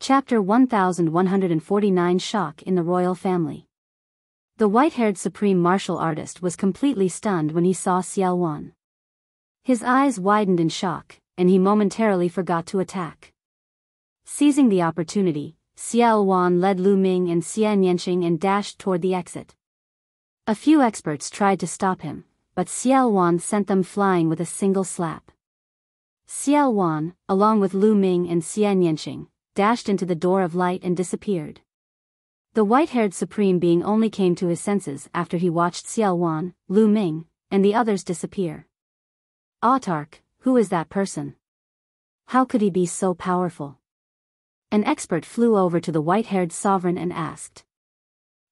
Chapter 1149 Shock in the Royal Family. The white-haired supreme martial artist was completely stunned when he saw Xiao Wan. His eyes widened in shock, and he momentarily forgot to attack. Seizing the opportunity, Xiao Wan led Lu Ming and Xia Nianqing and dashed toward the exit. A few experts tried to stop him, but Xiao Wan sent them flying with a single slap. Xiao Wan, along with Lu Ming and Xia Nianqing, dashed into the door of light and disappeared. The white-haired supreme being only came to his senses after he watched Xiao Wan, Lu Ming, and the others disappear. Autark, who is that person? How could he be so powerful? An expert flew over to the white-haired sovereign and asked.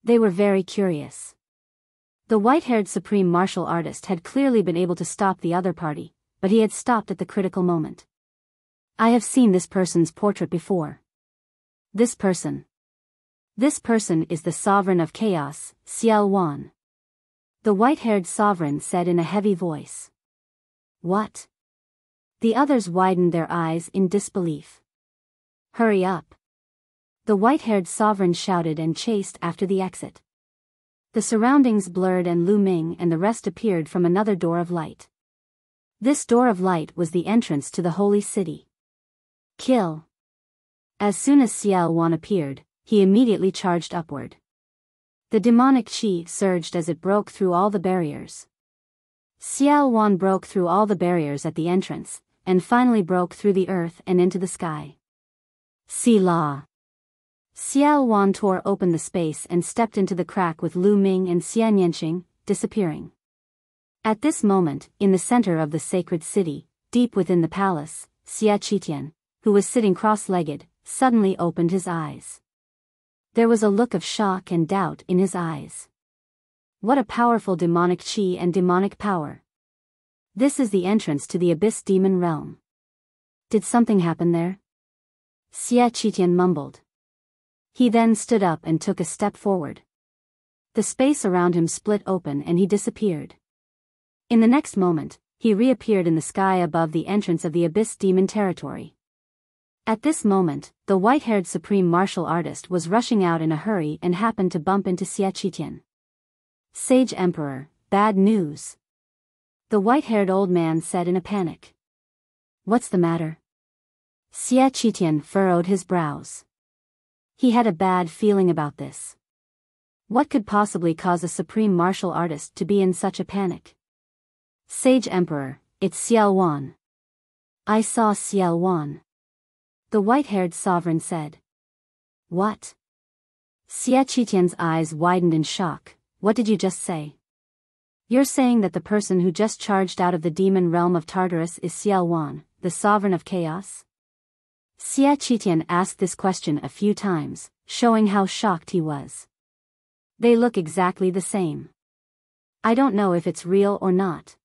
They were very curious. The white-haired supreme martial artist had clearly been able to stop the other party, but he had stopped at the critical moment. I have seen this person's portrait before. This person is the sovereign of chaos, Xiao Wan. The white-haired sovereign said in a heavy voice. What? The others widened their eyes in disbelief. Hurry up! The white-haired sovereign shouted and chased after the exit. The surroundings blurred and Lu Ming and the rest appeared from another door of light. This door of light was the entrance to the holy city. Kill! As soon as Xiao Wan appeared, he immediately charged upward. The demonic qi surged as it broke through all the barriers. Xiao Wan broke through all the barriers at the entrance, and finally broke through the earth and into the sky. Sila! Xiao Wan tore open the space and stepped into the crack with Lu Ming and Xia Nianqing, disappearing. At this moment, in the center of the sacred city, deep within the palace, Xia Qitian, who was sitting cross-legged, suddenly opened his eyes. There was a look of shock and doubt in his eyes. What a powerful demonic qi and demonic power. This is the entrance to the abyss demon realm. Did something happen there? Xia Qitian mumbled. He then stood up and took a step forward. The space around him split open and he disappeared. In the next moment, he reappeared in the sky above the entrance of the abyss demon territory. At this moment, the white-haired supreme martial artist was rushing out in a hurry and happened to bump into Xia Qitian. Sage Emperor, bad news. The white-haired old man said in a panic. What's the matter? Xia Qitian furrowed his brows. He had a bad feeling about this. What could possibly cause a supreme martial artist to be in such a panic? Sage Emperor, it's Xiao Wan. I saw Xiao Wan. The white-haired sovereign said. What? Xia Qitian's eyes widened in shock. What did you just say? You're saying that the person who just charged out of the demon realm of Tartarus is Xiao Wan, the sovereign of chaos? Xia Qitian asked this question a few times, showing how shocked he was. They look exactly the same. I don't know if it's real or not.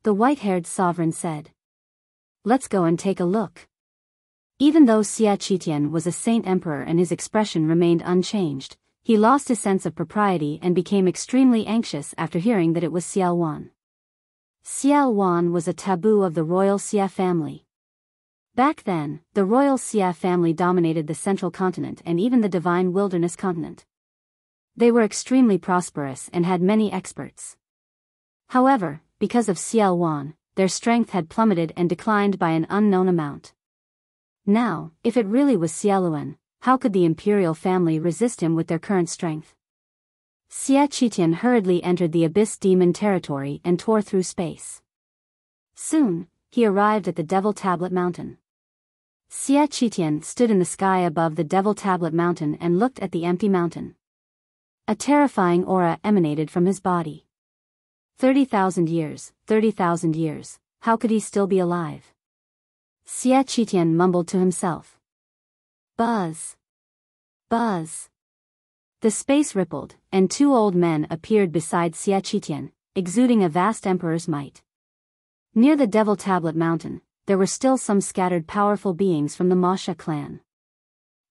The white-haired sovereign said. Let's go and take a look. Even though Xia Qitian was a saint emperor and his expression remained unchanged, he lost his sense of propriety and became extremely anxious after hearing that it was Xiao Wan. Xiao Wan was a taboo of the royal Xia family. Back then, the royal Xia family dominated the central continent and even the divine wilderness continent. They were extremely prosperous and had many experts. However, because of Xiao Wan, their strength had plummeted and declined by an unknown amount. Now, if it really was Xiaoluan, how could the imperial family resist him with their current strength? Xia Qitian hurriedly entered the abyss demon territory and tore through space. Soon, he arrived at the Devil Tablet Mountain. Xia Qitian stood in the sky above the Devil Tablet Mountain and looked at the empty mountain. A terrifying aura emanated from his body. 30,000 years, how could he still be alive? Xia Qitian mumbled to himself. Buzz! Buzz! The space rippled, and two old men appeared beside Xia Qitian, exuding a vast emperor's might. Near the Devil Tablet Mountain, there were still some scattered powerful beings from the Masha clan.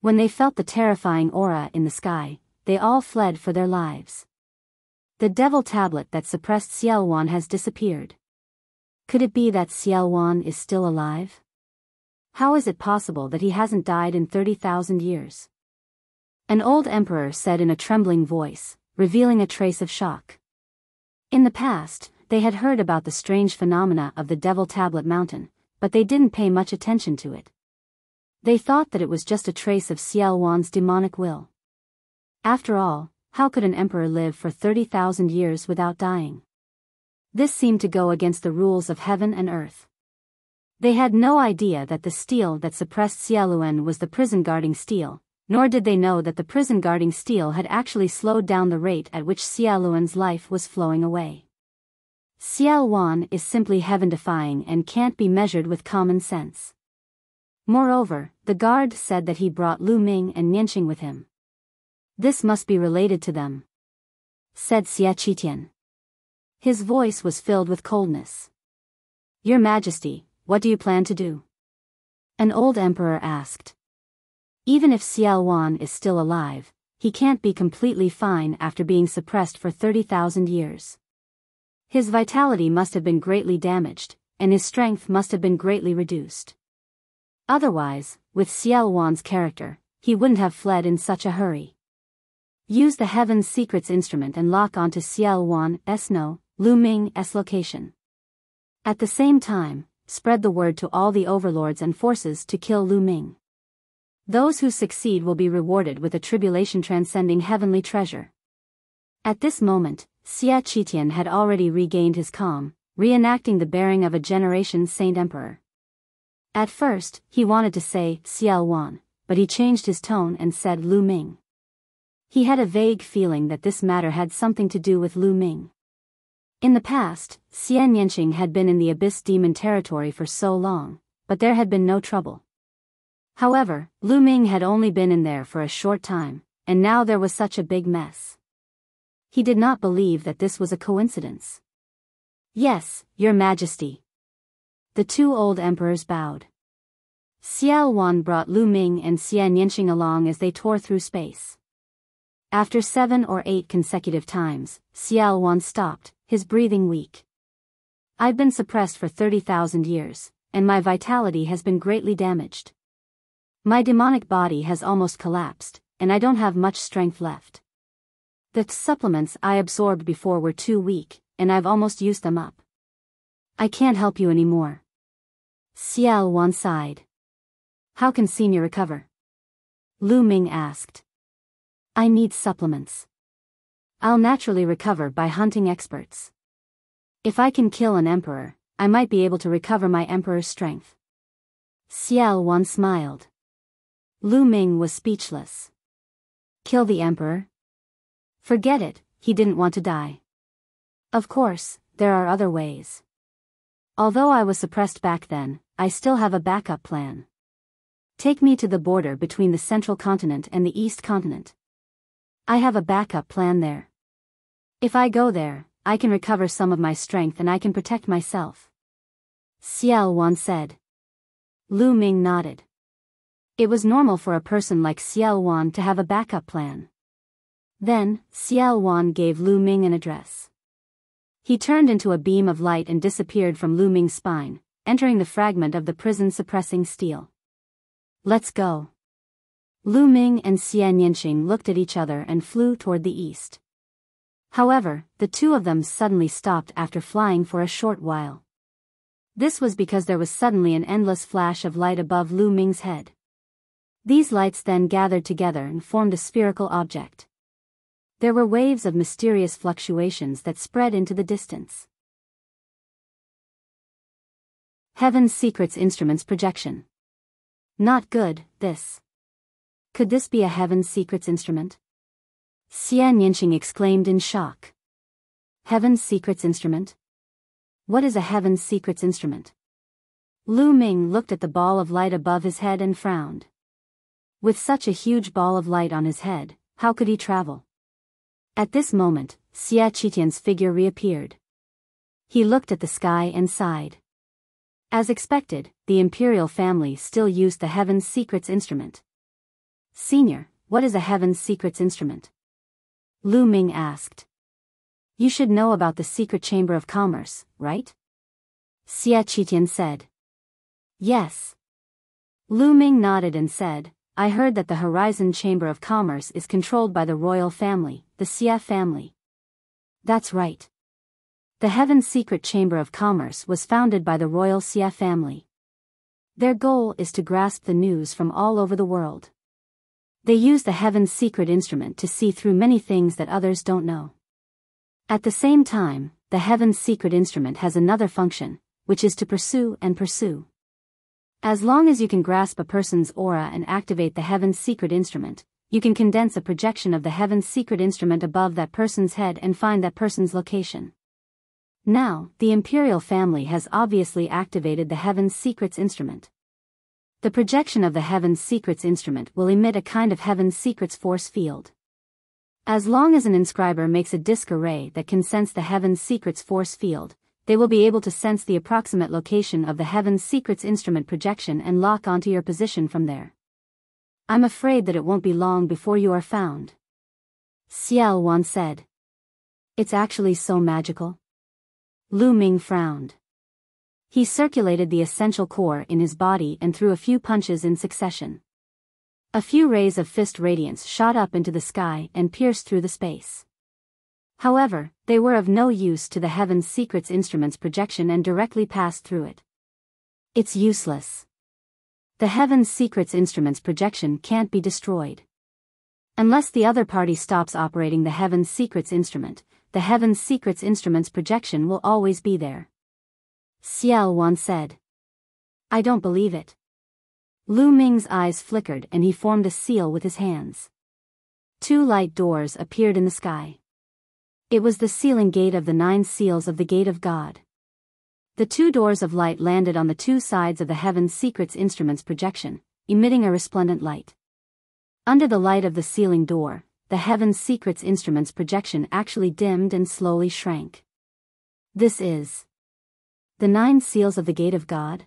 When they felt the terrifying aura in the sky, they all fled for their lives. The Devil Tablet that suppressed Xiao Wan has disappeared. Could it be that Xiao Wan is still alive? How is it possible that he hasn't died in 30,000 years? An old emperor said in a trembling voice, revealing a trace of shock. In the past, they had heard about the strange phenomena of the Devil Tablet Mountain, but they didn't pay much attention to it. They thought that it was just a trace of Xiao Wan's demonic will. After all, how could an emperor live for 30,000 years without dying? This seemed to go against the rules of heaven and earth. They had no idea that the steel that suppressed Xiaoluan was the prison-guarding steel, nor did they know that the prison-guarding steel had actually slowed down the rate at which Xiaoluan's life was flowing away. Xiaoluan is simply heaven-defying and can't be measured with common sense. Moreover, the guard said that he brought Lu Ming and Nianqing with him. This must be related to them, said Xie Qitian. His voice was filled with coldness. Your Majesty, what do you plan to do? An old emperor asked. Even if Xiaoluan is still alive, he can't be completely fine after being suppressed for 30,000 years. His vitality must have been greatly damaged, and his strength must have been greatly reduced. Otherwise, with Xiaoluan's character, he wouldn't have fled in such a hurry. Use the Heaven's Secrets instrument and lock onto Xiaoluan's Lu Ming's location. At the same time, spread the word to all the overlords and forces to kill Lu Ming. Those who succeed will be rewarded with a tribulation-transcending heavenly treasure. At this moment, Xie Qitian had already regained his calm, reenacting the bearing of a generation saint emperor. At first, he wanted to say Xiaoluan, but he changed his tone and said Lu Ming. He had a vague feeling that this matter had something to do with Lu Ming. In the past, Xian Yanqing had been in the Abyss Demon territory for so long, but there had been no trouble. However, Lu Ming had only been in there for a short time, and now there was such a big mess. He did not believe that this was a coincidence. Yes, Your Majesty. The two old emperors bowed. Xiaoluan brought Lu Ming and Xian Yanqing along as they tore through space. After 7 or 8 consecutive times, Xiaoluan stopped, his breathing weak. I've been suppressed for 30,000 years, and my vitality has been greatly damaged. My demonic body has almost collapsed, and I don't have much strength left. The supplements I absorbed before were too weak, and I've almost used them up. I can't help you anymore. Xiaoluan sighed. How can Senior recover? Lu Ming asked. I need supplements. I'll naturally recover by hunting experts. If I can kill an emperor, I might be able to recover my emperor's strength. Xiaoluan smiled. Lu Ming was speechless. Kill the emperor? Forget it, he didn't want to die. Of course, there are other ways. Although I was suppressed back then, I still have a backup plan. Take me to the border between the Central Continent and the East Continent. I have a backup plan there. If I go there, I can recover some of my strength and I can protect myself. Xiaoluan said. Lu Ming nodded. It was normal for a person like Xiaoluan to have a backup plan. Then, Xiaoluan gave Lu Ming an address. He turned into a beam of light and disappeared from Lu Ming's spine, entering the fragment of the prison-suppressing steel. Let's go. Lu Ming and Xian Yanqing looked at each other and flew toward the east. However, the two of them suddenly stopped after flying for a short while. This was because there was suddenly an endless flash of light above Lu Ming's head. These lights then gathered together and formed a spherical object. There were waves of mysterious fluctuations that spread into the distance. Heaven's Secrets Instruments Projection. Not good, this. Could this be a Heaven's Secrets instrument? Xian Yanqing exclaimed in shock. Heaven's Secrets instrument? What is a Heaven's Secrets instrument? Lu Ming looked at the ball of light above his head and frowned. With such a huge ball of light on his head, how could he travel? At this moment, Xie Qitian's figure reappeared. He looked at the sky and sighed. As expected, the imperial family still used the Heaven's Secrets instrument. Senior, what is a Heaven's Secrets instrument? Lu Ming asked. You should know about the secret chamber of commerce, right? Xie Qitian said. Yes. Lu Ming nodded and said, I heard that the Horizon Chamber of Commerce is controlled by the royal family, the Xia family. That's right. The Heaven's Secret Chamber of Commerce was founded by the royal Xia family. Their goal is to grasp the news from all over the world. They use the Heaven's Secret instrument to see through many things that others don't know. At the same time, the Heaven's Secret instrument has another function, which is to pursue and pursue. As long as you can grasp a person's aura and activate the Heaven's Secret instrument, you can condense a projection of the Heaven's Secret instrument above that person's head and find that person's location. Now, the Imperial family has obviously activated the Heaven's Secrets instrument. The projection of the Heaven's Secrets instrument will emit a kind of Heaven's Secrets force field. As long as an inscriber makes a disk array that can sense the Heaven's Secrets force field, they will be able to sense the approximate location of the Heaven's Secrets instrument projection and lock onto your position from there. I'm afraid that it won't be long before you are found. Xiao Wan said. It's actually so magical. Lu Ming frowned. He circulated the essential core in his body and threw a few punches in succession. A few rays of fist radiance shot up into the sky and pierced through the space. However, they were of no use to the Heaven's Secrets instrument's projection and directly passed through it. It's useless. The Heaven's Secrets instrument's projection can't be destroyed. Unless the other party stops operating the Heaven's Secrets instrument, the Heaven's Secrets instrument's projection will always be there. Xiao Wan said. I don't believe it. Lu Ming's eyes flickered and he formed a seal with his hands. 2 light doors appeared in the sky. It was the sealing gate of the 9 seals of the Gate of God. The 2 doors of light landed on the 2 sides of the Heaven's Secrets instrument's projection, emitting a resplendent light. Under the light of the sealing door, the Heaven's Secrets instrument's projection actually dimmed and slowly shrank. This is the 9 seals of the Gate of God?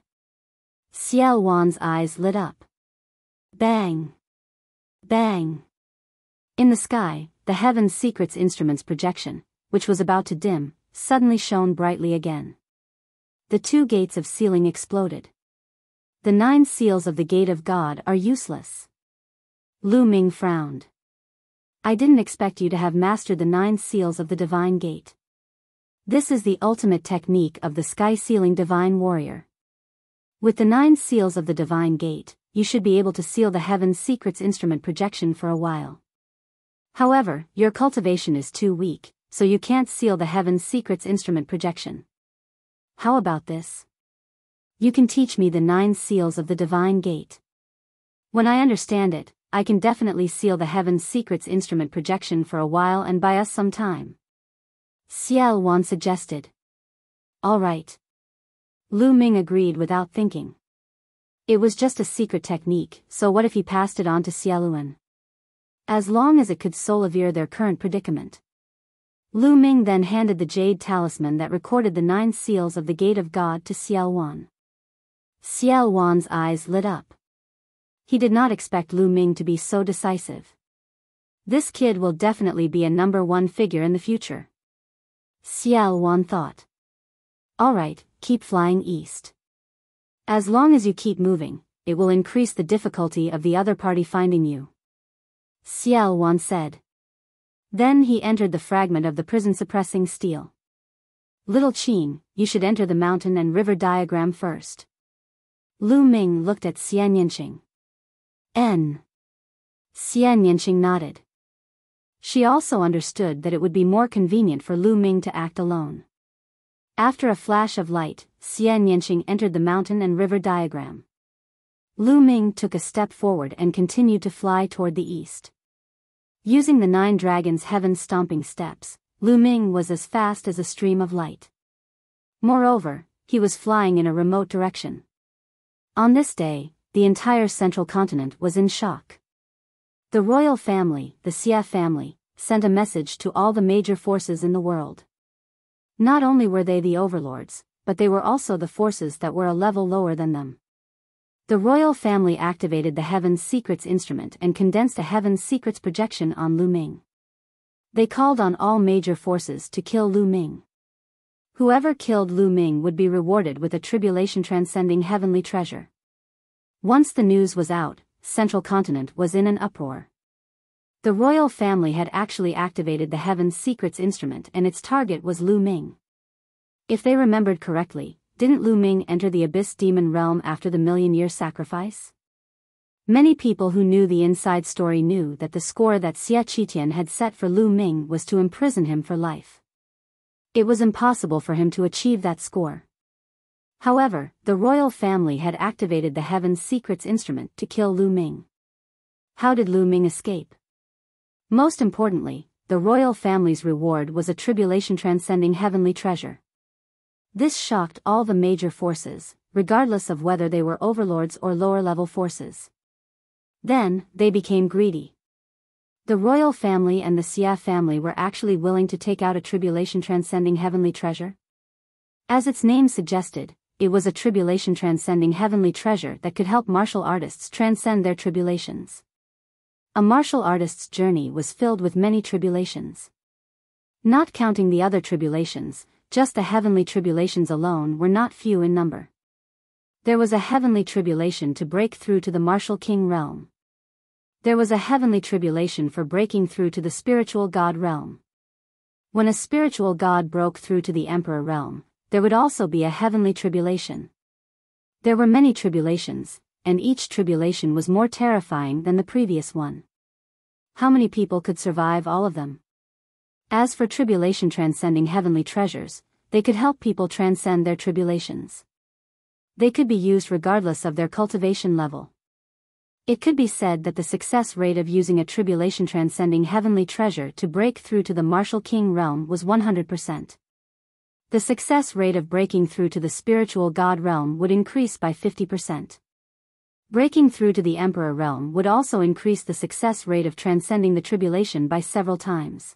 Xiao Wan's eyes lit up. Bang! Bang! In the sky, the Heaven's Secrets instrument's projection, which was about to dim, suddenly shone brightly again. The 2 gates of sealing exploded. The 9 seals of the Gate of God are useless. Lu Ming frowned. I didn't expect you to have mastered the 9 seals of the Divine Gate. This is the ultimate technique of the sky-sealing Divine Warrior. With the 9 seals of the Divine Gate, you should be able to seal the Heaven's Secrets instrument projection for a while. However, your cultivation is too weak, so you can't seal the Heaven's Secrets instrument projection. How about this? You can teach me the 9 seals of the Divine Gate. When I understand it, I can definitely seal the Heaven's Secrets instrument projection for a while and buy us some time. Xiao Wan suggested. All right. Lu Ming agreed without thinking. It was just a secret technique, so what if he passed it on to Xiaoluan? As long as it could alleviate their current predicament. Lu Ming then handed the jade talisman that recorded the 9 seals of the Gate of God to Xiaoluan. Xiaoluan's eyes lit up. He did not expect Lu Ming to be so decisive. This kid will definitely be a number 1 figure in the future. Xiaoluan thought. Alright, keep flying east. As long as you keep moving, it will increase the difficulty of the other party finding you. Xiaoluan said. Then he entered the fragment of the prison-suppressing steel. Little Qin, you should enter the mountain and river diagram first. Lu Ming looked at Xian Yanqing. Xian Yanqing nodded. She also understood that it would be more convenient for Lu Ming to act alone. After a flash of light, Xian Yanqing entered the mountain and river diagram. Lu Ming took a step forward and continued to fly toward the east. Using the 9 dragons' heaven-stomping steps, Lu Ming was as fast as a stream of light. Moreover, he was flying in a remote direction. On this day, the entire central continent was in shock. The royal family, the Xia family, sent a message to all the major forces in the world. Not only were they the overlords, but they were also the forces that were a level lower than them. The royal family activated the Heaven's Secrets instrument and condensed a Heaven's Secrets projection on Lu Ming. They called on all major forces to kill Lu Ming. Whoever killed Lu Ming would be rewarded with a tribulation-transcending heavenly treasure. Once the news was out, Central Continent was in an uproar. The royal family had actually activated the Heaven's Secrets instrument and its target was Lu Ming. If they remembered correctly, didn't Lu Ming enter the Abyss Demon realm after the million-year sacrifice? Many people who knew the inside story knew that the score that Xie Qitian had set for Lu Ming was to imprison him for life. It was impossible for him to achieve that score. However, the royal family had activated the Heaven's Secrets instrument to kill Lu Ming. How did Lu Ming escape? Most importantly, the royal family's reward was a tribulation-transcending heavenly treasure. This shocked all the major forces, regardless of whether they were overlords or lower-level forces. Then, they became greedy. The royal family and the Xia family were actually willing to take out a tribulation-transcending heavenly treasure. As its name suggested, it was a tribulation-transcending heavenly treasure that could help martial artists transcend their tribulations. A martial artist's journey was filled with many tribulations. Not counting the other tribulations, just the heavenly tribulations alone were not few in number. There was a heavenly tribulation to break through to the martial king realm. There was a heavenly tribulation for breaking through to the spiritual god realm. When a spiritual god broke through to the emperor realm, there would also be a heavenly tribulation. There were many tribulations, and each tribulation was more terrifying than the previous one. How many people could survive all of them? As for tribulation transcending heavenly treasures, they could help people transcend their tribulations. They could be used regardless of their cultivation level. It could be said that the success rate of using a tribulation transcending heavenly treasure to break through to the martial king realm was 100%. The success rate of breaking through to the spiritual god realm would increase by 50%. Breaking through to the emperor realm would also increase the success rate of transcending the tribulation by several times.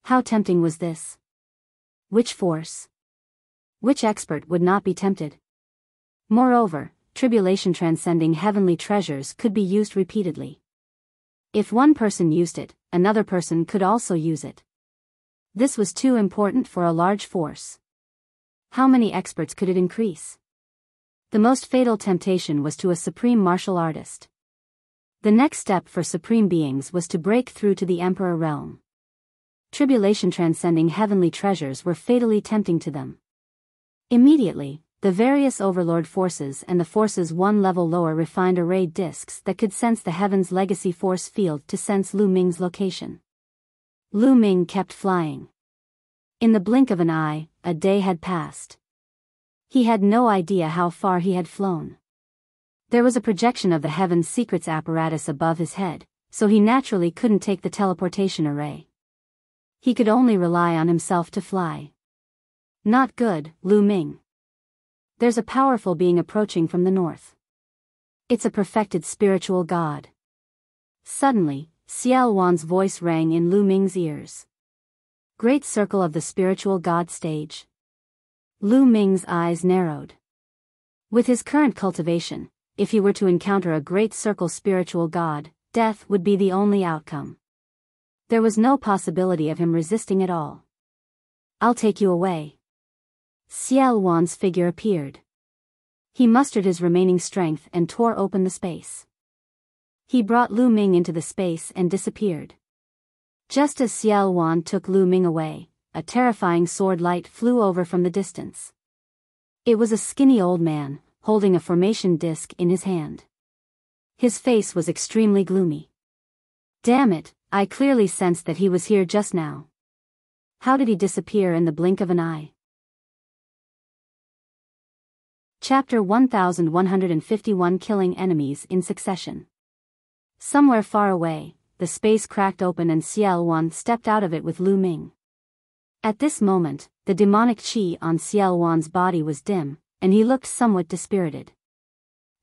How tempting was this? Which force? Which expert would not be tempted? Moreover, tribulation transcending heavenly treasures could be used repeatedly. If one person used it, another person could also use it. This was too important for a large force. How many experts could it increase? The most fatal temptation was to a supreme martial artist. The next step for supreme beings was to break through to the emperor realm. Tribulation transcending heavenly treasures were fatally tempting to them. Immediately, the various overlord forces and the forces one level lower refined array discs that could sense the heaven's legacy force field to sense Lu Ming's location. Lu Ming kept flying. In the blink of an eye, a day had passed. He had no idea how far he had flown. There was a projection of the Heaven's Secrets apparatus above his head, so he naturally couldn't take the teleportation array. He could only rely on himself to fly. Not good, Lu Ming. There's a powerful being approaching from the north. It's a perfected spiritual god. Suddenly, Xiao Wan's voice rang in Lu Ming's ears. Great circle of the spiritual god stage. Lu Ming's eyes narrowed. With his current cultivation, if he were to encounter a great circle spiritual god, death would be the only outcome. There was no possibility of him resisting at all. I'll take you away. Xiao Wan's figure appeared. He mustered his remaining strength and tore open the space. He brought Lu Ming into the space and disappeared. Just as Xiao Wan took Lu Ming away, a terrifying sword light flew over from the distance. It was a skinny old man, holding a formation disc in his hand. His face was extremely gloomy. Damn it, I clearly sensed that he was here just now. How did he disappear in the blink of an eye? Chapter 1151 Killing Enemies in Succession. Somewhere far away, the space cracked open and Xiao Wan stepped out of it with Lu Ming. At this moment, the demonic qi on Xiao Wan's body was dim, and he looked somewhat dispirited.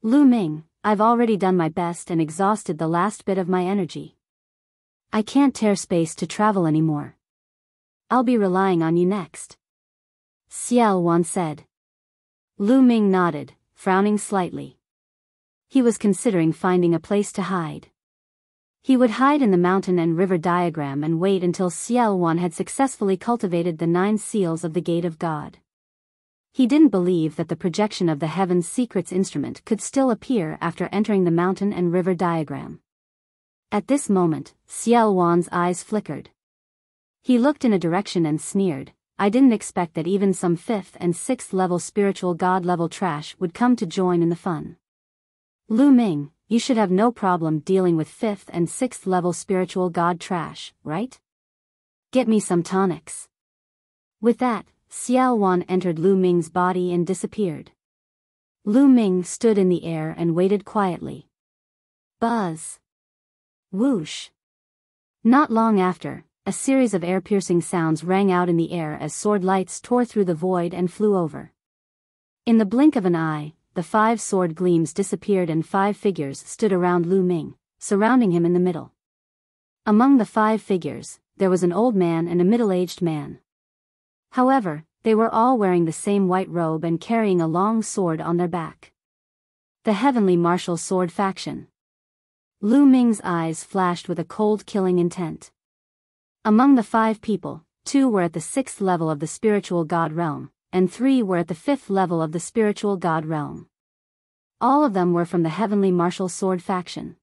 Lu Ming, I've already done my best and exhausted the last bit of my energy. I can't tear space to travel anymore. I'll be relying on you next. Xiao Wan said. Lu Ming nodded, frowning slightly. He was considering finding a place to hide. He would hide in the mountain and river diagram and wait until Xiao Wan had successfully cultivated the 9 seals of the Gate of God. He didn't believe that the projection of the Heaven's Secrets instrument could still appear after entering the mountain and river diagram. At this moment, Xiao Wan's eyes flickered. He looked in a direction and sneered, "I didn't expect that even some 5th and 6th level spiritual god level trash would come to join in the fun. Lu Ming, you should have no problem dealing with 5th and 6th level spiritual god trash, right? Get me some tonics." With that, Xiao Wan entered Lu Ming's body and disappeared. Lu Ming stood in the air and waited quietly. Buzz. Whoosh. Not long after, a series of air-piercing sounds rang out in the air as sword lights tore through the void and flew over. In the blink of an eye, the 5 sword gleams disappeared and 5 figures stood around Lu Ming, surrounding him in the middle. Among the 5 figures, there was an old man and a middle-aged man. However, they were all wearing the same white robe and carrying a long sword on their back. The Heavenly Martial Sword Faction. Lu Ming's eyes flashed with a cold killing intent. Among the 5 people, 2 were at the 6th level of the spiritual god realm, and 3 were at the 5th level of the spiritual god realm. All of them were from the Heavenly Martial Sword Faction.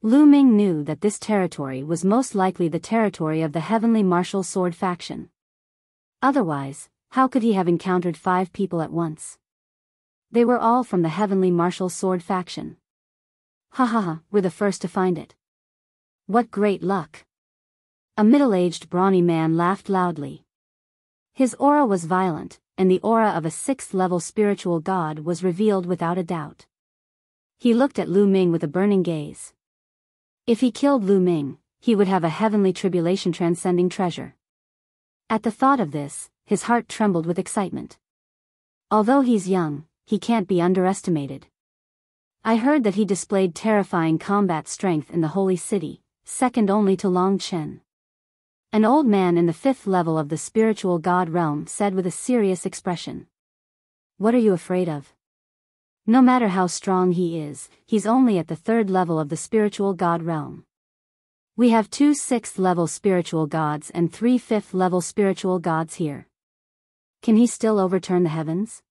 Lu Ming knew that this territory was most likely the territory of the Heavenly Martial Sword Faction. Otherwise, how could he have encountered 5 people at once? They were all from the Heavenly Martial Sword Faction. Ha ha ha, we're the first to find it. What great luck. A middle-aged brawny man laughed loudly. His aura was violent, and the aura of a 6th level spiritual god was revealed without a doubt. He looked at Lu Ming with a burning gaze. If he killed Lu Ming, he would have a heavenly tribulation transcending treasure. At the thought of this, his heart trembled with excitement. Although he's young, he can't be underestimated. I heard that he displayed terrifying combat strength in the Holy City, second only to Long Chen. An old man in the 5th level of the spiritual god realm said with a serious expression. What are you afraid of? No matter how strong he is, he's only at the 3rd level of the spiritual god realm. We have 2 6th level spiritual gods and 3 5th level spiritual gods here. Can he still overturn the heavens?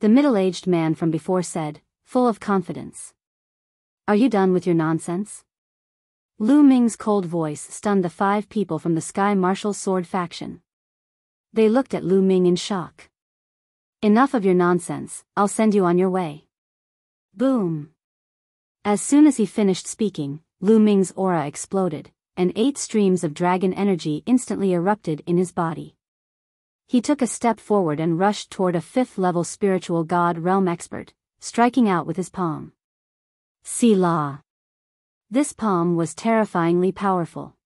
The middle-aged man from before said, full of confidence. Are you done with your nonsense? Lu Ming's cold voice stunned the 5 people from the Sky Martial Sword Faction. They looked at Lu Ming in shock. Enough of your nonsense, I'll send you on your way. Boom. As soon as he finished speaking, Lu Ming's aura exploded, and 8 streams of dragon energy instantly erupted in his body. He took a step forward and rushed toward a 5th level spiritual god realm expert, striking out with his palm. Selah. This palm was terrifyingly powerful.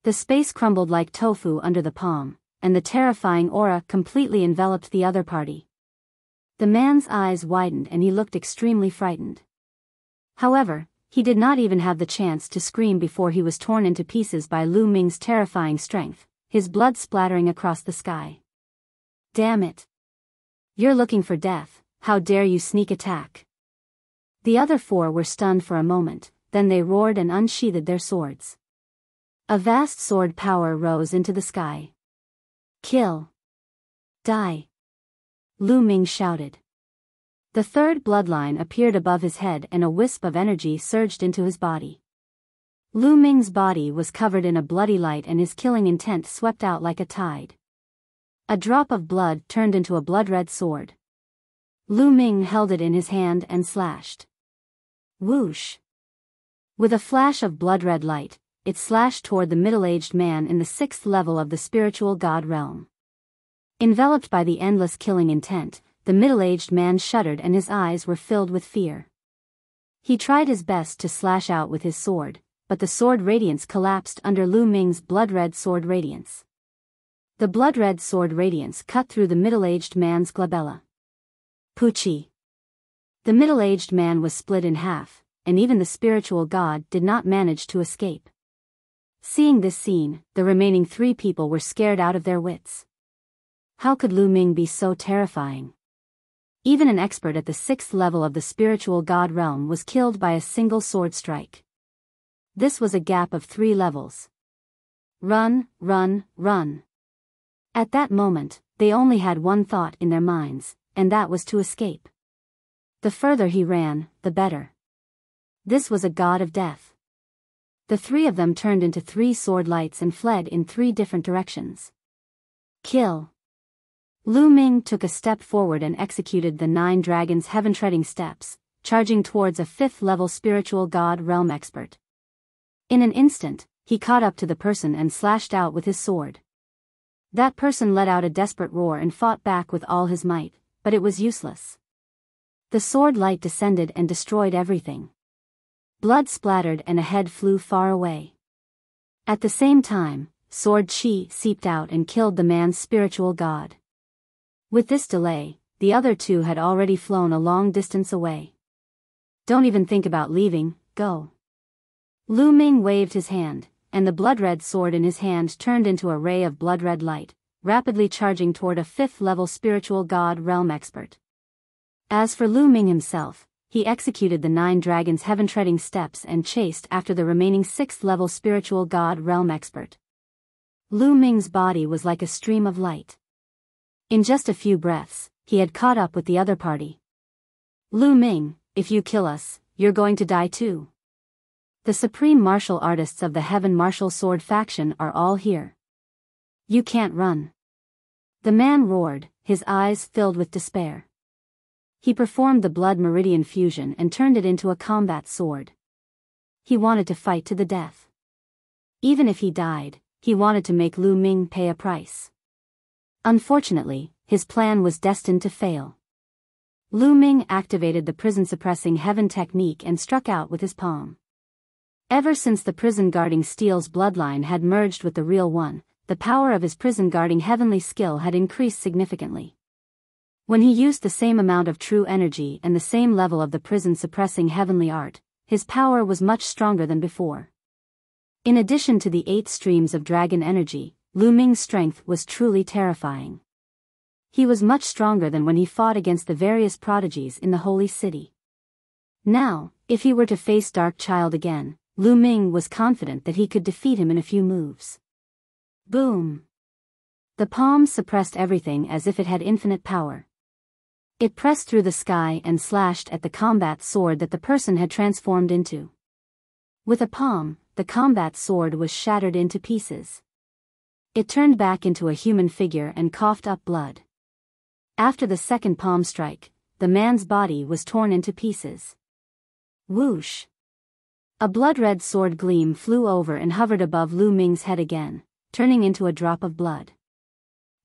The space crumbled like tofu under the palm, and the terrifying aura completely enveloped the other party. The man's eyes widened and he looked extremely frightened. However, he did not even have the chance to scream before he was torn into pieces by Lu Ming's terrifying strength, his blood splattering across the sky. Damn it. You're looking for death, how dare you sneak attack? The other 4 were stunned for a moment, then they roared and unsheathed their swords. A vast sword power rose into the sky. Kill. Die. Lu Ming shouted. The 3rd bloodline appeared above his head and a wisp of energy surged into his body. Lu Ming's body was covered in a bloody light and his killing intent swept out like a tide. A drop of blood turned into a blood-red sword. Lu Ming held it in his hand and slashed. Whoosh. With a flash of blood-red light, it slashed toward the middle-aged man in the 6th level of the spiritual god realm. Enveloped by the endless killing intent, the middle-aged man shuddered and his eyes were filled with fear. He tried his best to slash out with his sword, but the sword radiance collapsed under Lu Ming's blood-red sword radiance. The blood-red sword radiance cut through the middle-aged man's glabella. Poochie. The middle-aged man was split in half, and even the spiritual god did not manage to escape. Seeing this scene, the remaining 3 people were scared out of their wits. How could Lu Ming be so terrifying? Even an expert at the 6th level of the spiritual god realm was killed by a single sword strike. This was a gap of 3 levels. Run, run, run. At that moment, they only had one thought in their minds, and that was to escape. The further he ran, the better. This was a god of death. The three of them turned into three sword lights and fled in three different directions. Kill. Lu Ming took a step forward and executed the 9 dragons' heaven-treading steps, charging towards a 5th-level spiritual god realm expert. In an instant, he caught up to the person and slashed out with his sword. That person let out a desperate roar and fought back with all his might, but it was useless. The sword light descended and destroyed everything. Blood splattered and a head flew far away. At the same time, sword chi seeped out and killed the man's spiritual god. With this delay, the other two had already flown a long distance away. Don't even think about leaving, go. Lu Ming waved his hand, and the blood-red sword in his hand turned into a ray of blood-red light, rapidly charging toward a 5th-level spiritual god realm expert. As for Lu Ming himself, he executed the 9 dragons' heaven-treading steps and chased after the remaining 6th-level spiritual god realm expert. Lu Ming's body was like a stream of light. In just a few breaths, he had caught up with the other party. Lu Ming, if you kill us, you're going to die too. The supreme martial artists of the Heaven Martial Sword faction are all here. You can't run. The man roared, his eyes filled with despair. He performed the blood meridian fusion and turned it into a combat sword. He wanted to fight to the death. Even if he died, he wanted to make Lu Ming pay a price. Unfortunately, his plan was destined to fail. Lu Ming activated the prison-suppressing heaven technique and struck out with his palm. Ever since the prison-guarding steel's bloodline had merged with the real one, the power of his prison-guarding heavenly skill had increased significantly. When he used the same amount of true energy and the same level of the prison-suppressing heavenly art, his power was much stronger than before. In addition to the 8 streams of dragon energy, Lu Ming's strength was truly terrifying. He was much stronger than when he fought against the various prodigies in the holy city. Now, if he were to face Dark Child again, Lu Ming was confident that he could defeat him in a few moves. Boom! The palm suppressed everything as if it had infinite power. It pressed through the sky and slashed at the combat sword that the person had transformed into. With a palm, the combat sword was shattered into pieces. It turned back into a human figure and coughed up blood. After the second palm strike, the man's body was torn into pieces. Whoosh! A blood-red sword gleam flew over and hovered above Lu Ming's head again, turning into a drop of blood.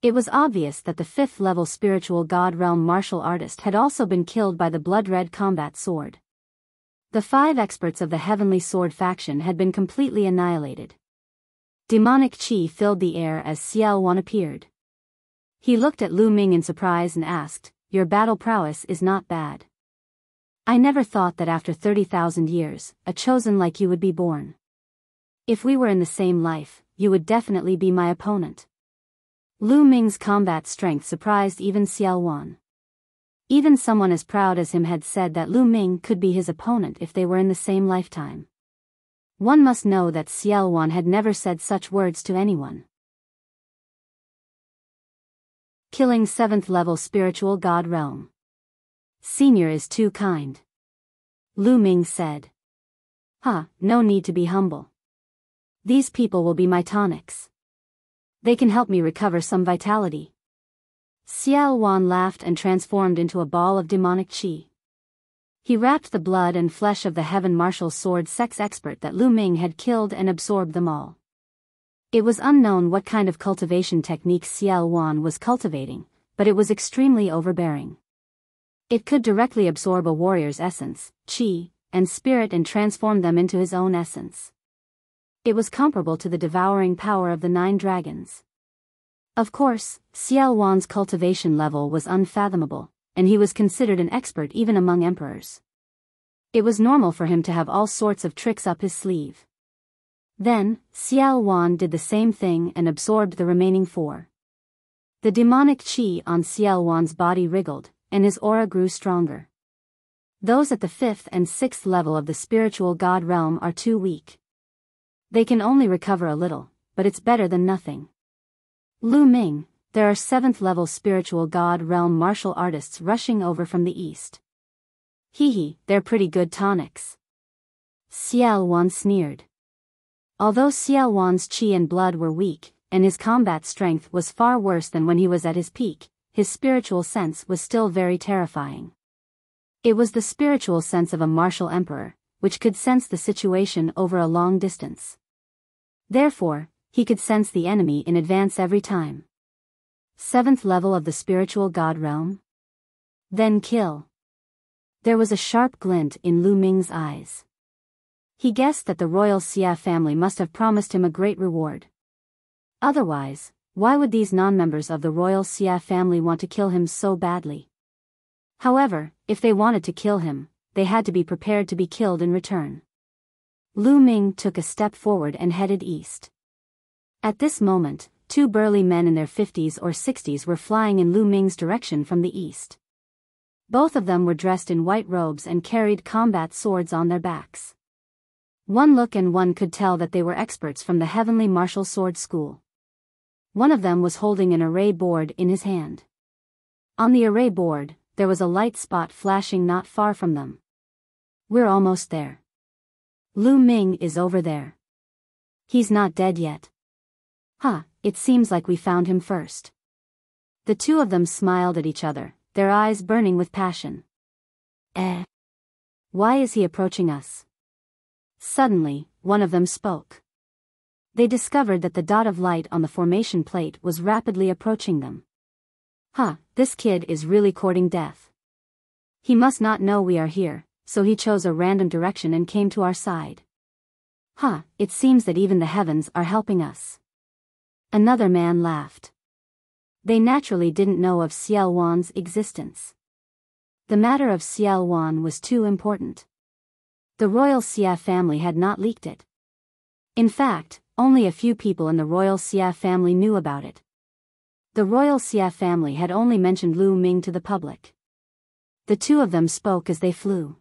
It was obvious that the 5th-level spiritual god realm martial artist had also been killed by the blood-red combat sword. The 5 experts of the Heavenly Sword faction had been completely annihilated. Demonic chi filled the air as Xiao Wan appeared. He looked at Lu Ming in surprise and asked, "Your battle prowess is not bad. I never thought that after 30,000 years, a chosen like you would be born. If we were in the same life, you would definitely be my opponent." Lu Ming's combat strength surprised even Xiao Wan. Even someone as proud as him had said that Lu Ming could be his opponent if they were in the same lifetime. One must know that Xiao Wan had never said such words to anyone. Killing 7th-level spiritual god realm. Senior is too kind. Lu Ming said. No need to be humble. These people will be my tonics. They can help me recover some vitality. Xiao Wan laughed and transformed into a ball of demonic chi. He wrapped the blood and flesh of the Heaven Martial Sword sex expert that Lu Ming had killed and absorbed them all. It was unknown what kind of cultivation technique Xiao Wan was cultivating, but it was extremely overbearing. It could directly absorb a warrior's essence, chi, and spirit and transform them into his own essence. It was comparable to the devouring power of the 9 dragons. Of course, Xiao Wan's cultivation level was unfathomable, and he was considered an expert even among emperors. It was normal for him to have all sorts of tricks up his sleeve. Then, Xiao Wan did the same thing and absorbed the remaining 4. The demonic chi on Xiao Wan's body wriggled, and his aura grew stronger. Those at the 5th and 6th level of the spiritual god realm are too weak. They can only recover a little, but it's better than nothing. Lu Ming, there are 7th-level spiritual god realm martial artists rushing over from the east. Hee, they're pretty good tonics. Xiao Wan sneered. Although Xiao Wan's chi and blood were weak, and his combat strength was far worse than when he was at his peak, his spiritual sense was still very terrifying. It was the spiritual sense of a martial emperor, which could sense the situation over a long distance. Therefore, he could sense the enemy in advance every time. 7th level of the spiritual god realm? Then kill. There was a sharp glint in Lu Ming's eyes. He guessed that the royal Xia family must have promised him a great reward. Otherwise, why would these non-members of the royal Xia family want to kill him so badly? However, if they wanted to kill him, they had to be prepared to be killed in return. Lu Ming took a step forward and headed east. At this moment, 2 burly men in their 50s or 60s were flying in Lu Ming's direction from the east. Both of them were dressed in white robes and carried combat swords on their backs. One look and one could tell that they were experts from the Heavenly Martial Sword School. One of them was holding an array board in his hand. On the array board, there was a light spot flashing not far from them. We're almost there. Lu Ming is over there. He's not dead yet. It seems like we found him first. The two of them smiled at each other, their eyes burning with passion. Why is he approaching us? Suddenly, one of them spoke. They discovered that the dot of light on the formation plate was rapidly approaching them. This kid is really courting death. He must not know we are here, so he chose a random direction and came to our side. It seems that even the heavens are helping us. Another man laughed. They naturally didn't know of Xiao Wan's existence. The matter of Xiao Wan was too important. The royal Xia family had not leaked it. In fact, only a few people in the royal Xia family knew about it. The royal Xia family had only mentioned Lu Ming to the public. The two of them spoke as they flew.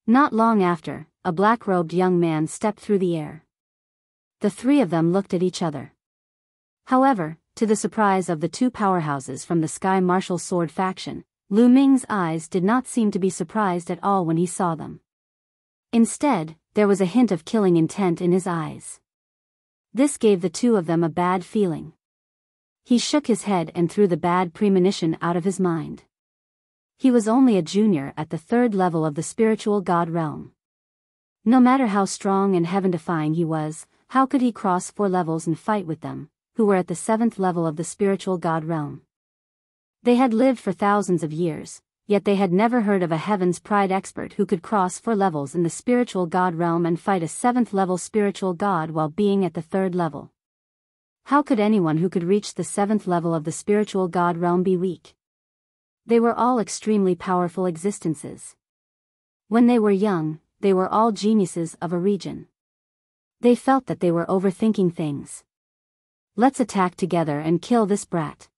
Not long after, a black-robed young man stepped through the air. The three of them looked at each other. However, to the surprise of the two powerhouses from the Sky Martial Sword faction, Lu Ming's eyes did not seem to be surprised at all when he saw them. Instead, there was a hint of killing intent in his eyes. This gave the two of them a bad feeling. He shook his head and threw the bad premonition out of his mind. He was only a junior at the 3rd level of the spiritual god realm. No matter how strong and heaven-defying he was, how could he cross 4 levels and fight with them, who were at the 7th level of the spiritual god realm? They had lived for thousands of years, yet they had never heard of a Heaven's Pride expert who could cross 4 levels in the spiritual god realm and fight a 7th level spiritual god while being at the 3rd level. How could anyone who could reach the 7th level of the spiritual god realm be weak? They were all extremely powerful existences. When they were young, they were all geniuses of a region. They felt that they were overthinking things. Let's attack together and kill this brat.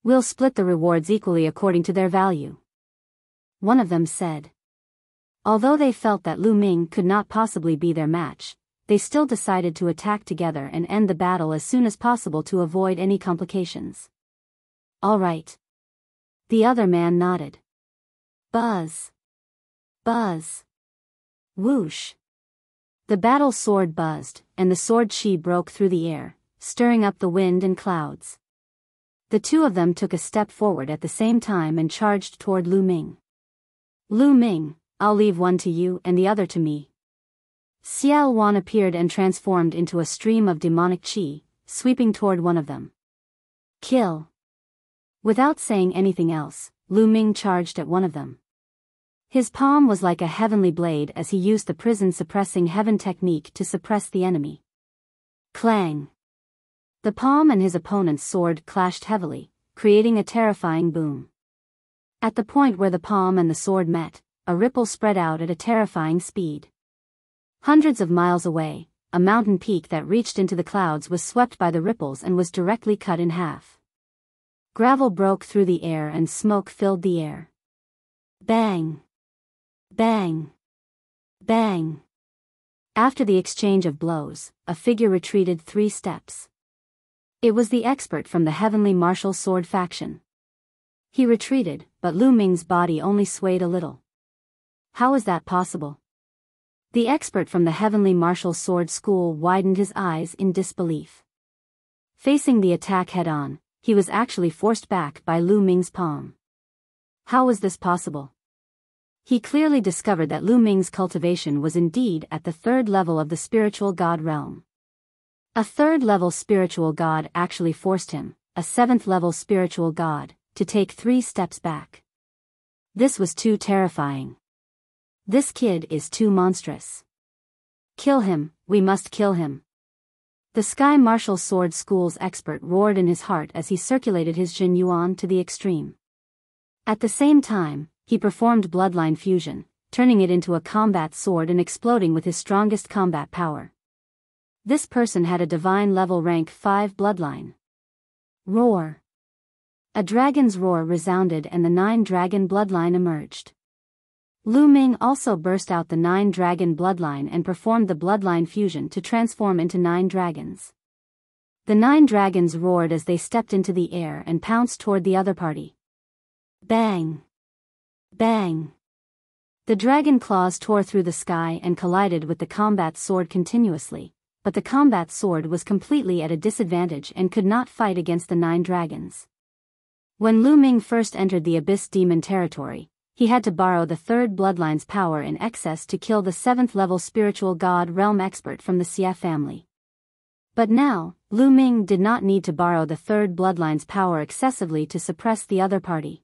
We'll split the rewards equally according to their value. One of them said. Although they felt that Lu Ming could not possibly be their match, they still decided to attack together and end the battle as soon as possible to avoid any complications. All right. The other man nodded. Buzz. Buzz. Whoosh. The battle sword buzzed, and the sword chi broke through the air, stirring up the wind and clouds. The two of them took a step forward at the same time and charged toward Lu Ming. Lu Ming, I'll leave one to you and the other to me. Xiao Wan appeared and transformed into a stream of demonic chi, sweeping toward one of them. Kill. Without saying anything else, Lu Ming charged at one of them. His palm was like a heavenly blade as he used the prison-suppressing heaven technique to suppress the enemy. Clang! The palm and his opponent's sword clashed heavily, creating a terrifying boom. At the point where the palm and the sword met, a ripple spread out at a terrifying speed. Hundreds of miles away, a mountain peak that reached into the clouds was swept by the ripples and was directly cut in half. Gravel broke through the air and smoke filled the air. Bang! Bang! Bang! After the exchange of blows, a figure retreated 3 steps. It was the expert from the heavenly martial sword faction. He retreated, but Lu Ming's body only swayed a little. How is that possible? The expert from the heavenly martial sword school widened his eyes in disbelief. Facing the attack head-on, he was actually forced back by Lu Ming's palm. How was this possible? He clearly discovered that Lu Ming's cultivation was indeed at the third level of the spiritual god realm. A third-level spiritual god actually forced him, a seventh-level spiritual god, to take 3 steps back. This was too terrifying. This kid is too monstrous. Kill him, we must kill him. The Sky Martial Sword School's expert roared in his heart as he circulated his Jin Yuan to the extreme. At the same time, he performed bloodline fusion, turning it into a combat sword and exploding with his strongest combat power. This person had a divine level rank 5 bloodline. Roar. A dragon's roar resounded and the 9-dragon bloodline emerged. Lu Ming also burst out the 9-dragon bloodline and performed the bloodline fusion to transform into 9 dragons. The 9 dragons roared as they stepped into the air and pounced toward the other party. Bang! Bang! The dragon claws tore through the sky and collided with the combat sword continuously, but the combat sword was completely at a disadvantage and could not fight against the 9 dragons. When Lu Ming first entered the Abyss Demon territory, he had to borrow the 3rd bloodline's power in excess to kill the 7th-level spiritual god realm expert from the Xie family. But now, Lu Ming did not need to borrow the 3rd bloodline's power excessively to suppress the other party.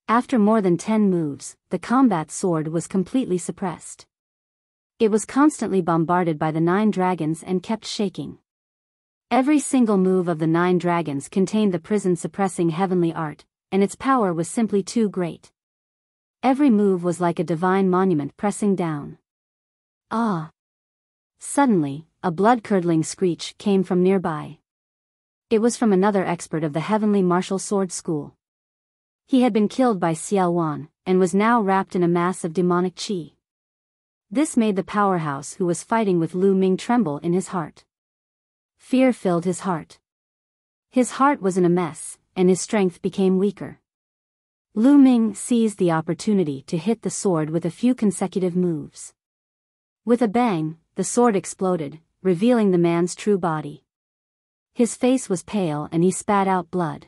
After more than 10 moves, the combat sword was completely suppressed. It was constantly bombarded by the 9 dragons and kept shaking. Every single move of the 9 dragons contained the prison-suppressing heavenly art, and its power was simply too great. Every move was like a divine monument pressing down. Ah! Suddenly, a blood-curdling screech came from nearby. It was from another expert of the heavenly martial sword school. He had been killed by Xiao Wan, and was now wrapped in a mass of demonic qi. This made the powerhouse who was fighting with Lu Ming tremble in his heart. Fear filled his heart. His heart was in a mess, and his strength became weaker. Lu Ming seized the opportunity to hit the sword with a few consecutive moves. With a bang, the sword exploded, revealing the man's true body. His face was pale and he spat out blood.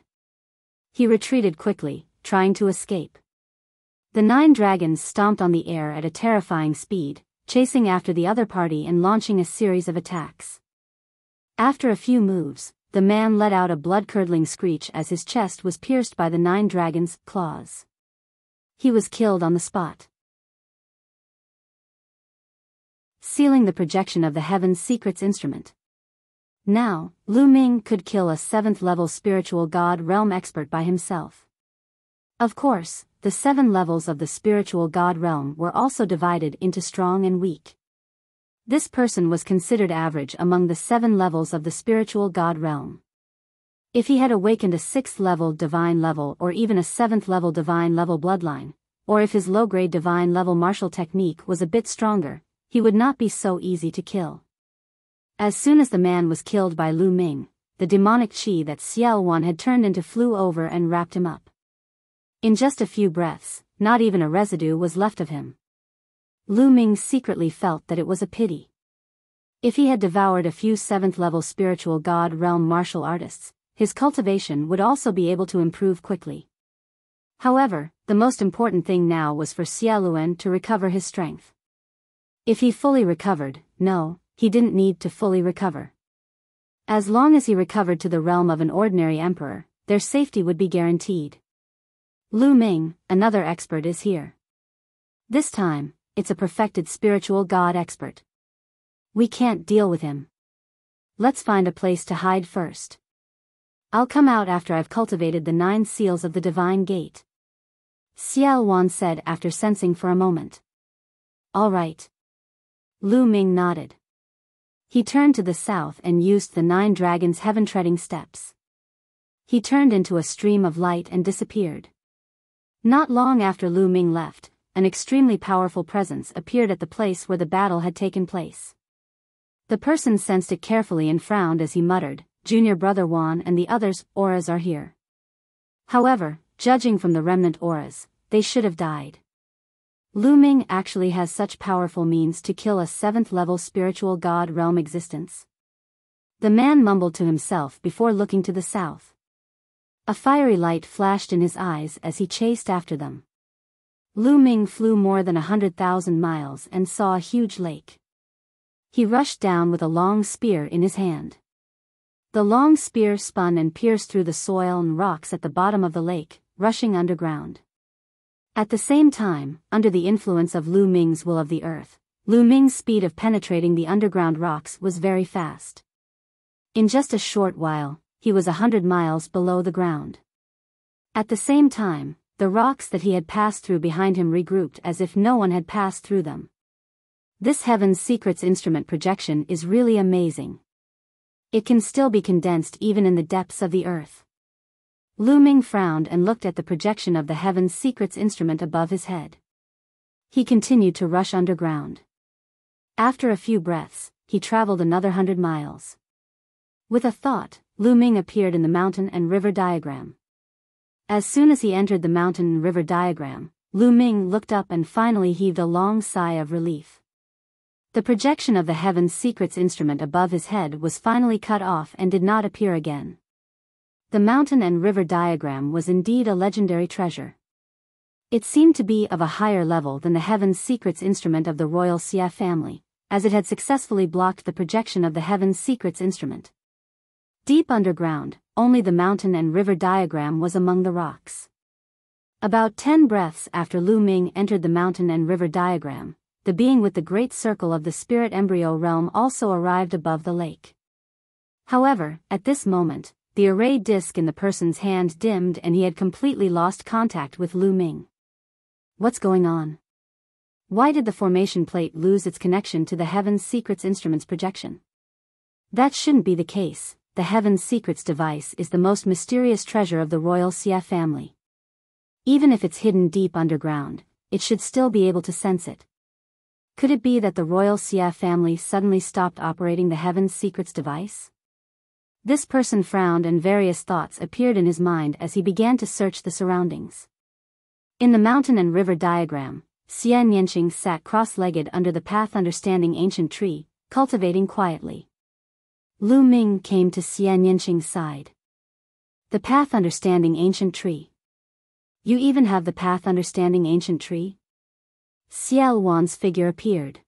He retreated quickly, trying to escape. The 9 dragons stomped on the air at a terrifying speed, chasing after the other party and launching a series of attacks. After a few moves, the man let out a blood-curdling screech as his chest was pierced by the 9 dragons' claws. He was killed on the spot. Sealing the projection of the Heaven's Secrets instrument. Now, Lu Ming could kill a 7th-level spiritual god realm expert by himself. Of course, the 7 levels of the spiritual god realm were also divided into strong and weak. This person was considered average among the 7 levels of the spiritual god realm. If he had awakened a 6th-level divine level or even a 7th-level divine level bloodline, or if his low-grade divine level martial technique was a bit stronger, he would not be so easy to kill. As soon as the man was killed by Lu Ming, the demonic qi that Xiao Wan had turned into flew over and wrapped him up. In just a few breaths, not even a residue was left of him. Lu Ming secretly felt that it was a pity. If he had devoured a few 7th-level spiritual god realm martial artists, his cultivation would also be able to improve quickly. However, the most important thing now was for Xie Luan to recover his strength. If he fully recovered, no, he didn't need to fully recover. As long as he recovered to the realm of an ordinary emperor, their safety would be guaranteed. Lu Ming, another expert, is here. This time, it's a perfected spiritual god expert. We can't deal with him. Let's find a place to hide first. I'll come out after I've cultivated the 9 seals of the divine gate. Xiao Wan said after sensing for a moment. All right. Lu Ming nodded. He turned to the south and used the 9 dragons' heaven-treading steps. He turned into a stream of light and disappeared. Not long after Lu Ming left, an extremely powerful presence appeared at the place where the battle had taken place. The person sensed it carefully and frowned as he muttered, junior brother Juan and the others' auras are here. However, judging from the remnant auras, they should have died. Lu Ming actually has such powerful means to kill a 7th-level spiritual god realm existence. The man mumbled to himself before looking to the south. A fiery light flashed in his eyes as he chased after them. Lu Ming flew more than 100,000 miles and saw a huge lake. He rushed down with a long spear in his hand. The long spear spun and pierced through the soil and rocks at the bottom of the lake, rushing underground. At the same time, under the influence of Lu Ming's will of the earth, Lu Ming's speed of penetrating the underground rocks was very fast. In just a short while, he was 100 miles below the ground. At the same time, the rocks that he had passed through behind him regrouped as if no one had passed through them. This Heaven's Secrets instrument projection is really amazing. It can still be condensed even in the depths of the earth. Lu Ming frowned and looked at the projection of the Heaven's Secrets instrument above his head. He continued to rush underground. After a few breaths, he traveled another 100 miles. With a thought, Lu Ming appeared in the mountain and river diagram. As soon as he entered the mountain and river diagram, Lu Ming looked up and finally heaved a long sigh of relief. The projection of the Heaven's Secrets instrument above his head was finally cut off and did not appear again. The mountain and river diagram was indeed a legendary treasure. It seemed to be of a higher level than the Heaven's Secrets instrument of the royal Xia family, as it had successfully blocked the projection of the Heaven's Secrets instrument. Deep underground, only the mountain and river diagram was among the rocks. About 10 breaths after Lu Ming entered the mountain and river diagram, the being with the great circle of the spirit embryo realm also arrived above the lake. However, at this moment, the array disc in the person's hand dimmed and he had completely lost contact with Lu Ming. What's going on? Why did the formation plate lose its connection to the Heaven's Secrets instrument's projection? That shouldn't be the case. The Heaven's Secrets device is the most mysterious treasure of the royal Xia family. Even if it's hidden deep underground, it should still be able to sense it. Could it be that the royal Xia family suddenly stopped operating the Heaven's Secrets device? This person frowned and various thoughts appeared in his mind as he began to search the surroundings. In the mountain and river diagram, Xia Nianqing sat cross-legged under the path understanding ancient tree, cultivating quietly. Lu Ming came to Xia Nianqing's side. The path understanding ancient tree. You even have the path understanding ancient tree? Xiao Wan's figure appeared.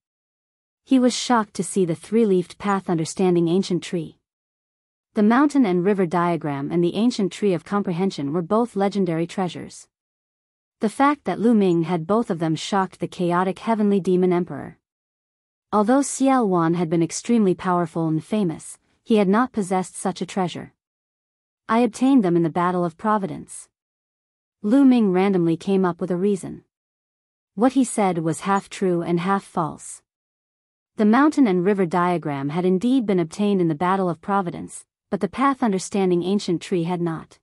He was shocked to see the 3-leafed path understanding ancient tree. The mountain and river diagram and the ancient tree of comprehension were both legendary treasures. The fact that Lu Ming had both of them shocked the chaotic heavenly demon emperor. Although Xiao Wan had been extremely powerful and famous, he had not possessed such a treasure. I obtained them in the Battle of Providence. Lu Ming randomly came up with a reason. What he said was half true and half false. The mountain and river diagram had indeed been obtained in the Battle of Providence, but the path understanding ancient tree had not.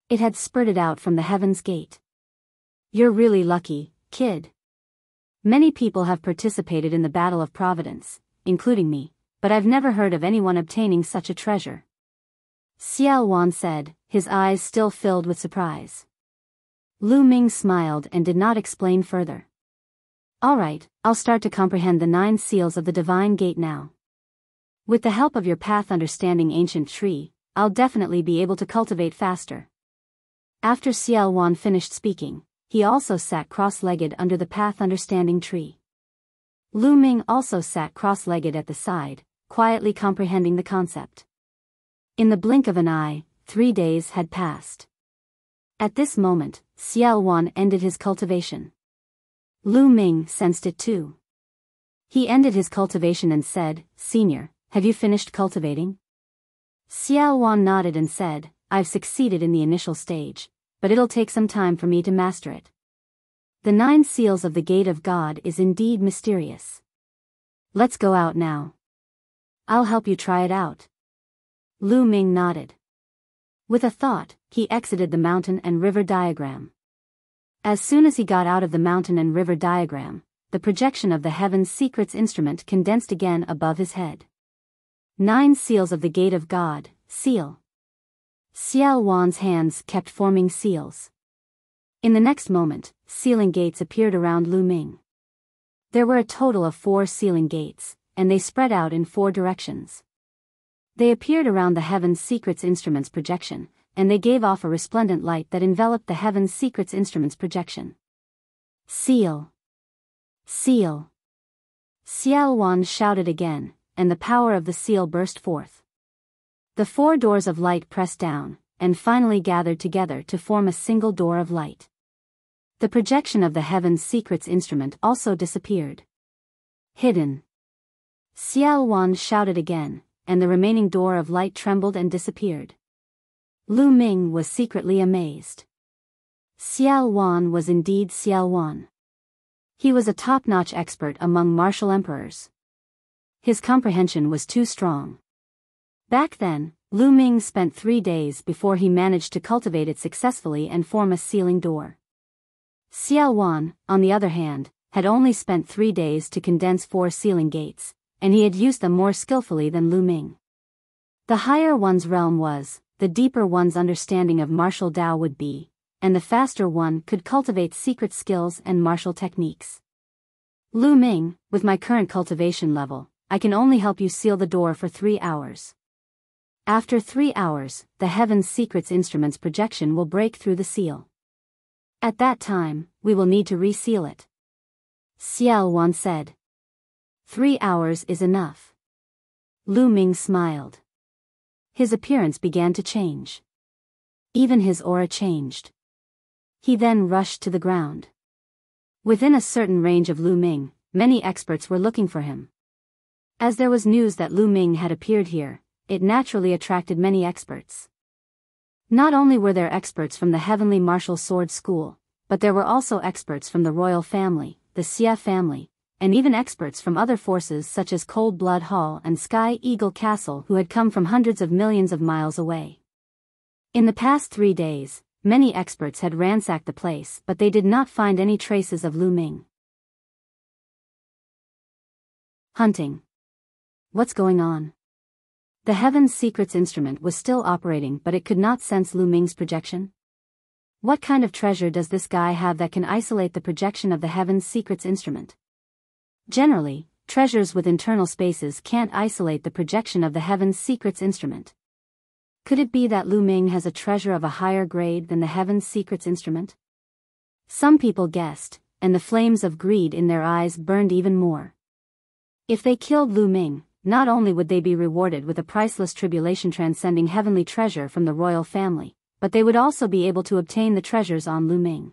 It had spurted out from the Heaven's Gate. You're really lucky, kid. Many people have participated in the Battle of Providence, including me, but I've never heard of anyone obtaining such a treasure. Xiao Wan said, his eyes still filled with surprise. Lu Ming smiled and did not explain further. All right, I'll start to comprehend the 9 seals of the Divine Gate now. With the help of your path understanding ancient tree, I'll definitely be able to cultivate faster. After Xiao Wan finished speaking, he also sat cross-legged under the path understanding tree. Lu Ming also sat cross-legged at the side, quietly comprehending the concept. In the blink of an eye, 3 days had passed. At this moment, Xiao Wan ended his cultivation. Lu Ming sensed it too. He ended his cultivation and said, "Senior, have you finished cultivating?" Xiao Wan nodded and said, "I've succeeded in the initial stage, but it'll take some time for me to master it. The 9 seals of the Gate of God is indeed mysterious. Let's go out now. I'll help you try it out." Lu Ming nodded. With a thought, he exited the mountain and river diagram. As soon as he got out of the mountain and river diagram, the projection of the Heaven's Secrets instrument condensed again above his head. 9 seals of the Gate of God, Seal. Xiao Wan's hands kept forming seals. In the next moment, sealing gates appeared around Lu Ming. There were a total of 4 sealing gates, and they spread out in 4 directions. They appeared around the Heaven's Secrets Instruments projection, and they gave off a resplendent light that enveloped the Heaven's Secrets Instruments projection. Seal. Seal. Xiao Wan shouted again, and the power of the seal burst forth. The 4 doors of light pressed down, and finally gathered together to form a single door of light. The projection of the Heaven's Secrets Instrument also disappeared. Hidden. Xiao Wan shouted again, and the remaining door of light trembled and disappeared. Lu Ming was secretly amazed. Xiao Wan was indeed Xiao Wan. He was a top-notch expert among martial emperors. His comprehension was too strong. Back then, Lu Ming spent 3 days before he managed to cultivate it successfully and form a sealing door. Xiao Wan, on the other hand, had only spent 3 days to condense 4 sealing gates, and he had used them more skillfully than Lu Ming. The higher one's realm was, the deeper one's understanding of martial Tao would be, and the faster one could cultivate secret skills and martial techniques. Lu Ming, with my current cultivation level, I can only help you seal the door for 3 hours. After 3 hours, the Heaven's Secrets Instruments projection will break through the seal. At that time, we will need to reseal it. Xiao Wan said. 3 hours is enough. Lu Ming smiled. His appearance began to change. Even his aura changed. He then rushed to the ground. Within a certain range of Lu Ming, many experts were looking for him. As there was news that Lu Ming had appeared here, it naturally attracted many experts. Not only were there experts from the Heavenly Martial Sword School, but there were also experts from the royal family, the Xia family, and even experts from other forces such as Cold Blood Hall and Sky Eagle Castle who had come from hundreds of millions of miles away. In the past 3 days, many experts had ransacked the place, but they did not find any traces of Lu Ming. Hunting. What's going on? The Heaven's Secrets Instrument was still operating, but it could not sense Lu Ming's projection. What kind of treasure does this guy have that can isolate the projection of the Heaven's Secrets Instrument? Generally, treasures with internal spaces can't isolate the projection of the Heaven's Secrets Instrument. Could it be that Lu Ming has a treasure of a higher grade than the Heaven's Secrets Instrument? Some people guessed, and the flames of greed in their eyes burned even more. If they killed Lu Ming, not only would they be rewarded with a priceless tribulation-transcending heavenly treasure from the royal family, but they would also be able to obtain the treasures on Lu Ming.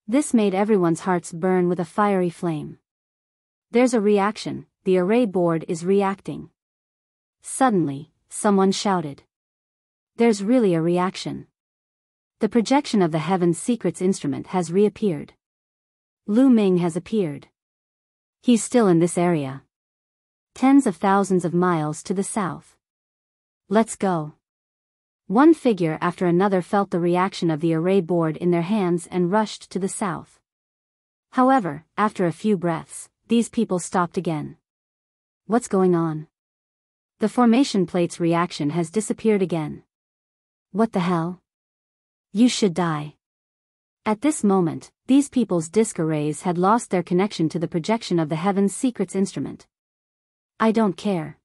This made everyone's hearts burn with a fiery flame. There's a reaction, the array board is reacting. Suddenly, someone shouted. There's really a reaction. The projection of the Heaven's Secrets Instrument has reappeared. Lu Ming has appeared. He's still in this area. Tens of thousands of miles to the south. Let's go. One figure after another felt the reaction of the array board in their hands and rushed to the south. However, after a few breaths, these people stopped again. What's going on? The formation plate's reaction has disappeared again. What the hell? You should die. At this moment, these people's disc arrays had lost their connection to the projection of the Heaven's Secrets Instrument. I don't care.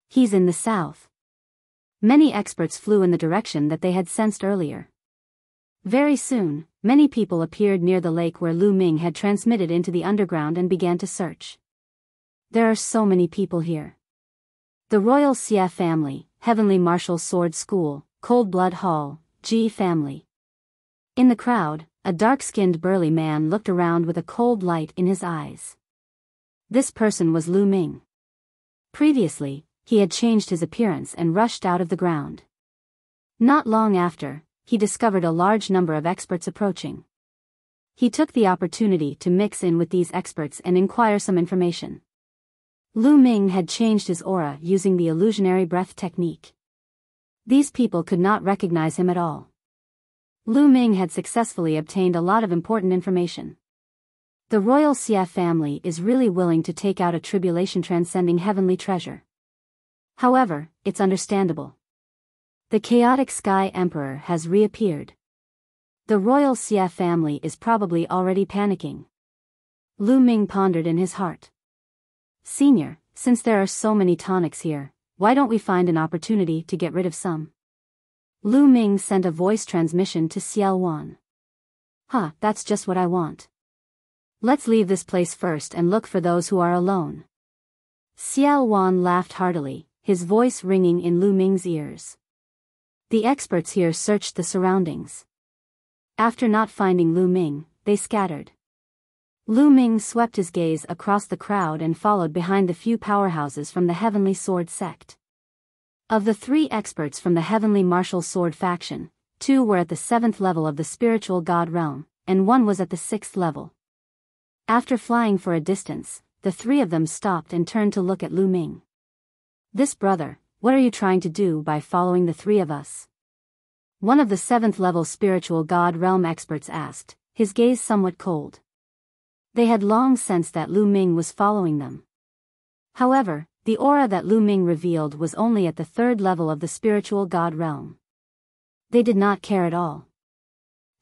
He's in the south. Many experts flew in the direction that they had sensed earlier. Very soon, many people appeared near the lake where Lu Ming had transmitted into the underground and began to search. There are so many people here. The Royal Xia family, Heavenly Martial Sword School, Cold Blood Hall, Ji family. In the crowd, a dark-skinned burly man looked around with a cold light in his eyes. This person was Lu Ming. Previously, he had changed his appearance and rushed out of the ground. Not long after, he discovered a large number of experts approaching. He took the opportunity to mix in with these experts and inquire some information. Lu Ming had changed his aura using the illusionary breath technique. These people could not recognize him at all. Lu Ming had successfully obtained a lot of important information. The Royal Xia family is really willing to take out a tribulation-transcending heavenly treasure. However, it's understandable. The chaotic Sky Emperor has reappeared. The royal Xia family is probably already panicking. Lu Ming pondered in his heart. Senior, since there are so many tonics here, why don't we find an opportunity to get rid of some? Lu Ming sent a voice transmission to Xiao Wan. That's just what I want. Let's leave this place first and look for those who are alone. Xiao Wan laughed heartily, his voice ringing in Lu Ming's ears. The experts here searched the surroundings. After not finding Lu Ming, they scattered. Lu Ming swept his gaze across the crowd and followed behind the few powerhouses from the Heavenly Sword sect. Of the 3 experts from the Heavenly Martial Sword faction, 2 were at the 7th level of the spiritual god realm, and 1 was at the 6th level. After flying for a distance, the 3 of them stopped and turned to look at Lu Ming. This brother, what are you trying to do by following the 3 of us? One of the 7th level spiritual god realm experts asked, his gaze somewhat cold. They had long sensed that Lu Ming was following them. However, the aura that Lu Ming revealed was only at the 3rd level of the spiritual god realm. They did not care at all.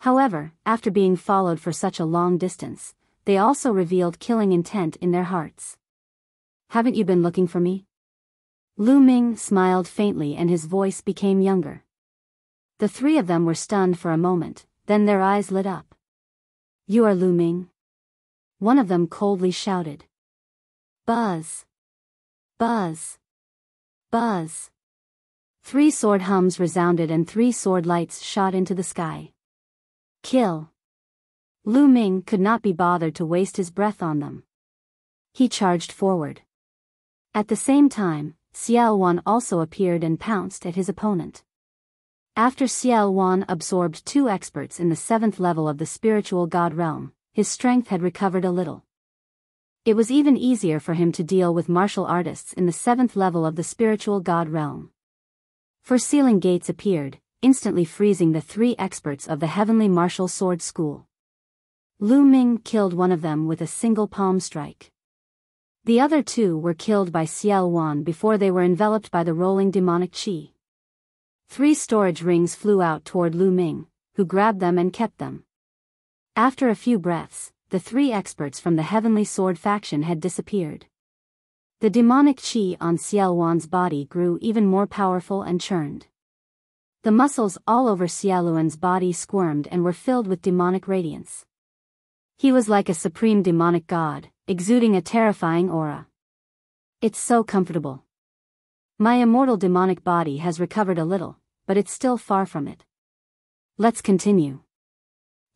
However, after being followed for such a long distance, they also revealed killing intent in their hearts. Haven't you been looking for me? Lu Ming smiled faintly and his voice became younger. The 3 of them were stunned for a moment, then their eyes lit up. You are Lu Ming? One of them coldly shouted. Buzz! Buzz! Buzz! 3 sword hums resounded and 3 sword lights shot into the sky. Kill! Lu Ming could not be bothered to waste his breath on them. He charged forward. At the same time, Xiao Wan also appeared and pounced at his opponent. After Xiao Wan absorbed 2 experts in the 7th level of the spiritual god realm, his strength had recovered a little. It was even easier for him to deal with martial artists in the 7th level of the spiritual god realm. 4 sealing gates appeared, instantly freezing the 3 experts of the Heavenly Martial Sword School. Lu Ming killed one of them with a single palm strike. The other 2 were killed by Xiao Wan before they were enveloped by the rolling demonic qi. 3 storage rings flew out toward Lu Ming, who grabbed them and kept them. After a few breaths, the 3 experts from the Heavenly Sword faction had disappeared. The demonic qi on Xiao Wan's body grew even more powerful and churned. The muscles all over Xiao Luan's body squirmed and were filled with demonic radiance. He was like a supreme demonic god, exuding a terrifying aura. It's so comfortable. My immortal demonic body has recovered a little, but it's still far from it. Let's continue.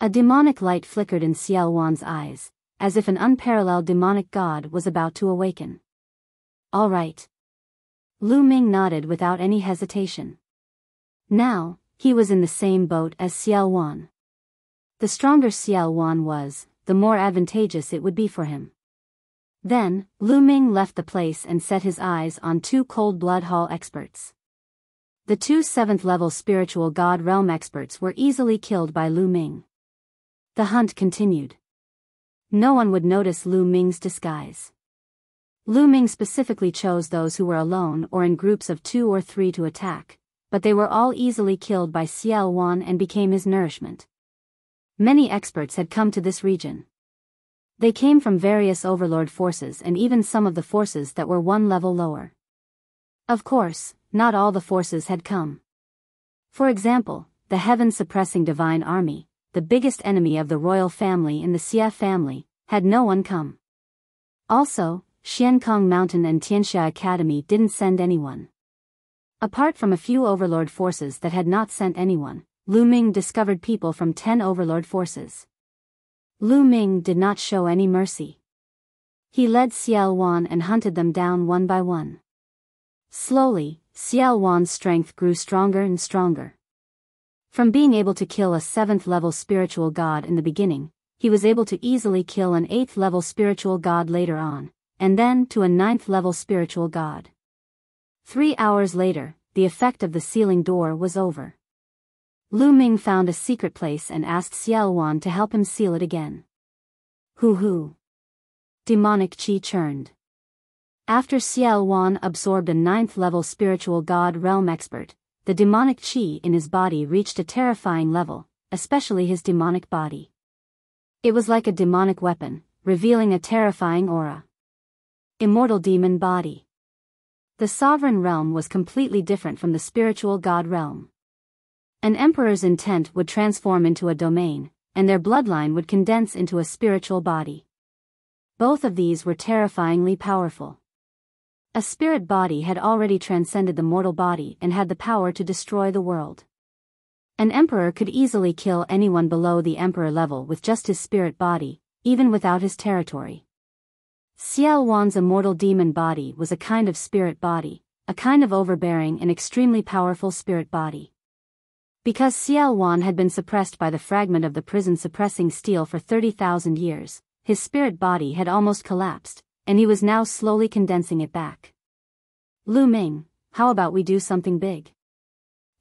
A demonic light flickered in Xiao Wan's eyes, as if an unparalleled demonic god was about to awaken. All right. Lu Ming nodded without any hesitation. Now, he was in the same boat as Xiao Wan. The stronger Xiao Wan was, the more advantageous it would be for him. Then, Lu Ming left the place and set his eyes on 2 Cold Blood Hall experts. The 2 7th-level spiritual god realm experts were easily killed by Lu Ming. The hunt continued. No one would notice Lu Ming's disguise. Lu Ming specifically chose those who were alone or in groups of 2 or 3 to attack, but they were all easily killed by Xiao Wan and became his nourishment. Many experts had come to this region. They came from various overlord forces and even some of the forces that were 1 level lower. Of course, not all the forces had come. For example, the heaven-suppressing divine army, the biggest enemy of the royal family in the Xia family, had no one come. Also, Xiankong Mountain and Tianxia Academy didn't send anyone. Apart from a few overlord forces that had not sent anyone, Lu Ming discovered people from 10 overlord forces. Lu Ming did not show any mercy. He led Xiao Wan and hunted them down one by one. Slowly, Xiao Wan's strength grew stronger and stronger. From being able to kill a 7th-level spiritual god in the beginning, he was able to easily kill an 8th-level spiritual god later on, and then to a 9th-level spiritual god. 3 hours later, the effect of the sealing door was over. Lu Ming found a secret place and asked Xiao Wan to help him seal it again. Hoo. Demonic qi churned. After Xiao Wan absorbed a 9th-level spiritual god realm expert, the demonic qi in his body reached a terrifying level, especially his demonic body. It was like a demonic weapon, revealing a terrifying aura. Immortal demon body. The sovereign realm was completely different from the spiritual god realm. An emperor's intent would transform into a domain, and their bloodline would condense into a spiritual body. Both of these were terrifyingly powerful. A spirit body had already transcended the mortal body and had the power to destroy the world. An emperor could easily kill anyone below the emperor level with just his spirit body, even without his territory. Xiao Wan's immortal demon body was a kind of spirit body, a kind of overbearing and extremely powerful spirit body. Because Xiao Wan had been suppressed by the fragment of the prison suppressing steel for 30,000 years, his spirit body had almost collapsed, and he was now slowly condensing it back. Lu Ming, how about we do something big?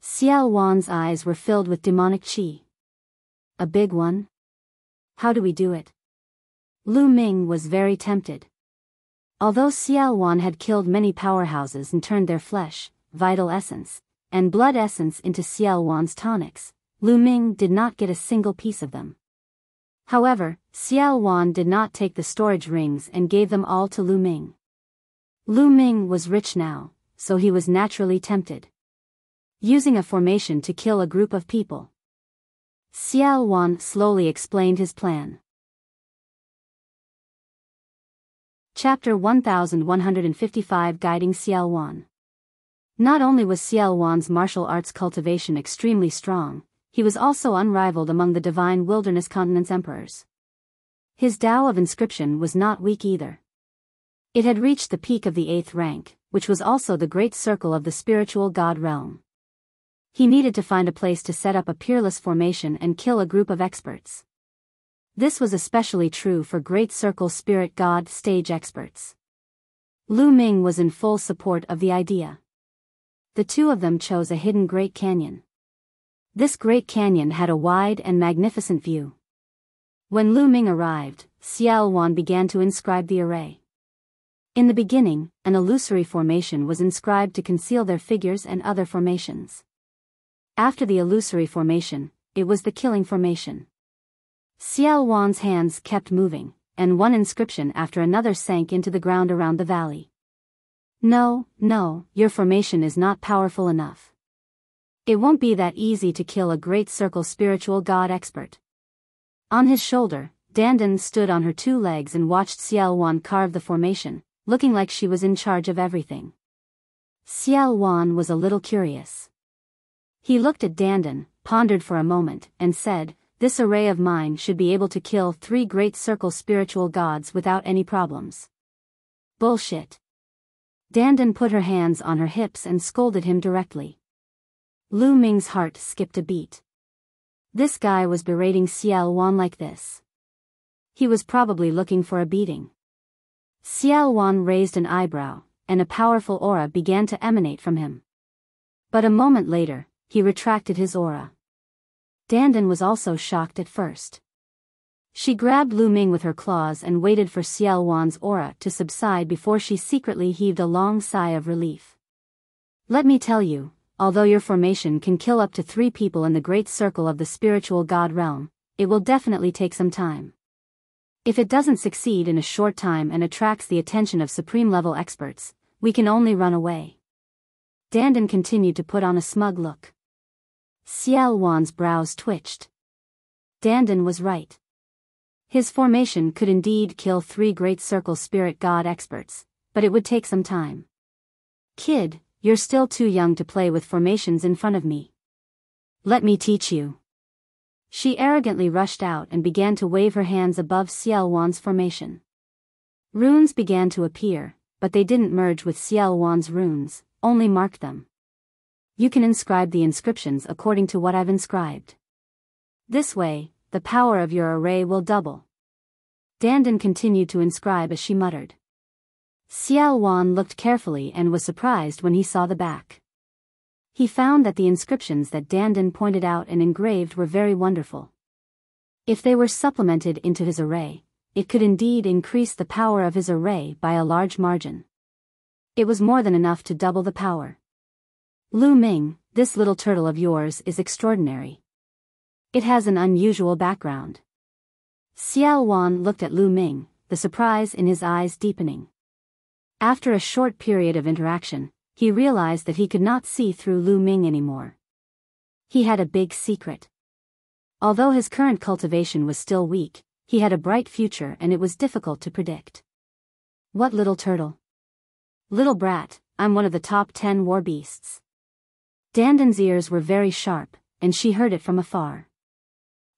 Xiao Wan's eyes were filled with demonic qi. A big one? How do we do it? Lu Ming was very tempted. Although Xiao Wan had killed many powerhouses and turned their flesh, vital essence, and blood essence into Xiao Wan's tonics, Lu Ming did not get a single piece of them. However, Xiao Wan did not take the storage rings and gave them all to Lu Ming. Lu Ming was rich now, so he was naturally tempted. Using a formation to kill a group of people. Xiao Wan slowly explained his plan. Chapter 1155 Guiding Xiao Wan. Not only was Xiao Wan's martial arts cultivation extremely strong, he was also unrivaled among the divine wilderness continent's emperors. His Tao of inscription was not weak either. It had reached the peak of the 8th rank, which was also the great circle of the spiritual god realm. He needed to find a place to set up a peerless formation and kill a group of experts. This was especially true for Great Circle Spirit God stage experts. Lu Ming was in full support of the idea. The two of them chose a hidden Great Canyon. This Great Canyon had a wide and magnificent view. When Lu Ming arrived, Xiao Wan began to inscribe the array. In the beginning, an illusory formation was inscribed to conceal their figures and other formations. After the illusory formation, it was the killing formation. Xiao Wan's hands kept moving, and one inscription after another sank into the ground around the valley. No, your formation is not powerful enough. It won't be that easy to kill a Great Circle spiritual god expert. On his shoulder, Dandan stood on her 2 legs and watched Xiao Wan carve the formation, looking like she was in charge of everything. Xiao Wan was a little curious. He looked at Dandan, pondered for a moment, and said, "This array of mine should be able to kill 3 Great Circle spiritual gods without any problems." Bullshit. Dandan put her hands on her hips and scolded him directly. Lu Ming's heart skipped a beat. This guy was berating Xiao Wan like this. He was probably looking for a beating. Xiao Wan raised an eyebrow, and a powerful aura began to emanate from him. But a moment later, he retracted his aura. Dandan was also shocked at first. She grabbed Lu Ming with her claws and waited for Xiao Wan's aura to subside before she secretly heaved a long sigh of relief. "Let me tell you, although your formation can kill up to 3 people in the great circle of the spiritual god realm, it will definitely take some time. If it doesn't succeed in a short time and attracts the attention of supreme-level experts, we can only run away." Dandan continued to put on a smug look. Xiao Wan's brows twitched. Dandan was right. His formation could indeed kill 3 Great Circle Spirit God experts, but it would take some time. "Kid, you're still too young to play with formations in front of me. Let me teach you." She arrogantly rushed out and began to wave her hands above Xiao Wan's formation. Runes began to appear, but they didn't merge with Xiao Wan's runes, only marked them. "You can inscribe the inscriptions according to what I've inscribed. This way, the power of your array will double." Dandan continued to inscribe as she muttered. Xiao Wan looked carefully and was surprised when he saw the back. He found that the inscriptions that Dandan pointed out and engraved were very wonderful. If they were supplemented into his array, it could indeed increase the power of his array by a large margin. It was more than enough to double the power. "Lu Ming, This little turtle of yours is extraordinary. It has an unusual background. Xiao Wan looked at Lu Ming, the surprise in his eyes deepening. After a short period of interaction, he realized that he could not see through Lu Ming anymore. He had a big secret. Although his current cultivation was still weak, he had a bright future and it was difficult to predict. What little turtle? Little brat, I'm one of the top 10 war beasts. Dandan's ears were very sharp, and she heard it from afar.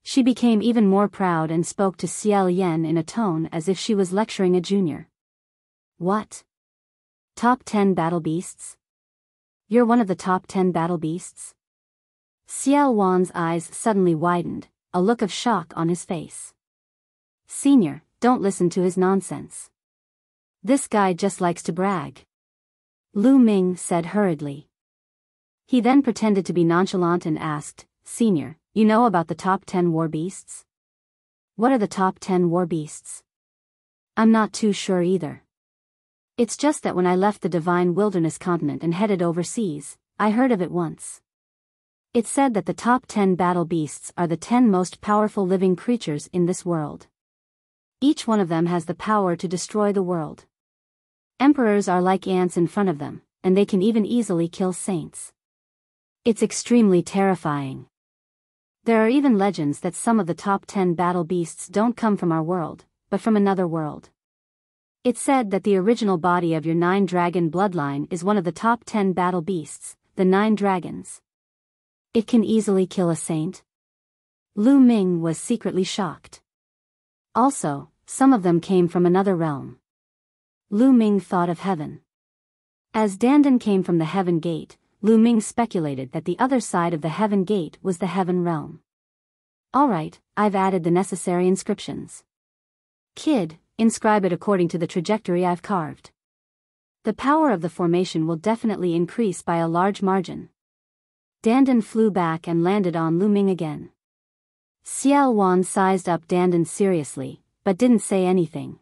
She became even more proud and spoke to Xiao Yan in a tone as if she was lecturing a junior. What? Top 10 battle beasts? You're one of the top 10 battle beasts? Xiao Wan's eyes suddenly widened, a look of shock on his face. Senior, don't listen to his nonsense. This guy just likes to brag. Lu Ming said hurriedly. He then pretended to be nonchalant and asked, Senior, you know about the top 10 war beasts? What are the top 10 war beasts? I'm not too sure either. It's just that when I left the Divine Wilderness continent and headed overseas, I heard of it once. It said that the top 10 battle beasts are the 10 most powerful living creatures in this world. Each one of them has the power to destroy the world. Emperors are like ants in front of them, and they can even easily kill saints. It's extremely terrifying. There are even legends that some of the top 10 battle beasts don't come from our world, but from another world. It's said that the original body of your 9-dragon bloodline is one of the top 10 battle beasts, the 9 dragons. It can easily kill a saint? Lu Ming was secretly shocked. Also, some of them came from another realm. Lu Ming thought of heaven. As Dandan came from the heaven gate, Lu Ming speculated that the other side of the heaven gate was the heaven realm. Alright, I've added the necessary inscriptions. Kid, inscribe it according to the trajectory I've carved. The power of the formation will definitely increase by a large margin. Dandan flew back and landed on Lu Ming again. Xiao Wan sized up Dandan seriously, but didn't say anything.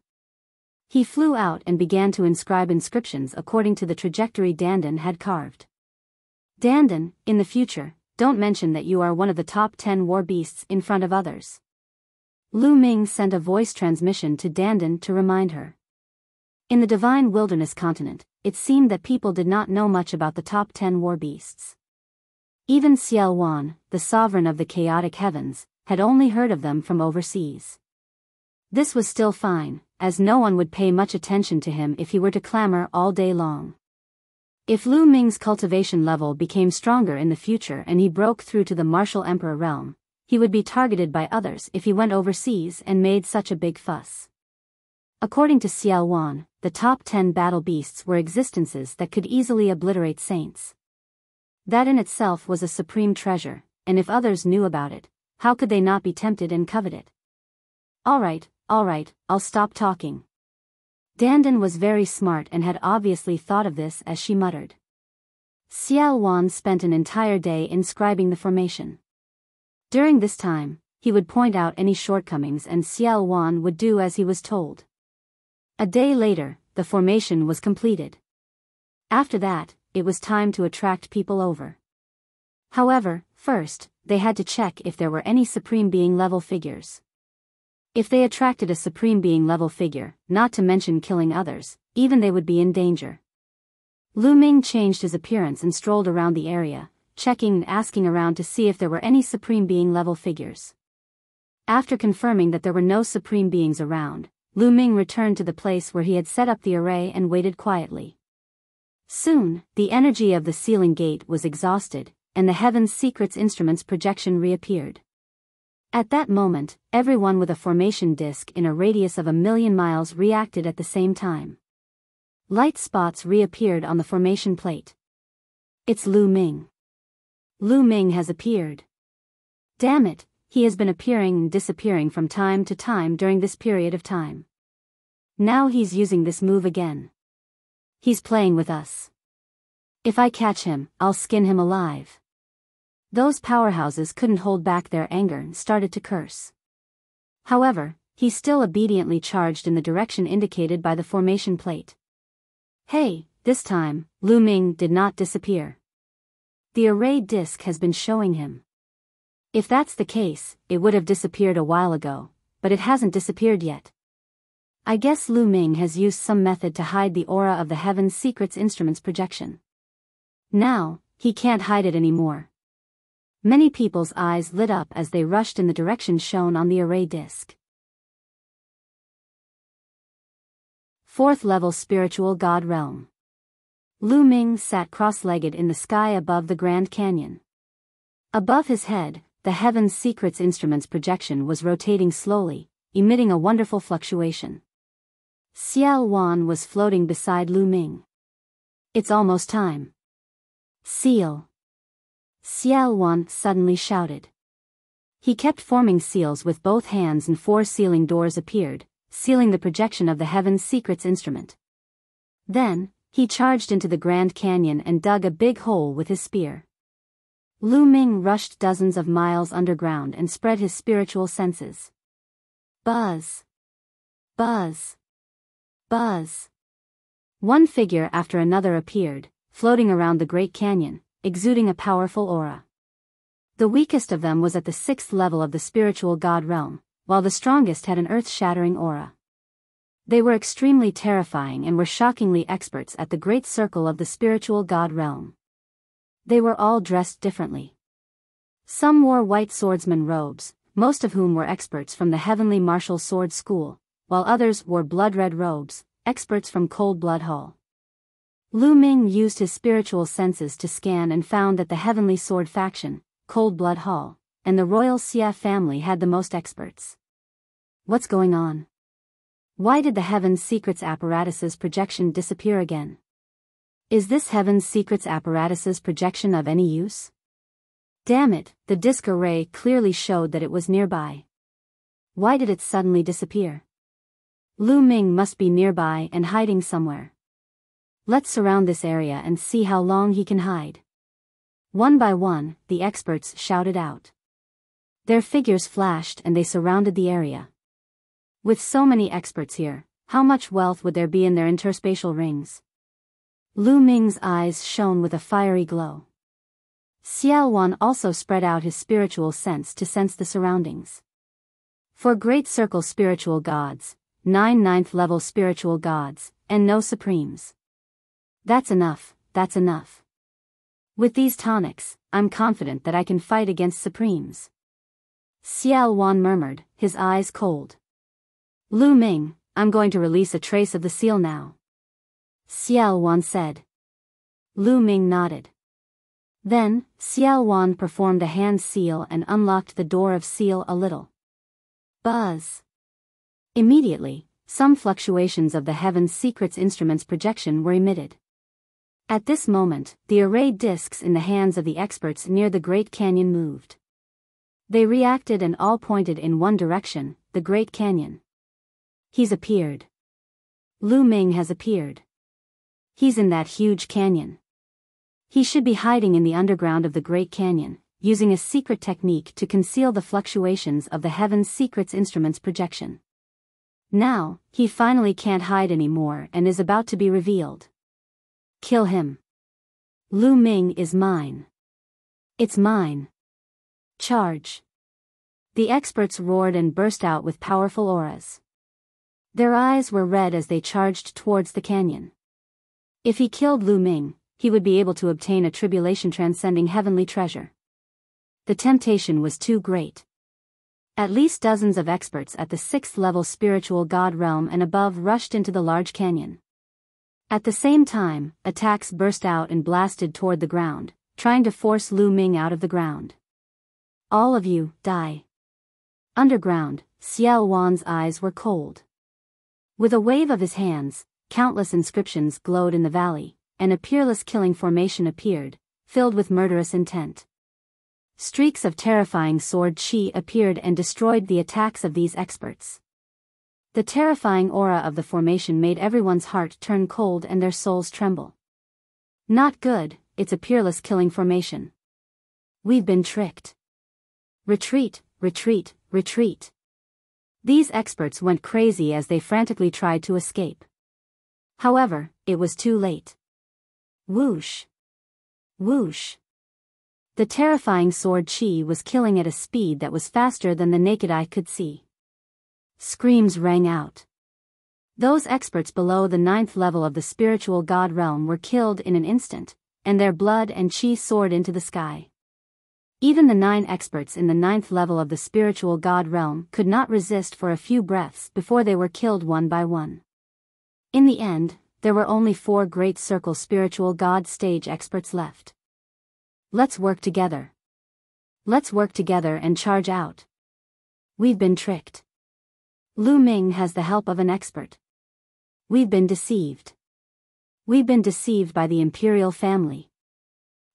He flew out and began to inscribe inscriptions according to the trajectory Dandan had carved. Dandan, in the future, don't mention that you are one of the top 10 war beasts in front of others. Lu Ming sent a voice transmission to Dandan to remind her. In the Divine Wilderness continent, it seemed that people did not know much about the top 10 war beasts. Even Xiao Wan, the sovereign of the chaotic heavens, had only heard of them from overseas. This was still fine, as no one would pay much attention to him if he were to clamor all day long. If Lu Ming's cultivation level became stronger in the future and he broke through to the martial emperor realm, he would be targeted by others if he went overseas and made such a big fuss. According to Xiao Wan, the top 10 battle beasts were existences that could easily obliterate saints. That in itself was a supreme treasure, and if others knew about it, how could they not be tempted and covet it? Alright, I'll stop talking. Dandan was very smart and had obviously thought of this as she muttered. Xiao Wan spent an entire day inscribing the formation. During this time, he would point out any shortcomings and Xiao Wan would do as he was told. A day later, the formation was completed. After that, it was time to attract people over. However, first, they had to check if there were any Supreme Being level figures. If they attracted a Supreme Being level figure, not to mention killing others, even they would be in danger. Lu Ming changed his appearance and strolled around the area, checking and asking around to see if there were any Supreme Being level figures. After confirming that there were no Supreme Beings around, Lu Ming returned to the place where he had set up the array and waited quietly. Soon, the energy of the sealing gate was exhausted, and the Heaven's Secrets Instruments projection reappeared. At that moment, everyone with a formation disk in a radius of 1,000,000 miles reacted at the same time. Light spots reappeared on the formation plate. It's Lu Ming. Lu Ming has appeared. Damn it, he has been appearing and disappearing from time to time during this period of time. Now he's using this move again. He's playing with us. If I catch him, I'll skin him alive. Those powerhouses couldn't hold back their anger and started to curse. However, he still obediently charged in the direction indicated by the formation plate. Hey, this time, Lu Ming did not disappear. The array disk has been showing him. If that's the case, it would have disappeared a while ago, but it hasn't disappeared yet. I guess Lu Ming has used some method to hide the aura of the Heaven's Secrets Instruments projection. Now, he can't hide it anymore. Many people's eyes lit up as they rushed in the direction shown on the array disk. 4th level Spiritual God Realm. Lu Ming sat cross-legged in the sky above the Grand Canyon. Above his head, the Heaven's Secrets Instruments projection was rotating slowly, emitting a wonderful fluctuation. Xiao Wan was floating beside Lu Ming. It's almost time. Seal. Xiao Wan suddenly shouted. He kept forming seals with both hands and 4 sealing doors appeared, sealing the projection of the Heaven's Secrets Instrument. Then, he charged into the Grand Canyon and dug a big hole with his spear. Lu Ming rushed dozens of miles underground and spread his spiritual senses. Buzz. Buzz. Buzz. One figure after another appeared, floating around the Great Canyon, exuding a powerful aura. The weakest of them was at the 6th level of the Spiritual God Realm, while the strongest had an earth-shattering aura. They were extremely terrifying and were shockingly experts at the Great Circle of the Spiritual God Realm. They were all dressed differently. Some wore white swordsman robes, most of whom were experts from the Heavenly Martial Sword School, while others wore blood-red robes, experts from Cold Blood Hall. Lu Ming used his spiritual senses to scan and found that the Heavenly Sword faction, Cold Blood Hall, and the Royal Xia family had the most experts. What's going on? Why did the Heaven's Secrets apparatuses projection disappear again? Is this Heaven's Secrets apparatuses projection of any use? Damn it, the disk array clearly showed that it was nearby. Why did it suddenly disappear? Lu Ming must be nearby and hiding somewhere. Let's surround this area and see how long he can hide. One by one, the experts shouted out. Their figures flashed and they surrounded the area. With so many experts here, how much wealth would there be in their interspatial rings? Lu Ming's eyes shone with a fiery glow. Xiao Wan also spread out his spiritual sense to sense the surroundings. For Great Circle spiritual gods, 9 9th level spiritual gods, and no supremes. That's enough, that's enough. With these tonics, I'm confident that I can fight against supremes. Xiao Wan murmured, his eyes cold. Lu Ming, I'm going to release a trace of the seal now. Xiao Wan said. Lu Ming nodded. Then, Xiao Wan performed a hand seal and unlocked the door of seal a little. Buzz. Immediately, some fluctuations of the Heaven's Secrets Instruments projection were emitted. At this moment, the array discs in the hands of the experts near the Great Canyon moved. They reacted and all pointed in one direction, the Great Canyon. He's appeared. Lu Ming has appeared. He's in that huge canyon. He should be hiding in the underground of the Great Canyon, using a secret technique to conceal the fluctuations of the Heaven's Secrets Instruments projection. Now, he finally can't hide anymore and is about to be revealed. Kill him. Lu Ming is mine. It's mine. Charge. The experts roared and burst out with powerful auras. Their eyes were red as they charged towards the canyon. If he killed Lu Ming, he would be able to obtain a tribulation-transcending heavenly treasure. The temptation was too great. At least dozens of experts at the 6th level spiritual god realm and above rushed into the large canyon. At the same time, attacks burst out and blasted toward the ground, trying to force Lu Ming out of the ground. All of you, die. Underground, Xiao Wan's eyes were cold. With a wave of his hands, countless inscriptions glowed in the valley, and a peerless killing formation appeared, filled with murderous intent. Streaks of terrifying sword chi appeared and destroyed the attacks of these experts. The terrifying aura of the formation made everyone's heart turn cold and their souls tremble. Not good, it's a peerless killing formation. We've been tricked. Retreat, retreat, retreat. These experts went crazy as they frantically tried to escape. However, it was too late. Whoosh. Whoosh. The terrifying sword chi was killing at a speed that was faster than the naked eye could see. Screams rang out. Those experts below the 9th level of the spiritual god realm were killed in an instant, and their blood and chi soared into the sky. Even the 9 experts in the 9th level of the spiritual god realm could not resist for a few breaths before they were killed one by one. In the end, there were only 4 Great Circle spiritual god stage experts left. Let's work together. Let's work together and charge out. We've been tricked. Lu Ming has the help of an expert. We've been deceived. We've been deceived by the imperial family.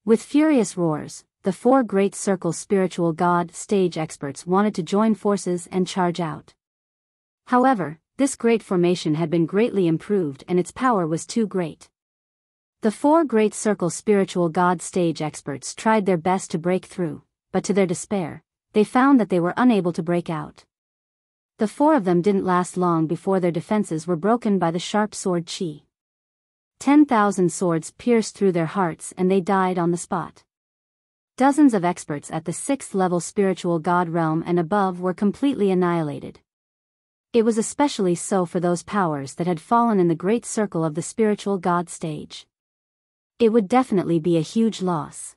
With furious roars, the 4 Great Circle spiritual god stage experts wanted to join forces and charge out. However, this great formation had been greatly improved and its power was too great. The 4 Great Circle spiritual god stage experts tried their best to break through, but to their despair, they found that they were unable to break out. The 4 of them didn't last long before their defenses were broken by the sharp sword chi. 10,000 swords pierced through their hearts and they died on the spot. Dozens of experts at the 6th level spiritual god realm and above were completely annihilated. It was especially so for those powers that had fallen in the Great Circle of the spiritual god stage. It would definitely be a huge loss.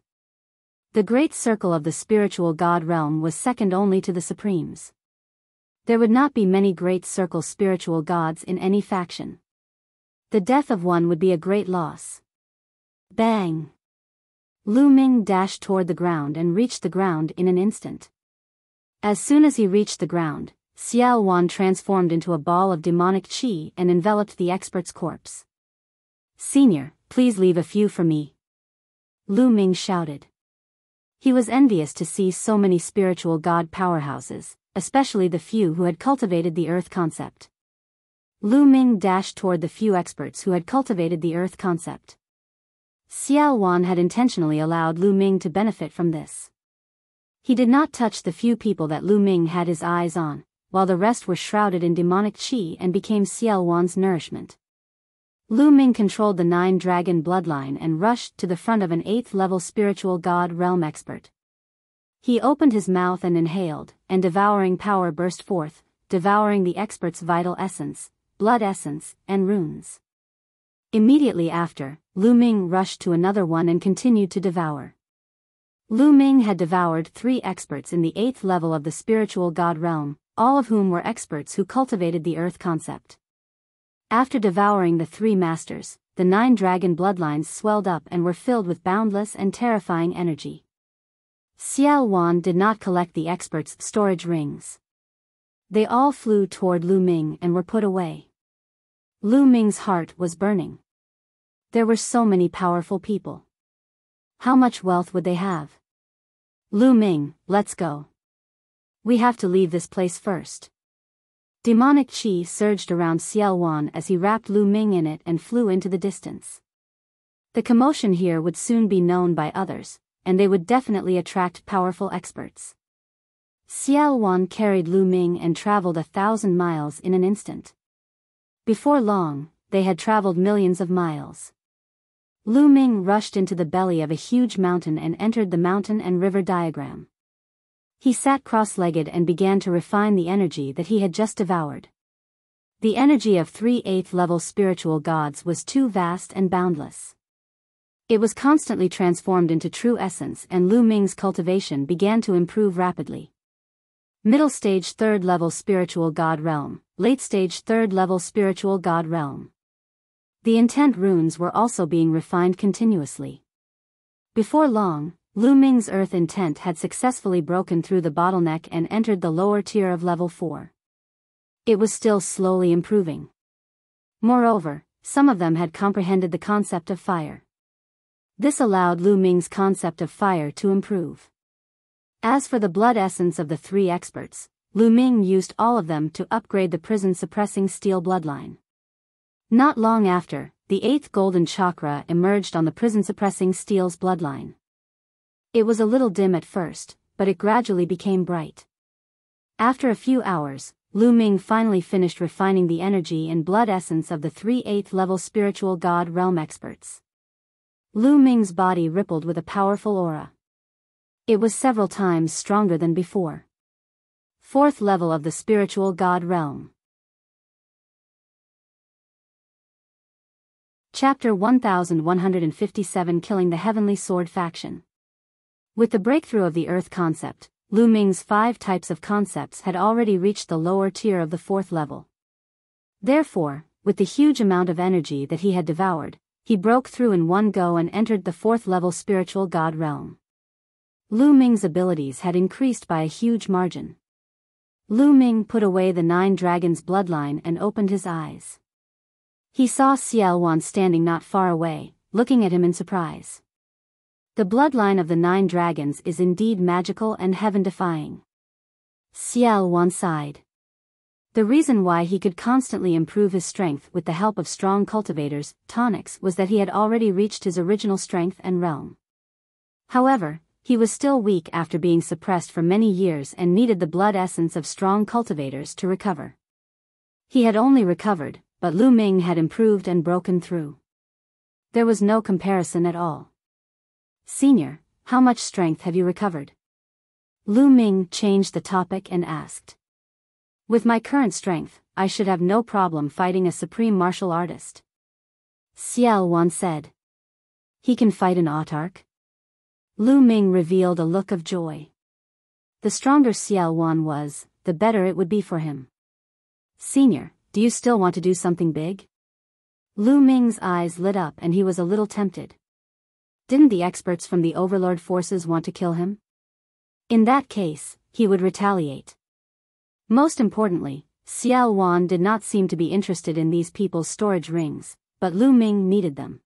The Great Circle of the spiritual god realm was second only to the Supremes. There would not be many Great Circle spiritual gods in any faction. The death of one would be a great loss. Bang! Lu Ming dashed toward the ground and reached the ground in an instant. As soon as he reached the ground, Xiao Wan transformed into a ball of demonic chi and enveloped the expert's corpse. "Senior, please leave a few for me," Lu Ming shouted. He was envious to see so many spiritual god powerhouses, especially the few who had cultivated the earth concept. Lu Ming dashed toward the few experts who had cultivated the earth concept. Xiao Wan had intentionally allowed Lu Ming to benefit from this. He did not touch the few people that Lu Ming had his eyes on, while the rest were shrouded in demonic chi and became Xiao Wan's nourishment. Lu Ming controlled the 9 dragon bloodline and rushed to the front of an 8th level spiritual god realm expert. He opened his mouth and inhaled, and devouring power burst forth, devouring the expert's vital essence, blood essence, and runes. Immediately after, Lu Ming rushed to another one and continued to devour. Lu Ming had devoured 3 experts in the 8th level of the spiritual god realm, all of whom were experts who cultivated the earth concept. After devouring the 3 masters, the 9 dragon bloodlines swelled up and were filled with boundless and terrifying energy. Xiao Wan did not collect the experts' storage rings. They all flew toward Lu Ming and were put away. Lu Ming's heart was burning. There were so many powerful people. How much wealth would they have? Lu Ming, let's go. We have to leave this place first. Demonic chi surged around Xiao Wan as he wrapped Lu Ming in it and flew into the distance. The commotion here would soon be known by others, and they would definitely attract powerful experts. Xiao Wan carried Lu Ming and traveled 1,000 miles in an instant. Before long, they had traveled millions of miles. Lu Ming rushed into the belly of a huge mountain and entered the mountain and river diagram. He sat cross-legged and began to refine the energy that he had just devoured. The energy of 3 8th level spiritual gods was too vast and boundless. It was constantly transformed into true essence and Lu Ming's cultivation began to improve rapidly. Middle stage 3rd level spiritual god realm, late stage 3rd level spiritual god realm. The intent runes were also being refined continuously. Before long, Lu Ming's earth intent had successfully broken through the bottleneck and entered the lower tier of level 4. It was still slowly improving. Moreover, some of them had comprehended the concept of fire. This allowed Lu Ming's concept of fire to improve. As for the blood essence of the 3 experts, Lu Ming used all of them to upgrade the prison-suppressing steel bloodline. Not long after, the 8th golden chakra emerged on the prison-suppressing steel's bloodline. It was a little dim at first, but it gradually became bright. After a few hours, Lu Ming finally finished refining the energy and blood essence of the 3 8th level spiritual god realm experts. Lu Ming's body rippled with a powerful aura. It was several times stronger than before. Fourth level of the spiritual god realm. Chapter 1157, Killing the Heavenly Sword Faction. With the breakthrough of the Earth concept, Lu Ming's 5 types of concepts had already reached the lower tier of the 4th level. Therefore, with the huge amount of energy that he had devoured, he broke through in one go and entered the 4th level spiritual god realm. Lu Ming's abilities had increased by a huge margin. Lu Ming put away the 9 dragons' bloodline and opened his eyes. He saw Xiaowan standing not far away, looking at him in surprise. The bloodline of the 9 dragons is indeed magical and heaven-defying. Xiaowan sighed. The reason why he could constantly improve his strength with the help of strong cultivators, tonics, was that he had already reached his original strength and realm. However, he was still weak after being suppressed for many years and needed the blood essence of strong cultivators to recover. He had only recovered, but Lu Ming had improved and broken through. There was no comparison at all. Senior, how much strength have you recovered? Lu Ming changed the topic and asked. With my current strength, I should have no problem fighting a supreme martial artist. Xiaowan said. He can fight an autarch? Lu Ming revealed a look of joy. The stronger Xiaowan was, the better it would be for him. Senior, do you still want to do something big? Lu Ming's eyes lit up and he was a little tempted. Didn't the experts from the Overlord forces want to kill him? In that case, he would retaliate. Most importantly, Xiaowan did not seem to be interested in these people's storage rings, but Lu Ming needed them.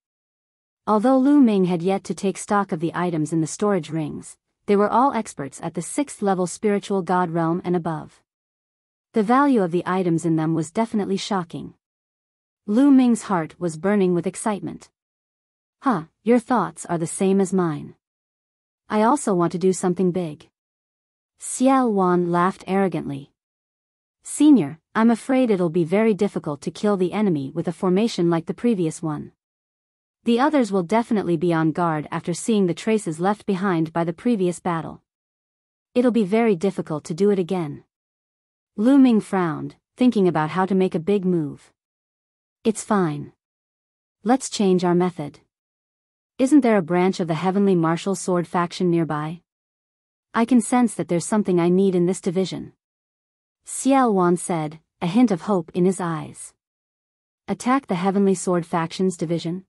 Although Lu Ming had yet to take stock of the items in the storage rings, they were all experts at the 6th level spiritual god realm and above. The value of the items in them was definitely shocking. Lu Ming's heart was burning with excitement. Your thoughts are the same as mine. I also want to do something big. Xiaowan laughed arrogantly. Senior, I'm afraid it'll be very difficult to kill the enemy with a formation like the previous one. The others will definitely be on guard after seeing the traces left behind by the previous battle. It'll be very difficult to do it again. Lu Ming frowned, thinking about how to make a big move. It's fine. Let's change our method. Isn't there a branch of the Heavenly Martial Sword faction nearby? I can sense that there's something I need in this division. Xiaowan said, a hint of hope in his eyes. Attack the Heavenly Sword faction's division?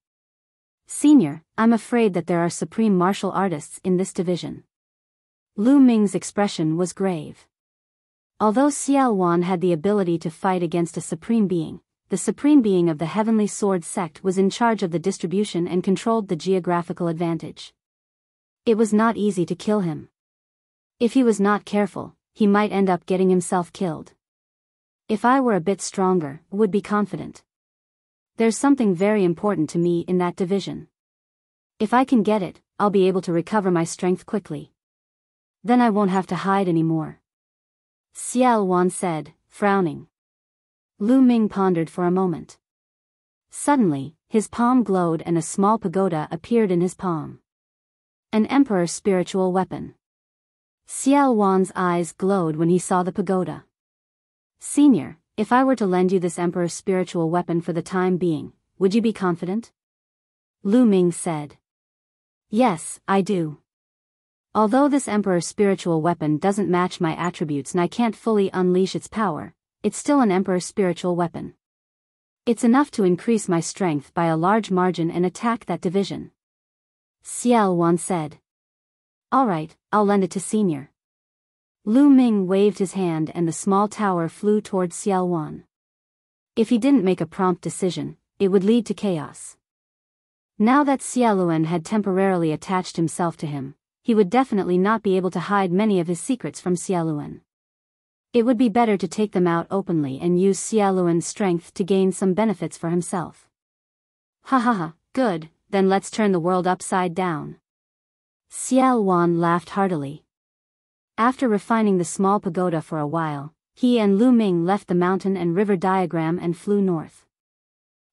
Senior, I'm afraid that there are supreme martial artists in this division. Lu Ming's expression was grave. Although Xiaowan had the ability to fight against a supreme being, the supreme being of the Heavenly Sword sect was in charge of the distribution and controlled the geographical advantage. It was not easy to kill him. If he was not careful, he might end up getting himself killed. If I were a bit stronger, would be confident. There's something very important to me in that division. If I can get it, I'll be able to recover my strength quickly. Then I won't have to hide anymore. Xiaowan said, frowning. Lu Ming pondered for a moment. Suddenly, his palm glowed and a small pagoda appeared in his palm. An emperor's spiritual weapon. Xiaowan's eyes glowed when he saw the pagoda. Senior, if I were to lend you this emperor's spiritual weapon for the time being, would you be confident? Lu Ming said. Yes, I do. Although this emperor's spiritual weapon doesn't match my attributes and I can't fully unleash its power, it's still an emperor's spiritual weapon. It's enough to increase my strength by a large margin and attack that division. Xiaowan said. Alright, I'll lend it to Senior. Lu Ming waved his hand and the small tower flew towards Xiaowan. If he didn't make a prompt decision, it would lead to chaos. Now that Xiaolan had temporarily attached himself to him, he would definitely not be able to hide many of his secrets from Xiaolan. It would be better to take them out openly and use Xiaolan's strength to gain some benefits for himself. Good, then let's turn the world upside down. Xiaowan laughed heartily. After refining the small pagoda for a while, he and Lu Ming left the mountain and river diagram and flew north.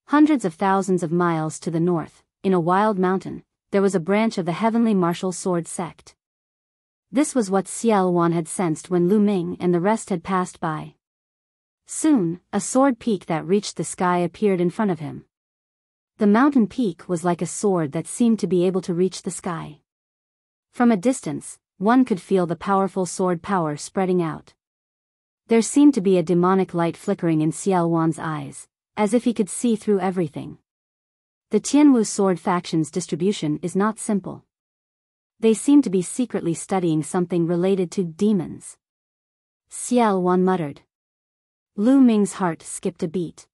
Hundreds of thousands of miles to the north, in a wild mountain, there was a branch of the Heavenly Martial Sword sect. This was what Xiao Wan had sensed when Lu Ming and the rest had passed by. Soon, a sword peak that reached the sky appeared in front of him. The mountain peak was like a sword that seemed to be able to reach the sky. From a distance, one could feel the powerful sword power spreading out. There seemed to be a demonic light flickering in Xiao Wan's eyes, as if he could see through everything. The Tianwu sword faction's distribution is not simple. They seem to be secretly studying something related to demons. Xiao Wan muttered. Lu Ming's heart skipped a beat.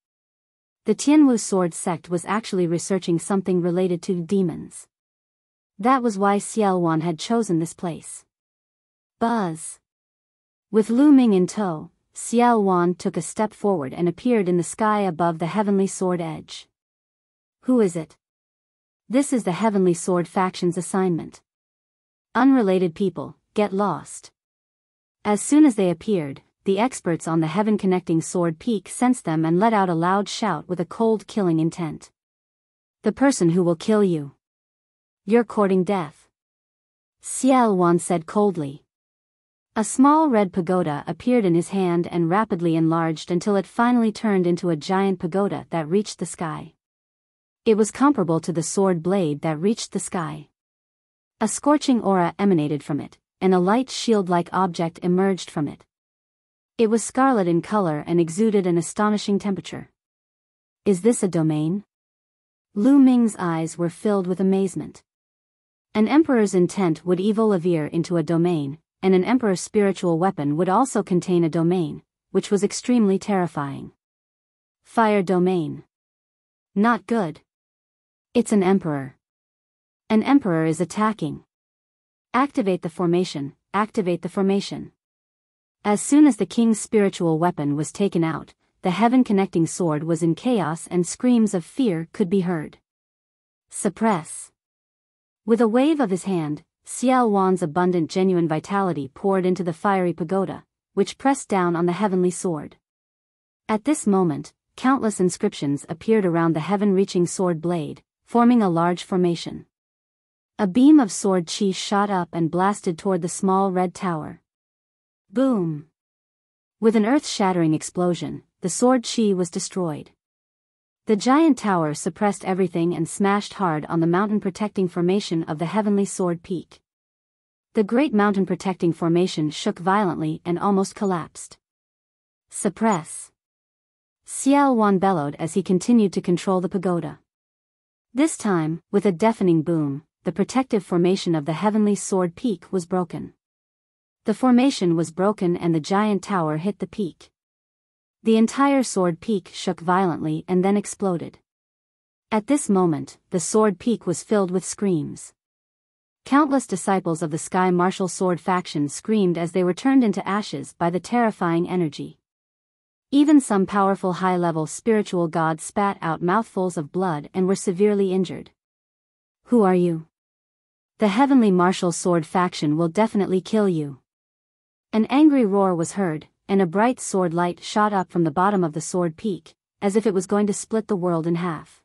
The Tianwu sword sect was actually researching something related to demons. That was why Xiao Wan had chosen this place. Buzz. With Lu Ming in tow, Xiao Wan took a step forward and appeared in the sky above the heavenly sword edge. Who is it? This is the heavenly sword faction's assignment. Unrelated people, get lost. As soon as they appeared, the experts on the heaven-connecting sword peak sensed them and let out a loud shout with a cold killing intent. The person who will kill you. You're courting death. Xiao Wan said coldly. A small red pagoda appeared in his hand and rapidly enlarged until it finally turned into a giant pagoda that reached the sky. It was comparable to the sword blade that reached the sky. A scorching aura emanated from it, and a light shield-like object emerged from it. It was scarlet in color and exuded an astonishing temperature. Is this a domain? Lu Ming's eyes were filled with amazement. An emperor's intent would evolve into a domain, and an emperor's spiritual weapon would also contain a domain, which was extremely terrifying. Fire domain. Not good. It's an emperor. An emperor is attacking. Activate the formation, activate the formation. As soon as the king's spiritual weapon was taken out, the heaven-connecting sword was in chaos and screams of fear could be heard. Suppress. With a wave of his hand, Xiao Wan's abundant genuine vitality poured into the fiery pagoda, which pressed down on the heavenly sword. At this moment, countless inscriptions appeared around the heaven-reaching sword blade, forming a large formation. A beam of sword chi shot up and blasted toward the small red tower. Boom! With an earth-shattering explosion, the sword chi was destroyed. The giant tower suppressed everything and smashed hard on the mountain-protecting formation of the heavenly sword peak. The great mountain-protecting formation shook violently and almost collapsed. Suppress! Xiao Wan bellowed as he continued to control the pagoda. This time, with a deafening boom, the protective formation of the heavenly sword peak was broken. The formation was broken and the giant tower hit the peak. The entire sword peak shook violently and then exploded. At this moment, the sword peak was filled with screams. Countless disciples of the Sky Martial Sword faction screamed as they were turned into ashes by the terrifying energy. Even some powerful high-level spiritual gods spat out mouthfuls of blood and were severely injured. Who are you? The Heavenly Martial Sword faction will definitely kill you. An angry roar was heard, and a bright sword light shot up from the bottom of the sword peak, as if it was going to split the world in half.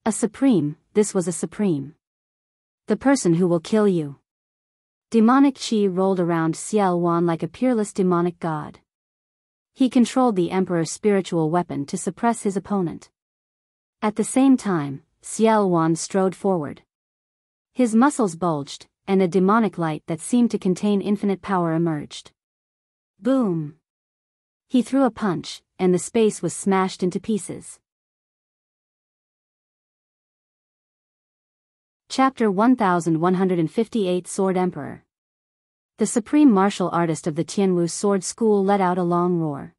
A supreme, this was a supreme. The person who will kill you. Demonic chi rolled around Xiao Wan like a peerless demonic god. He controlled the Emperor's spiritual weapon to suppress his opponent. At the same time, Xiao Wan strode forward. His muscles bulged, and a demonic light that seemed to contain infinite power emerged. Boom! He threw a punch, and the space was smashed into pieces. Chapter 1158 Sword Emperor. The supreme martial artist of the Tianwu Sword School let out a long roar.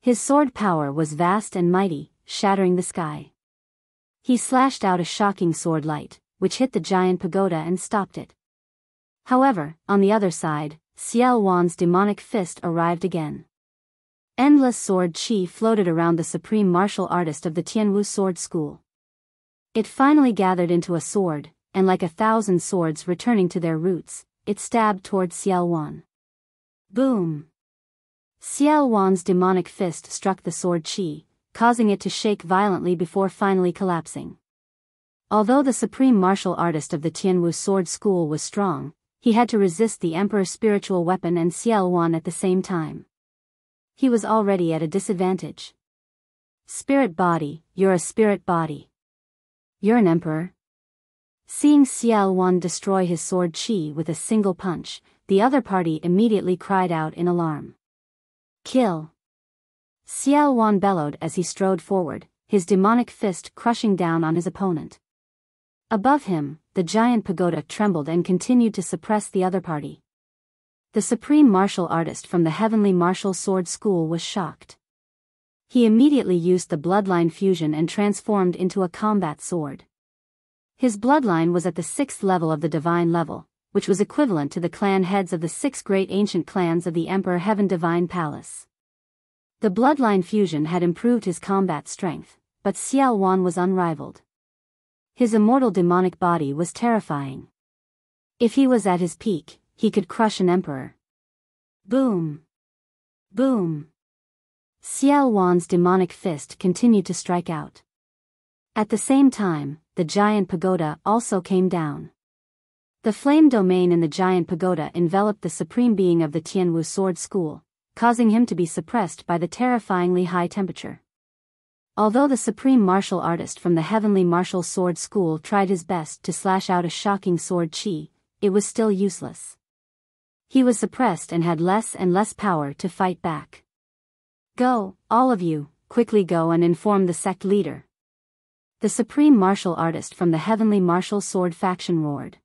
His sword power was vast and mighty, shattering the sky. He slashed out a shocking sword light, which hit the giant pagoda and stopped it. However, on the other side, Xiao Wan's demonic fist arrived again. Endless sword chi floated around the supreme martial artist of the Tianwu Sword School. It finally gathered into a sword, and like 1,000 swords returning to their roots, it stabbed toward Xiao Wan. Boom! Xiao Wan's demonic fist struck the sword chi, causing it to shake violently before finally collapsing. Although the supreme martial artist of the Tianwu Sword School was strong, he had to resist the Emperor's spiritual weapon and Xiao Wan at the same time. He was already at a disadvantage. Spirit body, you're a spirit body. You're an emperor. Seeing Xiao Wan destroy his sword qi with a single punch, the other party immediately cried out in alarm. Kill! Xiao Wan bellowed as he strode forward, his demonic fist crushing down on his opponent. Above him, the giant pagoda trembled and continued to suppress the other party. The supreme martial artist from the Heavenly Martial Sword School was shocked. He immediately used the bloodline fusion and transformed into a combat sword. His bloodline was at the 6th level of the divine level, which was equivalent to the clan heads of the 6 great ancient clans of the Emperor Heaven Divine Palace. The bloodline fusion had improved his combat strength, but Xiao Wan was unrivaled. His immortal demonic body was terrifying. If he was at his peak, he could crush an emperor. Boom! Boom! Xiao Wan's demonic fist continued to strike out. At the same time, the giant pagoda also came down. The flame domain in the giant pagoda enveloped the supreme being of the Tianwu Sword School, causing him to be suppressed by the terrifyingly high temperature. Although the supreme martial artist from the Heavenly Martial Sword School tried his best to slash out a shocking sword qi, it was still useless. He was suppressed and had less and less power to fight back. Go, all of you, quickly go and inform the sect leader. The supreme martial artist from the Heavenly Martial Sword faction roared.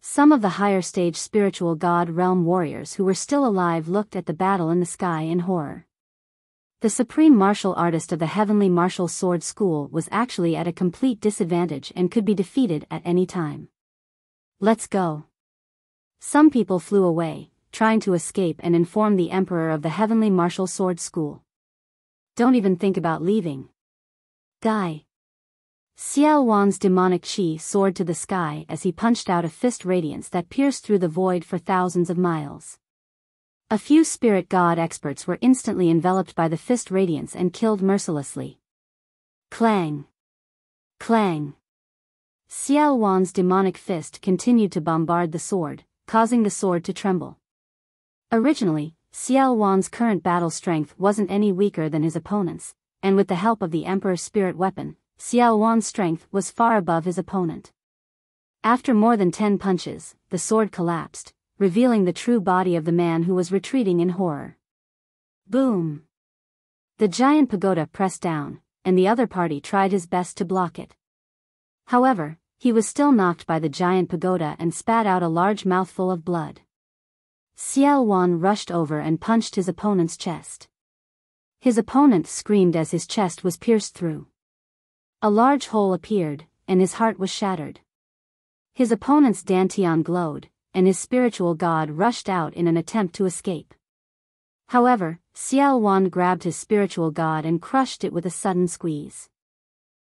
Some of the higher stage spiritual god realm warriors who were still alive looked at the battle in the sky in horror. The supreme martial artist of the Heavenly Martial Sword School was actually at a complete disadvantage and could be defeated at any time. Let's go. Some people flew away, trying to escape and inform the Emperor of the Heavenly Martial Sword School. Don't even think about leaving. Die. Xiao Wan's demonic qi soared to the sky as he punched out a fist radiance that pierced through the void for thousands of miles. A few spirit god experts were instantly enveloped by the fist radiance and killed mercilessly. Clang! Clang! Xiao Wan's demonic fist continued to bombard the sword, causing the sword to tremble. Originally, Xiao Wan's current battle strength wasn't any weaker than his opponent's, and with the help of the Emperor's spirit weapon, Xiao Wan's strength was far above his opponent. After more than 10 punches, the sword collapsed, revealing the true body of the man who was retreating in horror. Boom! The giant pagoda pressed down, and the other party tried his best to block it. However, he was still knocked by the giant pagoda and spat out a large mouthful of blood. Xiao Wan rushed over and punched his opponent's chest. His opponent screamed as his chest was pierced through. A large hole appeared, and his heart was shattered. His opponent's dantian glowed, and his spiritual god rushed out in an attempt to escape. However, Xiao Wan grabbed his spiritual god and crushed it with a sudden squeeze.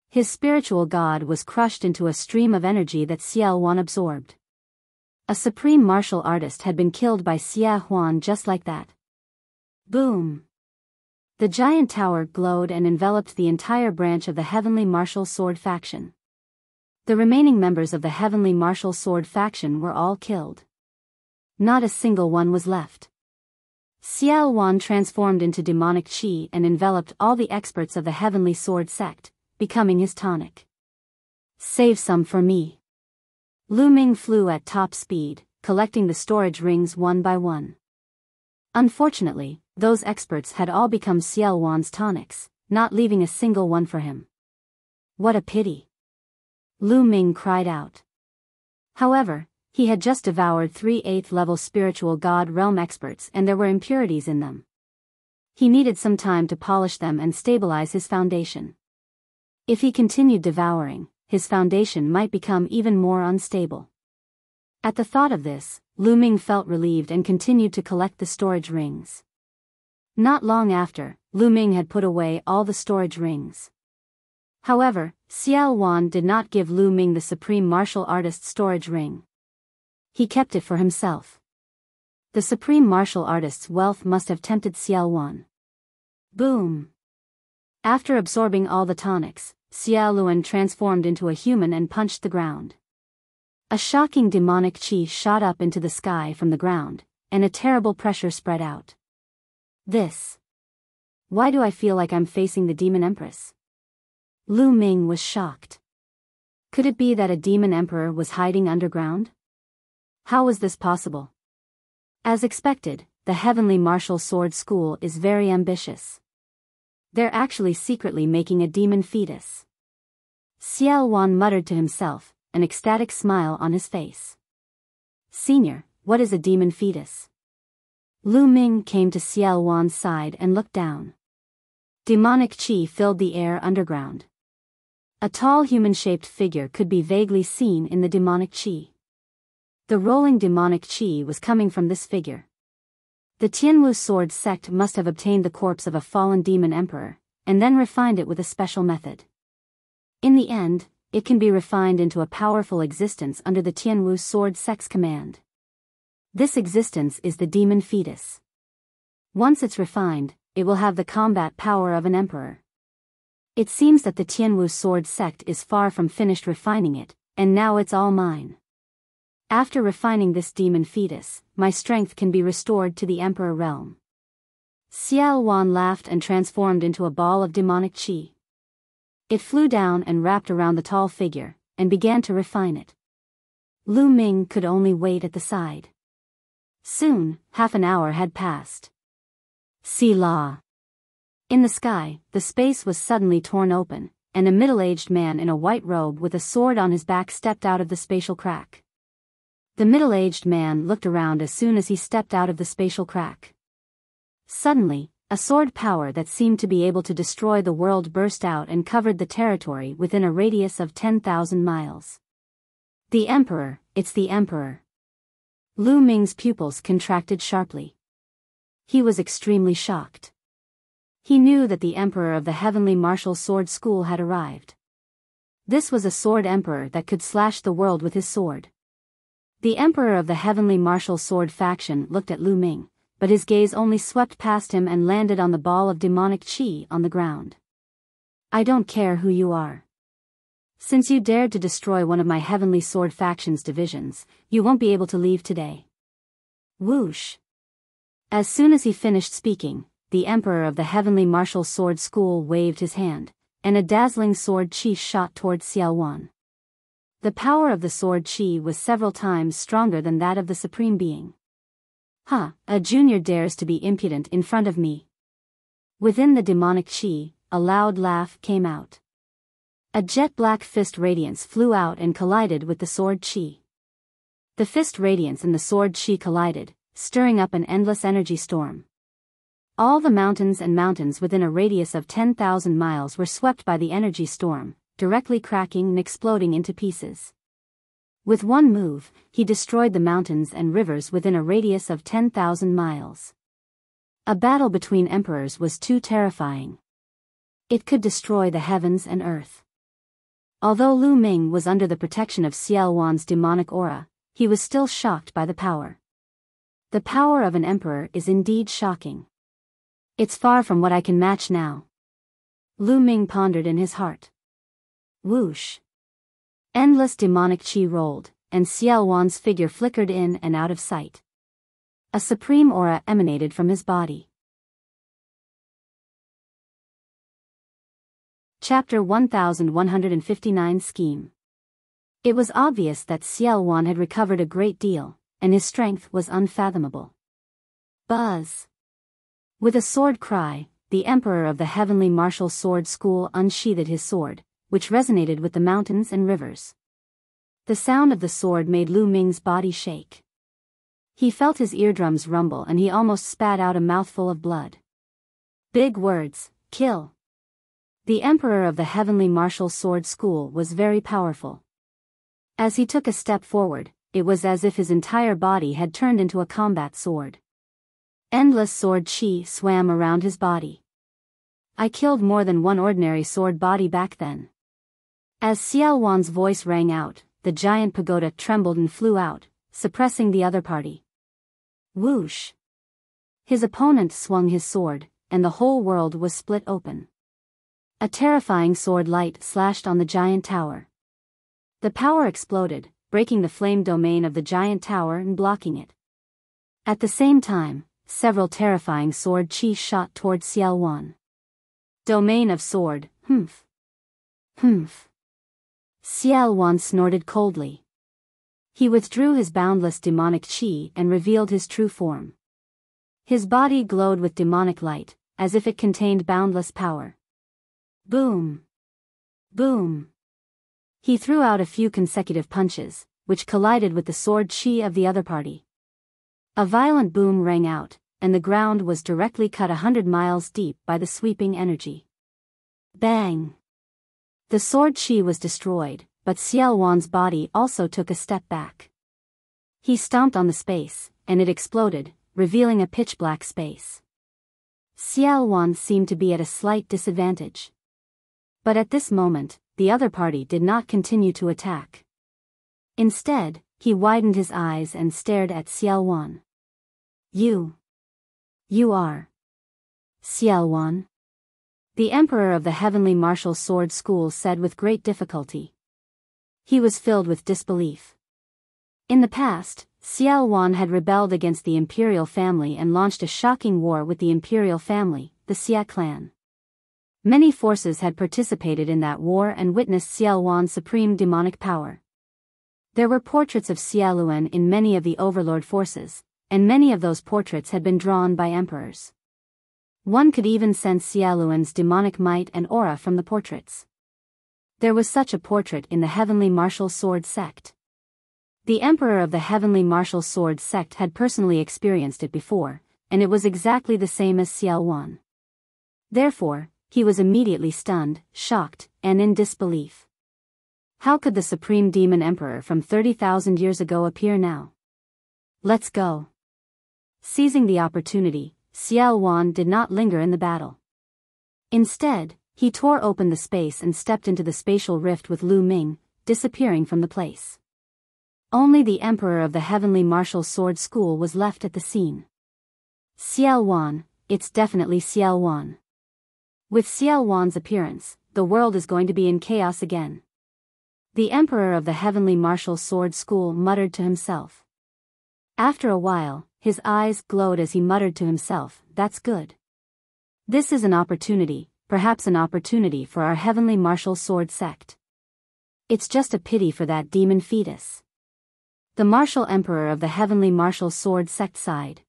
His spiritual god was crushed into a stream of energy that Xiao Wan absorbed. A supreme martial artist had been killed by Xiao Wan just like that. Boom! The giant tower glowed and enveloped the entire branch of the Heavenly Martial Sword faction. The remaining members of the Heavenly Martial Sword faction were all killed. Not a single one was left. Xiao Wan transformed into demonic qi and enveloped all the experts of the Heavenly Sword sect, becoming his tonic. Save some for me. Lu Ming flew at top speed, collecting the storage rings one by one. Unfortunately, those experts had all become Xiao Wan's tonics, not leaving a single one for him. What a pity! Lu Ming cried out. However, he had just devoured 3 8th-level spiritual god realm experts and there were impurities in them. He needed some time to polish them and stabilize his foundation. If he continued devouring, his foundation might become even more unstable. At the thought of this, Lu Ming felt relieved and continued to collect the storage rings. Not long after, Lu Ming had put away all the storage rings. However, Xiao Wan did not give Lu Ming the Supreme Martial Artist's storage ring. He kept it for himself. The Supreme Martial Artist's wealth must have tempted Xiao Wan. Boom! After absorbing all the tonics, Xiao Luan transformed into a human and punched the ground. A shocking demonic chi shot up into the sky from the ground, and a terrible pressure spread out. Why do I feel like I'm facing the Demon Empress? Lu Ming was shocked. Could it be that a Demon Emperor was hiding underground? How was this possible? As expected, the Heavenly Martial Sword School is very ambitious. They're actually secretly making a demon fetus. Xiao Wan muttered to himself, an ecstatic smile on his face. Senior, what is a demon fetus? Lu Ming came to Xiao Wan's side and looked down. Demonic chi filled the air underground. A tall human-shaped figure could be vaguely seen in the demonic chi. The rolling demonic chi was coming from this figure. The Tianwu sword sect must have obtained the corpse of a fallen demon emperor, and then refined it with a special method. In the end, it can be refined into a powerful existence under the Tianwu sword sect's command. This existence is the demon fetus. Once it's refined, it will have the combat power of an emperor. It seems that the Tianwu sword sect is far from finished refining it, and now it's all mine. After refining this demon fetus, my strength can be restored to the emperor realm. Xiao Wan laughed and transformed into a ball of demonic chi. It flew down and wrapped around the tall figure, and began to refine it. Lu Ming could only wait at the side. Soon, half an hour had passed. Selah. In the sky, the space was suddenly torn open, and a middle-aged man in a white robe with a sword on his back stepped out of the spatial crack. The middle-aged man looked around as soon as he stepped out of the spatial crack. Suddenly, a sword power that seemed to be able to destroy the world burst out and covered the territory within a radius of 10,000 miles. The Emperor, it's the Emperor. Lu Ming's pupils contracted sharply. He was extremely shocked. He knew that the Emperor of the Heavenly Martial Sword School had arrived. This was a sword emperor that could slash the world with his sword. The Emperor of the Heavenly Martial Sword faction looked at Lu Ming, but his gaze only swept past him and landed on the ball of demonic chi on the ground. I don't care who you are. Since you dared to destroy one of my Heavenly Sword faction's divisions, you won't be able to leave today. Whoosh. As soon as he finished speaking, the Emperor of the Heavenly Martial Sword School waved his hand, and a dazzling sword chi shot towards Xiao Wan. The power of the sword chi was several times stronger than that of the Supreme Being. A junior dares to be impudent in front of me. Within the demonic chi, a loud laugh came out. A jet-black fist radiance flew out and collided with the sword chi. The fist radiance and the sword chi collided, stirring up an endless energy storm. All the mountains and mountains within a radius of 10,000 miles were swept by the energy storm, directly cracking and exploding into pieces. With one move, he destroyed the mountains and rivers within a radius of 10,000 miles. A battle between emperors was too terrifying. It could destroy the heavens and earth. Although Lu Ming was under the protection of Xiao Wan's demonic aura, he was still shocked by the power. The power of an emperor is indeed shocking. It's far from what I can match now. Lu Ming pondered in his heart. Whoosh. Endless demonic chi rolled, and Xiao Wan's figure flickered in and out of sight. A supreme aura emanated from his body. Chapter 1159 Scheme. It was obvious that Xiao Wan had recovered a great deal, and his strength was unfathomable. Buzz. With a sword cry, the Emperor of the Heavenly Martial Sword School unsheathed his sword, which resonated with the mountains and rivers. The sound of the sword made Lu Ming's body shake. He felt his eardrums rumble and he almost spat out a mouthful of blood. Big words, kill. The Emperor of the Heavenly Martial Sword School was very powerful. As he took a step forward, it was as if his entire body had turned into a combat sword. Endless sword chi swam around his body. I killed more than one ordinary sword body back then. As Xiao Wan's voice rang out, the giant pagoda trembled and flew out, suppressing the other party. Whoosh! His opponent swung his sword, and the whole world was split open. A terrifying sword light slashed on the giant tower. The power exploded, breaking the flame domain of the giant tower and blocking it. At the same time, several terrifying sword chi shot toward Xiaowan. Domain of sword, humph. Humph. Xiaowan snorted coldly. He withdrew his boundless demonic chi and revealed his true form. His body glowed with demonic light, as if it contained boundless power. Boom! Boom! He threw out a few consecutive punches, which collided with the sword chi of the other party. A violent boom rang out, and the ground was directly cut 100 miles deep by the sweeping energy. Bang! The sword chi was destroyed, but Xiaowan's body also took a step back. He stomped on the space, and it exploded, revealing a pitch-black space. Xiaowan seemed to be at a slight disadvantage. But at this moment, the other party did not continue to attack. Instead, he widened his eyes and stared at Xiaowan. You are Xiaowan? The Emperor of the Heavenly Martial Sword School said with great difficulty. He was filled with disbelief. In the past, Xiaowan had rebelled against the imperial family and launched a shocking war with the imperial family, the Xia clan. Many forces had participated in that war and witnessed Xiaowan's supreme demonic power. There were portraits of Xiaoluan in many of the overlord forces, and many of those portraits had been drawn by emperors. One could even sense Xiaoluan's demonic might and aura from the portraits. There was such a portrait in the Heavenly Martial Sword sect. The Emperor of the Heavenly Martial Sword sect had personally experienced it before, and it was exactly the same as Xiaowan. Therefore, he was immediately stunned, shocked, and in disbelief. How could the Supreme Demon Emperor from 30,000 years ago appear now? Let's go. Seizing the opportunity, Xiaowan did not linger in the battle. Instead, he tore open the space and stepped into the spatial rift with Lu Ming, disappearing from the place. Only the Emperor of the Heavenly Martial Sword School was left at the scene. Xiaowan, it's definitely Xiaowan. With Xiaowan's appearance, the world is going to be in chaos again. The Emperor of the Heavenly Martial Sword School muttered to himself. After a while, his eyes glowed as he muttered to himself, that's good. This is an opportunity, perhaps an opportunity for our Heavenly Martial Sword sect. It's just a pity for that demon fetus. The Martial Emperor of the Heavenly Martial Sword sect sighed.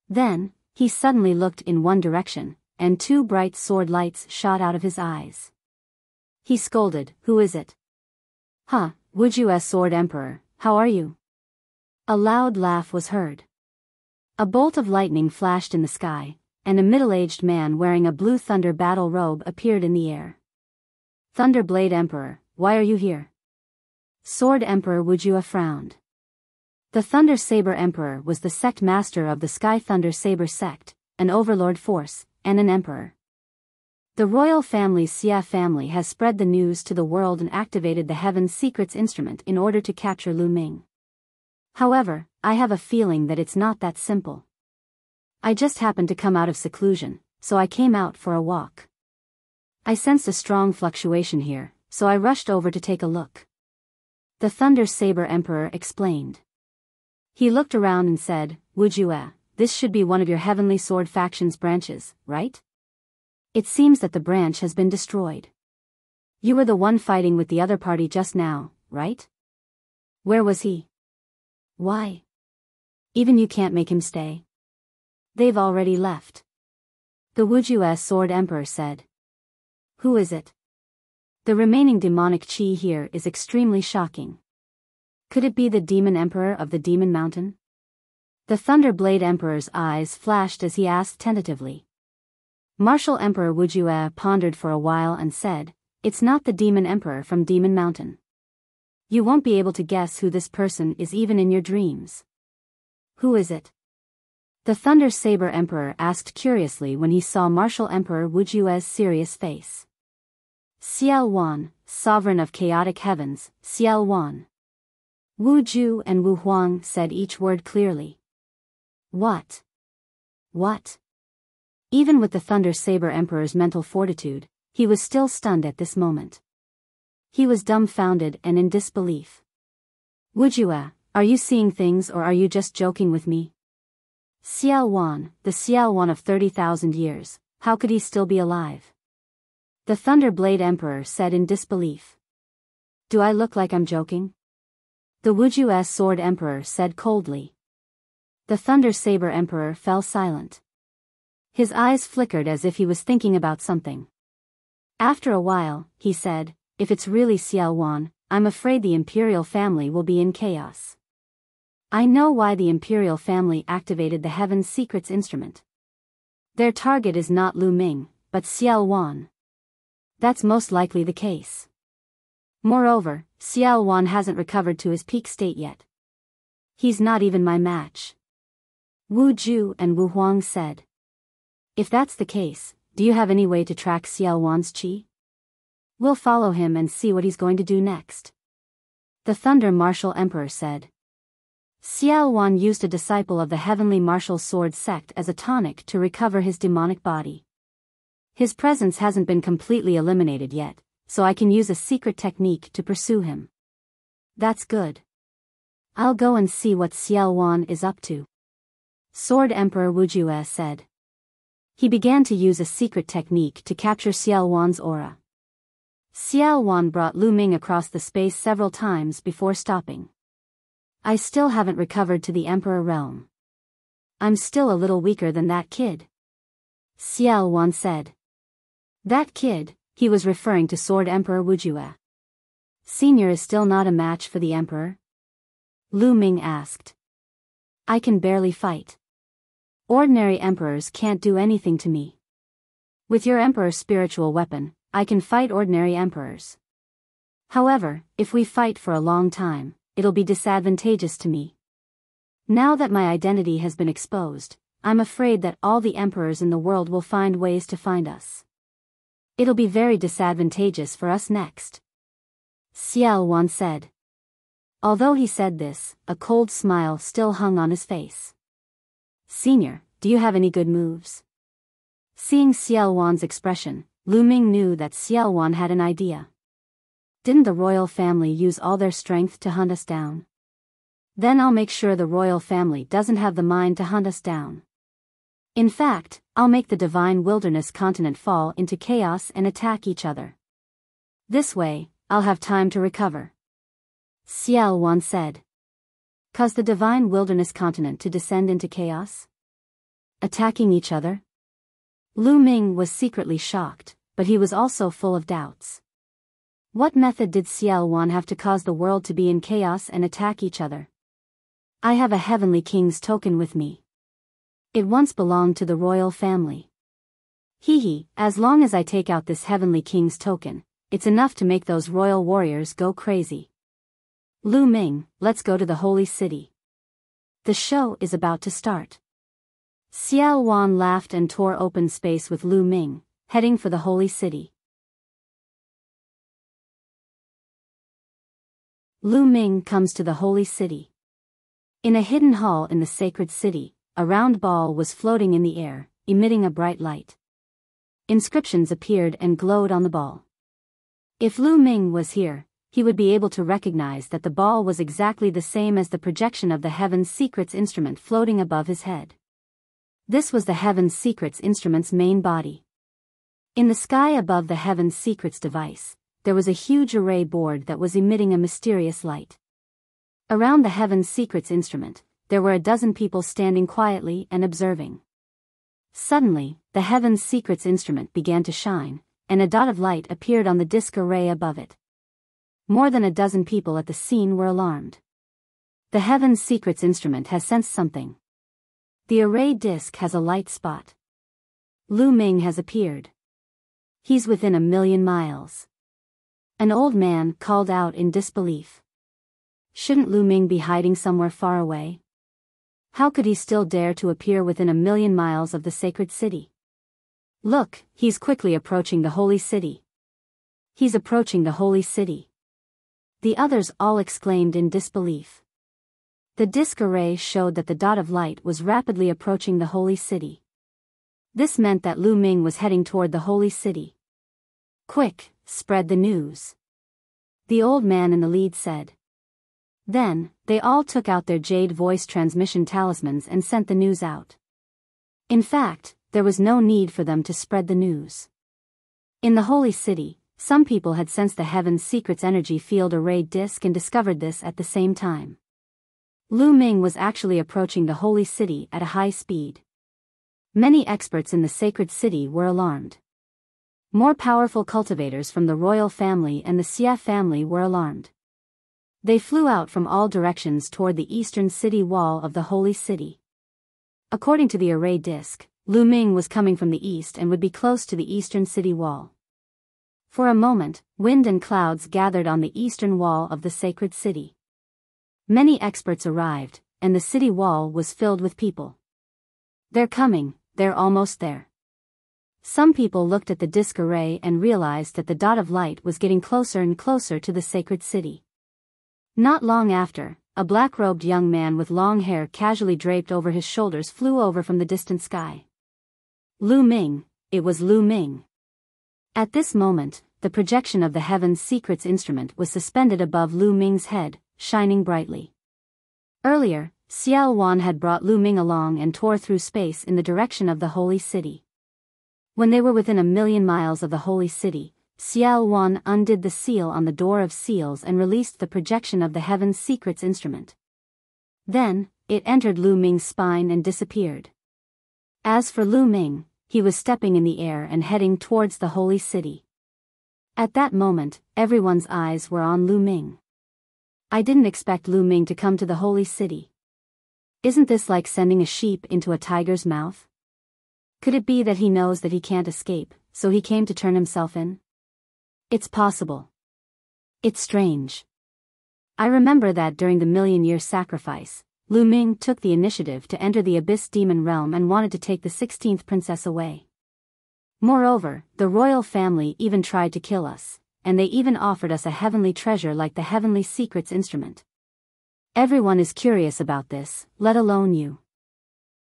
Then, he suddenly looked in one direction, and two bright sword lights shot out of his eyes. He scolded, who is it? Huh, Wuxia Sword Emperor, how are you? A loud laugh was heard. A bolt of lightning flashed in the sky, and a middle-aged man wearing a blue thunder battle robe appeared in the air. Thunderblade Emperor, why are you here? Sword Emperor Wuxia frowned. The Thunder Saber Emperor was the sect master of the Sky Thunder Saber sect, an overlord force, and an emperor. The royal family's Xia family has spread the news to the world and activated the Heaven's Secrets instrument in order to capture Lu Ming. However, I have a feeling that it's not that simple. I just happened to come out of seclusion, so I came out for a walk. I sensed a strong fluctuation here, so I rushed over to take a look. The Thunder Saber Emperor explained. He looked around and said, Wuxia, this should be one of your Heavenly Sword faction's branches, right? It seems that the branch has been destroyed. You were the one fighting with the other party just now, right? Where was he? Why? Even you can't make him stay. They've already left. The Wuxia Sword Emperor said. Who is it? The remaining demonic chi here is extremely shocking. Could it be the Demon Emperor of the Demon Mountain? The Thunderblade Emperor's eyes flashed as he asked tentatively. Martial Emperor Wuxia pondered for a while and said, it's not the Demon Emperor from Demon Mountain. You won't be able to guess who this person is even in your dreams. Who is it? The Thunder Saber Emperor asked curiously when he saw Martial Emperor Wuxia's serious face. Xiaoluan, Sovereign of Chaotic Heavens, Xiaoluan. Wu Ju and Wu Huang said each word clearly. What? What? Even with the Thunder Saber Emperor's mental fortitude, he was still stunned at this moment. He was dumbfounded and in disbelief. Wuxia, are you seeing things or are you just joking with me? Xiao Wan, the Xiao Wan of 30,000 years, how could he still be alive? The Thunder Blade Emperor said in disbelief. Do I look like I'm joking? The Wuxia Sword Emperor said coldly. The Thunder Saber Emperor fell silent. His eyes flickered as if he was thinking about something. After a while, he said, if it's really Xiao Wan, I'm afraid the imperial family will be in chaos. I know why the imperial family activated the Heaven's Secrets instrument. Their target is not Lu Ming, but Xiao Wan. That's most likely the case. Moreover, Xiao Wan hasn't recovered to his peak state yet. He's not even my match. Wu Ju and Wu Huang said. If that's the case, do you have any way to track Xiao Wan's qi? We'll follow him and see what he's going to do next. The Thunder Martial Emperor said. Xiao Wan used a disciple of the Heavenly Martial Sword sect as a tonic to recover his demonic body. His presence hasn't been completely eliminated yet, so I can use a secret technique to pursue him. That's good. I'll go and see what Xiao Wan is up to. Sword Emperor Wuxia said. He began to use a secret technique to capture Xiao Wan's aura. Xiao Wan brought Lu Ming across the space several times before stopping. I still haven't recovered to the Emperor realm. I'm still a little weaker than that kid. Xiao Wan said. That kid, he was referring to Sword Emperor Wuxia. Senior is still not a match for the Emperor? Lu Ming asked. I can barely fight. Ordinary emperors can't do anything to me. With your Emperor's spiritual weapon, I can fight ordinary emperors. However, if we fight for a long time, it'll be disadvantageous to me. Now that my identity has been exposed, I'm afraid that all the emperors in the world will find ways to find us. It'll be very disadvantageous for us next. Xiao Wan said. Although he said this, a cold smile still hung on his face. Senior, do you have any good moves? Seeing Xiao Wan's expression, Lu Ming knew that Xiao Wan had an idea. Didn't the royal family use all their strength to hunt us down? Then I'll make sure the royal family doesn't have the mind to hunt us down. In fact, I'll make the divine wilderness continent fall into chaos and attack each other. This way, I'll have time to recover. Xiao Wan said. Cause the divine wilderness continent to descend into chaos? Attacking each other? Lu Ming was secretly shocked, but he was also full of doubts. What method did Xiao Wan have to cause the world to be in chaos and attack each other? I have a Heavenly King's token with me. It once belonged to the royal family. As long as I take out this Heavenly King's token, it's enough to make those royal warriors go crazy. Lu Ming, let's go to the holy city. The show is about to start. Xiao Wan laughed and tore open space with Lu Ming, heading for the holy city. Lu Ming comes to the holy city. In a hidden hall in the sacred city, a round ball was floating in the air, emitting a bright light. Inscriptions appeared and glowed on the ball. If Lu Ming was here, he would be able to recognize that the ball was exactly the same as the projection of the Heaven's Secrets instrument floating above his head. This was the Heaven's Secrets instrument's main body. In the sky above the Heaven's Secrets device, there was a huge array board that was emitting a mysterious light. Around the Heaven's Secrets instrument, there were a dozen people standing quietly and observing. Suddenly, the Heaven's Secrets instrument began to shine, and a dot of light appeared on the disk array above it. More than a dozen people at the scene were alarmed. The Heaven's Secrets instrument has sensed something. The array disk has a light spot. Lu Ming has appeared. He's within 1,000,000 miles. An old man called out in disbelief. Shouldn't Lu Ming be hiding somewhere far away? How could he still dare to appear within 1,000,000 miles of the sacred city? Look, he's quickly approaching the holy city. He's approaching the holy city. The others all exclaimed in disbelief. The disk array showed that the dot of light was rapidly approaching the holy city. This meant that Lu Ming was heading toward the holy city. Quick, spread the news. The old man in the lead said. Then, they all took out their jade voice transmission talismans and sent the news out. In fact, there was no need for them to spread the news. In the holy city, some people had sensed the Heaven's Secrets energy field array disk and discovered this at the same time. Lu Ming was actually approaching the holy city at a high speed. Many experts in the sacred city were alarmed. More powerful cultivators from the royal family and the Xia family were alarmed. They flew out from all directions toward the eastern city wall of the holy city. According to the array disk, Lu Ming was coming from the east and would be close to the eastern city wall. For a moment, wind and clouds gathered on the eastern wall of the sacred city. Many experts arrived, and the city wall was filled with people. They're coming, they're almost there. Some people looked at the disk array and realized that the dot of light was getting closer and closer to the sacred city. Not long after, a black-robed young man with long hair casually draped over his shoulders flew over from the distant sky. Lu Ming, it was Lu Ming. At this moment, the projection of the Heaven's Secrets instrument was suspended above Lu Ming's head, shining brightly. Earlier, Xiao Wan had brought Lu Ming along and tore through space in the direction of the holy city. When they were within 1,000,000 miles of the holy city, Xiao Wan undid the seal on the door of seals and released the projection of the Heaven's Secrets instrument. Then, it entered Lu Ming's spine and disappeared. As for Lu Ming, he was stepping in the air and heading towards the holy city. At that moment, everyone's eyes were on Lu Ming. I didn't expect Lu Ming to come to the holy city. Isn't this like sending a sheep into a tiger's mouth? Could it be that he knows that he can't escape, so he came to turn himself in? It's possible. It's strange. I remember that during the 1,000,000-year sacrifice, Lu Ming took the initiative to enter the Abyss Demon realm and wanted to take the 16th princess away. Moreover, the royal family even tried to kill us, and they even offered us a heavenly treasure like the Heavenly Secrets instrument. Everyone is curious about this, let alone you.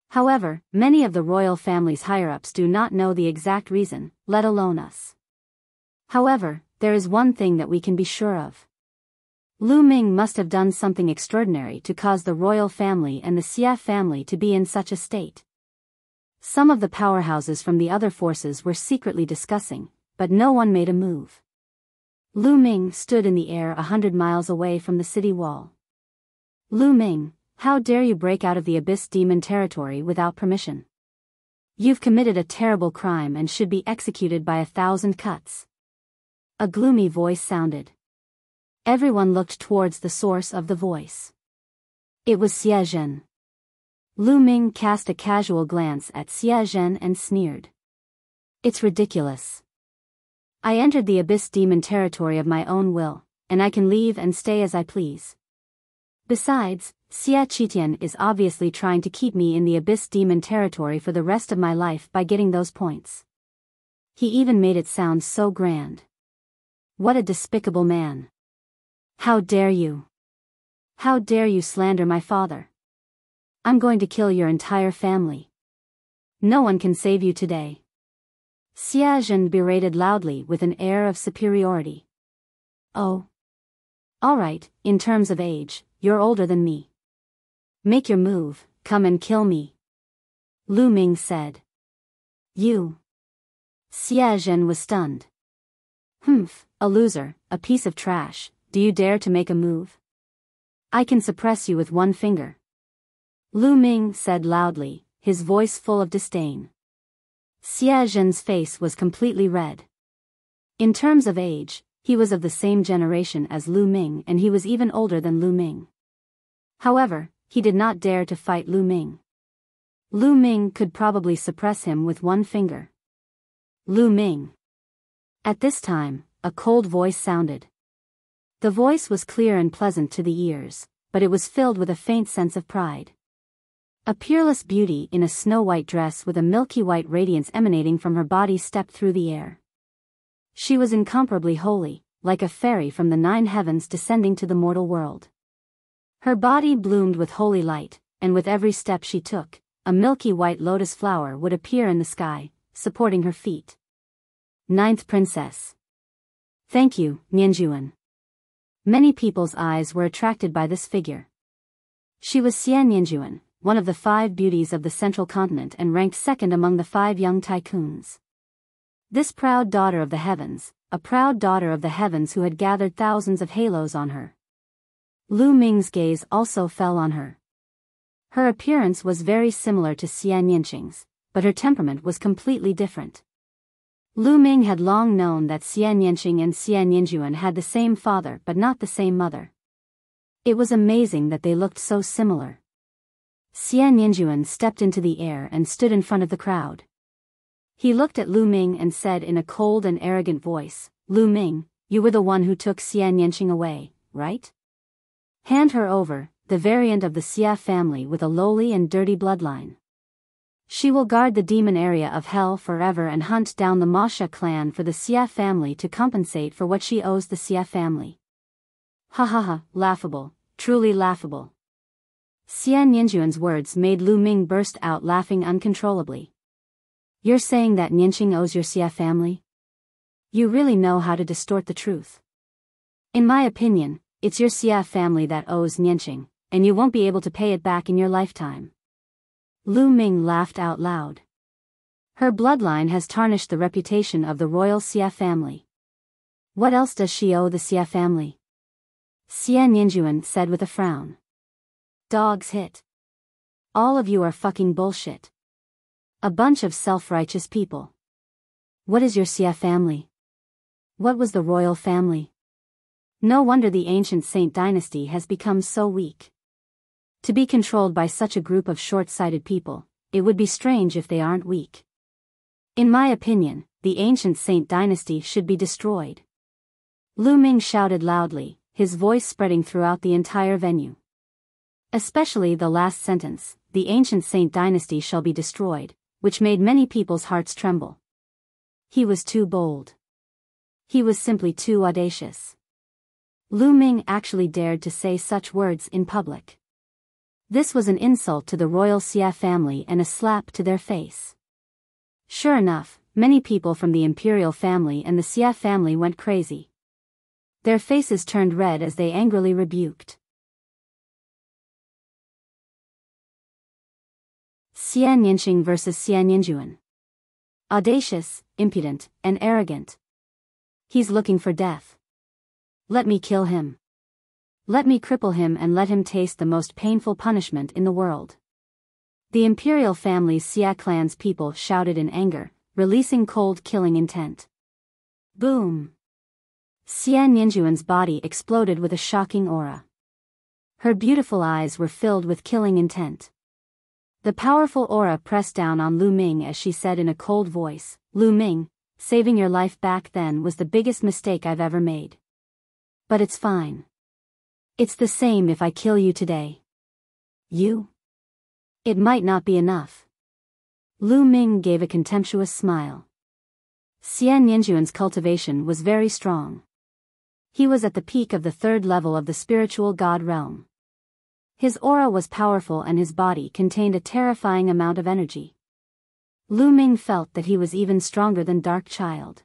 However, many of the royal family's higher-ups do not know the exact reason, let alone us. However, there is one thing that we can be sure of. Lu Ming must have done something extraordinary to cause the royal family and the Xia family to be in such a state. Some of the powerhouses from the other forces were secretly discussing, but no one made a move. Lu Ming stood in the air 100 miles away from the city wall. Lu Ming, how dare you break out of the Abyss Demon territory without permission? You've committed a terrible crime and should be executed by 1,000 cuts. A gloomy voice sounded. Everyone looked towards the source of the voice. It was Xie Zhen. Lu Ming cast a casual glance at Xie Zhen and sneered. It's ridiculous. I entered the Abyss Demon territory of my own will, and I can leave and stay as I please. Besides, Xie Qitian is obviously trying to keep me in the Abyss Demon territory for the rest of my life by getting those points. He even made it sound so grand. What a despicable man. How dare you? How dare you slander my father? I'm going to kill your entire family. No one can save you today. Xie Zhen berated loudly with an air of superiority. Oh. All right, in terms of age, you're older than me. Make your move, come and kill me. Lu Ming said. You. Xie Zhen was stunned. Humph, a loser, a piece of trash, do you dare to make a move? I can suppress you with one finger. Lu Ming said loudly, his voice full of disdain. Xie Zhen's face was completely red. In terms of age, he was of the same generation as Lu Ming and he was even older than Lu Ming. However, he did not dare to fight Lu Ming. Lu Ming could probably suppress him with one finger. Lu Ming. At this time, a cold voice sounded. The voice was clear and pleasant to the ears, but it was filled with a faint sense of pride. A peerless beauty in a snow-white dress with a milky white radiance emanating from her body stepped through the air. She was incomparably holy, like a fairy from the 9 heavens descending to the mortal world. Her body bloomed with holy light, and with every step she took, a milky white lotus flower would appear in the sky, supporting her feet. 9th Princess. Thank you, Nianjuan. Many people's eyes were attracted by this figure. She was Xian Yinjuan, one of the 5 beauties of the central continent and ranked second among the 5 young tycoons. This proud daughter of the heavens, a proud daughter of the heavens who had gathered thousands of halos on her. Lu Ming's gaze also fell on her. Her appearance was very similar to Xian Yinqing's, but her temperament was completely different. Lu Ming had long known that Xian Yinqing and Xian Yinjuan had the same father but not the same mother. It was amazing that they looked so similar. Xian Yinjuan stepped into the air and stood in front of the crowd. He looked at Lu Ming and said in a cold and arrogant voice, "Lu Ming, you were the one who took Xian Yinqing away, right? Hand her over, the variant of the Xia family with a lowly and dirty bloodline. She will guard the demon area of hell forever and hunt down the Wuxia clan for the Xia family to compensate for what she owes the Xia family." Ha ha ha, laughable, truly laughable. Xian Yinjuan's words made Lu Ming burst out laughing uncontrollably. You're saying that Yinqing owes your Xia family? You really know how to distort the truth. In my opinion, it's your Xia family that owes Yinqing, and you won't be able to pay it back in your lifetime. Lu Ming laughed out loud. Her bloodline has tarnished the reputation of the royal Xia family. What else does she owe the Xia family? Xian Yinjuan said with a frown. Dogs hit. All of you are fucking bullshit. A bunch of self-righteous people. What is your Xia family? What was the royal family? No wonder the ancient Saint dynasty has become so weak. To be controlled by such a group of short-sighted people, it would be strange if they aren't weak. In my opinion, the ancient Saint dynasty should be destroyed. Lu Ming shouted loudly, his voice spreading throughout the entire venue. Especially the last sentence, the ancient Saint dynasty shall be destroyed, which made many people's hearts tremble. He was too bold. He was simply too audacious. Lu Ming actually dared to say such words in public. This was an insult to the royal Xia family and a slap to their face. Sure enough, many people from the imperial family and the Xia family went crazy. Their faces turned red as they angrily rebuked. Xian Yinqing versus Xian Yinjuan. Audacious, impudent, and arrogant. He's looking for death. Let me kill him. Let me cripple him and let him taste the most painful punishment in the world. The imperial family's Xia clan's people shouted in anger, releasing cold killing intent. Boom! Xian Yinjuan's body exploded with a shocking aura. Her beautiful eyes were filled with killing intent. The powerful aura pressed down on Lu Ming as she said in a cold voice, "Lu Ming, saving your life back then was the biggest mistake I've ever made. But it's fine. It's the same if I kill you today. You? It might not be enough." Lu Ming gave a contemptuous smile. Xian Yinjuan's cultivation was very strong. He was at the peak of the 3rd level of the spiritual god realm. His aura was powerful and his body contained a terrifying amount of energy. Lu Ming felt that he was even stronger than Dark Child.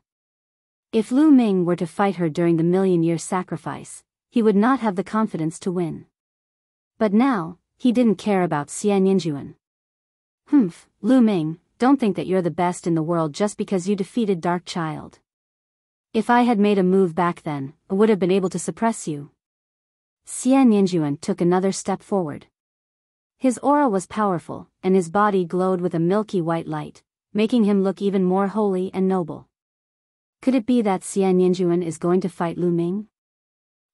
If Lu Ming were to fight her during the million-year sacrifice, he would not have the confidence to win. But now, he didn't care about Xian Yinjuan. Lu Ming, don't think that you're the best in the world just because you defeated Dark Child. If I had made a move back then, I would have been able to suppress you. Xian Yinjuan took another step forward. His aura was powerful, and his body glowed with a milky white light, making him look even more holy and noble. Could it be that Xian Yinjuan is going to fight Lu Ming?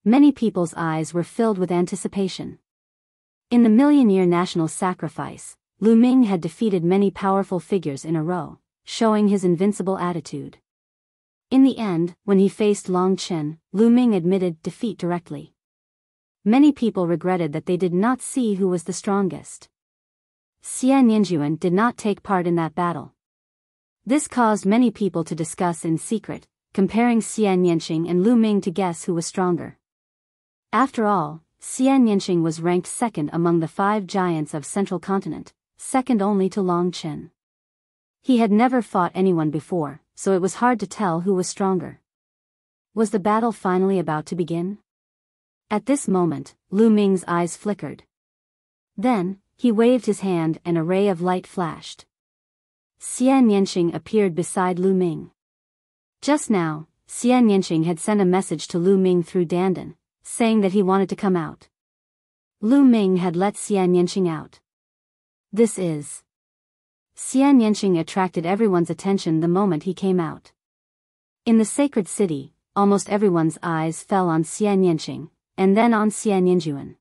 Many people's eyes were filled with anticipation. In the million-year national sacrifice, Lu Ming had defeated many powerful figures in a row, showing his invincible attitude. In the end, when he faced Long Chen, Lu Ming admitted defeat directly. Many people regretted that they did not see who was the strongest. Xian Yinjuan did not take part in that battle. This caused many people to discuss in secret, comparing Xian Yinqing and Lu Ming to guess who was stronger. After all, Xian Yinqing was ranked 2nd among the 5 giants of Central Continent, second only to Long Chen. He had never fought anyone before, so it was hard to tell who was stronger. Was the battle finally about to begin? At this moment, Lu Ming's eyes flickered. Then, he waved his hand and a ray of light flashed. Xian Yanqing appeared beside Lu Ming. Just now, Xian Yanqing had sent a message to Lu Ming through Dandan, saying that he wanted to come out. Lu Ming had let Xian Yanqing out. This is... Xian Yanqing attracted everyone's attention the moment he came out. In the sacred city, almost everyone's eyes fell on Xian Yanqing, and then on Xian Yanjuan.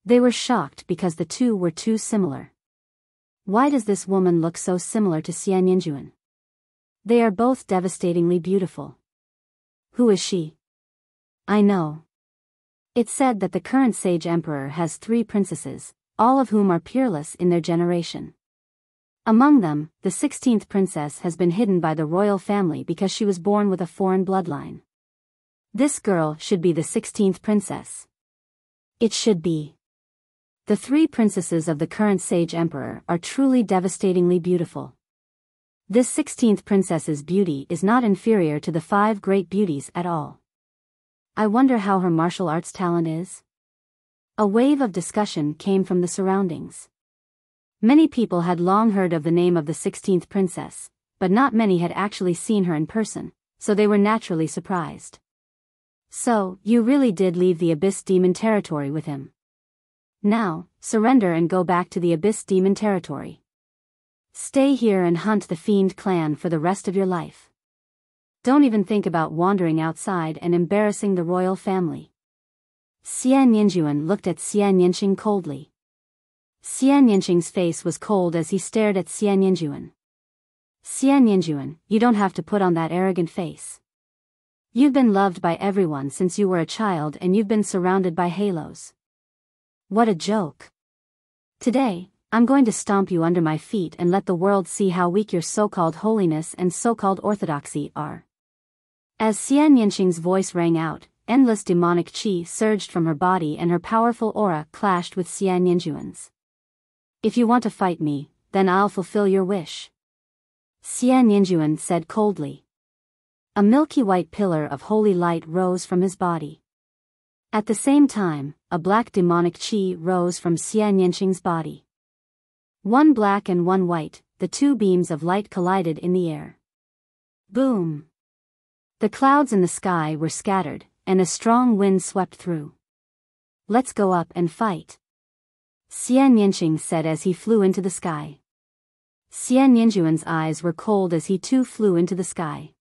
They were shocked because the two were too similar. Why does this woman look so similar to Xian Yanjuan? They are both devastatingly beautiful. Who is she? I know. It's said that the current sage emperor has 3 princesses, all of whom are peerless in their generation. Among them, the 16th princess has been hidden by the royal family because she was born with a foreign bloodline. This girl should be the 16th princess. It should be. The 3 princesses of the current sage emperor are truly devastatingly beautiful. This 16th princess's beauty is not inferior to the 5 great beauties at all. I wonder how her martial arts talent is? A wave of discussion came from the surroundings. Many people had long heard of the name of the 16th princess, but not many had actually seen her in person, so they were naturally surprised. So, you really did leave the Abyss Demon territory with him. Now, surrender and go back to the Abyss Demon territory. Stay here and hunt the Fiend clan for the rest of your life. Don't even think about wandering outside and embarrassing the royal family. Xian Yanjuan looked at Xian Yanqing coldly. Xian Yanqing's face was cold as he stared at Xian Yanjuan. Xian Yanjuan, you don't have to put on that arrogant face. You've been loved by everyone since you were a child and you've been surrounded by halos. What a joke. Today, I'm going to stomp you under my feet and let the world see how weak your so-called holiness and so-called orthodoxy are. As Xian Yanqing's voice rang out, endless demonic qi surged from her body and her powerful aura clashed with Xian Yanjuan's. If you want to fight me, then I'll fulfill your wish. Xian Yanjuan said coldly. A milky white pillar of holy light rose from his body. At the same time, a black demonic qi rose from Xian Yanqing's body. One black and one white, the 2 beams of light collided in the air. Boom! The clouds in the sky were scattered, and a strong wind swept through. Let's go up and fight. Xian Yanqing said as he flew into the sky. Xian Yanjuan's eyes were cold as he too flew into the sky.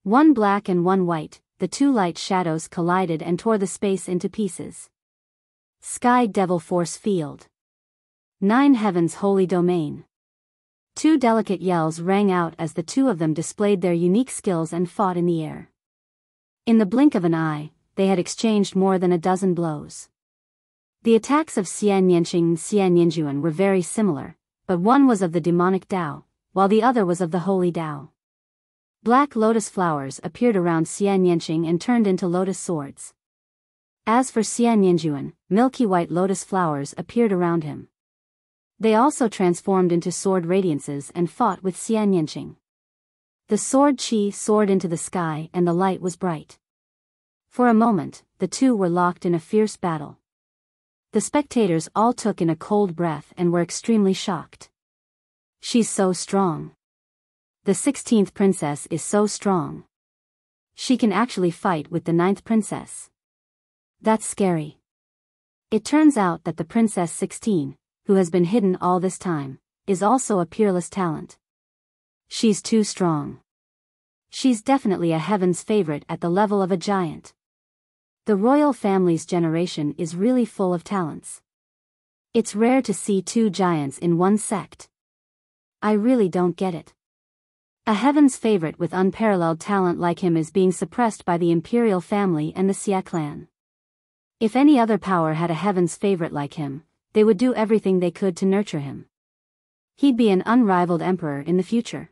One black and one white, the 2 light shadows collided and tore the space into pieces. Sky Devil Force Field. 9 Heavens Holy Domain. 2 delicate yells rang out as the 2 of them displayed their unique skills and fought in the air. In the blink of an eye, they had exchanged more than a dozen blows. The attacks of Xian Yanqing and Xian Yanjuan were very similar, but one was of the demonic Tao, while the other was of the holy Tao. Black lotus flowers appeared around Xian Yanqing and turned into lotus swords. As for Xian Yanjuan, milky white lotus flowers appeared around him. They also transformed into sword radiances and fought with Xian Yanqing. The sword qi soared into the sky and the light was bright. For a moment, the 2 were locked in a fierce battle. The spectators all took in a cold breath and were extremely shocked. She's so strong. The 16th princess is so strong. She can actually fight with the 9th princess. That's scary. It turns out that the Princess 16, who has been hidden all this time, is also a peerless talent. She's too strong. She's definitely a heaven's favorite at the level of a giant. The royal family's generation is really full of talents. It's rare to see 2 giants in one sect. I really don't get it. A heaven's favorite with unparalleled talent like him is being suppressed by the imperial family and the Xia clan. If any other power had a heaven's favorite like him, they would do everything they could to nurture him. He'd be an unrivaled emperor in the future.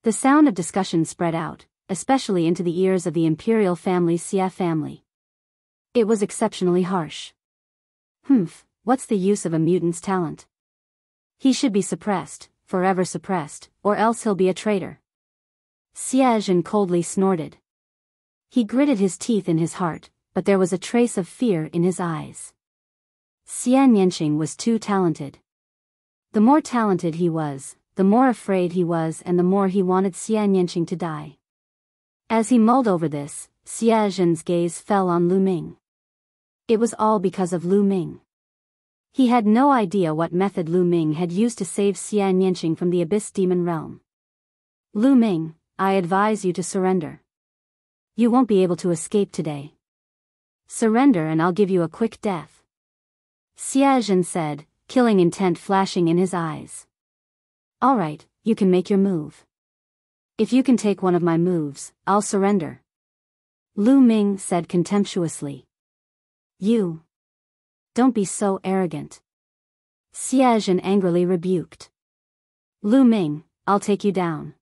The sound of discussion spread out, especially into the ears of the imperial family's Xia family. It was exceptionally harsh. What's the use of a mutant's talent? He should be suppressed, forever suppressed, or else he'll be a traitor. Xia Zhen coldly snorted. He gritted his teeth in his heart, but there was a trace of fear in his eyes. Xian Yanqing was too talented. The more talented he was, the more afraid he was, and the more he wanted Xian Yanqing to die. As he mulled over this, Xie Zhen's gaze fell on Lu Ming. It was all because of Lu Ming. He had no idea what method Lu Ming had used to save Xian Yanqing from the Abyss Demon Realm. Lu Ming, I advise you to surrender. You won't be able to escape today. Surrender and I'll give you a quick death. Xie Zhen said, killing intent flashing in his eyes. All right, you can make your move. If you can take one of my moves, I'll surrender. Lu Ming said contemptuously. You. Don't be so arrogant. Xie Zhen angrily rebuked. Lu Ming, I'll take you down.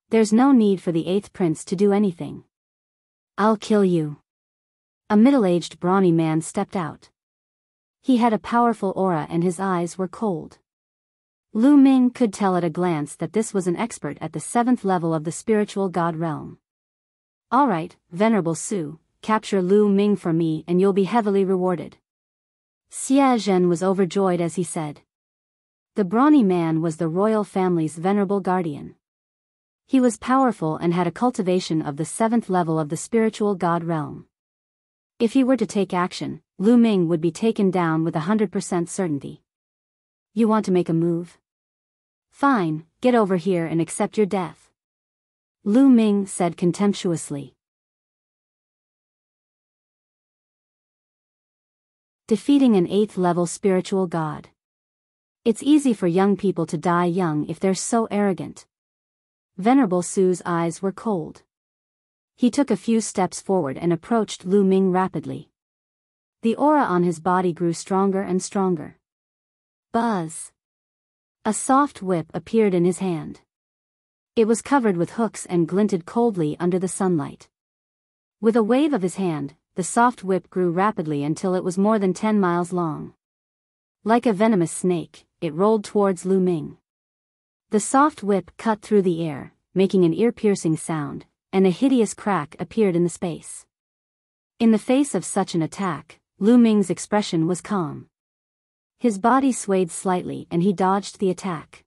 There's no need for the 8th prince to do anything. I'll kill you. A middle-aged brawny man stepped out. He had a powerful aura and his eyes were cold. Lu Ming could tell at a glance that this was an expert at the 7th level of the spiritual god realm. All right, Venerable Su, capture Lu Ming for me and you'll be heavily rewarded. Xie Zhen was overjoyed as he said. The brawny man was the royal family's venerable guardian. He was powerful and had a cultivation of the 7th level of the spiritual god realm. If he were to take action, Lu Ming would be taken down with 100% certainty. You want to make a move? Fine, get over here and accept your death. Lu Ming said contemptuously. Defeating an 8th level spiritual god. It's easy for young people to die young if they're so arrogant. Venerable Su's eyes were cold. He took a few steps forward and approached Lu Ming rapidly. The aura on his body grew stronger and stronger. Buzz! A soft whip appeared in his hand. It was covered with hooks and glinted coldly under the sunlight. With a wave of his hand, the soft whip grew rapidly until it was more than 10 miles long. Like a venomous snake, it rolled towards Lu Ming. The soft whip cut through the air, making an ear-piercing sound, and a hideous crack appeared in the space. In the face of such an attack, Lu Ming's expression was calm. His body swayed slightly and he dodged the attack.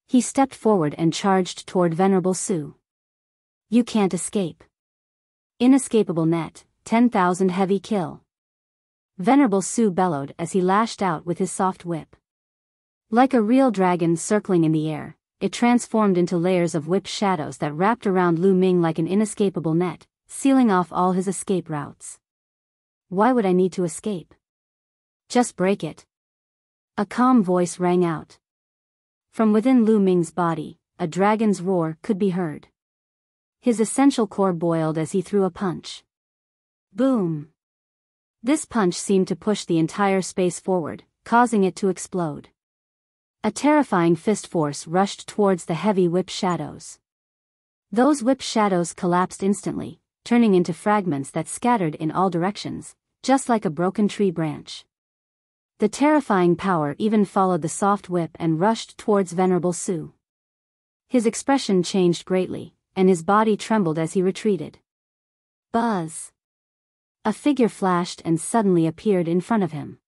He stepped forward and charged toward Venerable Su. You can't escape. Inescapable net, 10,000 heavy kill. Venerable Su bellowed as he lashed out with his soft whip. Like a real dragon circling in the air, it transformed into layers of whip shadows that wrapped around Lu Ming like an inescapable net, sealing off all his escape routes. Why would I need to escape? Just break it. A calm voice rang out. From within Lu Ming's body, a dragon's roar could be heard. His essential core boiled as he threw a punch. Boom! This punch seemed to push the entire space forward, causing it to explode. A terrifying fist force rushed towards the heavy whip shadows. Those whip shadows collapsed instantly, turning into fragments that scattered in all directions, just like a broken tree branch. The terrifying power even followed the soft whip and rushed towards Venerable Su. His expression changed greatly, and his body trembled as he retreated. Buzz! A figure flashed and suddenly appeared in front of him.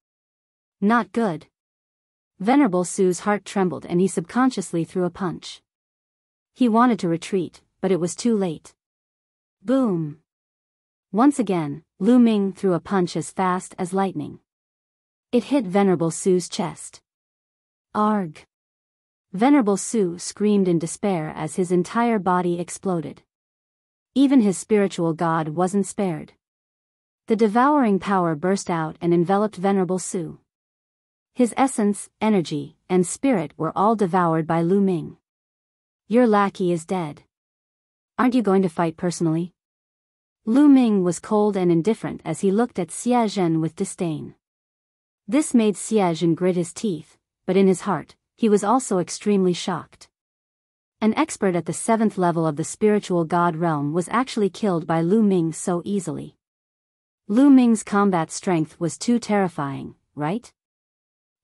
Not good. Venerable Su's heart trembled and he subconsciously threw a punch. He wanted to retreat, but it was too late. Boom! Once again, Lu Ming threw a punch as fast as lightning. It hit Venerable Su's chest. Arg! Venerable Su screamed in despair as his entire body exploded. Even his spiritual god wasn't spared. The devouring power burst out and enveloped Venerable Su. His essence, energy, and spirit were all devoured by Lu Ming. Your lackey is dead. Aren't you going to fight personally? Lu Ming was cold and indifferent as he looked at Xie Zhen with disdain. This made Xie Zhen grit his teeth, but in his heart, he was also extremely shocked. An expert at the 7th level of the spiritual god realm was actually killed by Lu Ming so easily. Lu Ming's combat strength was too terrifying, right?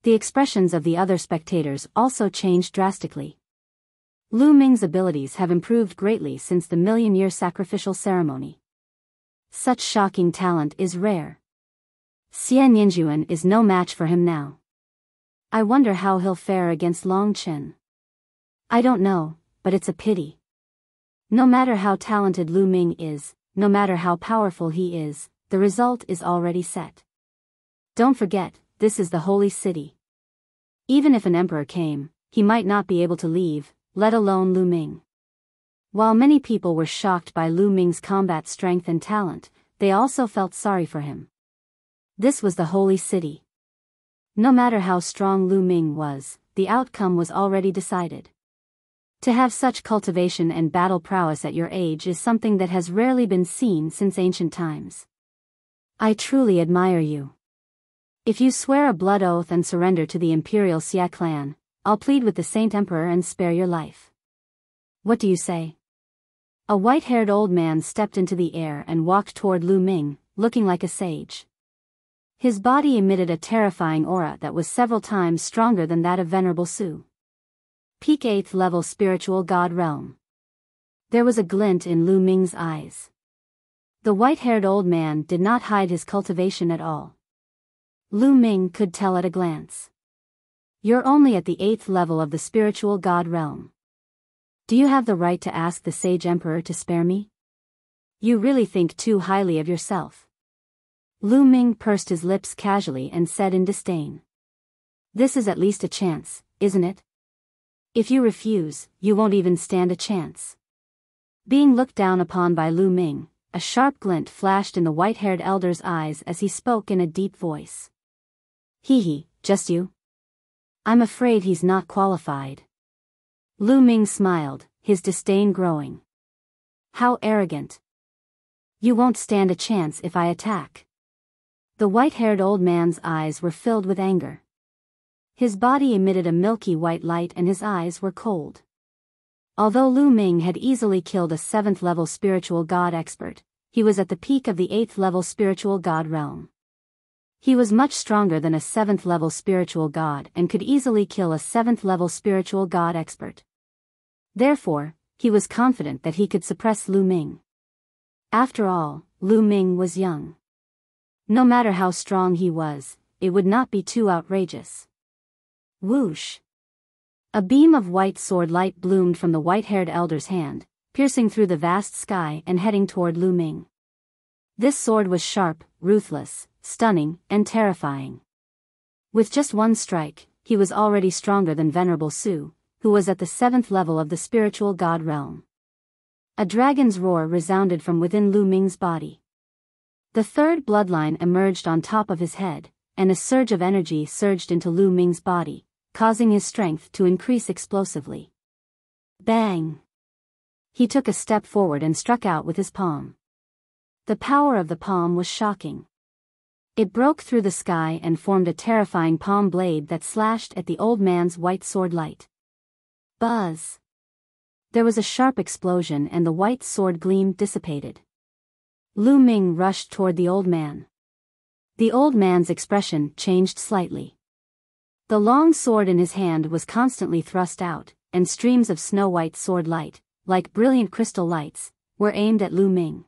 The expressions of the other spectators also changed drastically. Lu Ming's abilities have improved greatly since the million-year sacrificial ceremony. Such shocking talent is rare. Xie Ninjuan is no match for him now. I wonder how he'll fare against Long Chen. I don't know, but it's a pity. No matter how talented Lu Ming is, no matter how powerful he is, the result is already set. Don't forget, this is the holy city. Even if an emperor came, he might not be able to leave, let alone Lu Ming. While many people were shocked by Lu Ming's combat strength and talent, they also felt sorry for him. This was the holy city. No matter how strong Lu Ming was, the outcome was already decided. To have such cultivation and battle prowess at your age is something that has rarely been seen since ancient times. I truly admire you. If you swear a blood oath and surrender to the Imperial Xia clan, I'll plead with the Saint Emperor and spare your life. What do you say? A white-haired old man stepped into the air and walked toward Lu Ming, looking like a sage. His body emitted a terrifying aura that was several times stronger than that of Venerable Su. Peak 8th level spiritual god realm. There was a glint in Lu Ming's eyes. The white-haired old man did not hide his cultivation at all. Lu Ming could tell at a glance. You're only at the 8th level of the spiritual god realm. Do you have the right to ask the sage emperor to spare me? You really think too highly of yourself. Lu Ming pursed his lips casually and said in disdain. This is at least a chance, isn't it? If you refuse, you won't even stand a chance. Being looked down upon by Lu Ming, a sharp glint flashed in the white-haired elder's eyes as he spoke in a deep voice. Hee, just you? I'm afraid he's not qualified. Lu Ming smiled, his disdain growing. How arrogant. You won't stand a chance if I attack. The white-haired old man's eyes were filled with anger. His body emitted a milky white light and his eyes were cold. Although Lu Ming had easily killed a 7th level spiritual god expert, he was at the peak of the 8th level spiritual god realm. He was much stronger than a 7th level spiritual god and could easily kill a 7th level spiritual god expert. Therefore, he was confident that he could suppress Lu Ming. After all, Lu Ming was young. No matter how strong he was, it would not be too outrageous. Whoosh! A beam of white sword light bloomed from the white-haired elder's hand, piercing through the vast sky and heading toward Lu Ming. This sword was sharp, ruthless, stunning, and terrifying. With just one strike, he was already stronger than Venerable Su, who was at the 7th level of the spiritual god realm. A dragon's roar resounded from within Lu Ming's body. The third bloodline emerged on top of his head, and a surge of energy surged into Lu Ming's body, causing his strength to increase explosively. Bang! He took a step forward and struck out with his palm. The power of the palm was shocking. It broke through the sky and formed a terrifying palm blade that slashed at the old man's white sword light. Buzz! There was a sharp explosion and the white sword gleam dissipated. Lu Ming rushed toward the old man. The old man's expression changed slightly. The long sword in his hand was constantly thrust out, and streams of snow-white sword light, like brilliant crystal lights, were aimed at Lu Ming.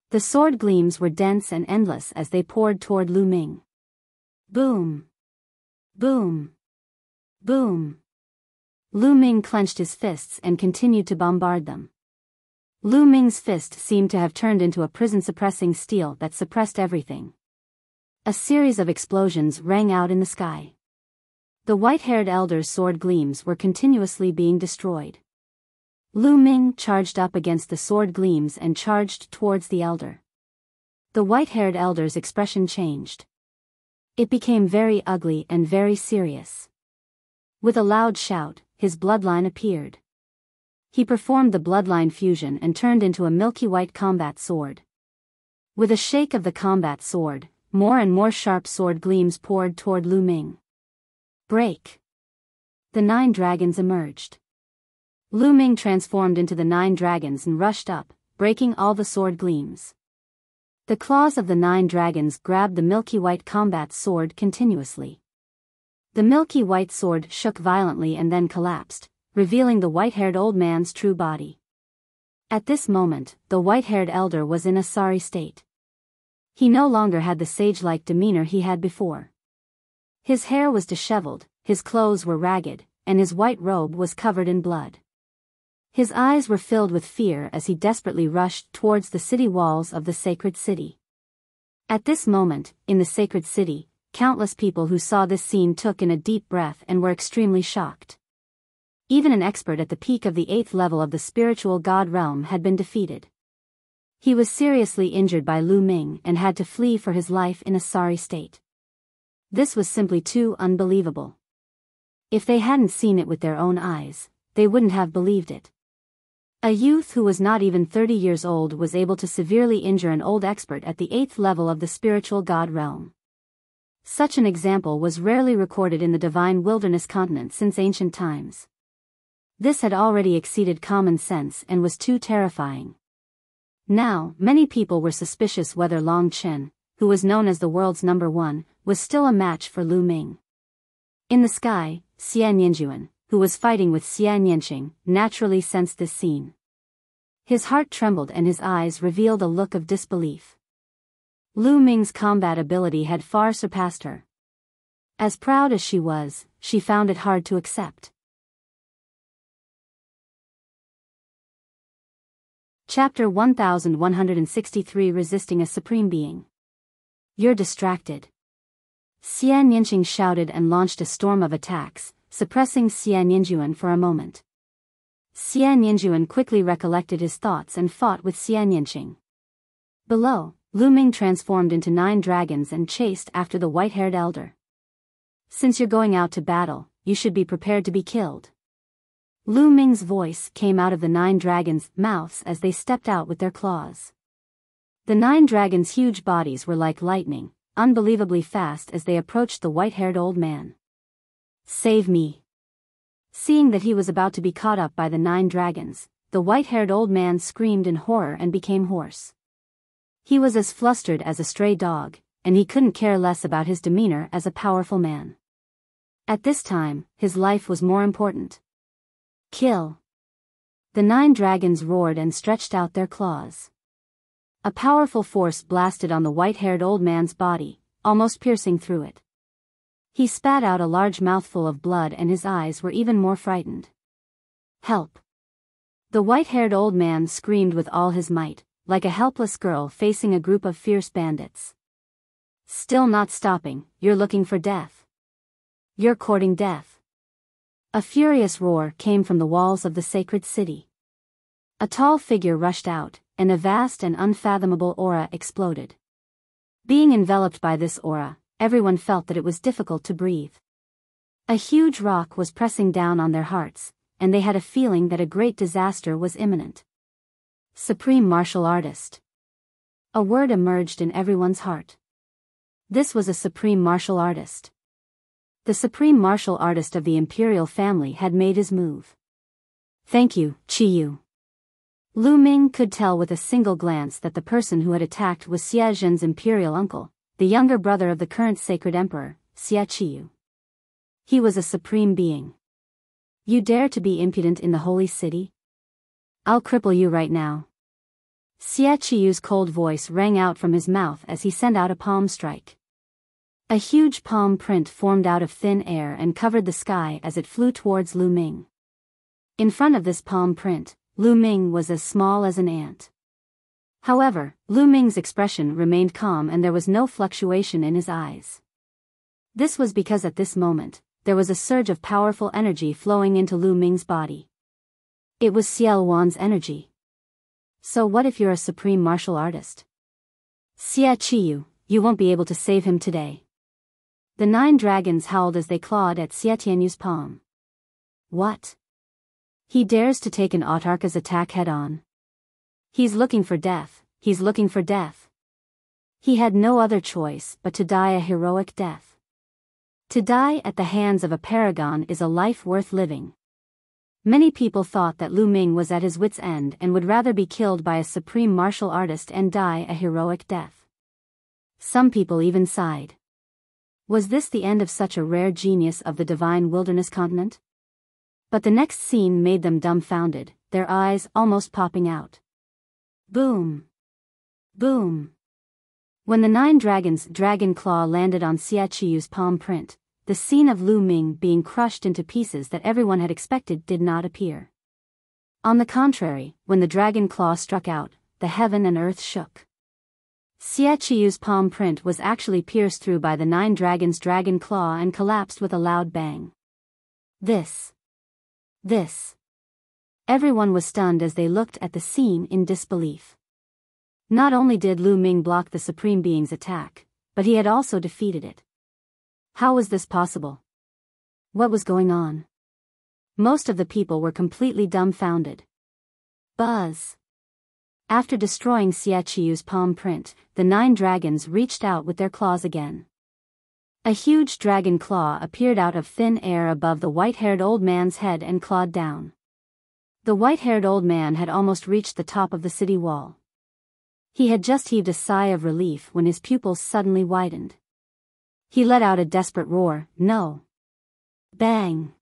The sword gleams were dense and endless as they poured toward Lu Ming. Boom! Boom! Boom! Lu Ming clenched his fists and continued to bombard them. Lu Ming's fist seemed to have turned into a prison-suppressing steel that suppressed everything. A series of explosions rang out in the sky. The white-haired elder's sword gleams were continuously being destroyed. Lu Ming charged up against the sword gleams and charged towards the elder. The white-haired elder's expression changed. It became very ugly and very serious. With a loud shout, his bloodline appeared. He performed the bloodline fusion and turned into a milky white combat sword. With a shake of the combat sword, more and more sharp sword gleams poured toward Lu Ming. Break! The 9 dragons emerged. Lu Ming transformed into the 9 dragons and rushed up, breaking all the sword gleams. The claws of the 9 dragons grabbed the milky white combat sword continuously. The milky white sword shook violently and then collapsed, revealing the white-haired old man's true body. At this moment, the white-haired elder was in a sorry state. He no longer had the sage-like demeanor he had before. His hair was disheveled, his clothes were ragged, and his white robe was covered in blood. His eyes were filled with fear as he desperately rushed towards the city walls of the sacred city. At this moment, in the sacred city, countless people who saw this scene took in a deep breath and were extremely shocked. Even an expert at the peak of the 8th level of the spiritual god realm had been defeated. He was seriously injured by Lu Ming and had to flee for his life in a sorry state. This was simply too unbelievable. If they hadn't seen it with their own eyes, they wouldn't have believed it. A youth who was not even 30 years old was able to severely injure an old expert at the 8th level of the spiritual god realm. Such an example was rarely recorded in the divine wilderness continent since ancient times. This had already exceeded common sense and was too terrifying. Now, many people were suspicious whether Long Chen, who was known as the world's #1, was still a match for Lu Ming. In the sky, Xia Nianjuan, who was fighting with Xia Nianqing, naturally sensed this scene. His heart trembled and his eyes revealed a look of disbelief. Lu Ming's combat ability had far surpassed her. As proud as she was, she found it hard to accept. Chapter 1163 Resisting a Supreme Being. You're distracted. Xia Nianqing shouted and launched a storm of attacks, suppressing Xia Nianjuan for a moment. Xia Nianjuan quickly recollected his thoughts and fought with Xia Nianqing. Below, Lu Ming transformed into 9 dragons and chased after the white-haired elder. Since you're going out to battle, you should be prepared to be killed. Lu Ming's voice came out of the 9 dragons' mouths as they stepped out with their claws. The 9 dragons' huge bodies were like lightning, unbelievably fast as they approached the white-haired old man. Save me! Seeing that he was about to be caught up by the 9 dragons, the white-haired old man screamed in horror and became hoarse. He was as flustered as a stray dog, and he couldn't care less about his demeanor as a powerful man. At this time, his life was more important. Kill! The 9 dragons roared and stretched out their claws. A powerful force blasted on the white-haired old man's body, almost piercing through it. He spat out a large mouthful of blood and his eyes were even more frightened. Help! The white-haired old man screamed with all his might, like a helpless girl facing a group of fierce bandits. Still not stopping, you're looking for death. You're courting death. A furious roar came from the walls of the sacred city. A tall figure rushed out, and a vast and unfathomable aura exploded. Being enveloped by this aura, everyone felt that it was difficult to breathe. A huge rock was pressing down on their hearts, and they had a feeling that a great disaster was imminent. Supreme Martial Artist. A word emerged in everyone's heart. This was a Supreme Martial Artist. The Supreme Martial Artist of the Imperial family had made his move. Thank you, Qiyu. Lu Ming could tell with a single glance that the person who had attacked was Xia Zhen's imperial uncle, the younger brother of the current sacred emperor, Xia Qiyu. He was a supreme being. You dare to be impudent in the holy city? I'll cripple you right now. Xia Qiyu's cold voice rang out from his mouth as he sent out a palm strike. A huge palm print formed out of thin air and covered the sky as it flew towards Lu Ming. In front of this palm print, Lu Ming was as small as an ant. However, Lu Ming's expression remained calm and there was no fluctuation in his eyes. This was because at this moment, there was a surge of powerful energy flowing into Lu Ming's body. It was Xiao Wan's energy. So what if you're a supreme martial artist? Xia Qiyu, you won't be able to save him today. The 9 dragons howled as they clawed at Xia Tianyu's palm. What? He dares to take an autarka's attack head-on. He's looking for death, he's looking for death. He had no other choice but to die a heroic death. To die at the hands of a paragon is a life worth living. Many people thought that Lu Ming was at his wit's end and would rather be killed by a supreme martial artist and die a heroic death. Some people even sighed. Was this the end of such a rare genius of the divine wilderness continent? But the next scene made them dumbfounded, their eyes almost popping out. Boom! Boom! When the 9 dragons' dragon claw landed on Xia Qiyu's palm print, the scene of Lu Ming being crushed into pieces that everyone had expected did not appear. On the contrary, when the dragon claw struck out, the heaven and earth shook. Xia Qiyu's palm print was actually pierced through by the 9 dragons' dragon claw and collapsed with a loud bang. This. Everyone was stunned as they looked at the scene in disbelief. Not only did Lu Ming block the Supreme Being's attack, but he had also defeated it. How was this possible? What was going on? Most of the people were completely dumbfounded. Buzz! After destroying Xia Qiyu's palm print, the 9 dragons reached out with their claws again. A huge dragon claw appeared out of thin air above the white-haired old man's head and clawed down. The white-haired old man had almost reached the top of the city wall. He had just heaved a sigh of relief when his pupils suddenly widened. He let out a desperate roar, "No!" Bang!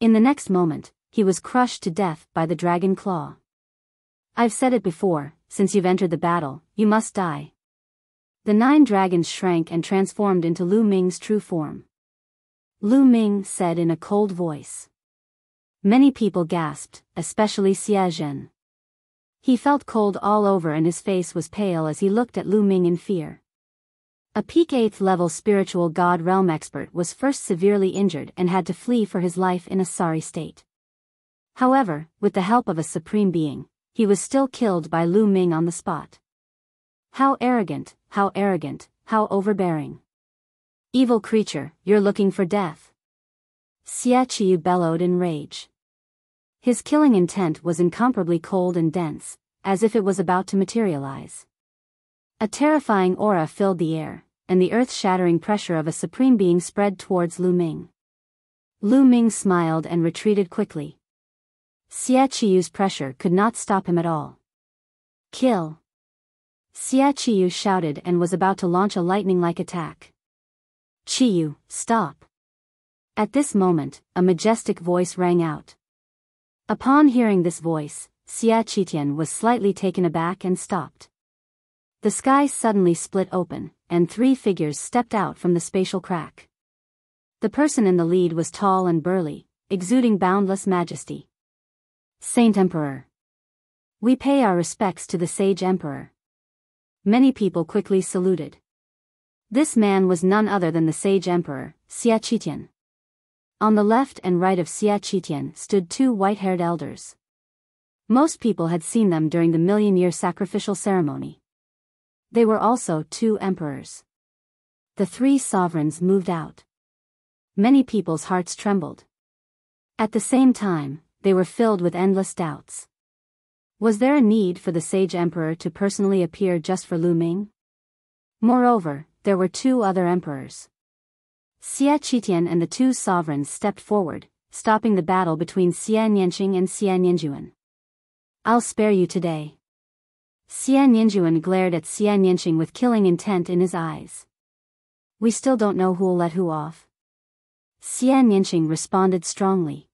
In the next moment, he was crushed to death by the dragon claw. "I've said it before, since you've entered the battle, you must die." The 9 dragons shrank and transformed into Lu Ming's true form. Lu Ming said in a cold voice. Many people gasped, especially Xia Zhen. He felt cold all over and his face was pale as he looked at Lu Ming in fear. A peak 8th level spiritual god realm expert was first severely injured and had to flee for his life in a sorry state. However, with the help of a supreme being, he was still killed by Lu Ming on the spot. How arrogant, how overbearing. Evil creature, you're looking for death. Xia Qiyu bellowed in rage. His killing intent was incomparably cold and dense, as if it was about to materialize. A terrifying aura filled the air, and the earth-shattering pressure of a supreme being spread towards Lu Ming. Lu Ming smiled and retreated quickly. Xia Qiyu's pressure could not stop him at all. Kill! Xia Qiyu shouted and was about to launch a lightning-like attack. Qiyu, stop! At this moment, a majestic voice rang out. Upon hearing this voice, Xia Qitian was slightly taken aback and stopped. The sky suddenly split open, and 3 figures stepped out from the spatial crack. The person in the lead was tall and burly, exuding boundless majesty. Saint Emperor. We pay our respects to the Sage Emperor. Many people quickly saluted. This man was none other than the Sage Emperor, Xia Qitian. On the left and right of Xia Qitian stood 2 white-haired elders. Most people had seen them during the million-year sacrificial ceremony. They were also 2 emperors. The 3 sovereigns moved out. Many people's hearts trembled. At the same time, they were filled with endless doubts. Was there a need for the Sage Emperor to personally appear just for Lu Ming? Moreover, there were 2 other emperors. Xia Qitian and the 2 sovereigns stepped forward, stopping the battle between Xia Nianqing and Xia Nianjuan. I'll spare you today. Xia Nianjuan glared at Xia Nianqing with killing intent in his eyes. We still don't know who'll let who off. Xia Nianqing responded strongly.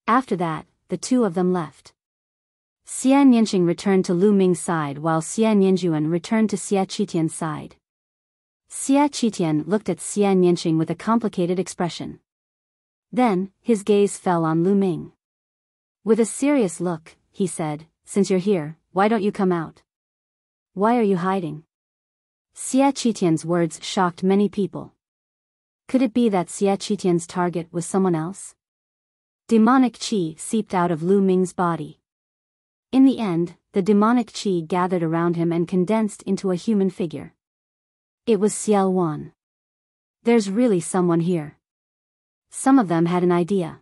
After that, the 2 of them left. Xia Nianqing returned to Lu Ming's side while Xia Nianjuan returned to Xia Qitian's side. Xia Qitian looked at Xia Nianqing with a complicated expression. Then, his gaze fell on Lu Ming. With a serious look, he said, "Since you're here, why don't you come out? Why are you hiding?" Xia Qitian's words shocked many people. Could it be that Xia Qitian's target was someone else? Demonic qi seeped out of Lu Ming's body. In the end, the demonic qi gathered around him and condensed into a human figure. It was Xiao Wan. There's really someone here. Some of them had an idea.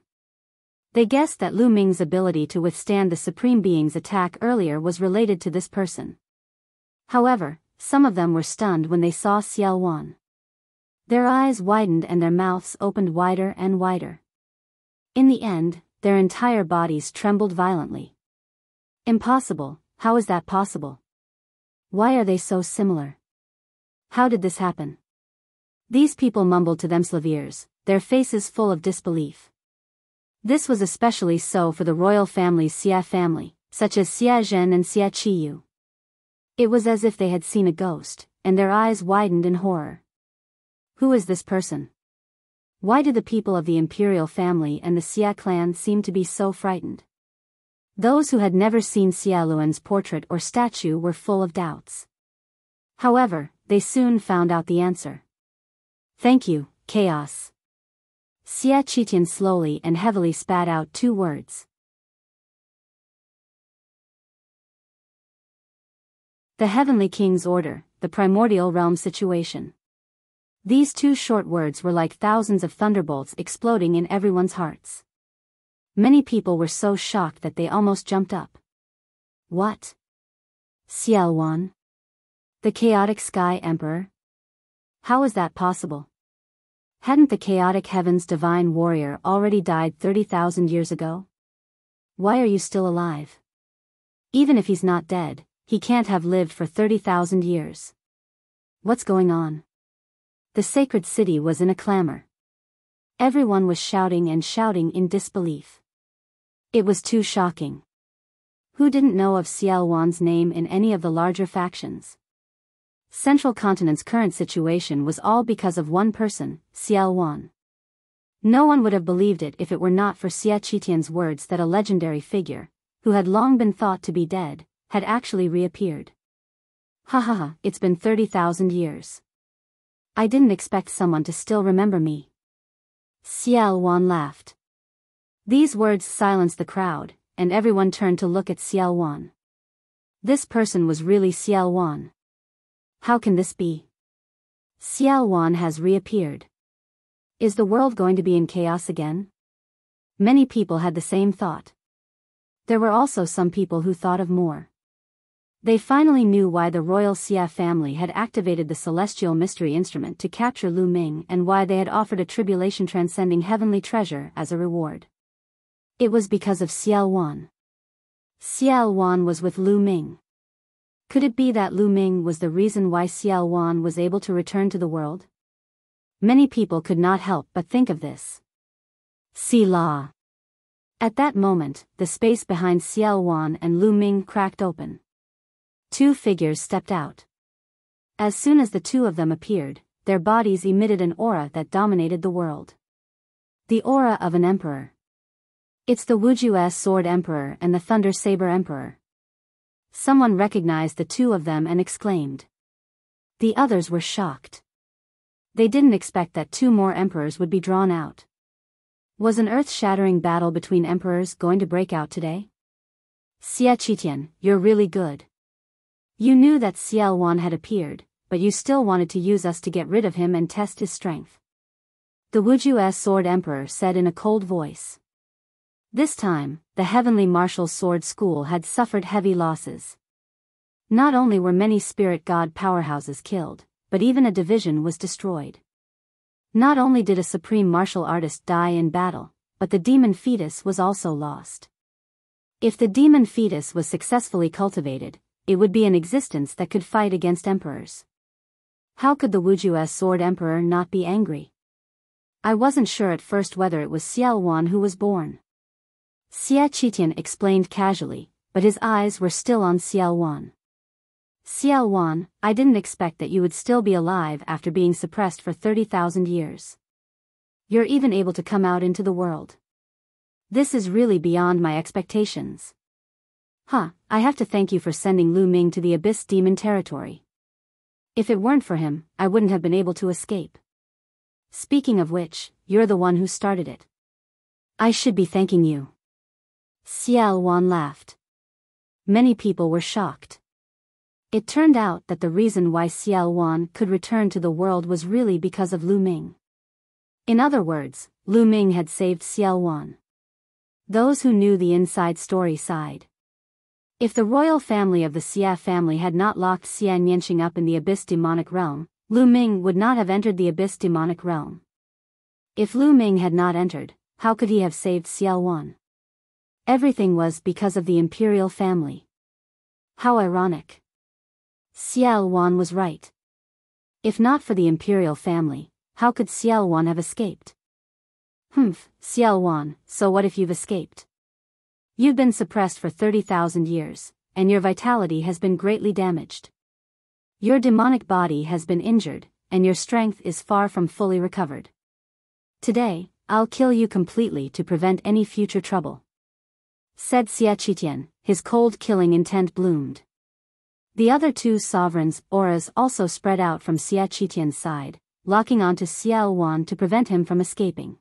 They guessed that Lu Ming's ability to withstand the Supreme Being's attack earlier was related to this person. However, some of them were stunned when they saw Xiao Wan. Their eyes widened and their mouths opened wider and wider. In the end, their entire bodies trembled violently. Impossible, how is that possible? Why are they so similar? How did this happen? These people mumbled to themselves ears, their faces full of disbelief. This was especially so for the royal family's Xia family, such as Xia Zhen and Xia Qiyu. It was as if they had seen a ghost, and their eyes widened in horror. Who is this person? Why do the people of the imperial family and the Xia clan seem to be so frightened? Those who had never seen Xia Luan's portrait or statue were full of doubts. However, they soon found out the answer. Thank you, Chaos. Xia Qitian slowly and heavily spat out 2 words. The Heavenly King's Order, the Primordial Realm Situation. These 2 short words were like thousands of thunderbolts exploding in everyone's hearts. Many people were so shocked that they almost jumped up. What? Xiaoluan? The Chaotic Sky Emperor? How is that possible? Hadn't the Chaotic Heaven's divine warrior already died 30,000 years ago? Why are you still alive? Even if he's not dead, he can't have lived for 30,000 years. What's going on? The sacred city was in a clamor. Everyone was shouting and shouting in disbelief. It was too shocking. Who didn't know of Xiaoluan's name in any of the larger factions? Central Continent's current situation was all because of one person, Xiaoluan. No one would have believed it if it were not for Xia Qitian's words that a legendary figure, who had long been thought to be dead, had actually reappeared. Ha ha ha, it's been 30,000 years. I didn't expect someone to still remember me. Xiaoluan laughed. These words silenced the crowd, and everyone turned to look at Xiaoluan. This person was really Xiaoluan. How can this be? Xiaoluan has reappeared. Is the world going to be in chaos again? Many people had the same thought. There were also some people who thought of more. They finally knew why the royal Xia family had activated the celestial mystery instrument to capture Lu Ming and why they had offered a tribulation-transcending heavenly treasure as a reward. It was because of Xiaoluan. Xiaoluan was with Lu Ming. Could it be that Lu Ming was the reason why Xiaoluan was able to return to the world? Many people could not help but think of this. Selah. At that moment, the space behind Xiaoluan and Lu Ming cracked open. 2 figures stepped out. As soon as the 2 of them appeared, their bodies emitted an aura that dominated the world. The aura of an emperor. It's the Wuxia Sword Emperor and the Thunder Saber Emperor. Someone recognized the 2 of them and exclaimed. The others were shocked. They didn't expect that 2 more emperors would be drawn out. Was an earth-shattering battle between emperors going to break out today? Xia Qitian, you're really good. You knew that Xiaoluan had appeared, but you still wanted to use us to get rid of him and test his strength. The Wuxia Sword Emperor said in a cold voice. This time, the Heavenly Martial Sword School had suffered heavy losses. Not only were many spirit god powerhouses killed, but even a division was destroyed. Not only did a supreme martial artist die in battle, but the demon fetus was also lost. If the demon fetus was successfully cultivated, it would be an existence that could fight against emperors. How could the Wuxia Sword Emperor not be angry? I wasn't sure at first whether it was Xiaoluan who was born. Xia Qitian explained casually, but his eyes were still on Xiaoluan. Xiaoluan, I didn't expect that you would still be alive after being suppressed for 30,000 years. You're even able to come out into the world. This is really beyond my expectations. I have to thank you for sending Lu Ming to the Abyss Demon territory. If it weren't for him, I wouldn't have been able to escape. Speaking of which, you're the one who started it. I should be thanking you. Xiaoluan laughed. Many people were shocked. It turned out that the reason why Xiaoluan could return to the world was really because of Lu Ming. In other words, Lu Ming had saved Xiaoluan. Those who knew the inside story sighed. If the royal family of the Xia family had not locked Xian Yanqing up in the Abyss Demonic Realm, Lu Ming would not have entered the Abyss Demonic Realm. If Lu Ming had not entered, how could he have saved Xiaoluan? Everything was because of the imperial family. How ironic. Xiaoluan was right. If not for the imperial family, how could Xiaoluan have escaped? Xiaoluan, so what if you've escaped? You've been suppressed for 30,000 years, and your vitality has been greatly damaged. Your demonic body has been injured, and your strength is far from fully recovered. Today, I'll kill you completely to prevent any future trouble," said Xia Qitian. His cold killing intent bloomed. The other two sovereigns' auras also spread out from Xia Qitian's side, locking onto Xiao Wan to prevent him from escaping.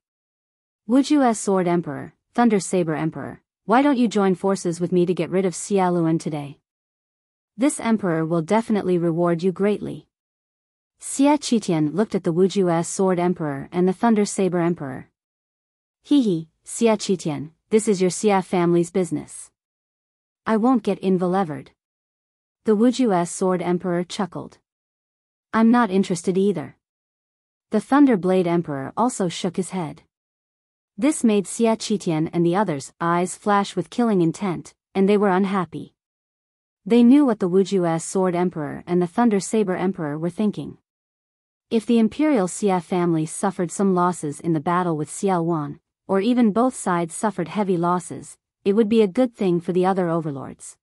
"Wuxia Sword Emperor, Thunder Saber Emperor, why don't you join forces with me to get rid of Xia Luan today? This emperor will definitely reward you greatly." Xia Qitian looked at the Wuxia Sword Emperor and the Thunder Saber Emperor. Hee, Xia Qitian, this is your Xia family's business. I won't get involved." The Wuxia Sword Emperor chuckled. "I'm not interested either." The Thunder Blade Emperor also shook his head. This made Xia Qitian and the others' eyes flash with killing intent, and they were unhappy. They knew what the Wuxia Sword Emperor and the Thunder Saber Emperor were thinking. If the Imperial Xia family suffered some losses in the battle with Xiao Wan, or even both sides suffered heavy losses, it would be a good thing for the other overlords.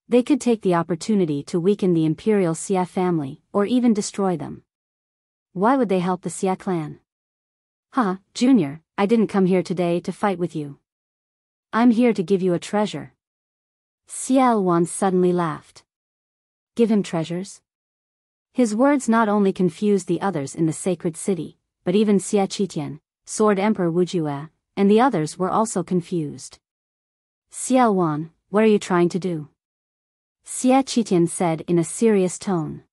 They could take the opportunity to weaken the Imperial Xia family, or even destroy them. Why would they help the Xia clan? Junior, I didn't come here today to fight with you. I'm here to give you a treasure. Xiao Wan suddenly laughed. Give him treasures? His words not only confused the others in the sacred city, but even Xia Qitian, Sword Emperor Wuxia, and the others were also confused. Xiao Wan, what are you trying to do? Xia Qitian said in a serious tone.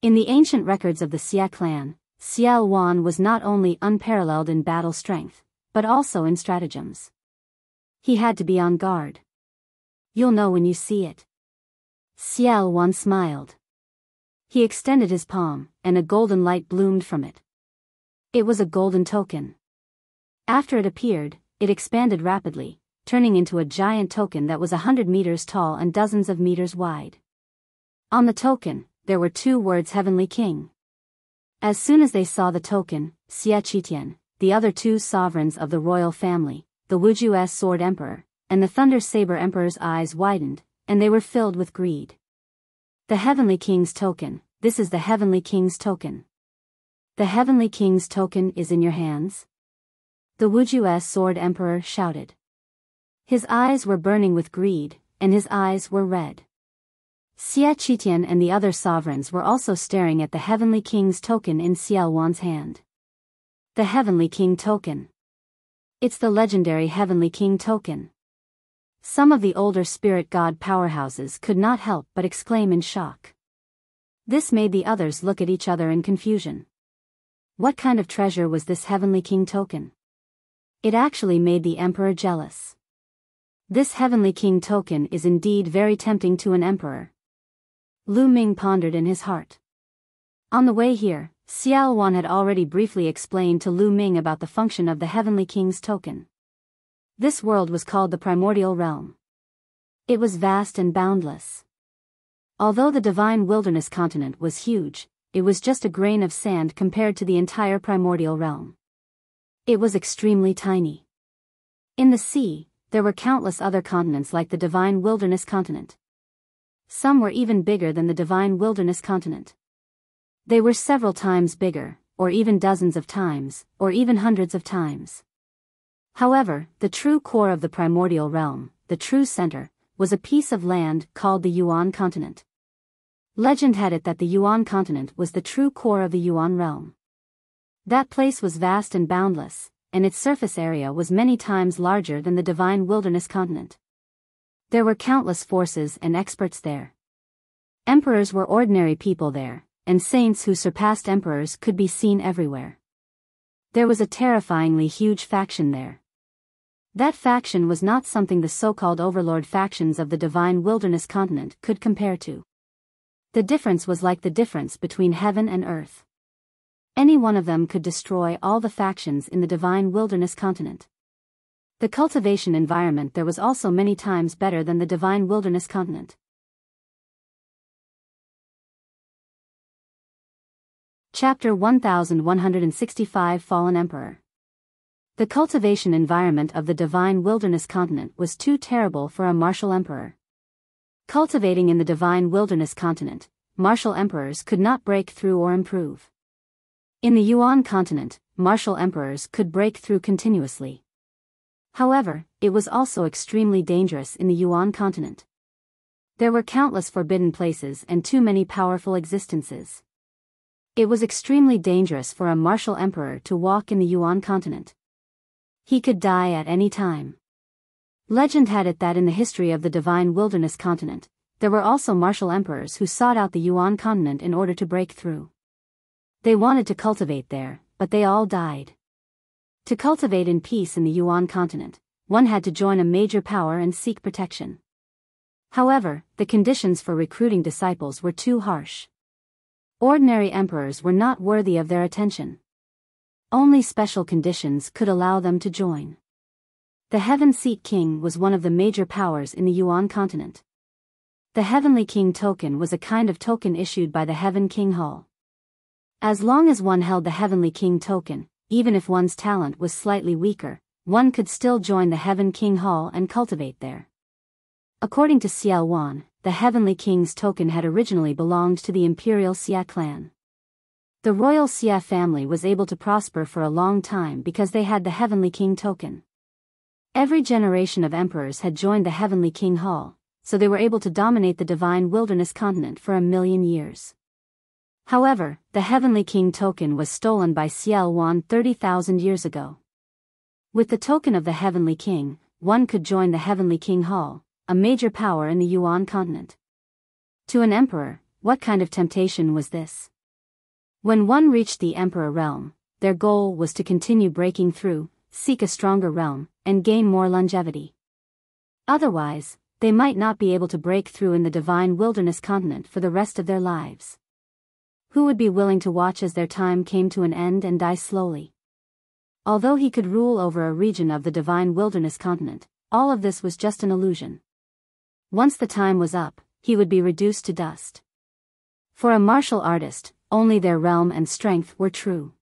In the ancient records of the Xia clan, Xiao Wan was not only unparalleled in battle strength, but also in stratagems. He had to be on guard. You'll know when you see it. Xiao Wan smiled. He extended his palm, and a golden light bloomed from it. It was a golden token. After it appeared, it expanded rapidly, turning into a giant token that was 100 meters tall and dozens of meters wide. On the token, there were 2 words Heavenly King. As soon as they saw the token, Xia Qitian, the other 2 sovereigns of the royal family, the Wuxia Sword Emperor, and the Thunder Saber Emperor's eyes widened, and they were filled with greed. The Heavenly King's token, this is the Heavenly King's token. The Heavenly King's token is in your hands? The Wuxia Sword Emperor shouted. His eyes were burning with greed, and his eyes were red. Xia Qitian and the other sovereigns were also staring at the Heavenly King's token in Xiao Wan's hand. The Heavenly King token. It's the legendary Heavenly King token. Some of the older spirit god powerhouses could not help but exclaim in shock. This made the others look at each other in confusion. What kind of treasure was this Heavenly King token? It actually made the emperor jealous. This Heavenly King token is indeed very tempting to an emperor. Lu Ming pondered in his heart. On the way here, Xiao Wan had already briefly explained to Lu Ming about the function of the Heavenly King's token. This world was called the Primordial Realm. It was vast and boundless. Although the Divine Wilderness continent was huge, it was just a grain of sand compared to the entire Primordial Realm. It was extremely tiny. In the sea, there were countless other continents like the Divine Wilderness continent. Some were even bigger than the Divine Wilderness continent. They were several times bigger, or even dozens of times, or even hundreds of times. However, the true core of the Primordial Realm, the true center, was a piece of land called the Yuan continent. Legend had it that the Yuan continent was the true core of the Yuan realm. That place was vast and boundless, and its surface area was many times larger than the Divine Wilderness continent. There were countless forces and experts there. Emperors were ordinary people there, and saints who surpassed emperors could be seen everywhere. There was a terrifyingly huge faction there. That faction was not something the so-called overlord factions of the Divine Wilderness continent could compare to. The difference was like the difference between heaven and earth. Any one of them could destroy all the factions in the Divine Wilderness continent. The cultivation environment there was also many times better than the Divine Wilderness continent. Chapter 1165 Fallen Emperor. The cultivation environment of the Divine Wilderness continent was too terrible for a martial emperor. Cultivating in the divine wilderness continent, martial emperors could not break through or improve. In the Yuan continent, martial emperors could break through continuously. However, it was also extremely dangerous in the Yuan continent. There were countless forbidden places and too many powerful existences. It was extremely dangerous for a martial emperor to walk in the Yuan continent. He could die at any time. Legend had it that in the history of the divine wilderness continent, there were also martial emperors who sought out the Yuan continent in order to break through. They wanted to cultivate there, but they all died. To cultivate in peace in the Yuan continent, one had to join a major power and seek protection. However, the conditions for recruiting disciples were too harsh. Ordinary emperors were not worthy of their attention. Only special conditions could allow them to join. The Heaven Seat King was one of the major powers in the Yuan continent. The Heavenly King token was a kind of token issued by the Heaven King Hall. As long as one held the Heavenly King token, even if one's talent was slightly weaker, one could still join the Heaven King Hall and cultivate there. According to Xiao Wan, the Heavenly King's token had originally belonged to the Imperial Xia clan. The royal Xia family was able to prosper for a long time because they had the Heavenly King token. Every generation of emperors had joined the Heavenly King Hall, so they were able to dominate the divine wilderness continent for 1,000,000 years. However, the Heavenly King token was stolen by Xiao Wan 30,000 years ago. With the token of the Heavenly King, one could join the Heavenly King Hall, a major power in the Yuan continent. To an emperor, what kind of temptation was this? When one reached the emperor realm, their goal was to continue breaking through, seek a stronger realm, and gain more longevity. Otherwise, they might not be able to break through in the divine wilderness continent for the rest of their lives. Who would be willing to watch as their time came to an end and die slowly? Although he could rule over a region of the divine wilderness continent, all of this was just an illusion. Once the time was up, he would be reduced to dust. For a martial artist, only their realm and strength were true.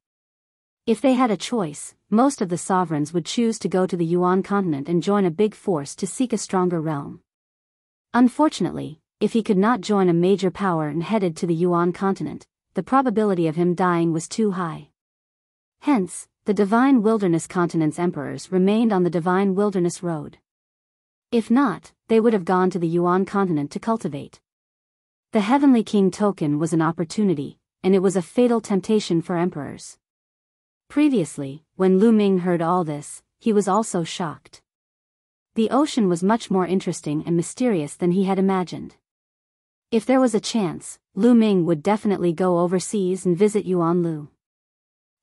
If they had a choice, most of the sovereigns would choose to go to the Yuan continent and join a big force to seek a stronger realm. Unfortunately, if he could not join a major power and headed to the Yuan continent, the probability of him dying was too high. Hence, the divine wilderness continent's emperors remained on the divine wilderness road. If not, they would have gone to the Yuan continent to cultivate. The Heavenly King token was an opportunity, and it was a fatal temptation for emperors. Previously, when Lu Ming heard all this, he was also shocked. The ocean was much more interesting and mysterious than he had imagined. If there was a chance, Lu Ming would definitely go overseas and visit Yuan Lu.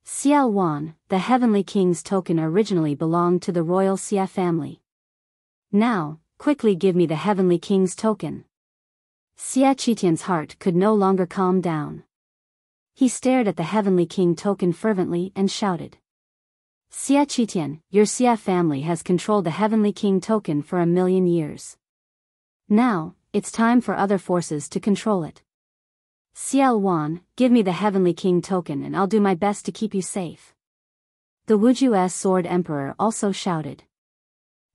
Xiao Wan, the Heavenly King's token originally belonged to the royal Xia family. Now, quickly give me the Heavenly King's token. Xia Qitian's heart could no longer calm down. He stared at the Heavenly King token fervently and shouted. Xia Qitian, your Xia family has controlled the Heavenly King token for 1,000,000 years. Now, it's time for other forces to control it. Xiao Wan, give me the Heavenly King token and I'll do my best to keep you safe. The Wuxia Sword Emperor also shouted.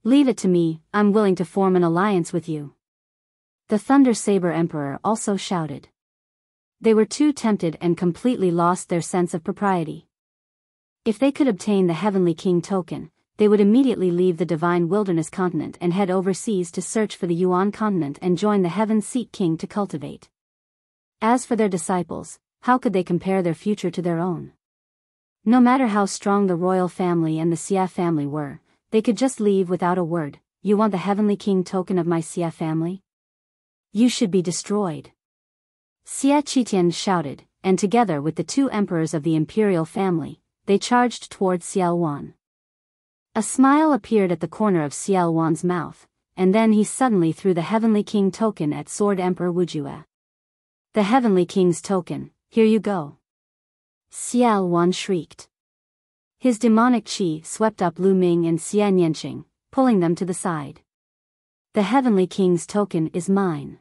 Leave it to me, I'm willing to form an alliance with you. The Thunder Saber Emperor also shouted. They were too tempted and completely lost their sense of propriety. If they could obtain the Heavenly King token, they would immediately leave the divine wilderness continent and head overseas to search for the Yuan continent and join the Heaven Seat King to cultivate. As for their disciples, how could they compare their future to their own? No matter how strong the royal family and the Xia family were, they could just leave without a word. You want the Heavenly King token of my Xia family? You should be destroyed. Xia Qitian shouted, and together with the two emperors of the imperial family, they charged towards Xiao Wan. A smile appeared at the corner of Xiao Wan's mouth, and then he suddenly threw the Heavenly King token at Sword Emperor Wuxia. The Heavenly King's token, here you go. Xiao Wan shrieked. His demonic qi swept up Lu Ming and Xia Nianqing, pulling them to the side. The Heavenly King's token is mine.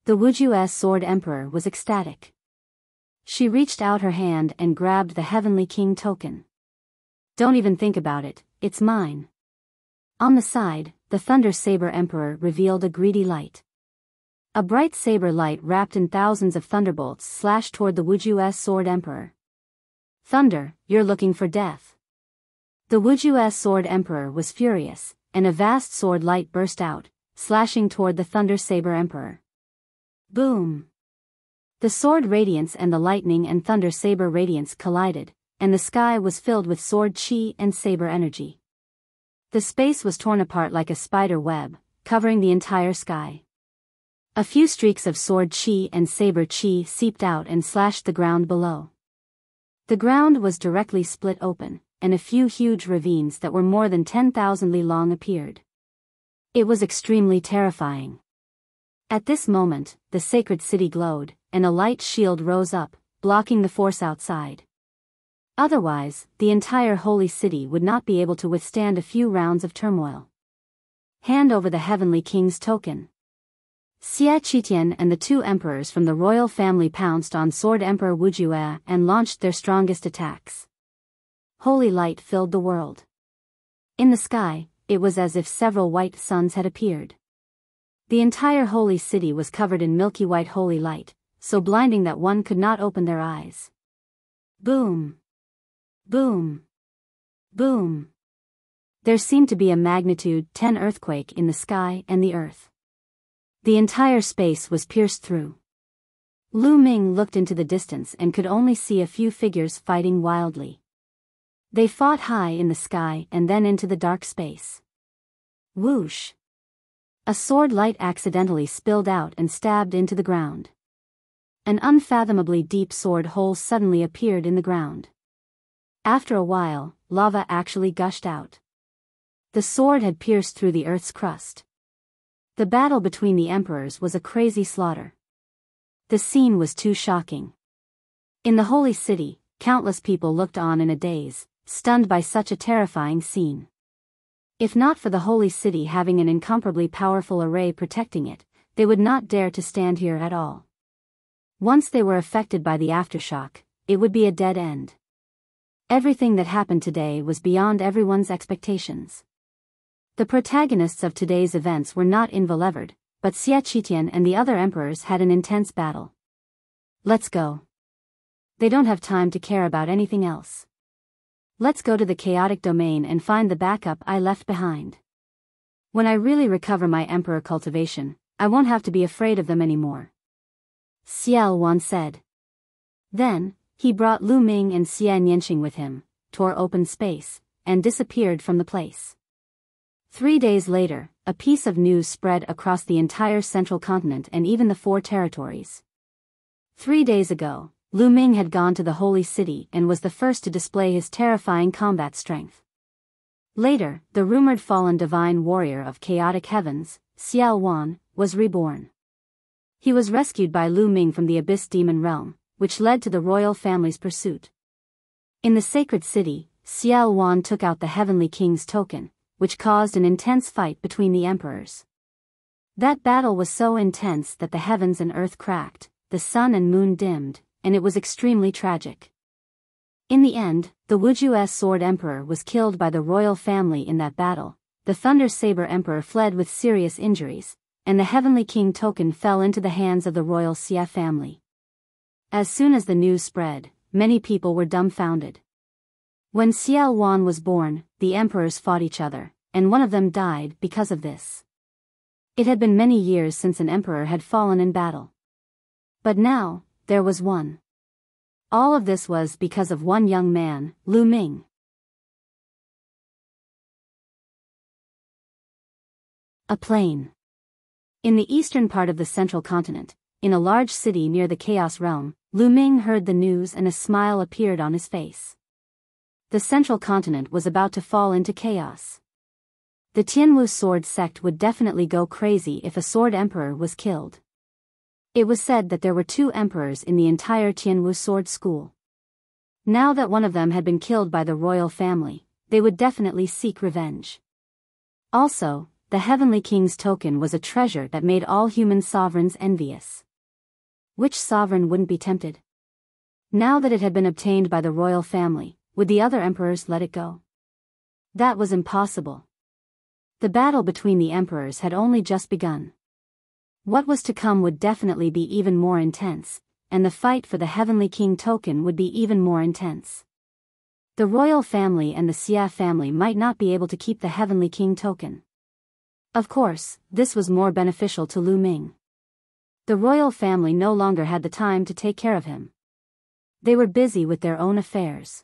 The Wuxia Sword Emperor was ecstatic. She reached out her hand and grabbed the Heavenly King token. Don't even think about it, it's mine. On the side, the Thunder Saber Emperor revealed a greedy light. A bright saber light wrapped in thousands of thunderbolts slashed toward the Wuxia Sword Emperor. Thunder, you're looking for death. The Wuxia Sword Emperor was furious, and a vast sword light burst out, slashing toward the Thunder Saber Emperor. Boom! The sword radiance and the lightning and thunder saber radiance collided, and the sky was filled with sword chi and saber energy. The space was torn apart like a spider web, covering the entire sky. A few streaks of sword chi and saber chi seeped out and slashed the ground below. The ground was directly split open, and a few huge ravines that were more than 10,000 li long appeared. It was extremely terrifying. At this moment, the sacred city glowed, and a light shield rose up, blocking the force outside. Otherwise, the entire holy city would not be able to withstand a few rounds of turmoil. Hand over the Heavenly King's token. Xia Qitian and the two emperors from the royal family pounced on Sword Emperor Wuxia and launched their strongest attacks. Holy light filled the world. In the sky, it was as if several white suns had appeared. The entire holy city was covered in milky white holy light, so blinding that one could not open their eyes. Boom! Boom! Boom! There seemed to be a magnitude 10 earthquake in the sky and the earth. The entire space was pierced through. Lu Ming looked into the distance and could only see a few figures fighting wildly. They fought high in the sky and then into the dark space. Whoosh! A sword light accidentally spilled out and stabbed into the ground. An unfathomably deep sword hole suddenly appeared in the ground. After a while, lava actually gushed out. The sword had pierced through the earth's crust. The battle between the emperors was a crazy slaughter. The scene was too shocking. In the holy city, countless people looked on in a daze, stunned by such a terrifying scene. If not for the holy city having an incomparably powerful array protecting it, they would not dare to stand here at all. Once they were affected by the aftershock, it would be a dead end. Everything that happened today was beyond everyone's expectations. The protagonists of today's events were not invalivered, but Xia Qitian and the other emperors had an intense battle. Let's go. They don't have time to care about anything else. Let's go to the chaotic domain and find the backup I left behind. When I really recover my emperor cultivation, I won't have to be afraid of them anymore. Xiao Wan said. Then, he brought Lu Ming and Xia Nianxing with him, tore open space, and disappeared from the place. 3 days later, a piece of news spread across the entire central continent and even the 4 territories. 3 days ago, Lu Ming had gone to the holy city and was the first to display his terrifying combat strength. Later, the rumored fallen divine warrior of chaotic heavens, Xiao Wan, was reborn. He was rescued by Lu Ming from the abyss demon realm, which led to the royal family's pursuit. In the sacred city, Xiao Wan took out the Heavenly King's token, which caused an intense fight between the emperors. That battle was so intense that the heavens and earth cracked, the sun and moon dimmed, and it was extremely tragic. In the end, the Wuxia Sword Emperor was killed by the royal family in that battle, the Thunder Saber Emperor fled with serious injuries, and the Heavenly King token fell into the hands of the royal Xia family. As soon as the news spread, many people were dumbfounded. When Xiao Wan was born, the emperors fought each other, and one of them died because of this. It had been many years since an emperor had fallen in battle. But now, there was one. All of this was because of one young man, Lu Ming. A plain. In the eastern part of the central continent, in a large city near the Chaos Realm, Lu Ming heard the news and a smile appeared on his face. The central continent was about to fall into chaos. The Tianwu sword sect would definitely go crazy if a sword emperor was killed. It was said that there were 2 emperors in the entire Tianwu sword school. Now that one of them had been killed by the royal family, they would definitely seek revenge. Also, the Heavenly King's token was a treasure that made all human sovereigns envious. Which sovereign wouldn't be tempted? Now that it had been obtained by the royal family, would the other emperors let it go? That was impossible. The battle between the emperors had only just begun. What was to come would definitely be even more intense, and the fight for the Heavenly King token would be even more intense. The royal family and the Xia family might not be able to keep the Heavenly King token. Of course, this was more beneficial to Lu Ming. The royal family no longer had the time to take care of him. They were busy with their own affairs.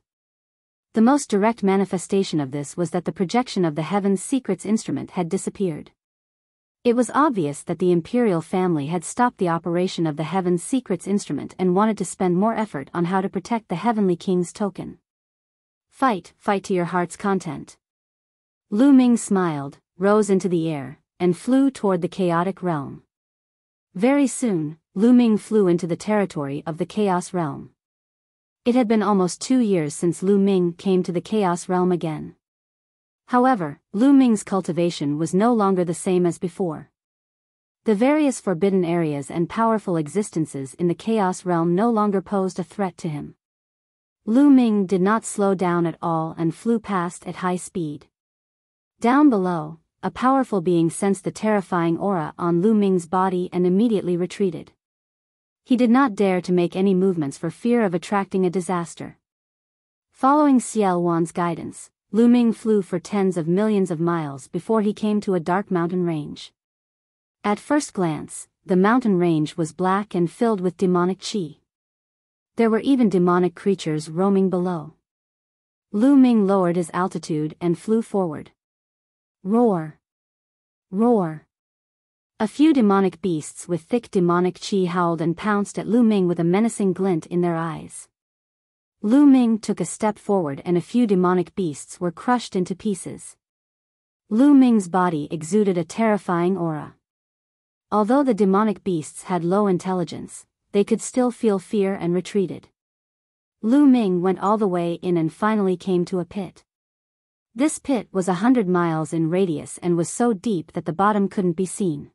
The most direct manifestation of this was that the projection of the Heaven's Secrets instrument had disappeared. It was obvious that the imperial family had stopped the operation of the Heaven's Secrets instrument and wanted to spend more effort on how to protect the Heavenly King's token. Fight to your heart's content. Lu Ming smiled, rose into the air, and flew toward the chaotic realm. Very soon, Lu Ming flew into the territory of the Chaos Realm. It had been almost 2 years since Lu Ming came to the Chaos Realm again. However, Lu Ming's cultivation was no longer the same as before. The various forbidden areas and powerful existences in the Chaos Realm no longer posed a threat to him. Lu Ming did not slow down at all and flew past at high speed. Down below, a powerful being sensed the terrifying aura on Lu Ming's body and immediately retreated. He did not dare to make any movements for fear of attracting a disaster. Following Xiao Wan's guidance, Lu Ming flew for tens of millions of miles before he came to a dark mountain range. At first glance, the mountain range was black and filled with demonic qi. There were even demonic creatures roaming below. Lu Ming lowered his altitude and flew forward. Roar! Roar! A few demonic beasts with thick demonic qi howled and pounced at Lu Ming with a menacing glint in their eyes. Lu Ming took a step forward and a few demonic beasts were crushed into pieces. Lu Ming's body exuded a terrifying aura. Although the demonic beasts had low intelligence, they could still feel fear and retreated. Lu Ming went all the way in and finally came to a pit. This pit was 100 miles in radius and was so deep that the bottom couldn't be seen.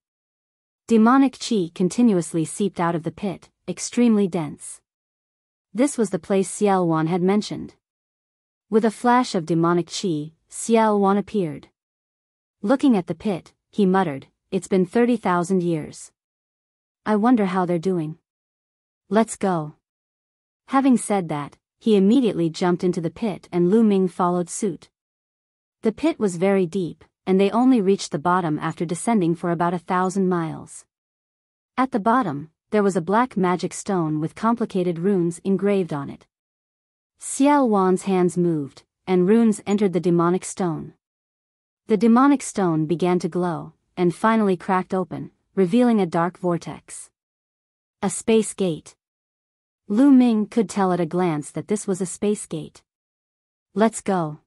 Demonic qi continuously seeped out of the pit, extremely dense. This was the place Xiao Wan had mentioned. With a flash of demonic qi, Xiao Wan appeared. Looking at the pit, he muttered, "It's been 30,000 years. I wonder how they're doing. Let's go." Having said that, he immediately jumped into the pit and Lu Ming followed suit. The pit was very deep, and they only reached the bottom after descending for about 1,000 miles. At the bottom, there was a black magic stone with complicated runes engraved on it. Xiao Wan's hands moved, and runes entered the demonic stone. The demonic stone began to glow, and finally cracked open, revealing a dark vortex. A space gate. Lu Ming could tell at a glance that this was a space gate. Let's go.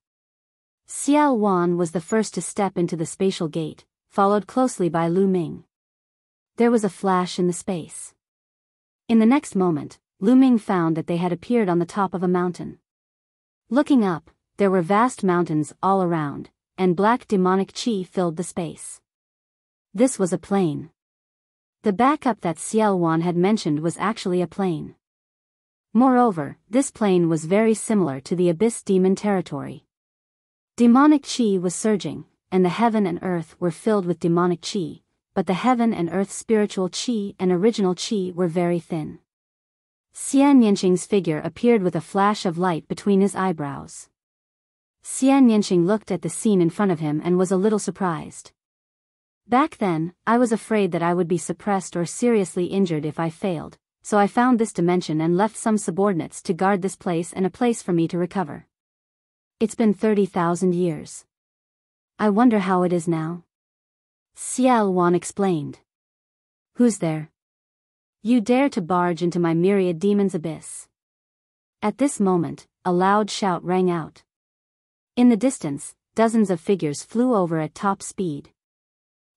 Xiao Wan was the first to step into the spatial gate, followed closely by Lu Ming. There was a flash in the space. In the next moment, Lu Ming found that they had appeared on the top of a mountain. Looking up, there were vast mountains all around, and black demonic qi filled the space. This was a plane. The backup that Xiao Wan had mentioned was actually a plane. Moreover, this plane was very similar to the Abyss Demon territory. Demonic qi was surging, and the heaven and earth were filled with demonic qi, but the heaven and earth spiritual qi and original qi were very thin. Xian Yanqing's figure appeared with a flash of light between his eyebrows. Xian Yanqing looked at the scene in front of him and was a little surprised. Back then, I was afraid that I would be suppressed or seriously injured if I failed, so I found this dimension and left some subordinates to guard this place and a place for me to recover. It's been 30,000 years. I wonder how it is now. Xiao Wan explained. Who's there? You dare to barge into my Myriad demon's abyss? At this moment, a loud shout rang out. In the distance, dozens of figures flew over at top speed.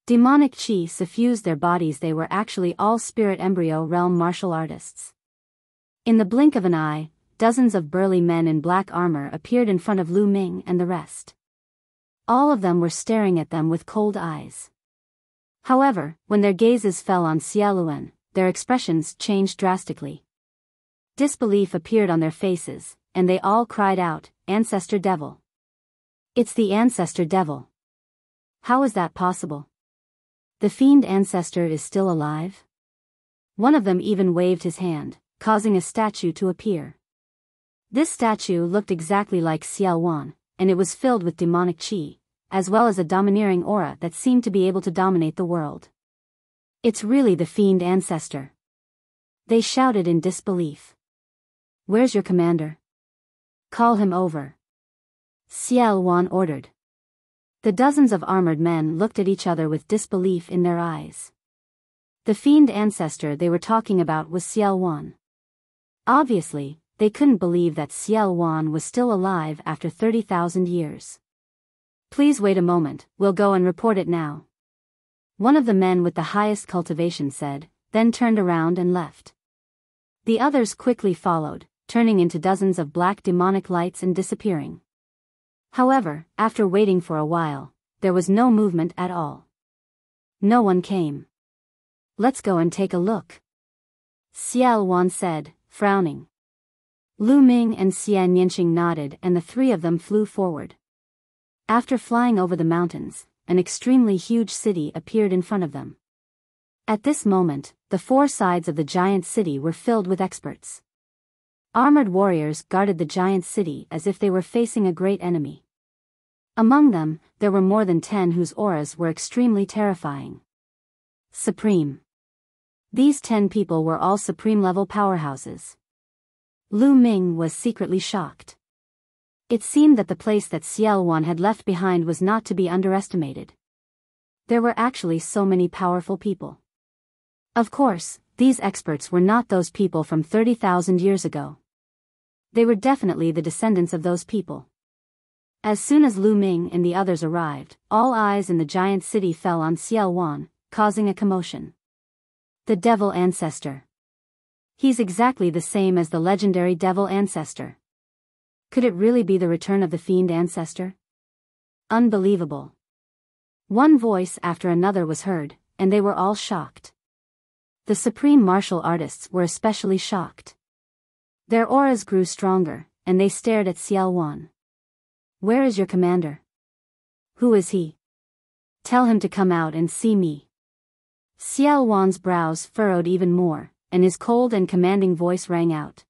Demonic qi suffused their bodies. They were actually all spirit embryo realm martial artists. In the blink of an eye, dozens of burly men in black armor appeared in front of Lu Ming and the rest. All of them were staring at them with cold eyes. However, when their gazes fell on Xiaoluan, their expressions changed drastically. Disbelief appeared on their faces, and they all cried out, "Ancestor Devil! It's the Ancestor Devil! How is that possible?" The fiend ancestor is still alive? One of them even waved his hand, causing a statue to appear. This statue looked exactly like Xiao Wan, and it was filled with demonic qi, as well as a domineering aura that seemed to be able to dominate the world. It's really the fiend ancestor. They shouted in disbelief. Where's your commander? Call him over. Xiao Wan ordered. The dozens of armored men looked at each other with disbelief in their eyes. The fiend ancestor they were talking about was Xiao Wan. Obviously, they couldn't believe that Xiao Wan was still alive after 30,000 years. Please wait a moment, we'll go and report it now. One of the men with the highest cultivation said, then turned around and left. The others quickly followed, turning into dozens of black demonic lights and disappearing. However, after waiting for a while, there was no movement at all. No one came. Let's go and take a look. Xiao Wan said, frowning. Lu Ming and Xian Yanqing nodded and the three of them flew forward. After flying over the mountains, an extremely huge city appeared in front of them. At this moment, the four sides of the giant city were filled with experts. Armored warriors guarded the giant city as if they were facing a great enemy. Among them, there were more than 10 whose auras were extremely terrifying. Supreme. These 10 people were all supreme-level powerhouses. Lu Ming was secretly shocked. It seemed that the place that Xiao Wan had left behind was not to be underestimated. There were actually so many powerful people. Of course, these experts were not those people from 30,000 years ago. They were definitely the descendants of those people. As soon as Lu Ming and the others arrived, all eyes in the giant city fell on Xiao Wan, causing a commotion. The devil ancestor. He's exactly the same as the legendary devil ancestor. Could it really be the return of the fiend ancestor? Unbelievable. One voice after another was heard, and they were all shocked. The supreme martial artists were especially shocked. Their auras grew stronger, and they stared at Xiao Wan. Where is your commander? Who is he? Tell him to come out and see me. Xiao Wan's brows furrowed even more, and his cold and commanding voice rang out.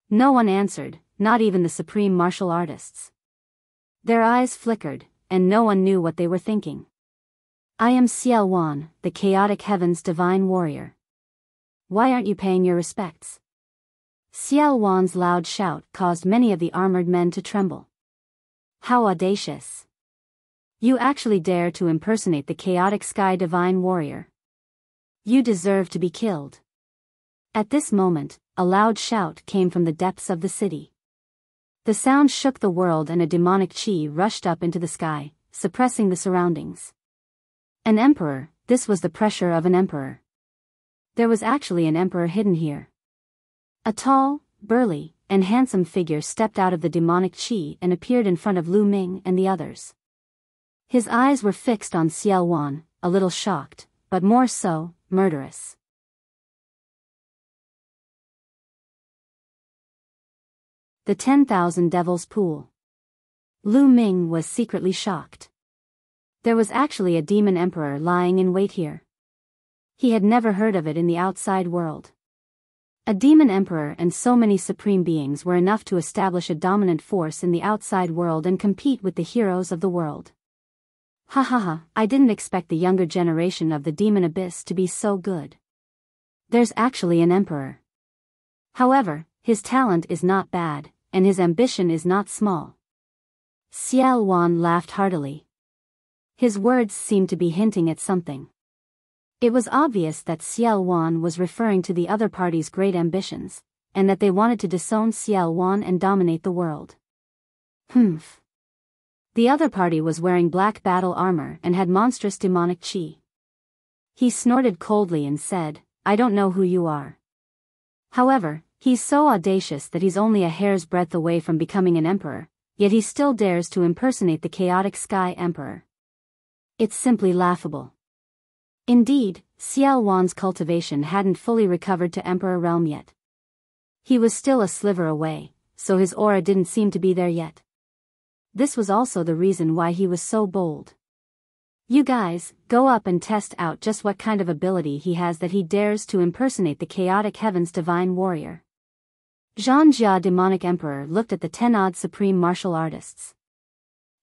No one answered, not even the supreme martial artists. Their eyes flickered, and no one knew what they were thinking. I am Xiao Wan, the chaotic heaven's divine warrior. Why aren't you paying your respects? Xiao Wan's loud shout caused many of the armored men to tremble. How audacious! You actually dare to impersonate the chaotic sky divine warrior. You deserve to be killed. At this moment, a loud shout came from the depths of the city. The sound shook the world and a demonic chi rushed up into the sky, suppressing the surroundings. An emperor, this was the pressure of an emperor. There was actually an emperor hidden here. A tall, burly, and handsome figure stepped out of the demonic chi and appeared in front of Lu Ming and the others. His eyes were fixed on Xiao Wan, a little shocked, but more so, murderous. The 10,000 Devils Pool. Lu Ming was secretly shocked. There was actually a demon emperor lying in wait here. He had never heard of it in the outside world. A demon emperor and so many supreme beings were enough to establish a dominant force in the outside world and compete with the heroes of the world. Ha ha ha, I didn't expect the younger generation of the demon abyss to be so good. There's actually an emperor. However, his talent is not bad, and his ambition is not small. Xiao Wan laughed heartily. His words seemed to be hinting at something. It was obvious that Xiao Wan was referring to the other party's great ambitions, and that they wanted to disown Xiao Wan and dominate the world. Humph. The other party was wearing black battle armor and had monstrous demonic chi. He snorted coldly and said, I don't know who you are. However, he's so audacious that he's only a hair's breadth away from becoming an emperor, yet he still dares to impersonate the chaotic sky emperor. It's simply laughable. Indeed, Xiao Wan's cultivation hadn't fully recovered to emperor realm yet. He was still a sliver away, so his aura didn't seem to be there yet. This was also the reason why he was so bold. You guys, go up and test out just what kind of ability he has that he dares to impersonate the chaotic heaven's divine warrior. Zhanjia demonic emperor looked at the 10-odd supreme martial artists.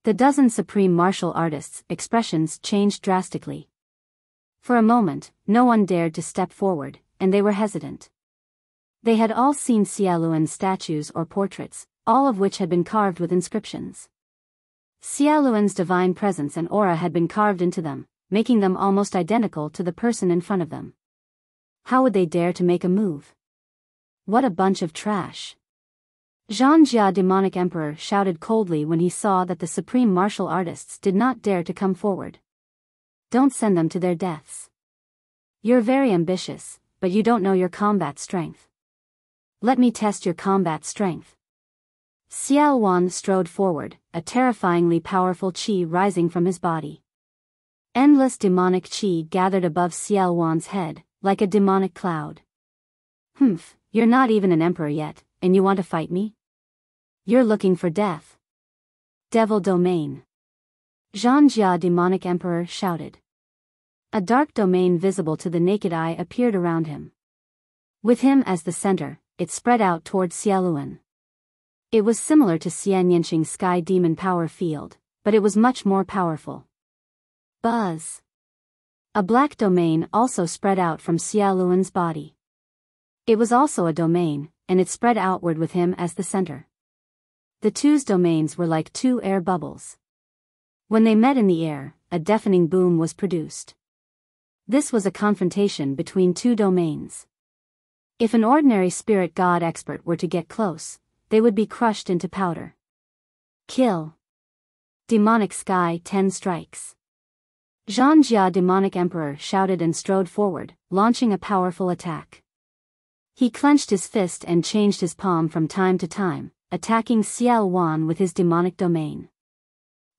The dozen supreme martial artists' expressions changed drastically. For a moment, no one dared to step forward, and they were hesitant. They had all seen Xiaoluan's statues or portraits, all of which had been carved with inscriptions. Xiaoluan's divine presence and aura had been carved into them, making them almost identical to the person in front of them. How would they dare to make a move? What a bunch of trash. Zhanjia demonic emperor shouted coldly when he saw that the supreme martial artists did not dare to come forward. Don't send them to their deaths. You're very ambitious, but you don't know your combat strength. Let me test your combat strength. Xiaoluan strode forward, a terrifyingly powerful qi rising from his body. Endless demonic qi gathered above Xiaoluan's head, like a demonic cloud. Humph, you're not even an emperor yet, and you want to fight me? You're looking for death. Devil domain. Zhanjia demonic emperor shouted. A dark domain visible to the naked eye appeared around him. With him as the center, it spread out towards Xiaoluan. It was similar to Xian Yanqing's sky demon power field, but it was much more powerful. Buzz. A black domain also spread out from Xiaoluan's body. It was also a domain, and it spread outward with him as the center. The two's domains were like two air bubbles. When they met in the air, a deafening boom was produced. This was a confrontation between two domains. If an ordinary spirit god expert were to get close, they would be crushed into powder. Kill. Demonic Sky 10 strikes. Zhanjia demonic emperor shouted and strode forward, launching a powerful attack. He clenched his fist and changed his palm from time to time, attacking Xiaoluan with his demonic domain.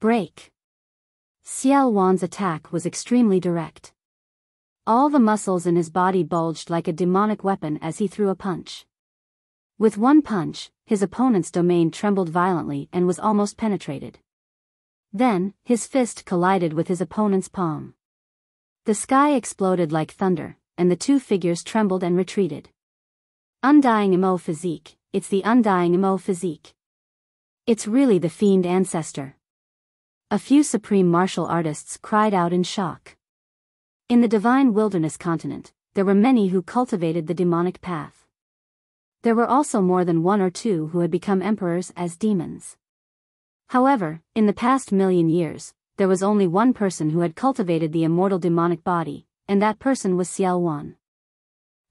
Break. Xiaoluan's attack was extremely direct. All the muscles in his body bulged like a demonic weapon as he threw a punch. With one punch, his opponent's domain trembled violently and was almost penetrated. Then, his fist collided with his opponent's palm. The sky exploded like thunder, and the two figures trembled and retreated. Undying Emo Physique, it's the Undying Emo Physique. It's really the fiend ancestor. A few supreme martial artists cried out in shock. In the divine wilderness continent, there were many who cultivated the demonic path. There were also more than one or two who had become emperors as demons. However, in the past million years, there was only one person who had cultivated the immortal demonic body, and that person was Xiaoluan.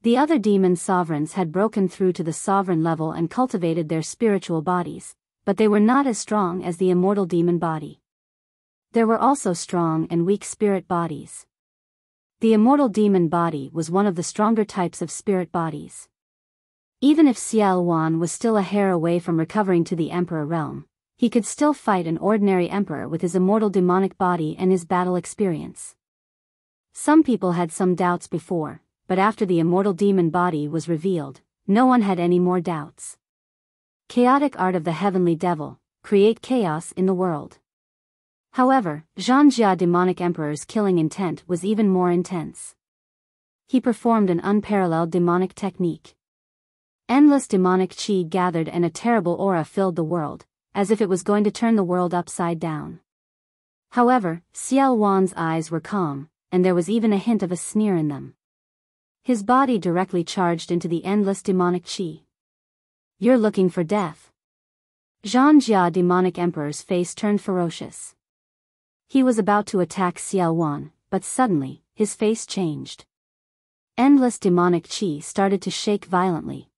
The other demon sovereigns had broken through to the sovereign level and cultivated their spiritual bodies, but they were not as strong as the immortal demon body. There were also strong and weak spirit bodies. The immortal demon body was one of the stronger types of spirit bodies. Even if Xiaoluan was still a hair away from recovering to the emperor realm, he could still fight an ordinary emperor with his immortal demonic body and his battle experience. Some people had some doubts before, but after the immortal demon body was revealed, no one had any more doubts. Chaotic art of the heavenly devil, create chaos in the world. However, Zhanjia demonic emperor's killing intent was even more intense. He performed an unparalleled demonic technique. Endless demonic qi gathered and a terrible aura filled the world, as if it was going to turn the world upside down. However, Xiaoluan's eyes were calm, and there was even a hint of a sneer in them. His body directly charged into the endless demonic qi. You're looking for death. Zhanjia demonic emperor's face turned ferocious. He was about to attack Xiaoluan, but suddenly, his face changed. Endless demonic qi started to shake violently.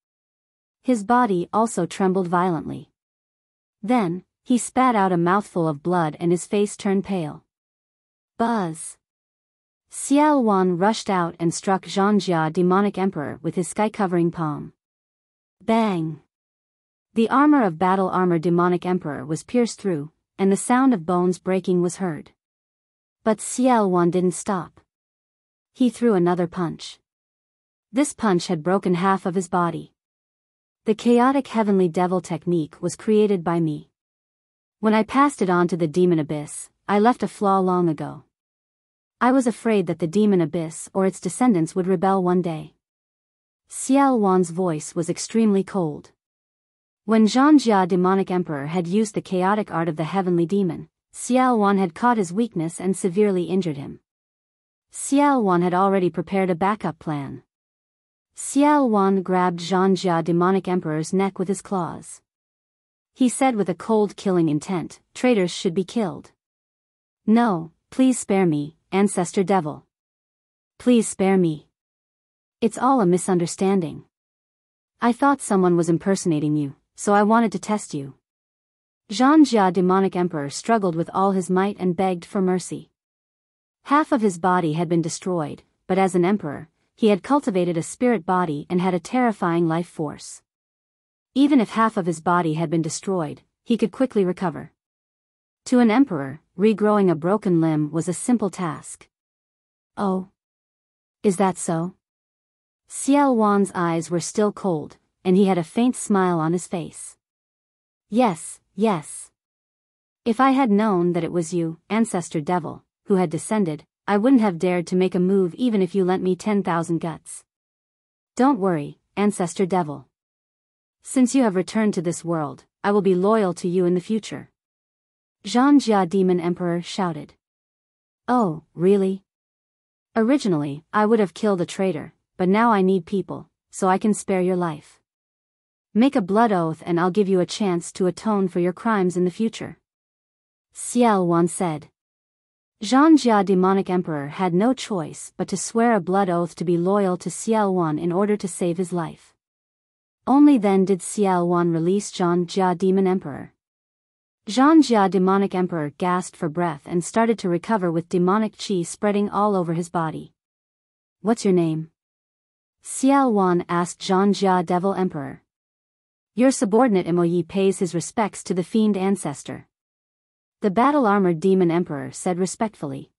His body also trembled violently. Then, he spat out a mouthful of blood and his face turned pale. Buzz. Xiaoluan rushed out and struck Zhanjia demonic emperor with his sky-covering palm. Bang! The armor of battle armor demonic emperor was pierced through, and the sound of bones breaking was heard. But Xiaoluan didn't stop. He threw another punch. This punch had broken half of his body. The chaotic heavenly devil technique was created by me. When I passed it on to the demon abyss, I left a flaw long ago. I was afraid that the demon abyss or its descendants would rebel one day. Xiao Wan's voice was extremely cold. When Zhanjia demonic emperor had used the chaotic art of the heavenly demon, Xiao Wan had caught his weakness and severely injured him. Xiao Wan had already prepared a backup plan. Xiao Wan grabbed Zhanjia demonic emperor's neck with his claws. He said with a cold killing intent, "Traitors should be killed. No, please spare me, ancestor devil. Please spare me. It's all a misunderstanding. I thought someone was impersonating you, so I wanted to test you." Zhanjia demonic emperor struggled with all his might and begged for mercy. Half of his body had been destroyed, but as an emperor, he had cultivated a spirit body and had a terrifying life force. Even if half of his body had been destroyed, he could quickly recover. To an emperor, regrowing a broken limb was a simple task. Oh. Is that so? Xiao Wan's eyes were still cold, and he had a faint smile on his face. Yes, yes. If I had known that it was you, ancestor devil, who had descended, I wouldn't have dared to make a move even if you lent me 10,000 guts. Don't worry, ancestor devil. Since you have returned to this world, I will be loyal to you in the future. Zhanjia demon emperor shouted. Oh, really? Originally, I would have killed a traitor, but now I need people, so I can spare your life. Make a blood oath and I'll give you a chance to atone for your crimes in the future. Xiao Wan said. Zhanjia demonic emperor had no choice but to swear a blood oath to be loyal to Xiao Wan in order to save his life. Only then did Xiao Wan release Zhanjia demon emperor. Zhanjia demonic emperor gasped for breath and started to recover with demonic chi spreading all over his body. What's your name? Xiao Wan asked Zhanjia devil emperor. Your subordinate Moyi pays his respects to the fiend ancestor. The battle-armored demon emperor said respectfully.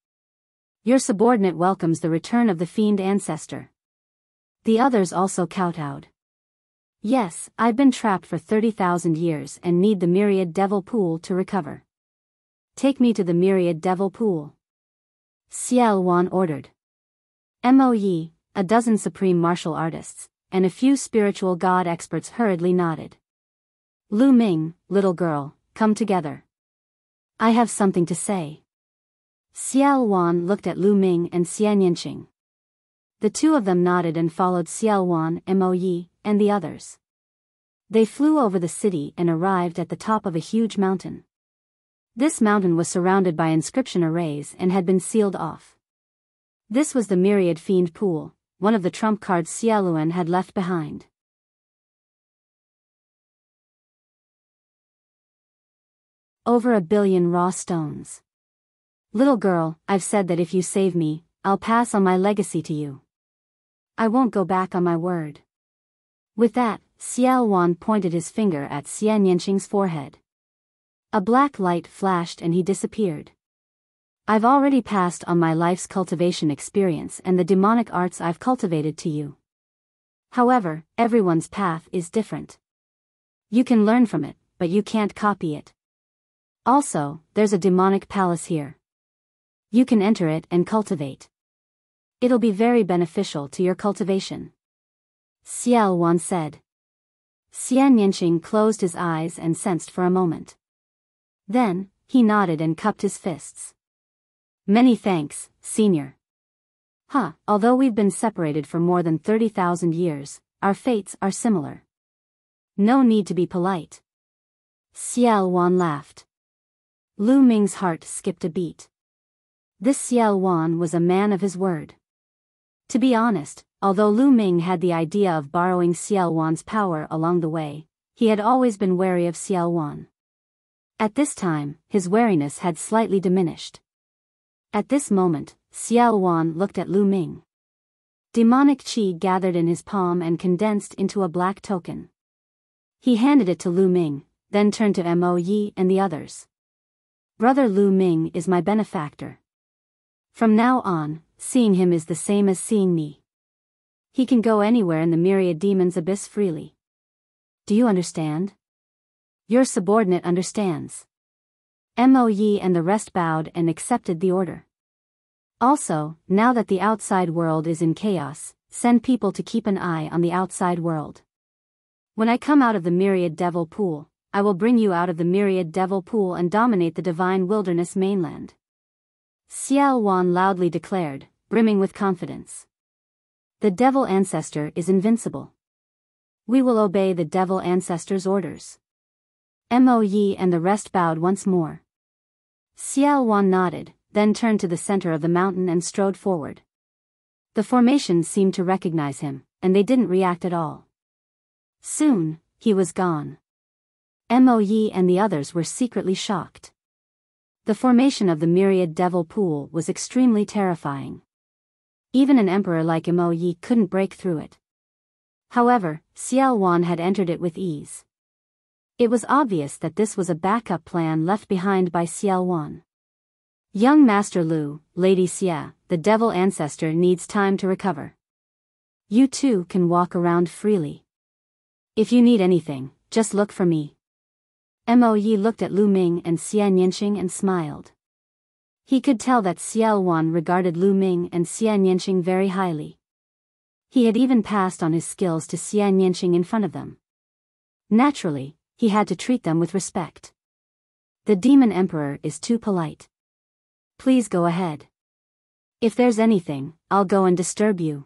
Your subordinate welcomes the return of the fiend ancestor. The others also kowtowed. Yes, I've been trapped for 30,000 years and need the Myriad devil pool to recover. Take me to the Myriad devil pool. Xiao Wan ordered. Moyi, a dozen supreme martial artists, and a few spiritual god experts hurriedly nodded. Lu Ming, little girl, come together. I have something to say. Xiao Wan looked at Lu Ming and Xian Yanqing. The two of them nodded and followed Xiao Wan, Moyi, and the others. They flew over the city and arrived at the top of a huge mountain. This mountain was surrounded by inscription arrays and had been sealed off. This was the Myriad Fiend Pool, one of the trump cards Xiaoluan had left behind. Over 1 billion raw stones. Little girl, I've said that if you save me, I'll pass on my legacy to you. I won't go back on my word. With that, Xiao Wan pointed his finger at Xian Yanqing's forehead. A black light flashed and he disappeared. I've already passed on my life's cultivation experience and the demonic arts I've cultivated to you. However, everyone's path is different. You can learn from it, but you can't copy it. Also, there's a demonic palace here. You can enter it and cultivate. It'll be very beneficial to your cultivation. Xiao Wan said. Xian Yanqing closed his eyes and sensed for a moment. Then, he nodded and cupped his fists. Many thanks, senior. Although we've been separated for more than 30,000 years, our fates are similar. No need to be polite. Xiao Wan laughed. Lu Ming's heart skipped a beat. This Xiao Wan was a man of his word. To be honest, although Lu Ming had the idea of borrowing Xiao Wan's power along the way, he had always been wary of Xiao Wan. At this time, his wariness had slightly diminished. At this moment, Xiao Wan looked at Lu Ming. Demonic chi gathered in his palm and condensed into a black token. He handed it to Lu Ming, then turned to Moyi and the others. Brother Lu Ming is my benefactor. From now on, seeing him is the same as seeing me. He can go anywhere in the Myriad Demon's abyss freely. Do you understand? Your subordinate understands. Moyi and the rest bowed and accepted the order. Also, now that the outside world is in chaos, send people to keep an eye on the outside world. When I come out of the Myriad Devil Pool, I will bring you out of the Myriad Devil Pool and dominate the divine wilderness mainland. Xiao Wan loudly declared, brimming with confidence. The devil ancestor is invincible. We will obey the devil ancestor's orders. Mo Yi and the rest bowed once more. Xiao Wan nodded, then turned to the center of the mountain and strode forward. The formation seemed to recognize him, and they didn't react at all. Soon, he was gone. Mo Yi and the others were secretly shocked. The formation of the Myriad Devil Pool was extremely terrifying. Even an emperor like Mo Yi couldn't break through it. However, Xiao Wan had entered it with ease. It was obvious that this was a backup plan left behind by Xiao Wan. Young Master Lu, Lady Xia, the devil ancestor needs time to recover. You too can walk around freely. If you need anything, just look for me. Mo Yi looked at Lu Ming and Xian Yanqing and smiled. He could tell that Xiao Wan regarded Lu Ming and Xian Yanqing very highly. He had even passed on his skills to Xian Yanqing in front of them. Naturally, he had to treat them with respect. The demon emperor is too polite. Please go ahead. If there's anything, I'll go and disturb you.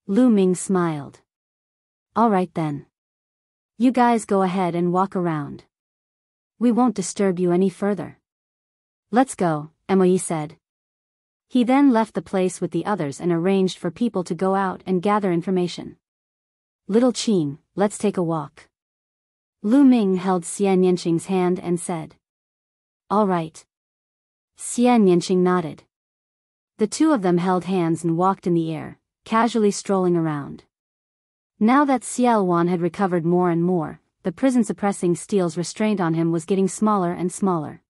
Lu Ming smiled. All right then. You guys go ahead and walk around. We won't disturb you any further. Let's go, Mo Yi said. He then left the place with the others and arranged for people to go out and gather information. Little Qin, let's take a walk. Lu Ming held Xian Yanqing's hand and said. All right. Xian Yanqing nodded. The two of them held hands and walked in the air, casually strolling around. Now that Xiao Wan had recovered more and more, the prison-suppressing steel's restraint on him was getting smaller and smaller.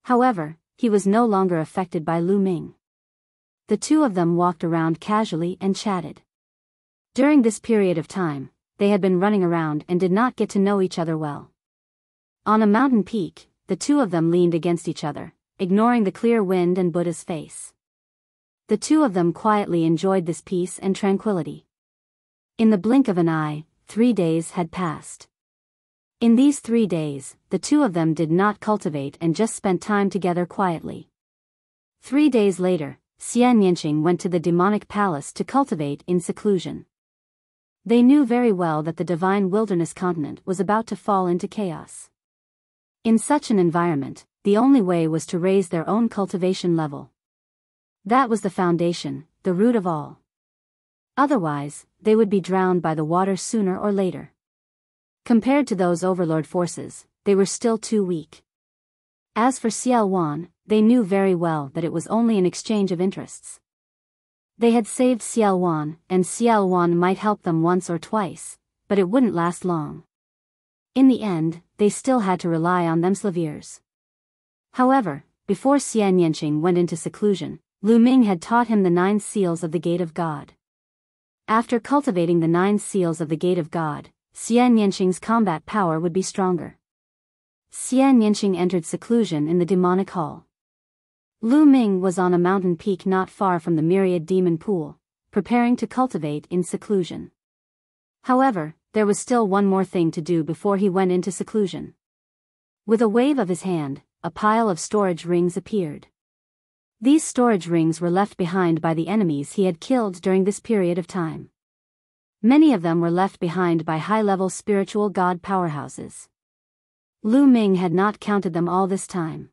However, he was no longer affected by Lu Ming. The two of them walked around casually and chatted. During this period of time, they had been running around and did not get to know each other well. On a mountain peak, the two of them leaned against each other, ignoring the clear wind and Buddha's face. The two of them quietly enjoyed this peace and tranquility. In the blink of an eye, 3 days had passed. In these 3 days, the two of them did not cultivate and just spent time together quietly. 3 days later, Xian Yanqing went to the demonic palace to cultivate in seclusion. They knew very well that the divine wilderness continent was about to fall into chaos. In such an environment, the only way was to raise their own cultivation level. That was the foundation, the root of all. Otherwise, they would be drowned by the water sooner or later. Compared to those overlord forces, they were still too weak. As for Xiao Wan, they knew very well that it was only an exchange of interests. They had saved Xiao Wan, and Xiao Wan might help them once or twice, but it wouldn't last long. In the end, they still had to rely on themselves. However, before Xian Yanqing went into seclusion, Lu Ming had taught him the 9 seals of the Gate of God. After cultivating the 9 seals of the Gate of God, Xian Yanqing's combat power would be stronger. Xian Yanqing entered seclusion in the demonic hall. Lu Ming was on a mountain peak not far from the Myriad demon pool, preparing to cultivate in seclusion. However, there was still one more thing to do before he went into seclusion. With a wave of his hand, a pile of storage rings appeared. These storage rings were left behind by the enemies he had killed during this period of time. Many of them were left behind by high-level spiritual god powerhouses. Lu Ming had not counted them all this time.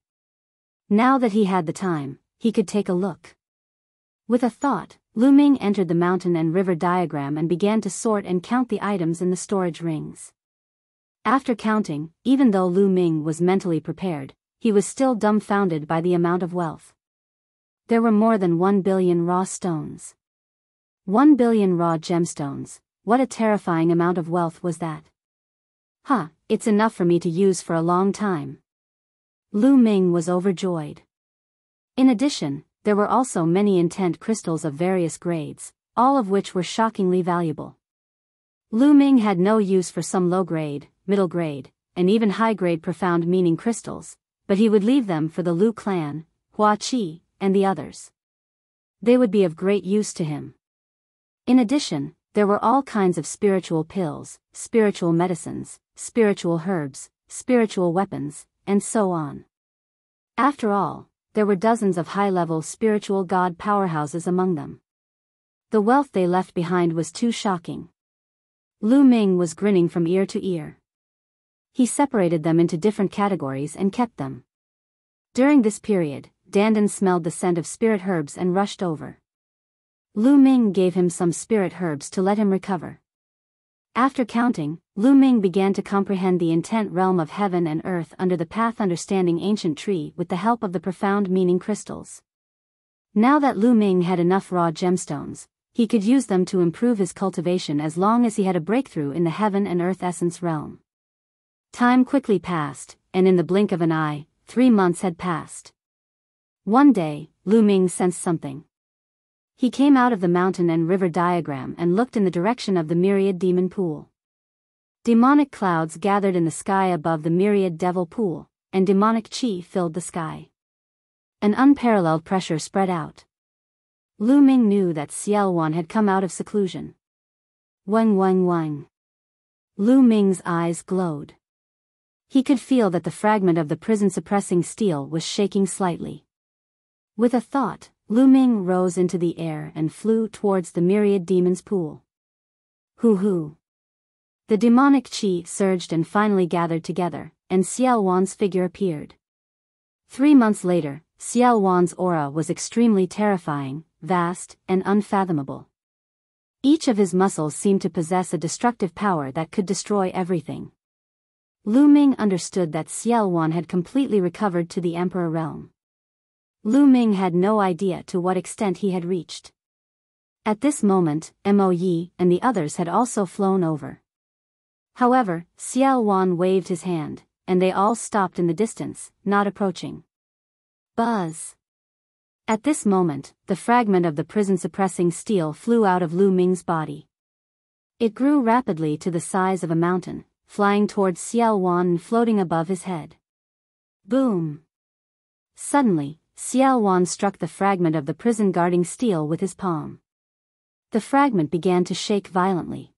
Now that he had the time, he could take a look. With a thought, Lu Ming entered the mountain and river diagram and began to sort and count the items in the storage rings. After counting, even though Lu Ming was mentally prepared, he was still dumbfounded by the amount of wealth. There were more than 1 billion raw stones. 1 billion raw gemstones, what a terrifying amount of wealth was that? It's enough for me to use for a long time. Lu Ming was overjoyed. In addition, there were also many intent crystals of various grades, all of which were shockingly valuable. Lu Ming had no use for some low-grade, middle-grade, and even high-grade profound meaning crystals, but he would leave them for the Lu clan, Hua Qi, and the others. They would be of great use to him. In addition, there were all kinds of spiritual pills, spiritual medicines, spiritual herbs, spiritual weapons, and so on. After all, there were dozens of high-level spiritual god powerhouses among them. The wealth they left behind was too shocking. Lu Ming was grinning from ear to ear. He separated them into different categories and kept them. During this period, Dandan smelled the scent of spirit herbs and rushed over. Lu Ming gave him some spirit herbs to let him recover. After counting, Lu Ming began to comprehend the intent realm of heaven and earth under the path understanding ancient tree with the help of the profound meaning crystals. Now that Lu Ming had enough raw gemstones, he could use them to improve his cultivation as long as he had a breakthrough in the heaven and earth essence realm. Time quickly passed, and in the blink of an eye, 3 months had passed. One day, Lu Ming sensed something. He came out of the mountain and river diagram and looked in the direction of the Myriad demon pool. Demonic clouds gathered in the sky above the Myriad devil pool, and demonic chi filled the sky. An unparalleled pressure spread out. Lu Ming knew that Ciel Wan had come out of seclusion. Wang wang wang. Lu Ming's eyes glowed. He could feel that the fragment of the prison-suppressing steel was shaking slightly. With a thought, Lu Ming rose into the air and flew towards the Myriad demon's pool. Hoo-hoo. The demonic chi surged and finally gathered together, and Ciel Wan's figure appeared. 3 months later, Ciel Wan's aura was extremely terrifying, vast, and unfathomable. Each of his muscles seemed to possess a destructive power that could destroy everything. Lu Ming understood that Ciel Wan had completely recovered to the Emperor realm. Lu Ming had no idea to what extent he had reached. At this moment, Mo Yi and the others had also flown over. However, Ciel Wan waved his hand, and they all stopped in the distance, not approaching. Buzz! At this moment, the fragment of the prison-suppressing steel flew out of Lu Ming's body. It grew rapidly to the size of a mountain, flying towards Ciel Wan and floating above his head. Boom! Suddenly, Ciel Wan struck the fragment of the prison-guarding steel with his palm. The fragment began to shake violently.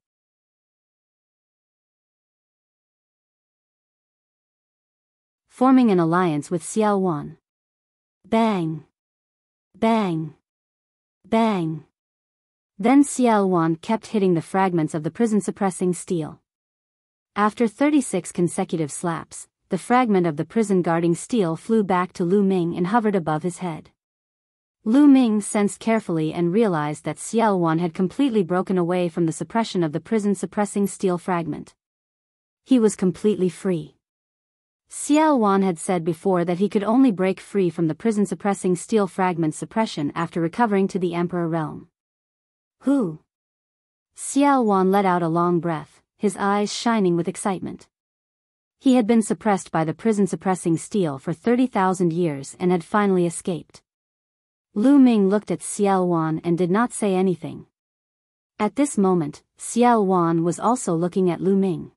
Forming an alliance with Ciel Wan. Bang! Bang! Bang! Then Ciel Wan kept hitting the fragments of the prison-suppressing steel. After 36 consecutive slaps, the fragment of the prison-guarding steel flew back to Lu Ming and hovered above his head. Lu Ming sensed carefully and realized that Ciel Wan had completely broken away from the suppression of the prison-suppressing steel fragment. He was completely free. Ciel Wan had said before that he could only break free from the prison-suppressing steel fragment suppression after recovering to the Emperor realm. Who? Ciel Wan let out a long breath, his eyes shining with excitement. He had been suppressed by the prison-suppressing steel for 30,000 years and had finally escaped. Lu Ming looked at Ciel Wan and did not say anything. At this moment, Ciel Wan was also looking at Lu Ming.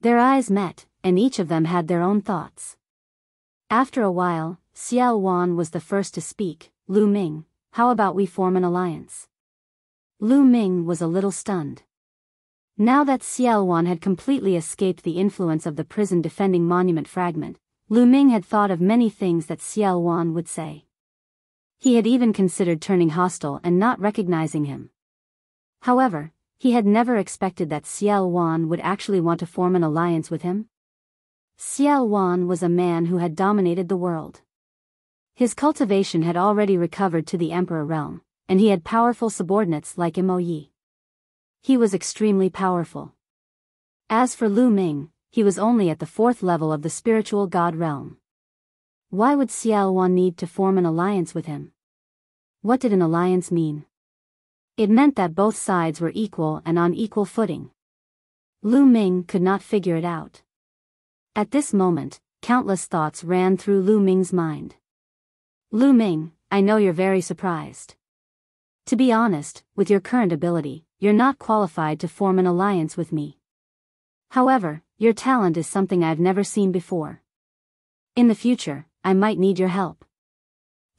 Their eyes met, and each of them had their own thoughts. After a while, Ciel Wan was the first to speak. Lu Ming, how about we form an alliance? Lu Ming was a little stunned. Now that Ciel Wan had completely escaped the influence of the prison-defending monument fragment, Lu Ming had thought of many things that Ciel Wan would say. He had even considered turning hostile and not recognizing him. However, he had never expected that Ciel Wan would actually want to form an alliance with him. Ciel Wan was a man who had dominated the world. His cultivation had already recovered to the Emperor realm, and he had powerful subordinates like Mo Yi. He was extremely powerful. As for Lu Ming, he was only at the 4th level of the spiritual god realm. Why would Ciel Wan need to form an alliance with him? What did an alliance mean? It meant that both sides were equal and on equal footing. Lu Ming could not figure it out. At this moment, countless thoughts ran through Lu Ming's mind. Lu Ming, I know you're very surprised. To be honest, with your current ability, you're not qualified to form an alliance with me. However, your talent is something I've never seen before. In the future, I might need your help.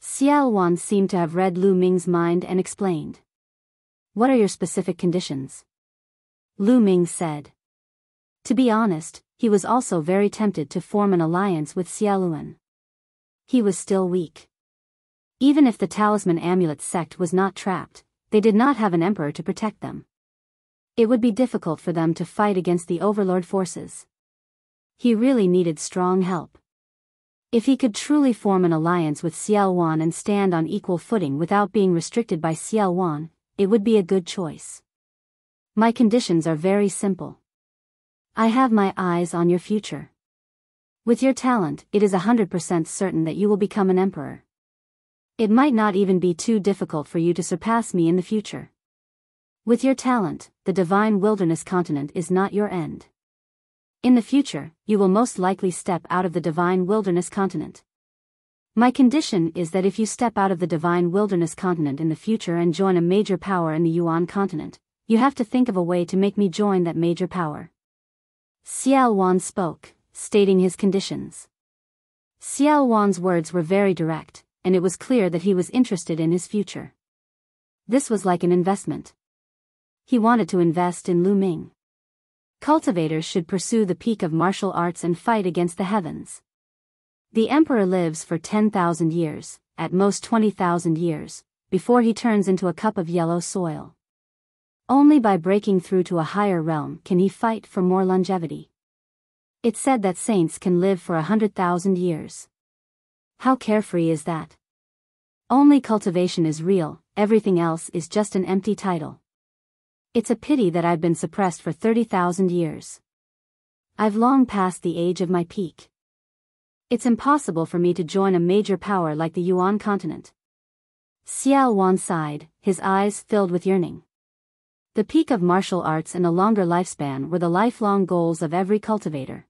Xiao Wan seemed to have read Lu Ming's mind and explained. What are your specific conditions? Lu Ming said. To be honest, he was also very tempted to form an alliance with Xiaoluan. He was still weak. Even if the talisman amulet sect was not trapped, they did not have an emperor to protect them. It would be difficult for them to fight against the overlord forces. He really needed strong help. If he could truly form an alliance with Xiaoluan and stand on equal footing without being restricted by Xiaoluan, it would be a good choice. My conditions are very simple. I have my eyes on your future. With your talent, it is 100% certain that you will become an emperor. It might not even be too difficult for you to surpass me in the future. With your talent, the divine wilderness continent is not your end. In the future, you will most likely step out of the divine wilderness continent. My condition is that if you step out of the divine wilderness continent in the future and join a major power in the Yuan continent, you have to think of a way to make me join that major power. Xiao Wan spoke, stating his conditions. Xiao Wan's words were very direct, and it was clear that he was interested in his future. This was like an investment. He wanted to invest in Lu Ming. Cultivators should pursue the peak of martial arts and fight against the heavens. The emperor lives for 10,000 years, at most 20,000 years, before he turns into a cup of yellow soil. Only by breaking through to a higher realm can he fight for more longevity. It's said that saints can live for 100,000 years. How carefree is that? Only cultivation is real, everything else is just an empty title. It's a pity that I've been suppressed for 30,000 years. I've long passed the age of my peak. It's impossible for me to join a major power like the Yuan continent. Xiao Wan sighed, his eyes filled with yearning. The peak of martial arts and a longer lifespan were the lifelong goals of every cultivator.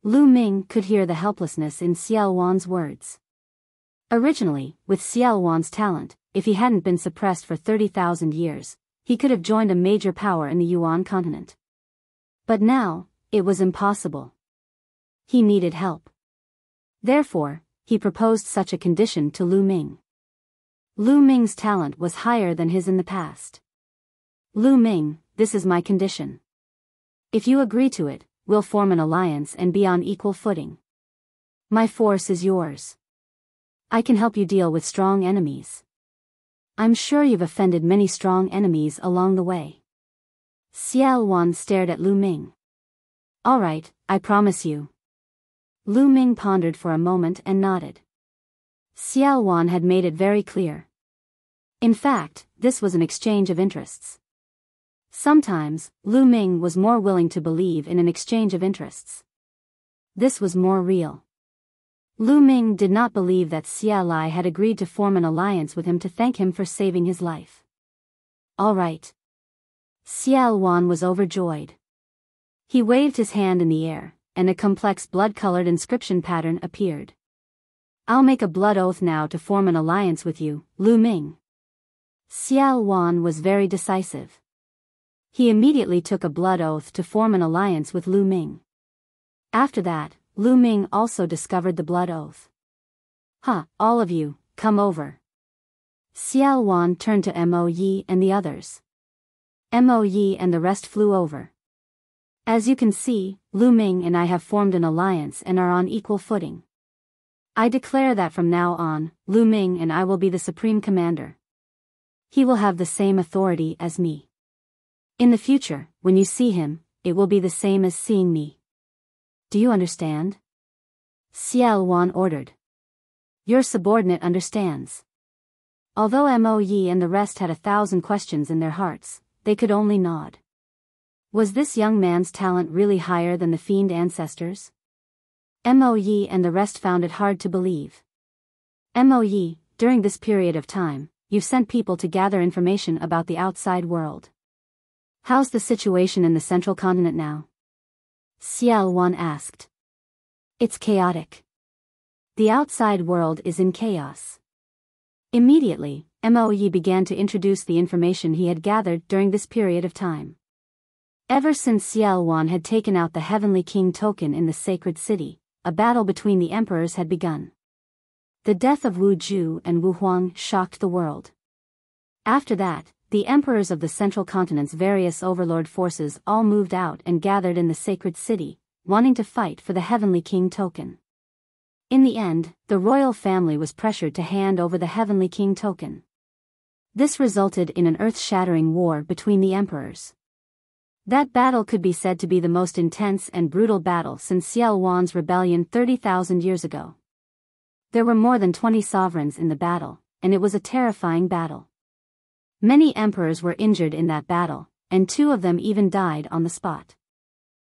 Lu Ming could hear the helplessness in Xiao Wan's words. Originally, with Xiao Wan's talent, if he hadn't been suppressed for 30,000 years, he could have joined a major power in the Yuan continent. But now, it was impossible. He needed help. Therefore, he proposed such a condition to Lu Ming. Lu Ming's talent was higher than his in the past. Lu Ming, this is my condition. If you agree to it, we'll form an alliance and be on equal footing. My force is yours. I can help you deal with strong enemies. I'm sure you've offended many strong enemies along the way. Xiao Wan stared at Lu Ming. All right, I promise you. Lu Ming pondered for a moment and nodded. Xiao Wan had made it very clear. In fact, this was an exchange of interests. Sometimes, Lu Ming was more willing to believe in an exchange of interests. This was more real. Lu Ming did not believe that Xia Lai had agreed to form an alliance with him to thank him for saving his life. All right. Xiao Wan was overjoyed. He waved his hand in the air, and a complex blood-colored inscription pattern appeared. I'll make a blood oath now to form an alliance with you, Lu Ming. Xiao Wan was very decisive. He immediately took a blood oath to form an alliance with Lu Ming. After that, Lu Ming also discovered the blood oath. All of you, come over. Xiao Wan turned to Mo Yi and the others. Mo Yi and the rest flew over. As you can see, Lu Ming and I have formed an alliance and are on equal footing. I declare that from now on, Lu Ming and I will be the supreme commander. He will have the same authority as me. In the future, when you see him, it will be the same as seeing me. Do you understand? Xiao Wan ordered. Your subordinate understands. Although Mo Yi and the rest had 1,000 questions in their hearts, they could only nod. Was this young man's talent really higher than the fiend ancestors? Mo Yi and the rest found it hard to believe. Mo Yi, during this period of time, you've sent people to gather information about the outside world. How's the situation in the central continent now? Xiao Wan asked. It's chaotic. The outside world is in chaos. Immediately, Mo Yi began to introduce the information he had gathered during this period of time. Ever since Xiao Wan had taken out the Heavenly King token in the sacred city, a battle between the emperors had begun. The death of Wu Ju and Wu Huang shocked the world. After that, the emperors of the central continent's various overlord forces all moved out and gathered in the sacred city, wanting to fight for the Heavenly King token. In the end, the royal family was pressured to hand over the Heavenly King token. This resulted in an earth-shattering war between the emperors. That battle could be said to be the most intense and brutal battle since Xiao Wan's rebellion 30,000 years ago. There were more than 20 sovereigns in the battle, and it was a terrifying battle. Many emperors were injured in that battle, and 2 of them even died on the spot.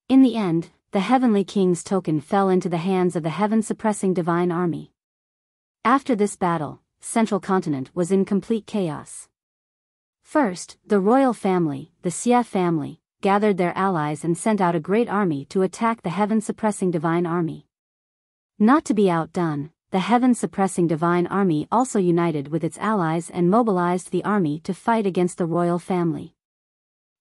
In the end, the Heavenly King's token fell into the hands of the heaven-suppressing divine army. After this battle, Central Continent was in complete chaos. First, the royal family, the Xia family, gathered their allies and sent out a great army to attack the heaven-suppressing divine army. Not to be outdone, the heaven-suppressing divine army also united with its allies and mobilized the army to fight against the royal family.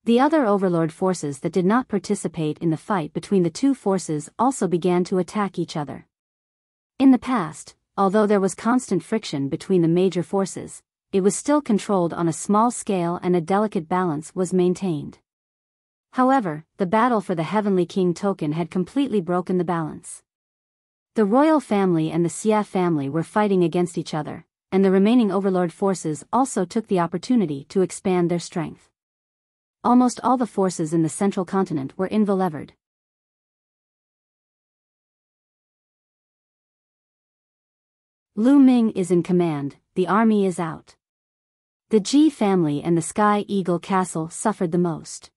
The other overlord forces that did not participate in the fight between the 2 forces also began to attack each other. In the past, although there was constant friction between the major forces, it was still controlled on a small scale and a delicate balance was maintained. However, the battle for the Heavenly King token had completely broken the balance. The royal family and the Xia family were fighting against each other, and the remaining overlord forces also took the opportunity to expand their strength. Almost all the forces in the central continent were envelevered. Lu Ming is in command, the army is out. The Ji family and the Sky Eagle Castle suffered the most.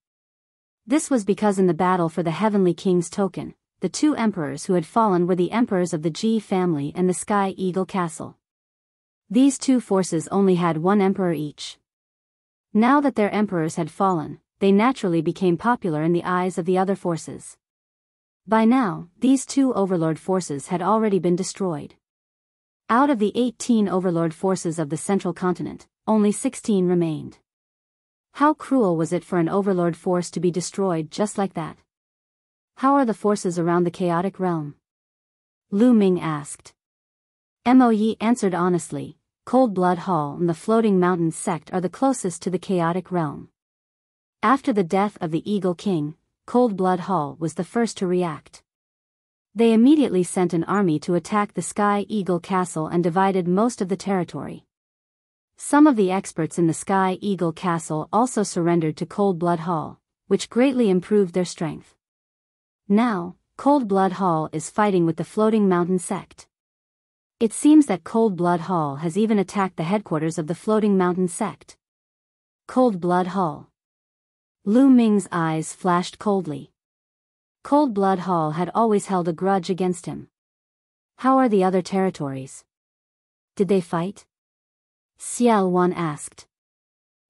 This was because in the battle for the Heavenly King's token, the 2 emperors who had fallen were the emperors of the Ji family and the Sky Eagle Castle. These 2 forces only had 1 emperor each. Now that their emperors had fallen, they naturally became popular in the eyes of the other forces. By now, these 2 overlord forces had already been destroyed. Out of the 18 overlord forces of the central continent, only 16 remained. How cruel was it for an overlord force to be destroyed just like that? How are the forces around the chaotic realm? Lu Ming asked. Mo Yi answered honestly, Cold Blood Hall and the Floating Mountain sect are the closest to the chaotic realm. After the death of the Eagle King, Cold Blood Hall was the first to react. They immediately sent an army to attack the Sky Eagle Castle and divided most of the territory. Some of the experts in the Sky Eagle Castle also surrendered to Cold Blood Hall, which greatly improved their strength. Now, Cold Blood Hall is fighting with the Floating Mountain sect. It seems that Cold Blood Hall has even attacked the headquarters of the Floating Mountain sect. Cold Blood Hall. Lu Ming's eyes flashed coldly. Cold Blood Hall had always held a grudge against him. How are the other territories? Did they fight? Xiao Wan asked.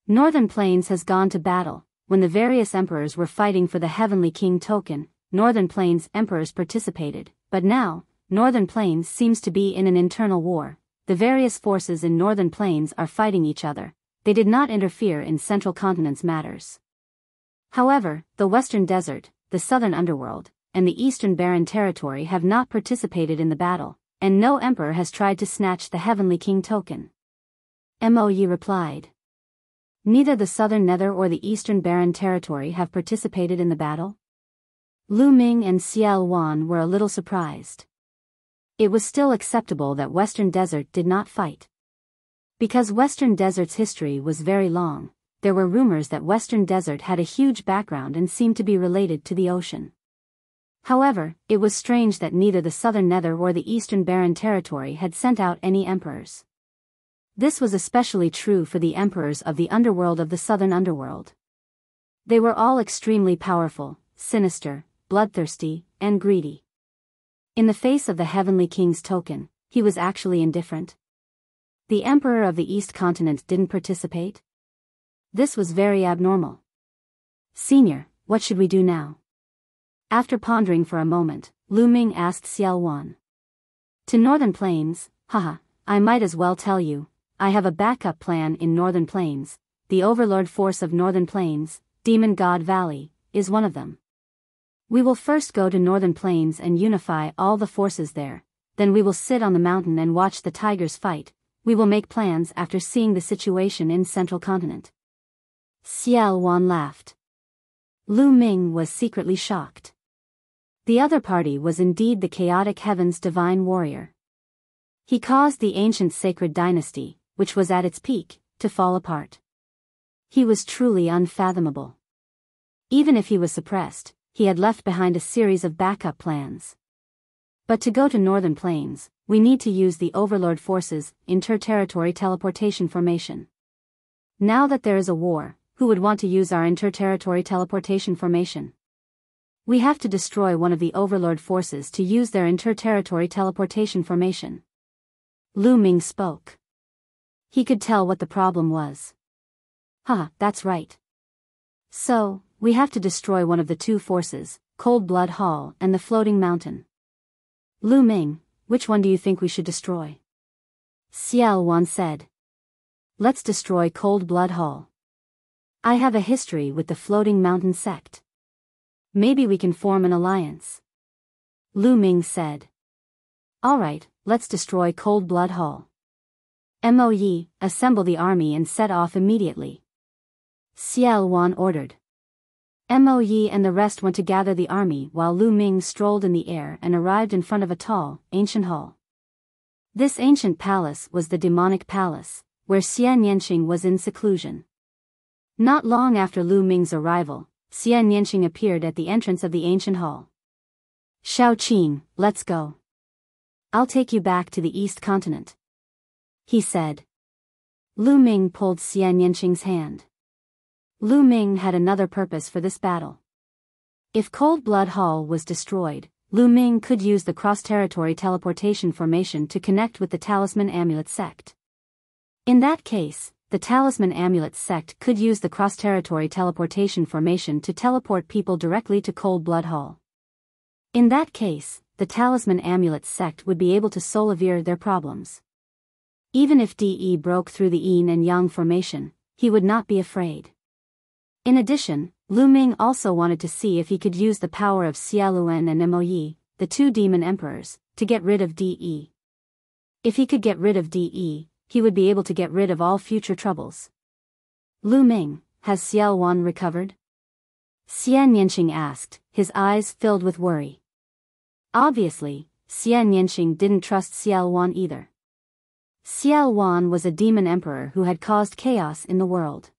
Northern Plains has gone to battle. When the various emperors were fighting for the Heavenly King token, Northern Plains emperors participated, but now, Northern Plains seems to be in an internal war. The various forces in Northern Plains are fighting each other. They did not interfere in Central Continent's matters. However, the Western Desert, the Southern Underworld, and the Eastern Barren Territory have not participated in the battle, and no emperor has tried to snatch the Heavenly King token. Mo Yi replied. Neither the Southern Nether or the Eastern Barren Territory have participated in the battle? Lu Ming and Xiao Wan were a little surprised. It was still acceptable that Western Desert did not fight. Because Western Desert's history was very long, there were rumors that Western Desert had a huge background and seemed to be related to the ocean. However, it was strange that neither the Southern Nether or the Eastern Barren Territory had sent out any emperors. This was especially true for the emperors of the underworld of the Southern Underworld. They were all extremely powerful, sinister, bloodthirsty, and greedy. In the face of the Heavenly King's token, he was actually indifferent. The Emperor of the East Continent didn't participate? This was very abnormal. Senior, what should we do now? After pondering for a moment, Lu Ming asked Xiao Wan. To Northern Plains, haha, I might as well tell you, I have a backup plan in Northern Plains. The Overlord Force of Northern Plains, Demon God Valley, is one of them. We will first go to Northern Plains and unify all the forces there. then we will sit on the mountain and watch the tigers fight. We will make plans after seeing the situation in Central Continent. Xiao Wan laughed. Lu Ming was secretly shocked. The other party was indeed the chaotic heaven's divine warrior. He caused the ancient sacred dynasty, which was at its peak, to fall apart. He was truly unfathomable. Even if he was suppressed, he had left behind a series of backup plans. But to go to Northern Plains, we need to use the Overlord Forces' Inter-Territory Teleportation Formation. Now that there is a war, who would want to use our Inter-Territory Teleportation Formation? We have to destroy one of the Overlord Forces to use their Inter-Territory Teleportation Formation. Lu Ming spoke. He could tell what the problem was. That's right. So, we have to destroy one of the two forces, Cold Blood Hall and the Floating Mountain. Lu Ming, which one do you think we should destroy? Xiao Wan said. Let's destroy Cold Blood Hall. I have a history with the Floating Mountain sect. Maybe we can form an alliance. Lu Ming said. Alright, let's destroy Cold Blood Hall. Moe, assemble the army and set off immediately. Xiao Wan ordered. Moe and the rest went to gather the army while Lu Ming strolled in the air and arrived in front of a tall, ancient hall. This ancient palace was the demonic palace, where Xian Yanqing was in seclusion. Not long after Lu Ming's arrival, Xian Yanqing appeared at the entrance of the ancient hall. Shao Qing, let's go. I'll take you back to the East Continent. He said. Lu Ming pulled Xian Yanqing's hand. Lu Ming had another purpose for this battle. If Cold Blood Hall was destroyed, Lu Ming could use the cross-territory teleportation formation to connect with the Talisman Amulet sect. In that case, the Talisman Amulet sect could use the cross-territory teleportation formation to teleport people directly to Cold Blood Hall. In that case, the Talisman Amulet sect would be able to solve their problems. Even if De broke through the Yin and Yang formation, he would not be afraid. In addition, Lu Ming also wanted to see if he could use the power of Xia Luan and Moe, the two demon emperors, to get rid of De. If he could get rid of De, he would be able to get rid of all future troubles. Lu Ming, has Xiao Wan recovered? Xian Yanqing asked, his eyes filled with worry. Obviously, Xian Yanqing didn't trust Xiao Wan either. Xiao Wan was a demon emperor who had caused chaos in the world.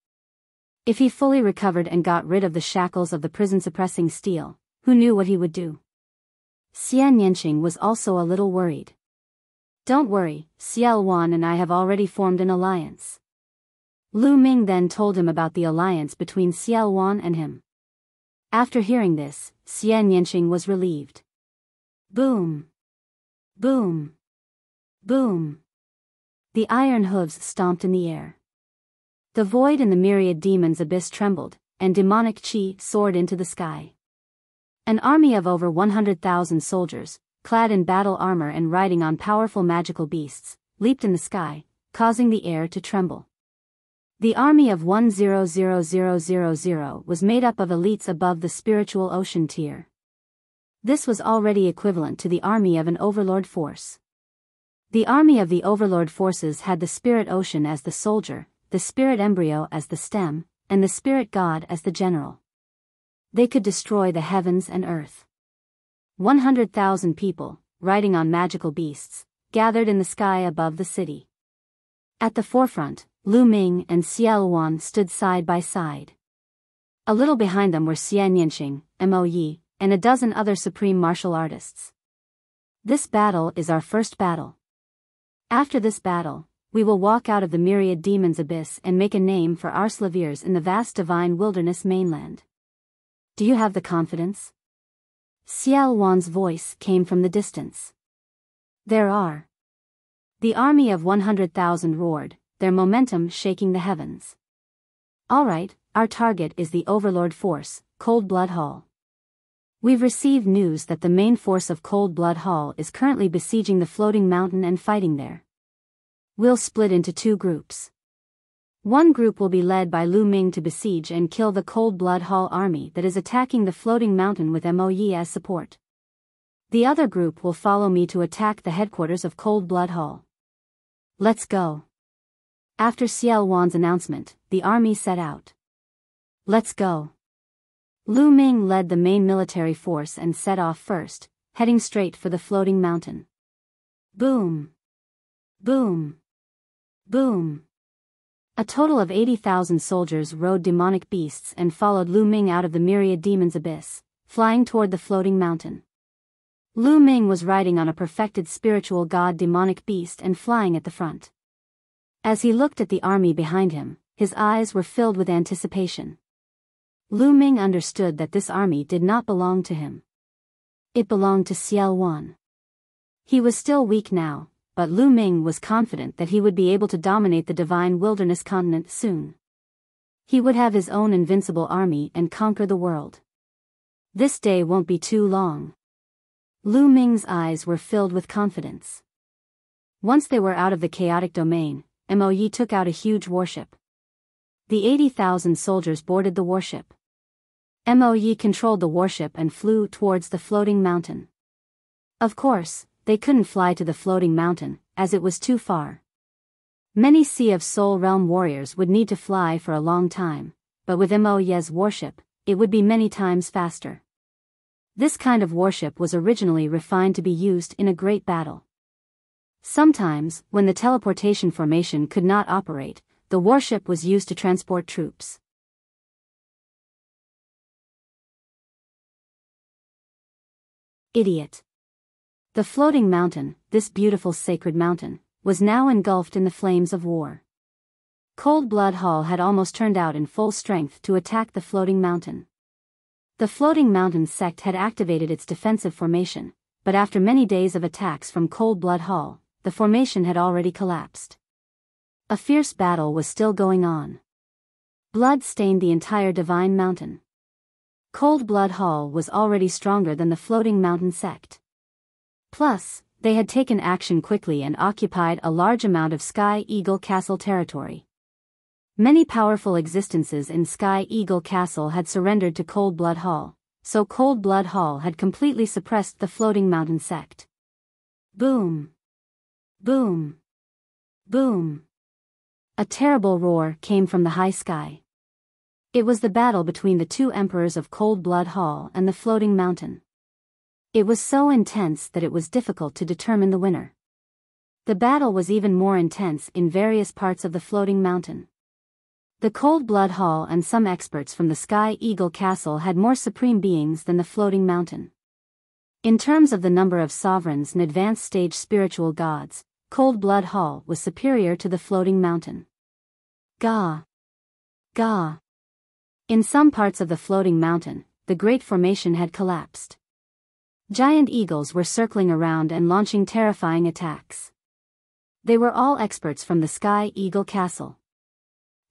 If he fully recovered and got rid of the shackles of the prison-suppressing steel, who knew what he would do? Xian Yanqing was also a little worried. Don't worry, Xiao Wan and I have already formed an alliance. Lu Ming then told him about the alliance between Xiao Wan and him. After hearing this, Xian Yanqing was relieved. Boom! Boom! Boom! The iron hooves stomped in the air. The void in the Myriad demon's abyss trembled, and demonic chi soared into the sky. An army of over 100,000 soldiers, clad in battle armor and riding on powerful magical beasts, leaped in the sky, causing the air to tremble. The army of 100000 was made up of elites above the spiritual ocean tier. This was already equivalent to the army of an overlord force. The army of the overlord forces had the spirit ocean as the soldier, the spirit embryo as the stem, and the spirit god as the general. They could destroy the heavens and earth. 100,000 people, riding on magical beasts, gathered in the sky above the city. At the forefront, Lu Ming and Xiao Wan stood side by side. A little behind them were Xian Yanqing, Moe, and a dozen other supreme martial artists. This battle is our first battle. After this battle, we will walk out of the Myriad demon's abyss and make a name for our slaviers in the vast divine wilderness mainland. Do you have the confidence? Xiao Wan's voice came from the distance. There are. The army of 100,000 roared, their momentum shaking the heavens. Alright, our target is the Overlord Force, Cold Blood Hall. We've received news that the main force of Cold Blood Hall is currently besieging the floating mountain and fighting there. We'll split into two groups. One group will be led by Lu Ming to besiege and kill the Cold Blood Hall army that is attacking the floating mountain with Moe as support. The other group will follow me to attack the headquarters of Cold Blood Hall. Let's go. After Xiao Wan's announcement, the army set out. Let's go. Lu Ming led the main military force and set off first, heading straight for the floating mountain. Boom. Boom. Boom. A total of 80,000 soldiers rode demonic beasts and followed Lu Ming out of the Myriad demon's abyss, flying toward the floating mountain. Lu Ming was riding on a perfected spiritual god demonic beast and flying at the front. As he looked at the army behind him, his eyes were filled with anticipation. Lu Ming understood that this army did not belong to him. It belonged to Xiao Wan. He was still weak now, but Lu Ming was confident that he would be able to dominate the divine wilderness continent soon. He would have his own invincible army and conquer the world. This day won't be too long. Lu Ming's eyes were filled with confidence. Once they were out of the chaotic domain, Mo Yi took out a huge warship. The 80,000 soldiers boarded the warship. Mo Yi controlled the warship and flew towards the floating mountain. Of course, they couldn't fly to the floating mountain, as it was too far. Many Sea of Soul Realm warriors would need to fly for a long time, but with Mo Yi's warship, it would be many times faster. This kind of warship was originally refined to be used in a great battle. Sometimes, when the teleportation formation could not operate, the warship was used to transport troops. Idiot. The floating mountain, this beautiful sacred mountain, was now engulfed in the flames of war. Cold Blood Hall had almost turned out in full strength to attack the floating mountain. The floating mountain sect had activated its defensive formation, but after many days of attacks from Cold Blood Hall, the formation had already collapsed. A fierce battle was still going on. Blood stained the entire divine mountain. Cold Blood Hall was already stronger than the floating mountain sect. Plus, they had taken action quickly and occupied a large amount of Sky Eagle Castle territory. Many powerful existences in Sky Eagle Castle had surrendered to Cold Blood Hall, so Cold Blood Hall had completely suppressed the floating mountain sect. Boom! Boom! Boom! A terrible roar came from the high sky. It was the battle between the two emperors of Cold Blood Hall and the floating mountain. It was so intense that it was difficult to determine the winner. The battle was even more intense in various parts of the floating mountain. The Cold Blood Hall and some experts from the Sky Eagle Castle had more supreme beings than the floating mountain. In terms of the number of sovereigns and advanced stage spiritual gods, Cold Blood Hall was superior to the floating mountain. Gah! Gah! In some parts of the floating mountain, the great formation had collapsed. Giant eagles were circling around and launching terrifying attacks. They were all experts from the Sky Eagle Castle.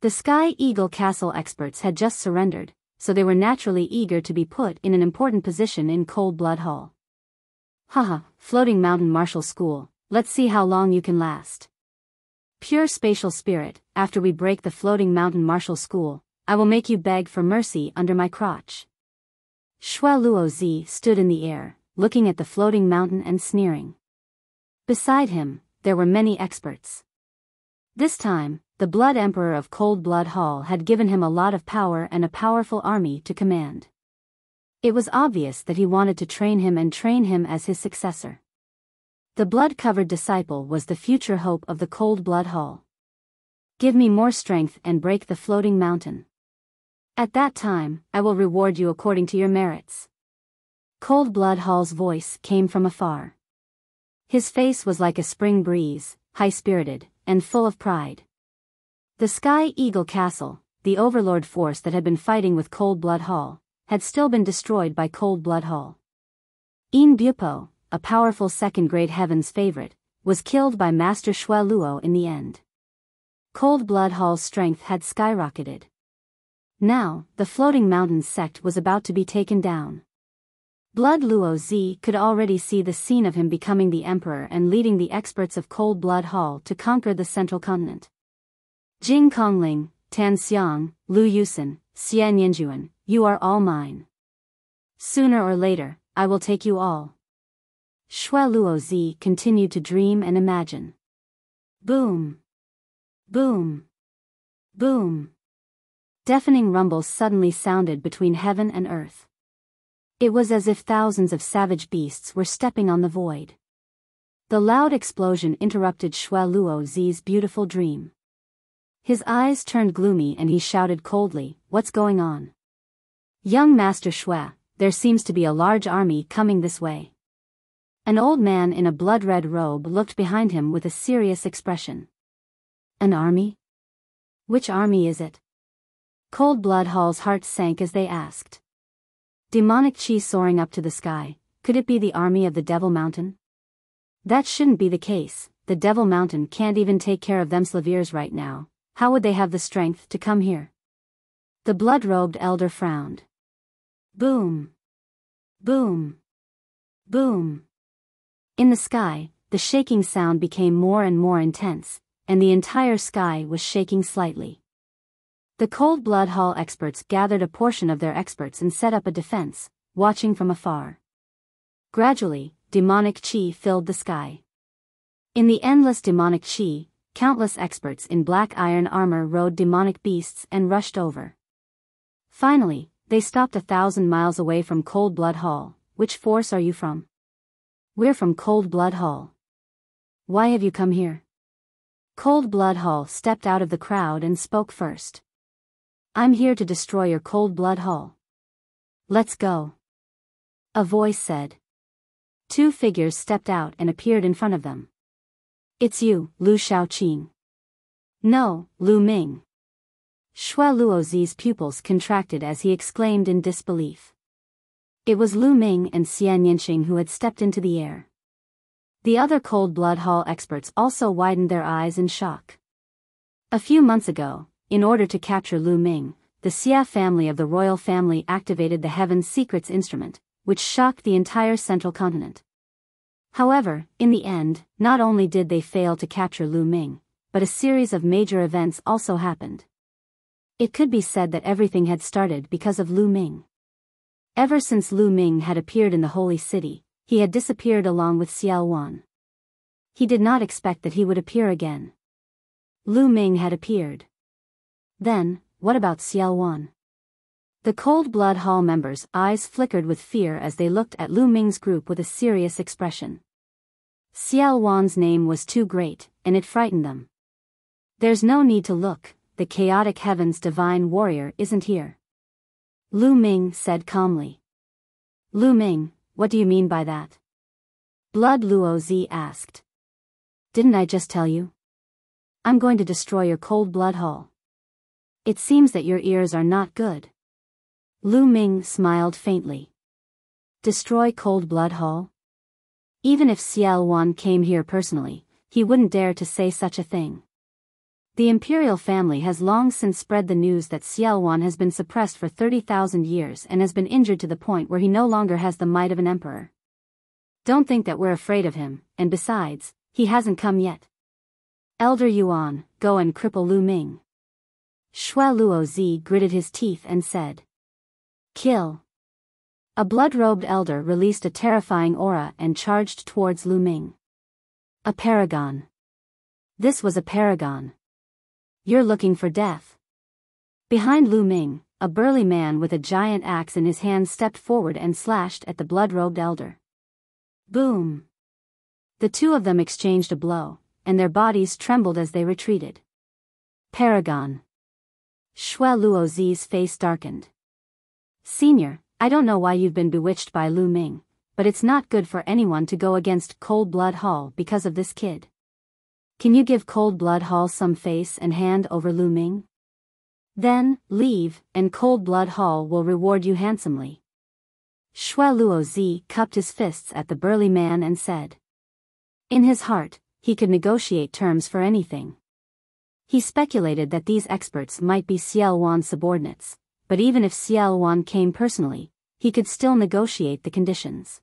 The Sky Eagle Castle experts had just surrendered, so they were naturally eager to be put in an important position in Cold Blood Hall. Haha, Floating Mountain Martial School, let's see how long you can last. Pure spatial spirit, after we break the Floating Mountain Martial School, I will make you beg for mercy under my crotch. Shui Luozi stood in the air, looking at the floating mountain and sneering. Beside him, there were many experts. This time, the Blood Emperor of Cold Blood Hall had given him a lot of power and a powerful army to command. It was obvious that he wanted to train him as his successor. The blood-covered disciple was the future hope of the Cold Blood Hall. Give me more strength and break the floating mountain. At that time, I will reward you according to your merits. Cold Blood Hall's voice came from afar. His face was like a spring breeze, high-spirited, and full of pride. The Sky Eagle Castle, the overlord force that had been fighting with Cold Blood Hall, had still been destroyed by Cold Blood Hall. In Bupo, a powerful second-grade heaven's favorite, was killed by Master Shui Luo in the end. Cold Blood Hall's strength had skyrocketed. Now, the floating mountain sect was about to be taken down. Blood Luo Zi could already see the scene of him becoming the emperor and leading the experts of Cold Blood Hall to conquer the central continent. Jing Kongling, Tan Xiang, Lu Yusen, Xian Yanjuan, you are all mine. Sooner or later, I will take you all. Shui Luozi continued to dream and imagine. Boom! Boom! Boom! Deafening rumbles suddenly sounded between heaven and earth. It was as if thousands of savage beasts were stepping on the void. The loud explosion interrupted Shui Luozi's beautiful dream. His eyes turned gloomy and he shouted coldly, "What's going on?" "Young Master Shui, there seems to be a large army coming this way." An old man in a blood-red robe looked behind him with a serious expression. "An army? Which army is it?" Cold Blood Hall's heart sank as they asked. Demonic chi soaring up to the sky, could it be the army of the Devil Mountain? That shouldn't be the case, the Devil Mountain can't even take care of them Slaviers right now, how would they have the strength to come here? The blood-robed elder frowned. Boom! Boom! Boom! In the sky, the shaking sound became more and more intense, and the entire sky was shaking slightly. The Cold Blood Hall experts gathered a portion of their experts and set up a defense, watching from afar. Gradually, demonic chi filled the sky. In the endless demonic chi, countless experts in black iron armor rode demonic beasts and rushed over. Finally, they stopped 1,000 miles away from Cold Blood Hall. "Which force are you from?" "We're from Cold Blood Hall." "Why have you come here?" Cold Blood Hall stepped out of the crowd and spoke first. "I'm here to destroy your Cold Blood Hall." "Let's go," a voice said. Two figures stepped out and appeared in front of them. "It's you, Lu Shaoqing." "No, Lu Ming." Shui Luozi's pupils contracted as he exclaimed in disbelief. It was Lu Ming and Xian Yinxing who had stepped into the air. The other Cold Blood Hall experts also widened their eyes in shock. A few months ago, in order to capture Lu Ming, the Xia family of the royal family activated the Heaven's Secrets instrument, which shocked the entire central continent. However, in the end, not only did they fail to capture Lu Ming, but a series of major events also happened. It could be said that everything had started because of Lu Ming. Ever since Lu Ming had appeared in the holy city, he had disappeared along with Xiao Wan. He did not expect that he would appear again. Lu Ming had appeared. Then, what about Xiao Wan? The Cold Blood Hall members' eyes flickered with fear as they looked at Lu Ming's group with a serious expression. Xiao Wan's name was too great, and it frightened them. "There's no need to look, the chaotic heaven's divine warrior isn't here," Lu Ming said calmly. "Lu Ming, what do you mean by that?" Blood Luozi asked. "Didn't I just tell you? I'm going to destroy your Cold Blood Hall." "It seems that your ears are not good." Lu Ming smiled faintly. "Destroy Cold Blood Hall?" Even if Xiao Wan came here personally, he wouldn't dare to say such a thing. The imperial family has long since spread the news that Xiao Wan has been suppressed for 30,000 years and has been injured to the point where he no longer has the might of an emperor. Don't think that we're afraid of him, and besides, he hasn't come yet. Elder Yuan, go and cripple Lu Ming. Shui Luozi gritted his teeth and said. Kill. A blood-robed elder released a terrifying aura and charged towards Lu Ming. A paragon. This was a paragon. You're looking for death. Behind Lu Ming, a burly man with a giant axe in his hand stepped forward and slashed at the blood-robed elder. Boom. The two of them exchanged a blow, and their bodies trembled as they retreated. Paragon. Shui Luozi's face darkened. Senior, I don't know why you've been bewitched by Lu Ming, but it's not good for anyone to go against Cold Blood Hall because of this kid. Can you give Cold Blood Hall some face and hand over Lu Ming? Then, leave, and Cold Blood Hall will reward you handsomely. Shui Luozi cupped his fists at the burly man and said. In his heart, he could negotiate terms for anything. He speculated that these experts might be Xiao Wan's subordinates, but even if Xiao Wan came personally, he could still negotiate the conditions.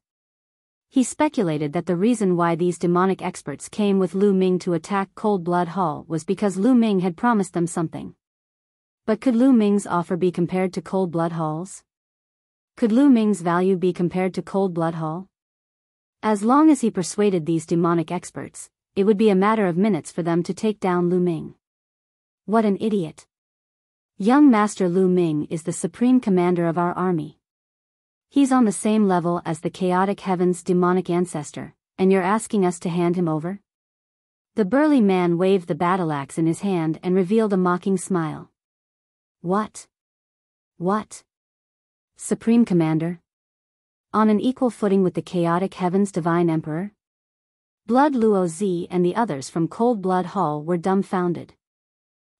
He speculated that the reason why these demonic experts came with Lu Ming to attack Cold Blood Hall was because Lu Ming had promised them something. But could Lu Ming's offer be compared to Cold Blood Hall's? Could Lu Ming's value be compared to Cold Blood Hall? As long as he persuaded these demonic experts, it would be a matter of minutes for them to take down Lu Ming. What an idiot. Young Master Lu Ming is the supreme commander of our army. He's on the same level as the chaotic heaven's demonic ancestor, and you're asking us to hand him over? The burly man waved the battle axe in his hand and revealed a mocking smile. What? What? Supreme Commander? On an equal footing with the chaotic heaven's divine emperor? Blood Luo Zi and the others from Cold Blood Hall were dumbfounded.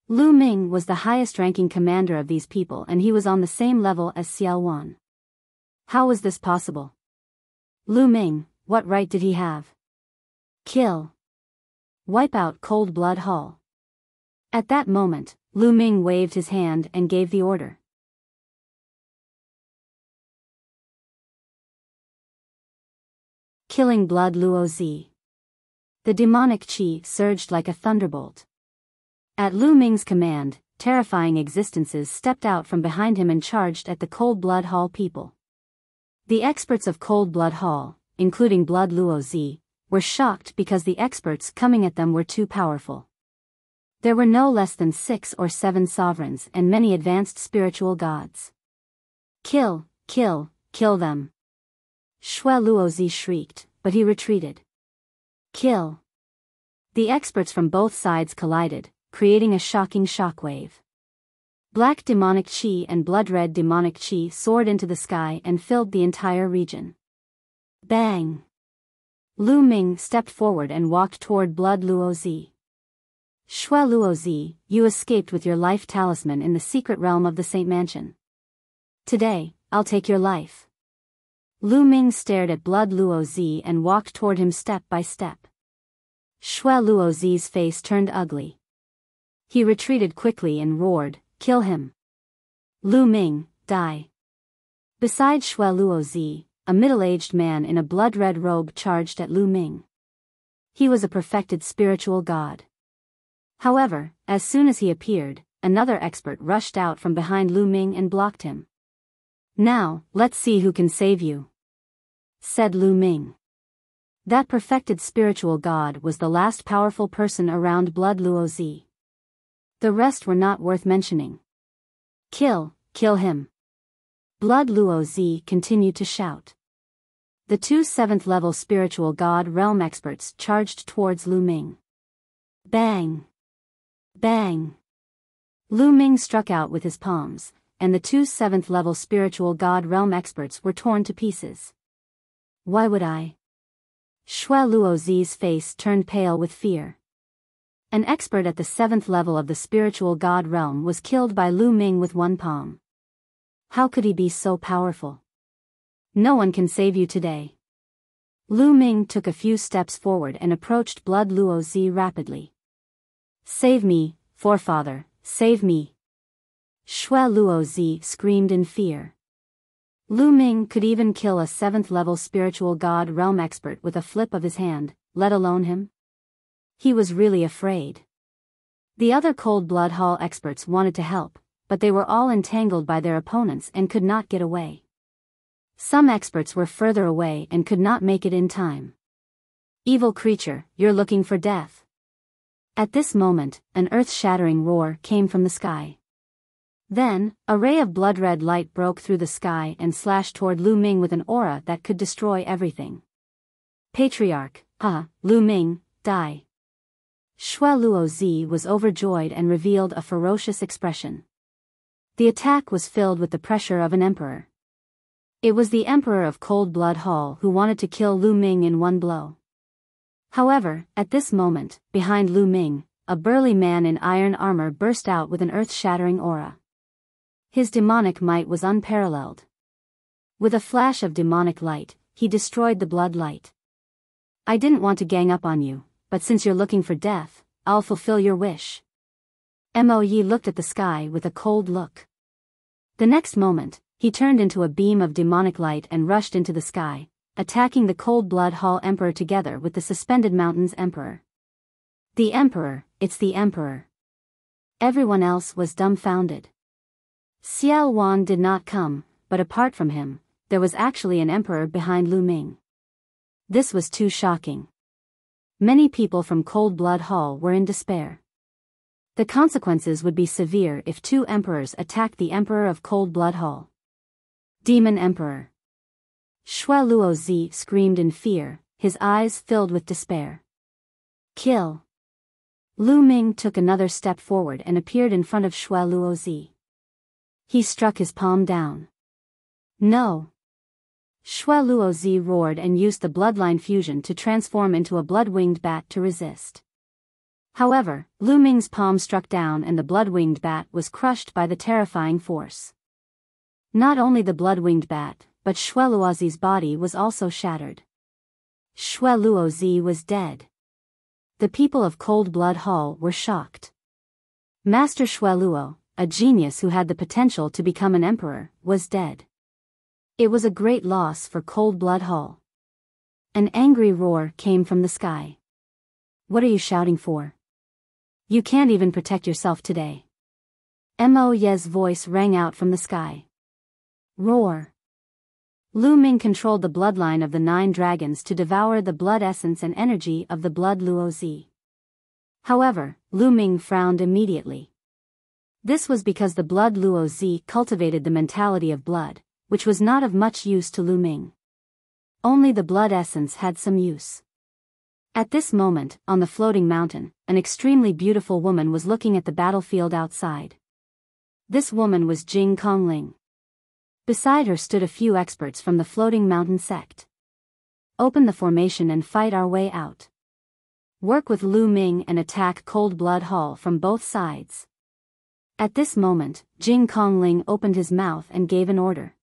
Lu Ming was the highest-ranking commander of these people, and he was on the same level as Xiao Wan. How was this possible? Lu Ming, what right did he have? Kill. Wipe out Cold Blood Hall. At that moment, Lu Ming waved his hand and gave the order. Killing Blood Luo Zi. The demonic qi surged like a thunderbolt. At Lu Ming's command, terrifying existences stepped out from behind him and charged at the Cold Blood Hall people. The experts of Cold Blood Hall, including Blood Luo Zi, were shocked because the experts coming at them were too powerful. There were no less than 6 or 7 sovereigns and many advanced spiritual gods. Kill, kill, kill them. Shui Luozi shrieked, but he retreated. Kill. The experts from both sides collided, creating a shocking shockwave. Black demonic qi and blood-red demonic qi soared into the sky and filled the entire region. Bang! Lu Ming stepped forward and walked toward Blood Luozi. Shui Luozi, you escaped with your life talisman in the secret realm of the Saint Mansion. Today, I'll take your life. Lu Ming stared at Blood Luozi and walked toward him step by step. Shui Luozi's face turned ugly. He retreated quickly and roared, "Kill him! Lu Ming, die!" Beside Shui Luozi, a middle-aged man in a blood-red robe charged at Lu Ming. He was a perfected spiritual god. However, as soon as he appeared, another expert rushed out from behind Lu Ming and blocked him. "Now, let's see who can save you," said Lu Ming. That perfected spiritual god was the last powerful person around Blood Luozi. The rest were not worth mentioning. Kill him. Blood Luozi continued to shout. The 2 7th-level spiritual god realm experts charged towards Lu Ming. Bang! Bang! Lu Ming struck out with his palms, and the 2 7th-level spiritual god realm experts were torn to pieces. Why would I? Shui Luozi's face turned pale with fear. An expert at the 7th level of the spiritual god realm was killed by Lu Ming with one palm. How could he be so powerful? No one can save you today. Lu Ming took a few steps forward and approached Blood Luozi rapidly. Save me, forefather, save me. Shui Luozi screamed in fear. Lu Ming could even kill a 7th-level spiritual god realm expert with a flip of his hand, let alone him. He was really afraid. The other Cold Blood Hall experts wanted to help, but they were all entangled by their opponents and could not get away. Some experts were further away and could not make it in time. Evil creature, you're looking for death. At this moment, an earth-shattering roar came from the sky. Then, a ray of blood-red light broke through the sky and slashed toward Lu Ming with an aura that could destroy everything. Patriarch, Lu Ming, die. Shui Luozi was overjoyed and revealed a ferocious expression. The attack was filled with the pressure of an emperor. It was the Emperor of Cold Blood Hall who wanted to kill Lu Ming in one blow. However, at this moment, behind Lu Ming, a burly man in iron armor burst out with an earth-shattering aura. His demonic might was unparalleled. With a flash of demonic light, he destroyed the blood light. I didn't want to gang up on you, but since you're looking for death, I'll fulfill your wish. Mo Yi looked at the sky with a cold look. The next moment, he turned into a beam of demonic light and rushed into the sky, attacking the Cold Blood Hall Emperor together with the Suspended Mountains Emperor. The Emperor, it's the Emperor. Everyone else was dumbfounded. Xiao Wan did not come, but apart from him, there was actually an emperor behind Lu Ming. This was too shocking. Many people from Cold Blood Hall were in despair. The consequences would be severe if two emperors attacked the Emperor of Cold Blood Hall. Demon Emperor. Shui Luozi screamed in fear, his eyes filled with despair. Kill. Lu Ming took another step forward and appeared in front of Shui Luozi. He struck his palm down. No. Shui Luozi roared and used the bloodline fusion to transform into a blood-winged bat to resist. However, Lu Ming's palm struck down and the blood-winged bat was crushed by the terrifying force. Not only the blood-winged bat, but Shui Luozi's body was also shattered. Shui Luozi was dead. The people of Cold Blood Hall were shocked. Master Shui Luo, a genius who had the potential to become an emperor, was dead. It was a great loss for Cold Blood Hall. An angry roar came from the sky. What are you shouting for? You can't even protect yourself today. Mo Ye's voice rang out from the sky. Roar. Lu Ming controlled the bloodline of the 9 dragons to devour the blood essence and energy of the blood Luozi. However, Lu Ming frowned immediately. This was because the blood Luozi cultivated the mentality of blood, which was not of much use to Lu Ming. Only the blood essence had some use. At this moment, on the floating mountain, an extremely beautiful woman was looking at the battlefield outside. This woman was Jing Kongling. Beside her stood a few experts from the floating mountain sect. Open the formation and fight our way out. Work with Lu Ming and attack Cold Blood Hall from both sides. At this moment, Jing Kongling opened his mouth and gave an order.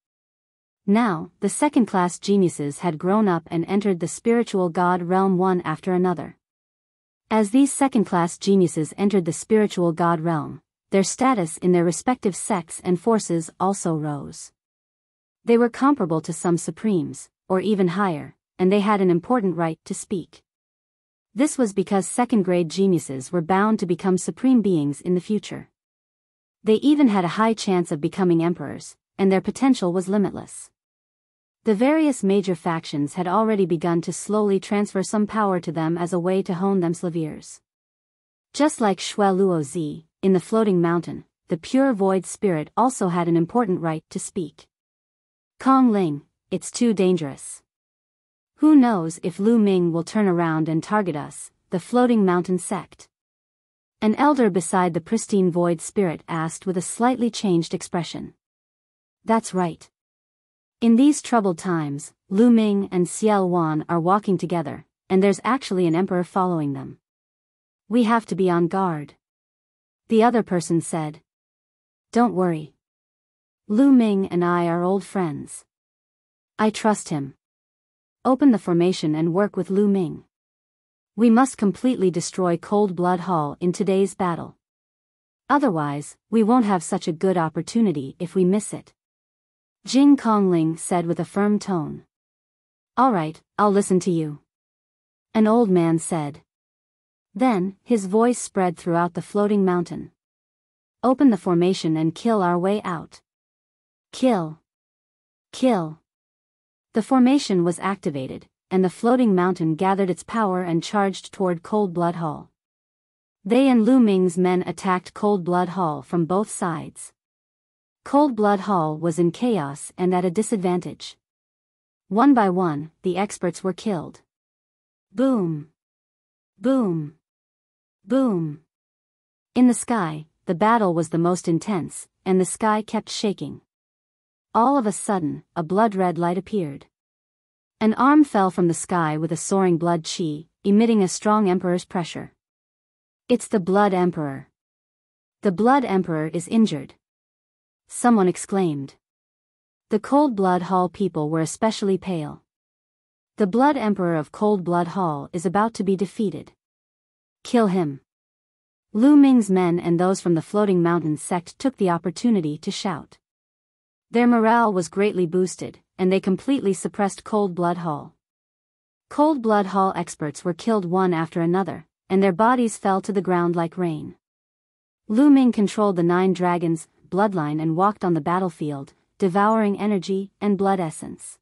Now, the second-class geniuses had grown up and entered the spiritual god realm one after another. As these second-class geniuses entered the spiritual god realm, their status in their respective sects and forces also rose. They were comparable to some supremes, or even higher, and they had an important right to speak. This was because second-grade geniuses were bound to become supreme beings in the future. They even had a high chance of becoming emperors, and their potential was limitless. The various major factions had already begun to slowly transfer some power to them as a way to hone themselves. Just like Shui Luozi, in the floating mountain, the pure void spirit also had an important right to speak. Kongling, it's too dangerous. Who knows if Lu Ming will turn around and target us, the floating mountain sect? An elder beside the pristine void spirit asked with a slightly changed expression. That's right. In these troubled times, Lu Ming and Xiao Wan are walking together, and there's actually an emperor following them. We have to be on guard. The other person said. Don't worry. Lu Ming and I are old friends. I trust him. Open the formation and work with Lu Ming. We must completely destroy Cold Blood Hall in today's battle. Otherwise, we won't have such a good opportunity if we miss it. Jing Kongling said with a firm tone. All right, I'll listen to you. An old man said. Then, his voice spread throughout the floating mountain. Open the formation and kill our way out. Kill. Kill. The formation was activated, and the floating mountain gathered its power and charged toward Cold Blood Hall. They and Lu Ming's men attacked Cold Blood Hall from both sides. Cold Blood Hall was in chaos and at a disadvantage. One by one, the experts were killed. Boom. Boom. Boom. In the sky, the battle was the most intense, and the sky kept shaking. All of a sudden, a blood-red light appeared. An arm fell from the sky with a soaring blood chi, emitting a strong emperor's pressure. It's the Blood Emperor. The Blood Emperor is injured. Someone exclaimed. The Cold Blood Hall people were especially pale. The Blood Emperor of Cold Blood Hall is about to be defeated. Kill him. Lu Ming's men and those from the Floating Mountain sect took the opportunity to shout. Their morale was greatly boosted, and they completely suppressed Cold Blood Hall. Cold Blood Hall experts were killed one after another, and their bodies fell to the ground like rain. Lu Ming controlled the 9 dragons' bloodline and walked on the battlefield, devouring energy and blood essence.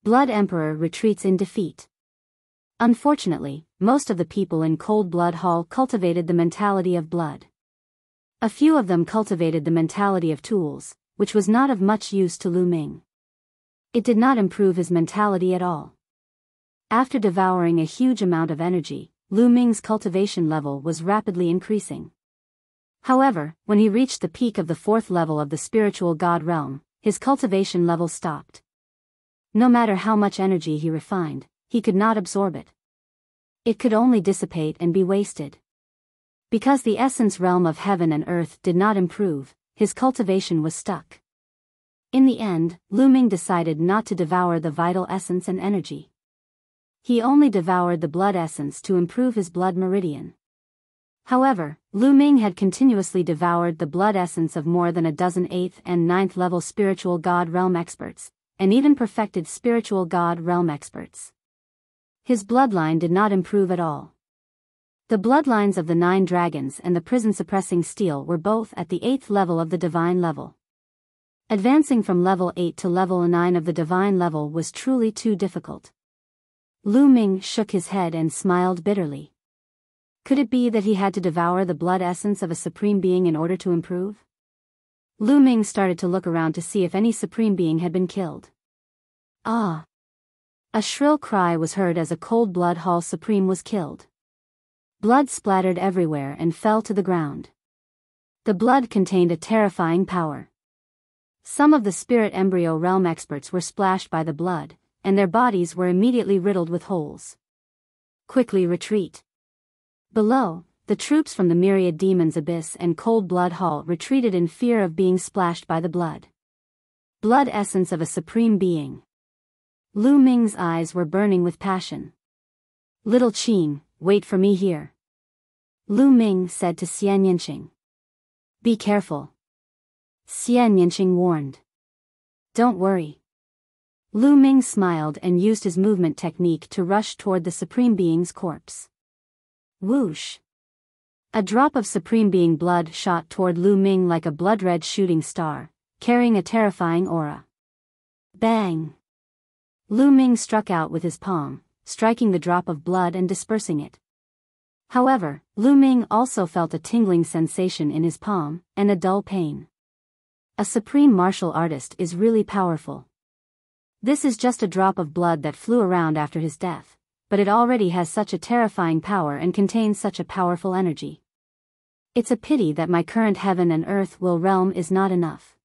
Blood Emperor retreats in defeat. Unfortunately, most of the people in Cold Blood Hall cultivated the mentality of blood. A few of them cultivated the mentality of tools, which was not of much use to Lu Ming. It did not improve his mentality at all. After devouring a huge amount of energy, Lu Ming's cultivation level was rapidly increasing. However, when he reached the peak of the 4th level of the spiritual god realm, his cultivation level stopped. No matter how much energy he refined, he could not absorb it. It could only dissipate and be wasted. Because the essence realm of heaven and earth did not improve, his cultivation was stuck. In the end, Lu Ming decided not to devour the vital essence and energy. He only devoured the blood essence to improve his blood meridian. However, Lu Ming had continuously devoured the blood essence of more than a dozen 8th and 9th level spiritual god realm experts, and even perfected spiritual god realm experts. His bloodline did not improve at all. The bloodlines of the 9 dragons and the prison-suppressing steel were both at the 8th level of the divine level. Advancing from level 8 to level 9 of the divine level was truly too difficult. Lu Ming shook his head and smiled bitterly. Could it be that he had to devour the blood essence of a supreme being in order to improve? Lu Ming started to look around to see if any supreme being had been killed. Ah! A shrill cry was heard as a Cold Blood Hall Supreme was killed. Blood splattered everywhere and fell to the ground. The blood contained a terrifying power. Some of the spirit embryo realm experts were splashed by the blood, and their bodies were immediately riddled with holes. Quickly retreat. Below, the troops from the Myriad Demons Abyss and Cold Blood Hall retreated in fear of being splashed by the blood. Blood essence of a supreme being. Lu Ming's eyes were burning with passion. Little Qing, wait for me here. Lu Ming said to Xian Yanqing. Be careful. Xian Yanqing warned. Don't worry. Lu Ming smiled and used his movement technique to rush toward the supreme being's corpse. Whoosh. A drop of supreme being blood shot toward Lu Ming like a blood-red shooting star, carrying a terrifying aura. Bang! Lu Ming struck out with his palm, striking the drop of blood and dispersing it. However, Lu Ming also felt a tingling sensation in his palm, and a dull pain. A supreme martial artist is really powerful. This is just a drop of blood that flew around after his death, but it already has such a terrifying power and contains such a powerful energy. It's a pity that my current heaven and earth will realm is not enough.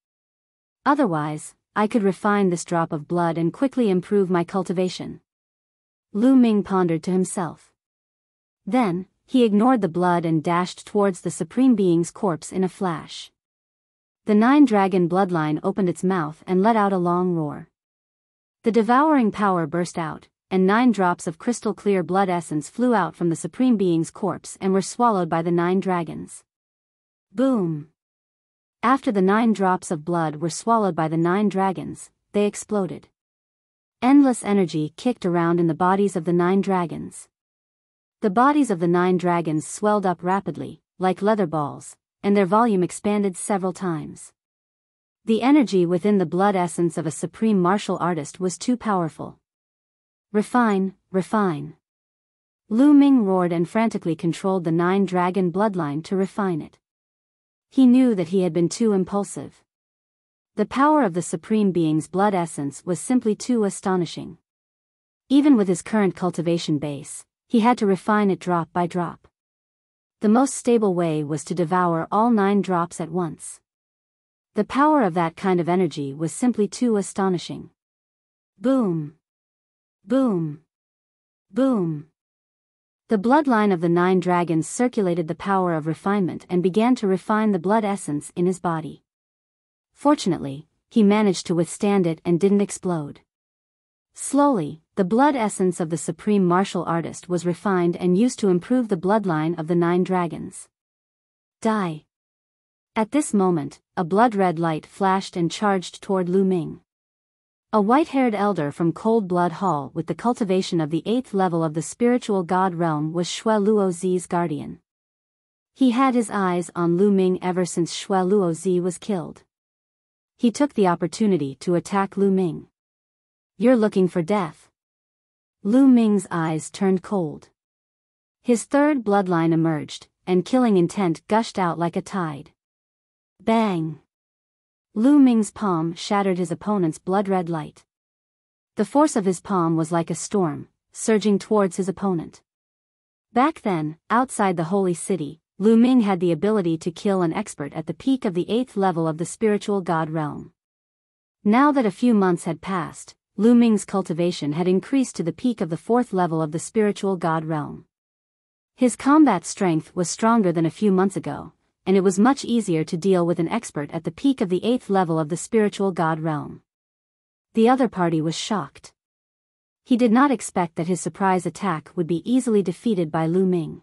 Otherwise, I could refine this drop of blood and quickly improve my cultivation. Lu Ming pondered to himself. Then, he ignored the blood and dashed towards the Supreme Being's corpse in a flash. The 9-dragon bloodline opened its mouth and let out a long roar. The devouring power burst out, and 9 drops of crystal-clear blood essence flew out from the Supreme Being's corpse and were swallowed by the 9 dragons. Boom! After the 9 drops of blood were swallowed by the 9 dragons, they exploded. Endless energy kicked around in the bodies of the 9 dragons. The bodies of the 9 dragons swelled up rapidly, like leather balls, and their volume expanded several times. The energy within the blood essence of a supreme martial artist was too powerful. Refine, refine. Lu Ming roared and frantically controlled the 9-dragon bloodline to refine it. He knew that he had been too impulsive. The power of the Supreme Being's blood essence was simply too astonishing. Even with his current cultivation base, he had to refine it drop by drop. The most stable way was to devour all 9 drops at once. The power of that kind of energy was simply too astonishing. Boom! Boom! Boom! The bloodline of the 9 dragons circulated the power of refinement and began to refine the blood essence in his body. Fortunately, he managed to withstand it and didn't explode. Slowly, the blood essence of the supreme martial artist was refined and used to improve the bloodline of the 9 dragons. Die! At this moment, a blood-red light flashed and charged toward Lu Ming. A white-haired elder from Cold Blood Hall with the cultivation of the 8th level of the spiritual god realm was Shui Luozi's guardian. He had his eyes on Lu Ming ever since Shui Luozi was killed. He took the opportunity to attack Lu Ming. You're looking for death. Lu Ming's eyes turned cold. His third bloodline emerged, and killing intent gushed out like a tide. Bang! Lu Ming's palm shattered his opponent's blood-red light. The force of his palm was like a storm, surging towards his opponent. Back then, outside the holy city, Lu Ming had the ability to kill an expert at the peak of the 8th level of the spiritual god realm. Now that a few months had passed, Lu Ming's cultivation had increased to the peak of the 4th level of the spiritual god realm. His combat strength was stronger than a few months ago, and it was much easier to deal with an expert at the peak of the 8th level of the spiritual god realm. The other party was shocked. He did not expect that his surprise attack would be easily defeated by Lu Ming.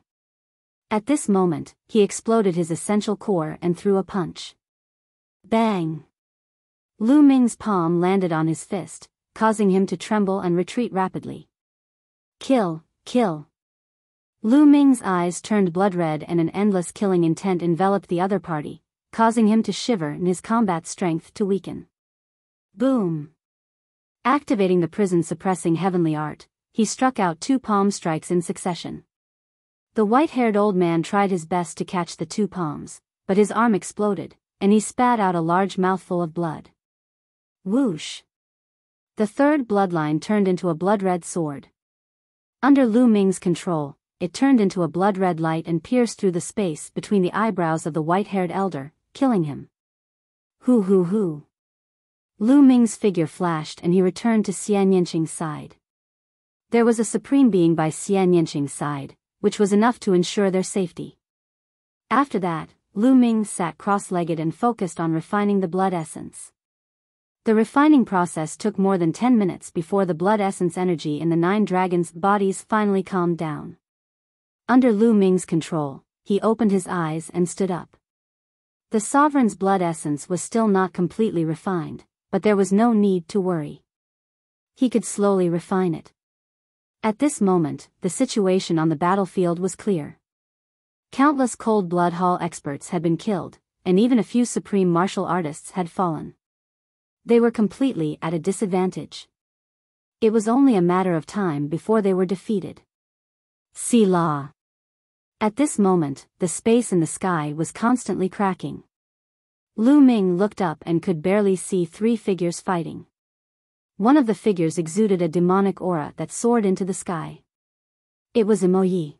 At this moment, he exploded his essential core and threw a punch. Bang! Lu Ming's palm landed on his fist, causing him to tremble and retreat rapidly. Kill, kill. Lu Ming's eyes turned blood-red and an endless killing intent enveloped the other party, causing him to shiver and his combat strength to weaken. Boom! Activating the prison-suppressing heavenly art, he struck out 2 palm strikes in succession. The white-haired old man tried his best to catch the 2 palms, but his arm exploded, and he spat out a large mouthful of blood. Whoosh! The third bloodline turned into a blood-red sword. Under Lu Ming's control, it turned into a blood-red light and pierced through the space between the eyebrows of the white-haired elder, killing him. Hoo hoo hoo. Lu Ming's figure flashed and he returned to Xian Yanqing's side. There was a supreme being by Xian Yanqing's side, which was enough to ensure their safety. After that, Lu Ming sat cross-legged and focused on refining the blood essence. The refining process took more than 10 minutes before the blood essence energy in the 9 dragons' bodies finally calmed down. Under Lu Ming's control, he opened his eyes and stood up. The sovereign's blood essence was still not completely refined, but there was no need to worry. He could slowly refine it. At this moment, the situation on the battlefield was clear. Countless cold blood hall experts had been killed, and even a few supreme martial artists had fallen. They were completely at a disadvantage. It was only a matter of time before they were defeated. Selah. At this moment, the space in the sky was constantly cracking. Lu Ming looked up and could barely see 3 figures fighting. One of the figures exuded a demonic aura that soared into the sky. It was Mo Yi.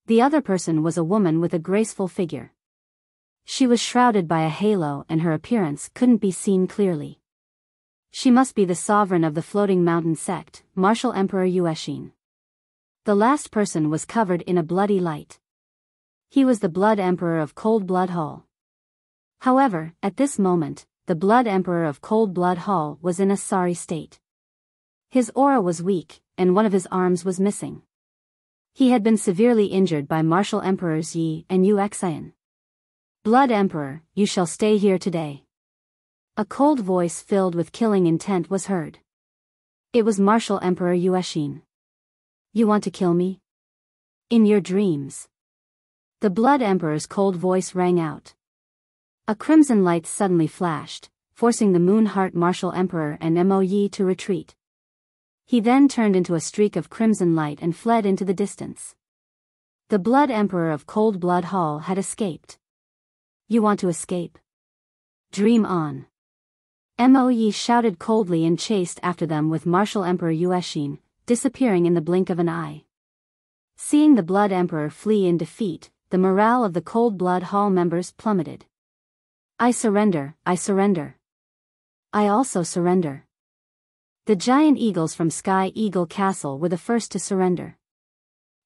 The other person was a woman with a graceful figure. She was shrouded by a halo and her appearance couldn't be seen clearly. She must be the sovereign of the Floating Mountain sect, Martial Emperor Yuexin. The last person was covered in a bloody light. He was the Blood Emperor of Cold Blood Hall. However, at this moment, the Blood Emperor of Cold Blood Hall was in a sorry state. His aura was weak, and one of his arms was missing. He had been severely injured by Martial Emperors Yi and Yuexin. Blood Emperor, you shall stay here today. A cold voice filled with killing intent was heard. It was Martial Emperor Yuexin. You want to kill me? In your dreams. The Blood Emperor's cold voice rang out. A crimson light suddenly flashed, forcing the Moonheart Martial Emperor and Mo Yi to retreat. He then turned into a streak of crimson light and fled into the distance. The Blood Emperor of Cold Blood Hall had escaped. You want to escape? Dream on. Mo Yi shouted coldly and chased after them with Martial Emperor Yuexin, disappearing in the blink of an eye. Seeing the Blood Emperor flee in defeat, the morale of the Cold Blood Hall members plummeted. I surrender, I surrender. I also surrender. The giant eagles from Sky Eagle Castle were the first to surrender.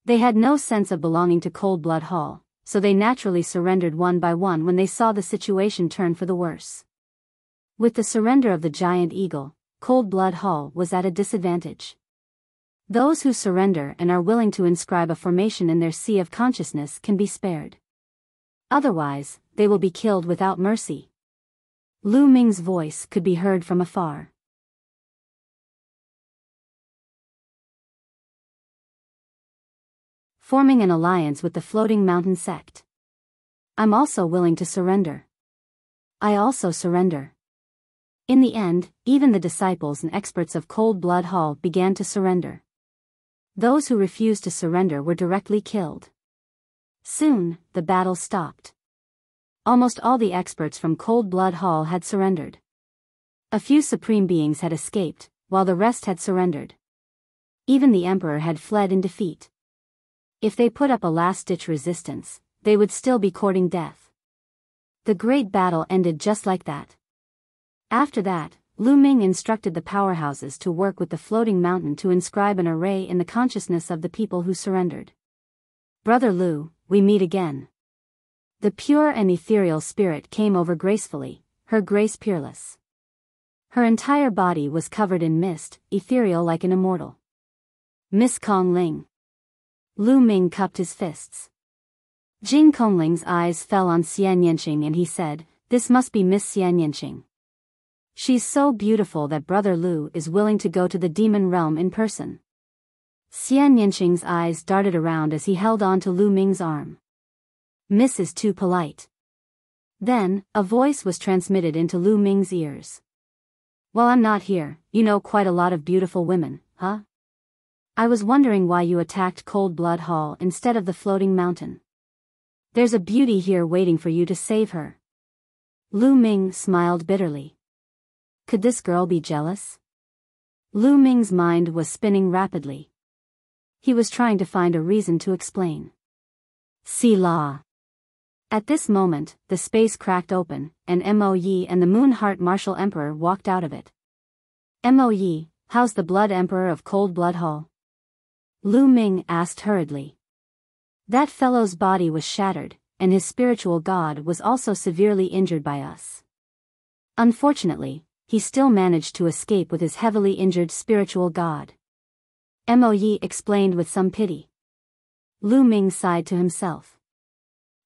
They had no sense of belonging to Cold Blood Hall, so they naturally surrendered one by one when they saw the situation turn for the worse. With the surrender of the giant eagle, Cold Blood Hall was at a disadvantage. Those who surrender and are willing to inscribe a formation in their sea of consciousness can be spared. Otherwise, they will be killed without mercy. Lu Ming's voice could be heard from afar. Forming an alliance with the Floating Mountain sect. I'm also willing to surrender. I also surrender. In the end, even the disciples and experts of Cold Blood Hall began to surrender. Those who refused to surrender were directly killed. Soon, the battle stopped. Almost all the experts from Cold Blood Hall had surrendered. A few supreme beings had escaped, while the rest had surrendered. Even the Emperor had fled in defeat. If they put up a last-ditch resistance, they would still be courting death. The great battle ended just like that. After that, Lu Ming instructed the powerhouses to work with the floating mountain to inscribe an array in the consciousness of the people who surrendered. Brother Lu, we meet again. The pure and ethereal spirit came over gracefully, her grace peerless. Her entire body was covered in mist, ethereal like an immortal. Miss Kongling. Lu Ming cupped his fists. Jing Kongling's eyes fell on Xian Yanqing and he said, "This must be Miss Xian Yanqing. She's so beautiful that Brother Lu is willing to go to the demon realm in person." Xian Yanqing's eyes darted around as he held on to Lu Ming's arm. "Miss is too polite." Then, a voice was transmitted into Lu Ming's ears. "While I'm not here, you know quite a lot of beautiful women, huh? I was wondering why you attacked Cold Blood Hall instead of the floating mountain. There's a beauty here waiting for you to save her." Lu Ming smiled bitterly. Could this girl be jealous? Lu Ming's mind was spinning rapidly. He was trying to find a reason to explain. See law. At this moment, the space cracked open, and Mo Yi and the Moon Heart Martial Emperor walked out of it. Mo Yi, how's the Blood Emperor of Cold Blood Hall? Lu Ming asked hurriedly. That fellow's body was shattered, and his spiritual god was also severely injured by us. Unfortunately, he still managed to escape with his heavily injured spiritual god. Mo Yi explained with some pity. Lu Ming sighed to himself.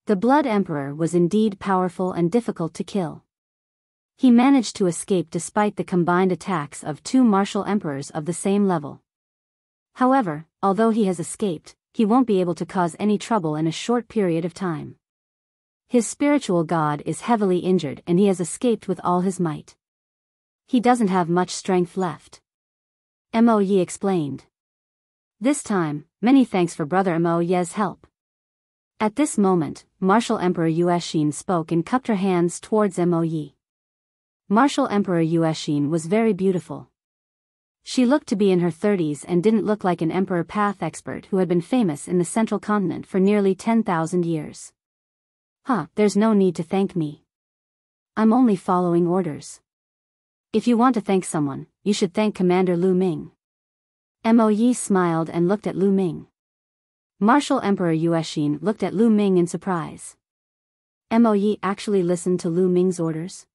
The Blood Emperor was indeed powerful and difficult to kill. He managed to escape despite the combined attacks of two martial emperors of the same level. However, although he has escaped, he won't be able to cause any trouble in a short period of time. His spiritual god is heavily injured and he has escaped with all his might. He doesn't have much strength left. Mo Yi explained. This time, many thanks for Brother Mo Ye's help. At this moment, Martial Emperor Yuexin spoke and cupped her hands towards Mo Yi. Martial Emperor Yuexin was very beautiful. She looked to be in her 30s and didn't look like an emperor path expert who had been famous in the central continent for nearly 10,000 years. There's no need to thank me. I'm only following orders. If you want to thank someone, you should thank Commander Lu Ming. Mo Yi smiled and looked at Lu Ming. Martial Emperor Yuexin looked at Lu Ming in surprise. Mo Yi actually listened to Lu Ming's orders?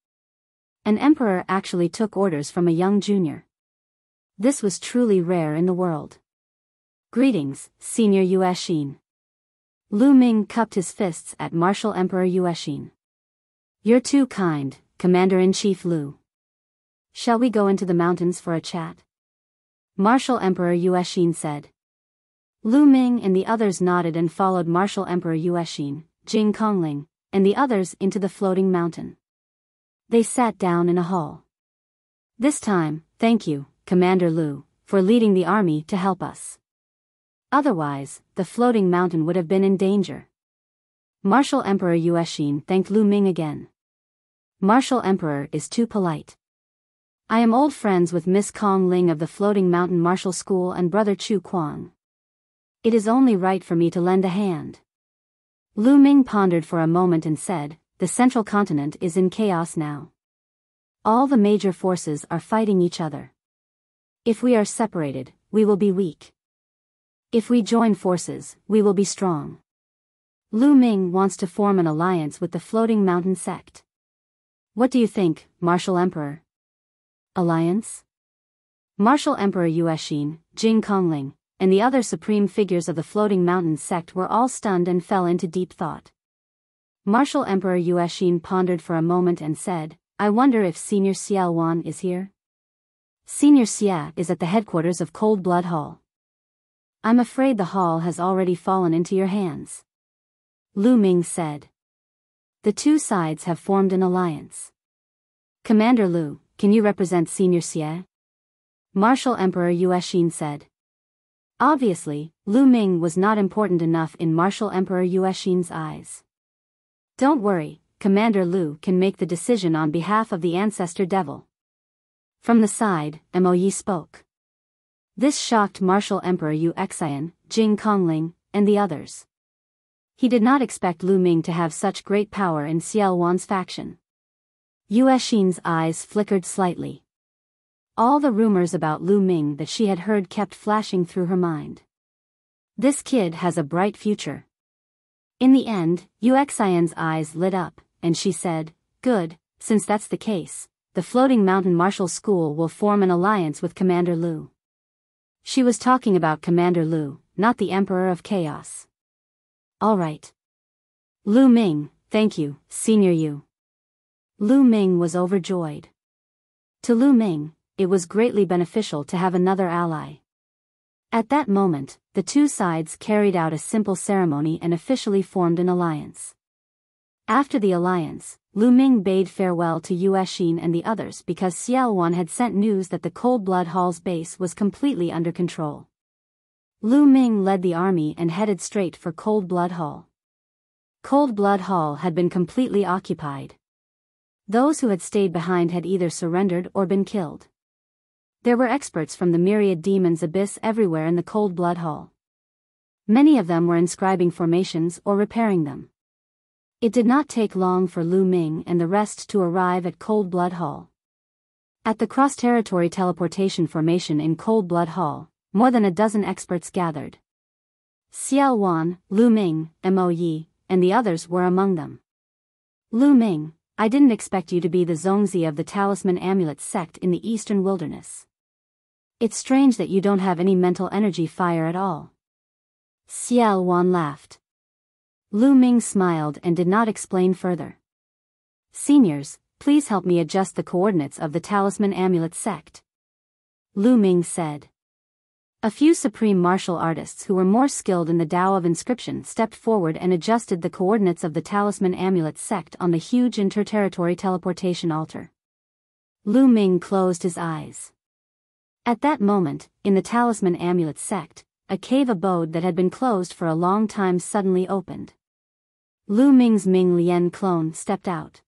An emperor actually took orders from a young junior. This was truly rare in the world. Greetings, Senior Yuexin. Lu Ming cupped his fists at Martial Emperor Yuexin. You're too kind, Commander-in-Chief Lu. Shall we go into the mountains for a chat? Martial Emperor Yuexin said. Lu Ming and the others nodded and followed Martial Emperor Yuexin, Jing Kongling, and the others into the floating mountain. They sat down in a hall. This time, thank you, Commander Lu, for leading the army to help us. Otherwise, the floating mountain would have been in danger. Martial Emperor Yuexin thanked Lu Ming again. Martial Emperor is too polite. I am old friends with Miss Kong Ling of the Floating Mountain Martial School and Brother Chu Kuang. It is only right for me to lend a hand. Lu Ming pondered for a moment and said, the central continent is in chaos now. All the major forces are fighting each other. If we are separated, we will be weak. If we join forces, we will be strong. Lu Ming wants to form an alliance with the Floating Mountain sect. What do you think, Martial Emperor? Alliance? Martial Emperor Yuexin, Jing Kongling, and the other supreme figures of the Floating Mountain sect were all stunned and fell into deep thought. Martial Emperor Yuexin pondered for a moment and said, I wonder if Senior Xia Wan is here? Senior Xia is at the headquarters of Cold Blood Hall. I'm afraid the hall has already fallen into your hands. Lu Ming said. The two sides have formed an alliance. Commander Lu, can you represent Senior Xie? Martial Emperor Yuexin said. Obviously, Lu Ming was not important enough in Martial Emperor Yuexin's eyes. Don't worry, Commander Lu can make the decision on behalf of the Ancestor Devil. From the side, Mo Yi spoke. This shocked Martial Emperor Yuexin, Jing Kongling, and the others. He did not expect Lu Ming to have such great power in Xiao Wan's faction. Yuexin's eyes flickered slightly. All the rumors about Lu Ming that she had heard kept flashing through her mind. This kid has a bright future. In the end, Yuexin's eyes lit up, and she said, good, since that's the case, the Floating Mountain Martial School will form an alliance with Commander Lu. She was talking about Commander Lu, not the Emperor of Chaos. All right. Lu Ming, thank you, Senior Yu. Lu Ming was overjoyed. To Lu Ming, it was greatly beneficial to have another ally. At that moment, the two sides carried out a simple ceremony and officially formed an alliance. After the alliance, Lu Ming bade farewell to Yuexin and the others because Xiao Wan had sent news that the Cold Blood Hall's base was completely under control. Lu Ming led the army and headed straight for Cold Blood Hall. Cold Blood Hall had been completely occupied. Those who had stayed behind had either surrendered or been killed. There were experts from the Myriad Demon's Abyss everywhere in the Cold Blood Hall. Many of them were inscribing formations or repairing them. It did not take long for Lu Ming and the rest to arrive at Cold Blood Hall. At the cross-territory teleportation formation in Cold Blood Hall, more than a dozen experts gathered. Xiao Wan, Lu Ming, Mo Yi, and the others were among them. Lu Ming, I didn't expect you to be the Zongzi of the Talisman Amulet sect in the Eastern Wilderness. It's strange that you don't have any mental energy fire at all. Xiao Wan laughed. Lu Ming smiled and did not explain further. Seniors, please help me adjust the coordinates of the Talisman Amulet sect. Lu Ming said. A few supreme martial artists who were more skilled in the Tao of Inscription stepped forward and adjusted the coordinates of the Talisman Amulet sect on the huge interterritory teleportation altar. Lu Ming closed his eyes. At that moment, in the Talisman Amulet sect, a cave abode that had been closed for a long time suddenly opened. Lu Ming's Ming Lian clone stepped out.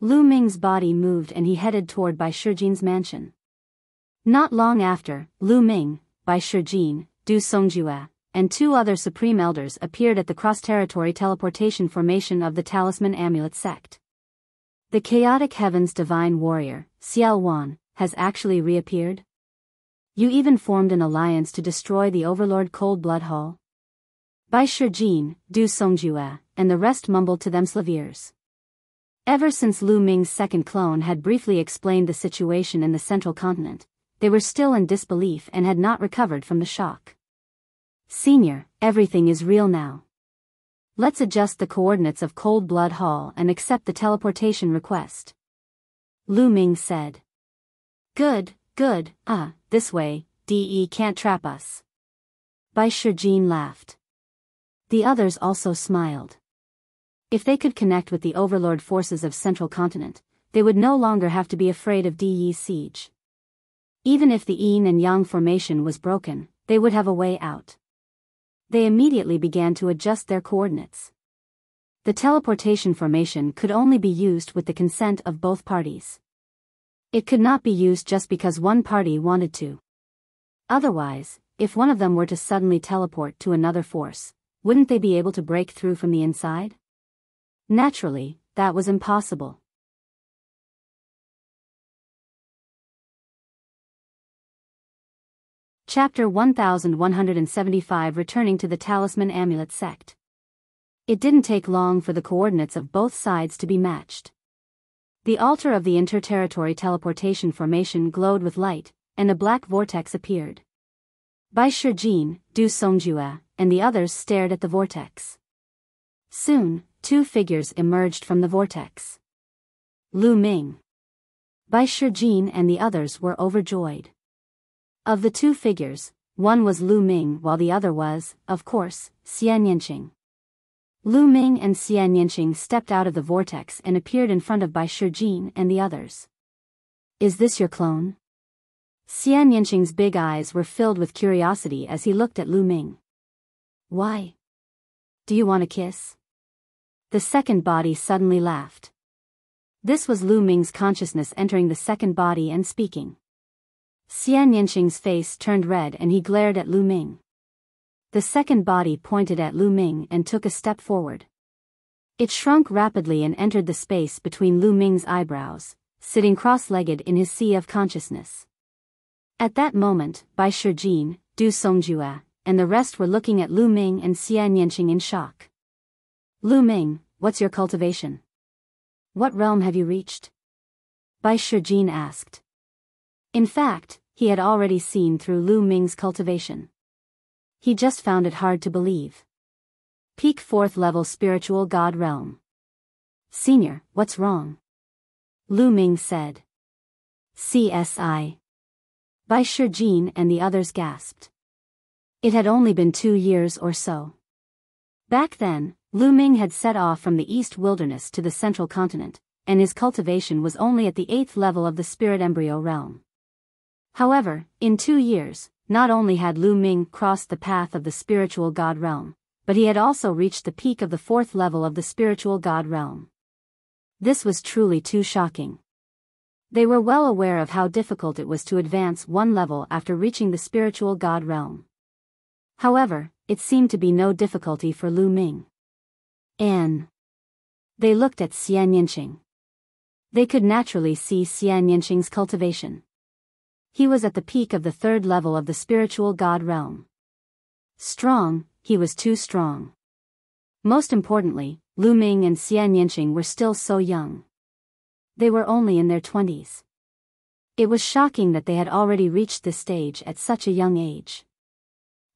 Lu Ming's body moved and he headed toward Bai Shijin's mansion. Not long after, Lu Ming, Bai Shijin, Du Songjue, and two other supreme elders appeared at the cross-territory teleportation formation of the Talisman Amulet sect. The chaotic heavens divine warrior, Xiao Wan, has actually reappeared? You even formed an alliance to destroy the Overlord Cold Blood Hall? Bai Shijin, Du Songjue, and the rest mumbled to themselves ears. Ever since Lu Ming's second clone had briefly explained the situation in the central continent, they were still in disbelief and had not recovered from the shock. Senior, everything is real now. Let's adjust the coordinates of Cold Blood Hall and accept the teleportation request. Lu Ming said. Good, this way, DE can't trap us. Bai Shijin laughed. The others also smiled. If they could connect with the overlord forces of Central Continent, they would no longer have to be afraid of DE's siege. Even if the Yin and Yang formation was broken, they would have a way out. They immediately began to adjust their coordinates. The teleportation formation could only be used with the consent of both parties. It could not be used just because one party wanted to. Otherwise, if one of them were to suddenly teleport to another force, wouldn't they be able to break through from the inside? Naturally, that was impossible. Chapter 1175 Returning to the Talisman Amulet Sect. It didn't take long for the coordinates of both sides to be matched. The altar of the interterritory teleportation formation glowed with light, and a black vortex appeared. Bai Shijin, Du Songjue, and the others stared at the vortex. Soon, two figures emerged from the vortex. Lu Ming. Bai Shijin and the others were overjoyed. Of the two figures, one was Lu Ming while the other was, of course, Xian Yanqing. Lu Ming and Xian Yanqing stepped out of the vortex and appeared in front of Bai Shijin and the others. Is this your clone? Xian Yanqing's big eyes were filled with curiosity as he looked at Lu Ming. Why? Do you want a kiss? The second body suddenly laughed. This was Lu Ming's consciousness entering the second body and speaking. Xian Yanqing's face turned red and he glared at Lu Ming. The second body pointed at Lu Ming and took a step forward. It shrunk rapidly and entered the space between Lu Ming's eyebrows, sitting cross-legged in his sea of consciousness. At that moment, Bai Shijin, Du Songjue, and the rest were looking at Lu Ming and Xian Yanqing in shock. Lu Ming, what's your cultivation? What realm have you reached? Bai Shijin asked. In fact, he had already seen through Lu Ming's cultivation. He just found it hard to believe. Peak 4th level spiritual god realm. Senior, what's wrong? Lu Ming said. CSI. Bai Shijin and the others gasped. It had only been 2 years or so. Back then, Lu Ming had set off from the East Wilderness to the Central Continent, and his cultivation was only at the 8th level of the Spirit Embryo realm. However, in 2 years, not only had Lu Ming crossed the path of the spiritual god realm, but he had also reached the peak of the 4th level of the spiritual god realm. This was truly too shocking. They were well aware of how difficult it was to advance one level after reaching the spiritual god realm. However, it seemed to be no difficulty for Lu Ming. They looked at Xian Yanqing. They could naturally see Xian Yanqing's cultivation. He was at the peak of the 3rd level of the spiritual god realm. Strong, he was too strong. Most importantly, Lu Ming and Xian Yanqing were still so young. They were only in their 20s. It was shocking that they had already reached this stage at such a young age.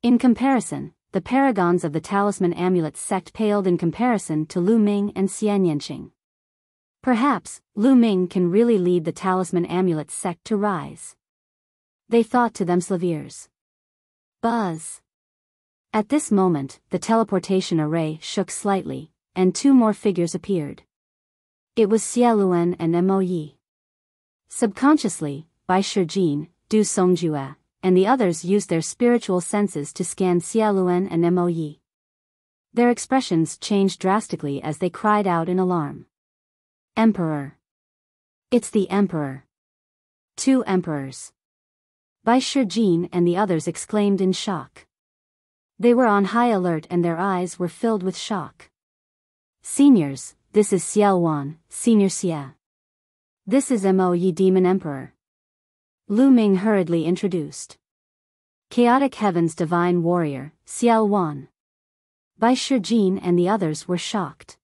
In comparison, the paragons of the Talisman Amulet sect paled in comparison to Lu Ming and Xian Yanqing. Perhaps, Lu Ming can really lead the Talisman Amulet sect to rise. They thought to themselves. Buzz. At this moment, the teleportation array shook slightly, and 2 more figures appeared. It was Xie Luan and Mo Yi. Subconsciously, Bai Shijin, Du Songjue, and the others used their spiritual senses to scan Xie Luan and Mo Yi. Their expressions changed drastically as they cried out in alarm. Emperor. It's the Emperor. 2 emperors. Bai Shijin and the others exclaimed in shock. They were on high alert and their eyes were filled with shock. Seniors, this is Xie Luan, Senior Xie. This is Mo Yi Demon Emperor. Lu Ming hurriedly introduced. Chaotic Heaven's Divine Warrior, Xie Luan. Bai Shijin and the others were shocked.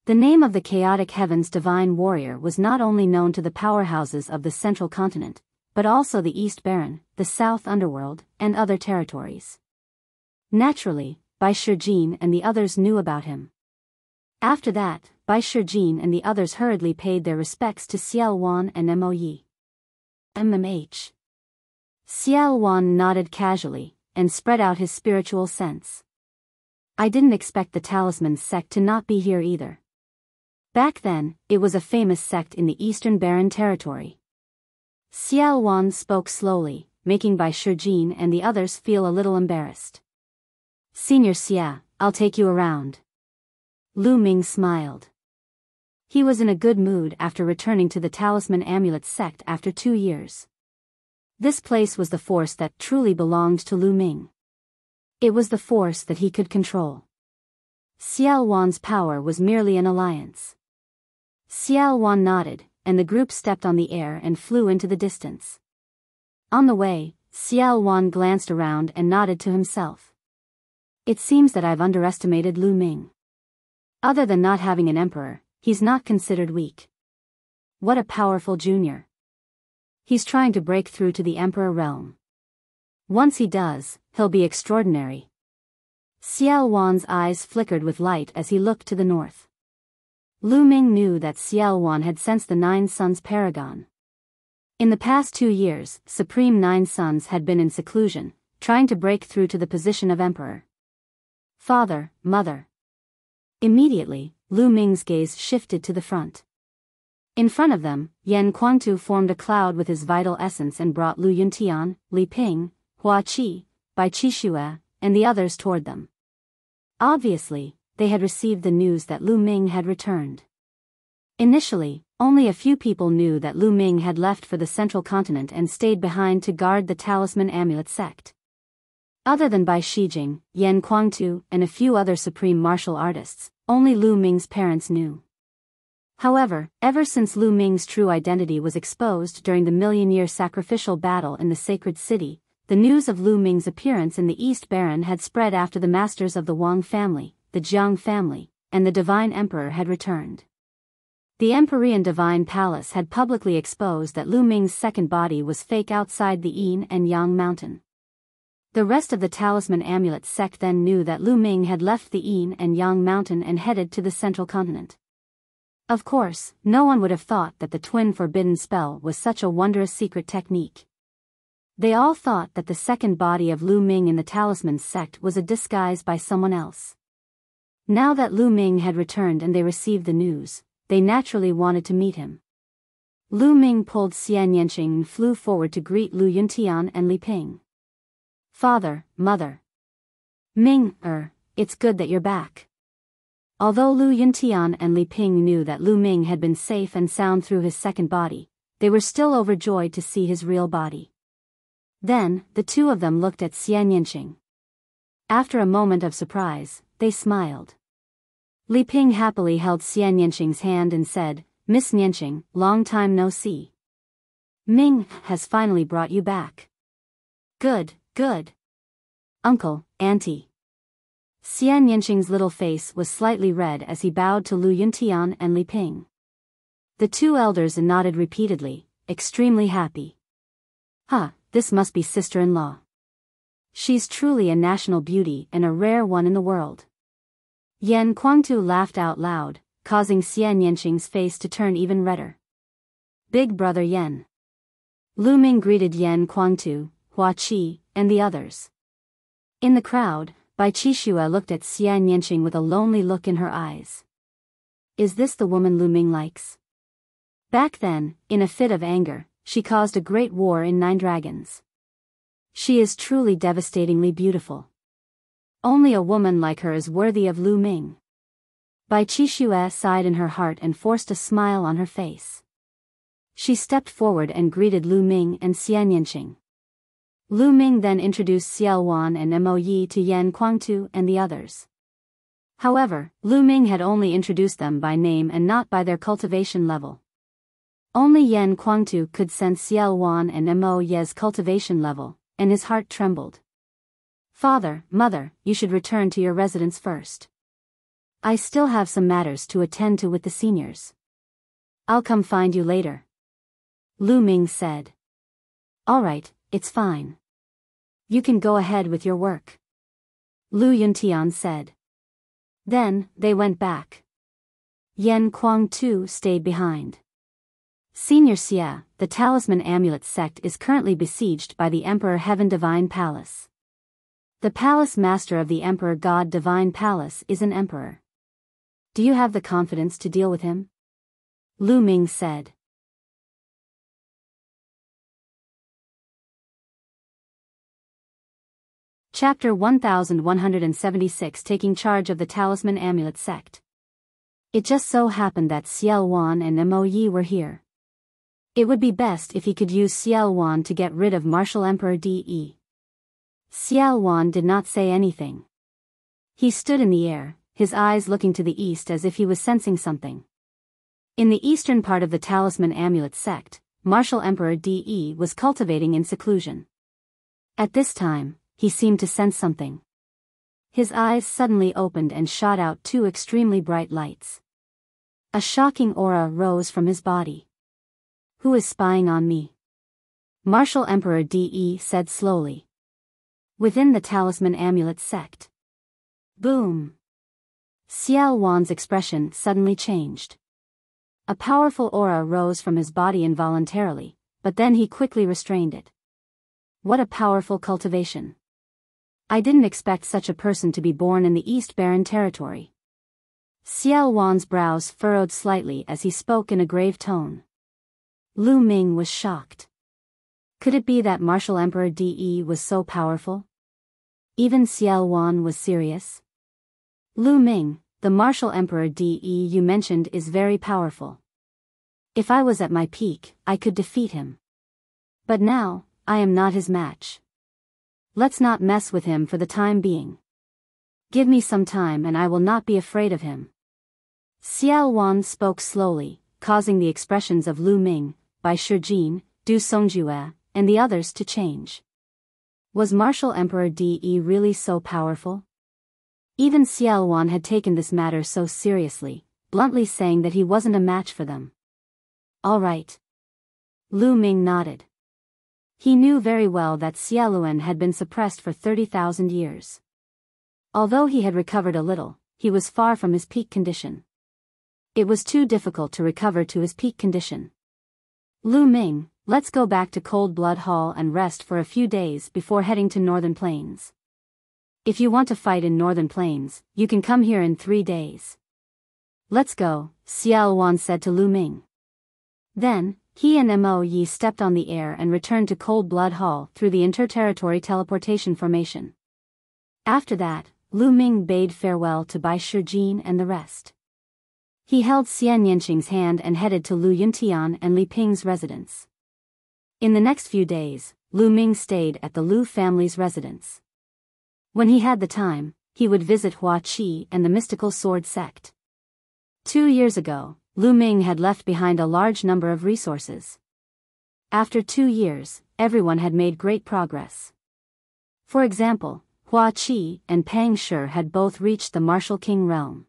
The name of the Chaotic Heaven's Divine Warrior was not only known to the powerhouses of the Central Continent, but also the East Baron, the South Underworld, and other territories. Naturally, Bai Shijin and the others knew about him. After that, Bai Shijin and the others hurriedly paid their respects to Xie Luan and Mo Yi. MMH. Xie Luan nodded casually, and spread out his spiritual sense. I didn't expect the Talisman sect to not be here either. Back then, it was a famous sect in the Eastern Barren territory. Xie Luan spoke slowly, making Bai Shijin and the others feel a little embarrassed. Senior Xie, I'll take you around. Lu Ming smiled. He was in a good mood after returning to the Talisman Amulet sect after 2 years. This place was the force that truly belonged to Lu Ming. It was the force that he could control. Xie Luan's power was merely an alliance. Xie Luan nodded, and the group stepped on the air and flew into the distance. On the way, Xie Luan glanced around and nodded to himself. It seems that I've underestimated Lu Ming. Other than not having an emperor, he's not considered weak. What a powerful junior. He's trying to break through to the emperor realm. Once he does, he'll be extraordinary. Xie Luan's eyes flickered with light as he looked to the north. Lu Ming knew that Xie Luan had sensed the 9 Suns Paragon. In the past 2 years, Supreme 9 Suns had been in seclusion, trying to break through to the position of emperor. Father, mother. Immediately, Lu Ming's gaze shifted to the front. In front of them, Yan Kuangtu formed a cloud with his vital essence and brought Lu Yuntian, Li Ping, Hua Qi, Bai Qixue, and the others toward them. Obviously, they had received the news that Lu Ming had returned. Initially, only a few people knew that Lu Ming had left for the central continent and stayed behind to guard the talisman amulet sect. Other than Bai Shijing, Yan Kuangtu, and a few other supreme martial artists, only Lu Ming's parents knew. However, ever since Lu Ming's true identity was exposed during the million-year sacrificial battle in the sacred city, the news of Lu Ming's appearance in the East Baron had spread after the masters of the Wang family, the Jiang family, and the Divine Emperor had returned. The Empyrean Divine Palace had publicly exposed that Lu Ming's second body was fake outside the Yin and Yang mountain. The rest of the talisman amulet sect then knew that Lu Ming had left the Yin and Yang mountain and headed to the central continent. Of course, no one would have thought that the twin forbidden spell was such a wondrous secret technique. They all thought that the second body of Lu Ming in the talisman sect was a disguise by someone else. Now that Lu Ming had returned and they received the news, they naturally wanted to meet him. Lu Ming pulled Xian Yanqing and flew forward to greet Lu Yuntian and Li Ping. Father, mother. Ming, it's good that you're back. Although Lu Yuntian and Li Ping knew that Lu Ming had been safe and sound through his second body, they were still overjoyed to see his real body. Then, the two of them looked at Xian Yanqing. After a moment of surprise, they smiled. Li Ping happily held Xian Yanqing's hand and said, "Miss Yanqing, long time no see. Ming has finally brought you back." Good, good. Uncle, auntie. Xian Yanqing's little face was slightly red as he bowed to Lu Yuntian and Li Ping. The two elders nodded repeatedly, extremely happy. This must be sister-in-law. She's truly a national beauty and a rare one in the world. Yan Kuangtu laughed out loud, causing Xian Yanqing's face to turn even redder. Big brother Yan. Lu Ming greeted Yan Kuangtu, Hua Qi, and the others. In the crowd, Bai Qixue looked at Xian Yanqing with a lonely look in her eyes. Is this the woman Lu Ming likes? Back then, in a fit of anger, she caused a great war in 9 dragons. She is truly devastatingly beautiful. Only a woman like her is worthy of Lu Ming. Bai Qixue sighed in her heart and forced a smile on her face. She stepped forward and greeted Lu Ming and Xian Yanqing. Lu Ming then introduced Xiao Wan and Mo Yi to Yan Kuangtu and the others. However, Lu Ming had only introduced them by name and not by their cultivation level. Only Yan Kuangtu could sense Xiao Wan and Mo Yi's cultivation level, and his heart trembled. Father, mother, you should return to your residence first. I still have some matters to attend to with the seniors. I'll come find you later. Lu Ming said. All right. It's fine. You can go ahead with your work. Lu Yuntian said. Then, they went back. Yan Kuangtu stayed behind. Senior Xia, the talisman amulet sect is currently besieged by the Emperor Heaven Divine Palace. The palace master of the Emperor God Divine Palace is an emperor. Do you have the confidence to deal with him? Lu Ming said. Chapter 1176 Taking Charge of the Talisman Amulet Sect. It just so happened that Xiao Wan and Mo Yi were here. It would be best if he could use Xiao Wan to get rid of Martial Emperor De. Xiao Wan did not say anything. He stood in the air, his eyes looking to the east as if he was sensing something. In the eastern part of the Talisman Amulet Sect, Martial Emperor De was cultivating in seclusion. At this time, he seemed to sense something. His eyes suddenly opened and shot out 2 extremely bright lights. A shocking aura rose from his body. Who is spying on me? Martial Emperor De said slowly. Within the Talisman Amulet Sect. Boom! Xiao Wan's expression suddenly changed. A powerful aura rose from his body involuntarily, but then he quickly restrained it. What a powerful cultivation! I didn't expect such a person to be born in the East Baron territory. Xiao Wan's brows furrowed slightly as he spoke in a grave tone. Lu Ming was shocked. Could it be that Martial Emperor De was so powerful? Even Xiao Wan was serious. Lu Ming, the Martial Emperor De you mentioned is very powerful. If I was at my peak, I could defeat him. But now, I am not his match. Let's not mess with him for the time being. Give me some time and I will not be afraid of him. Xiao Wan spoke slowly, causing the expressions of Lu Ming, Bai Shijin, Du Songjue, and the others to change. Was Martial Emperor De really so powerful? Even Xiao Wan had taken this matter so seriously, bluntly saying that he wasn't a match for them. All right. Lu Ming nodded. He knew very well that Xiaoluan had been suppressed for 30,000 years. Although he had recovered a little, he was far from his peak condition. It was too difficult to recover to his peak condition. Lu Ming, let's go back to Cold Blood Hall and rest for a few days before heading to Northern Plains. If you want to fight in Northern Plains, you can come here in 3 days. Let's go, Xiao Wan said to Lu Ming. Then, he and Mo Yi stepped on the air and returned to Cold Blood Hall through the interterritory teleportation formation. After that, Lu Ming bade farewell to Bai Shijin and the rest. He held Xian Yanqing's hand and headed to Lu Yuntian and Li Ping's residence. In the next few days, Lu Ming stayed at the Lu family's residence. When he had the time, he would visit Hua Qi and the mystical sword sect. 2 years ago, Lu Ming had left behind a large number of resources. After 2 years, everyone had made great progress. For example, Hua Qi and Pang Shi had both reached the martial king realm.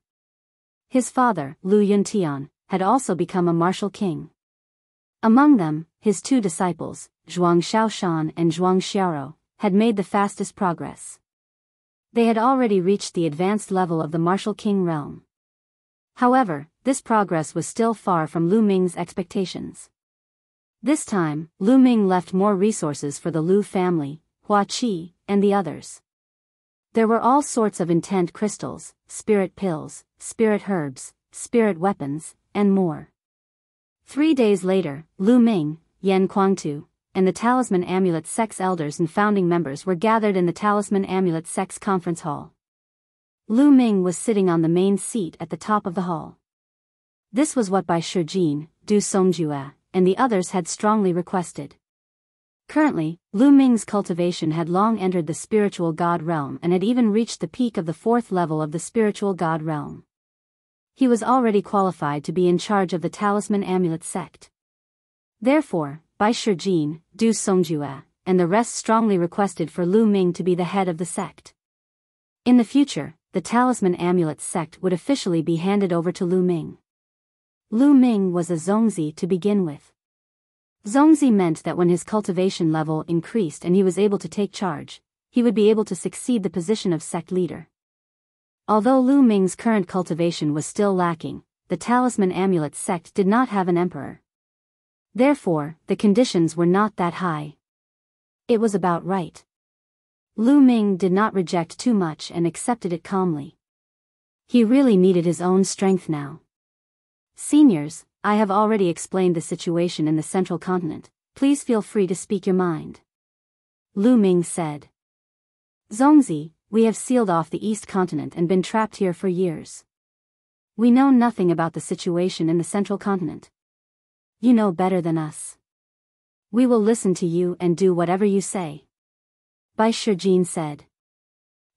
His father, Lu Yuntian, had also become a martial king. Among them, his 2 disciples, Zhuang Shaoshan and Zhuang Xiaoro, had made the fastest progress. They had already reached the advanced level of the martial king realm. However, this progress was still far from Lu Ming's expectations. This time, Lu Ming left more resources for the Lu family, Hua Qi, and the others. There were all sorts of intent crystals, spirit pills, spirit herbs, spirit weapons, and more. 3 days later, Lu Ming, Yan Kuangtu, and the Talisman Amulet Sect's elders and founding members were gathered in the Talisman Amulet Sect's conference hall. Lu Ming was sitting on the main seat at the top of the hall. This was what Bai Shijin, Du Songjue, and the others had strongly requested. Currently, Lu Ming's cultivation had long entered the spiritual god realm and had even reached the peak of the 4th level of the spiritual god realm. He was already qualified to be in charge of the Talisman Amulet sect. Therefore, Bai Shijin, Du Songjue, and the rest strongly requested for Lu Ming to be the head of the sect. In the future, the Talisman Amulet sect would officially be handed over to Lu Ming. Lu Ming was a Zongzi to begin with. Zongzi meant that when his cultivation level increased and he was able to take charge, he would be able to succeed the position of sect leader. Although Lu Ming's current cultivation was still lacking, the Talisman Amulet sect did not have an emperor. Therefore, the conditions were not that high. It was about right. Lu Ming did not reject too much and accepted it calmly. He really needed his own strength now. Seniors, I have already explained the situation in the central continent, please feel free to speak your mind. Lu Ming said. Zongzi, we have sealed off the East Continent and been trapped here for years. We know nothing about the situation in the central continent. You know better than us. We will listen to you and do whatever you say. Bai Shijin said.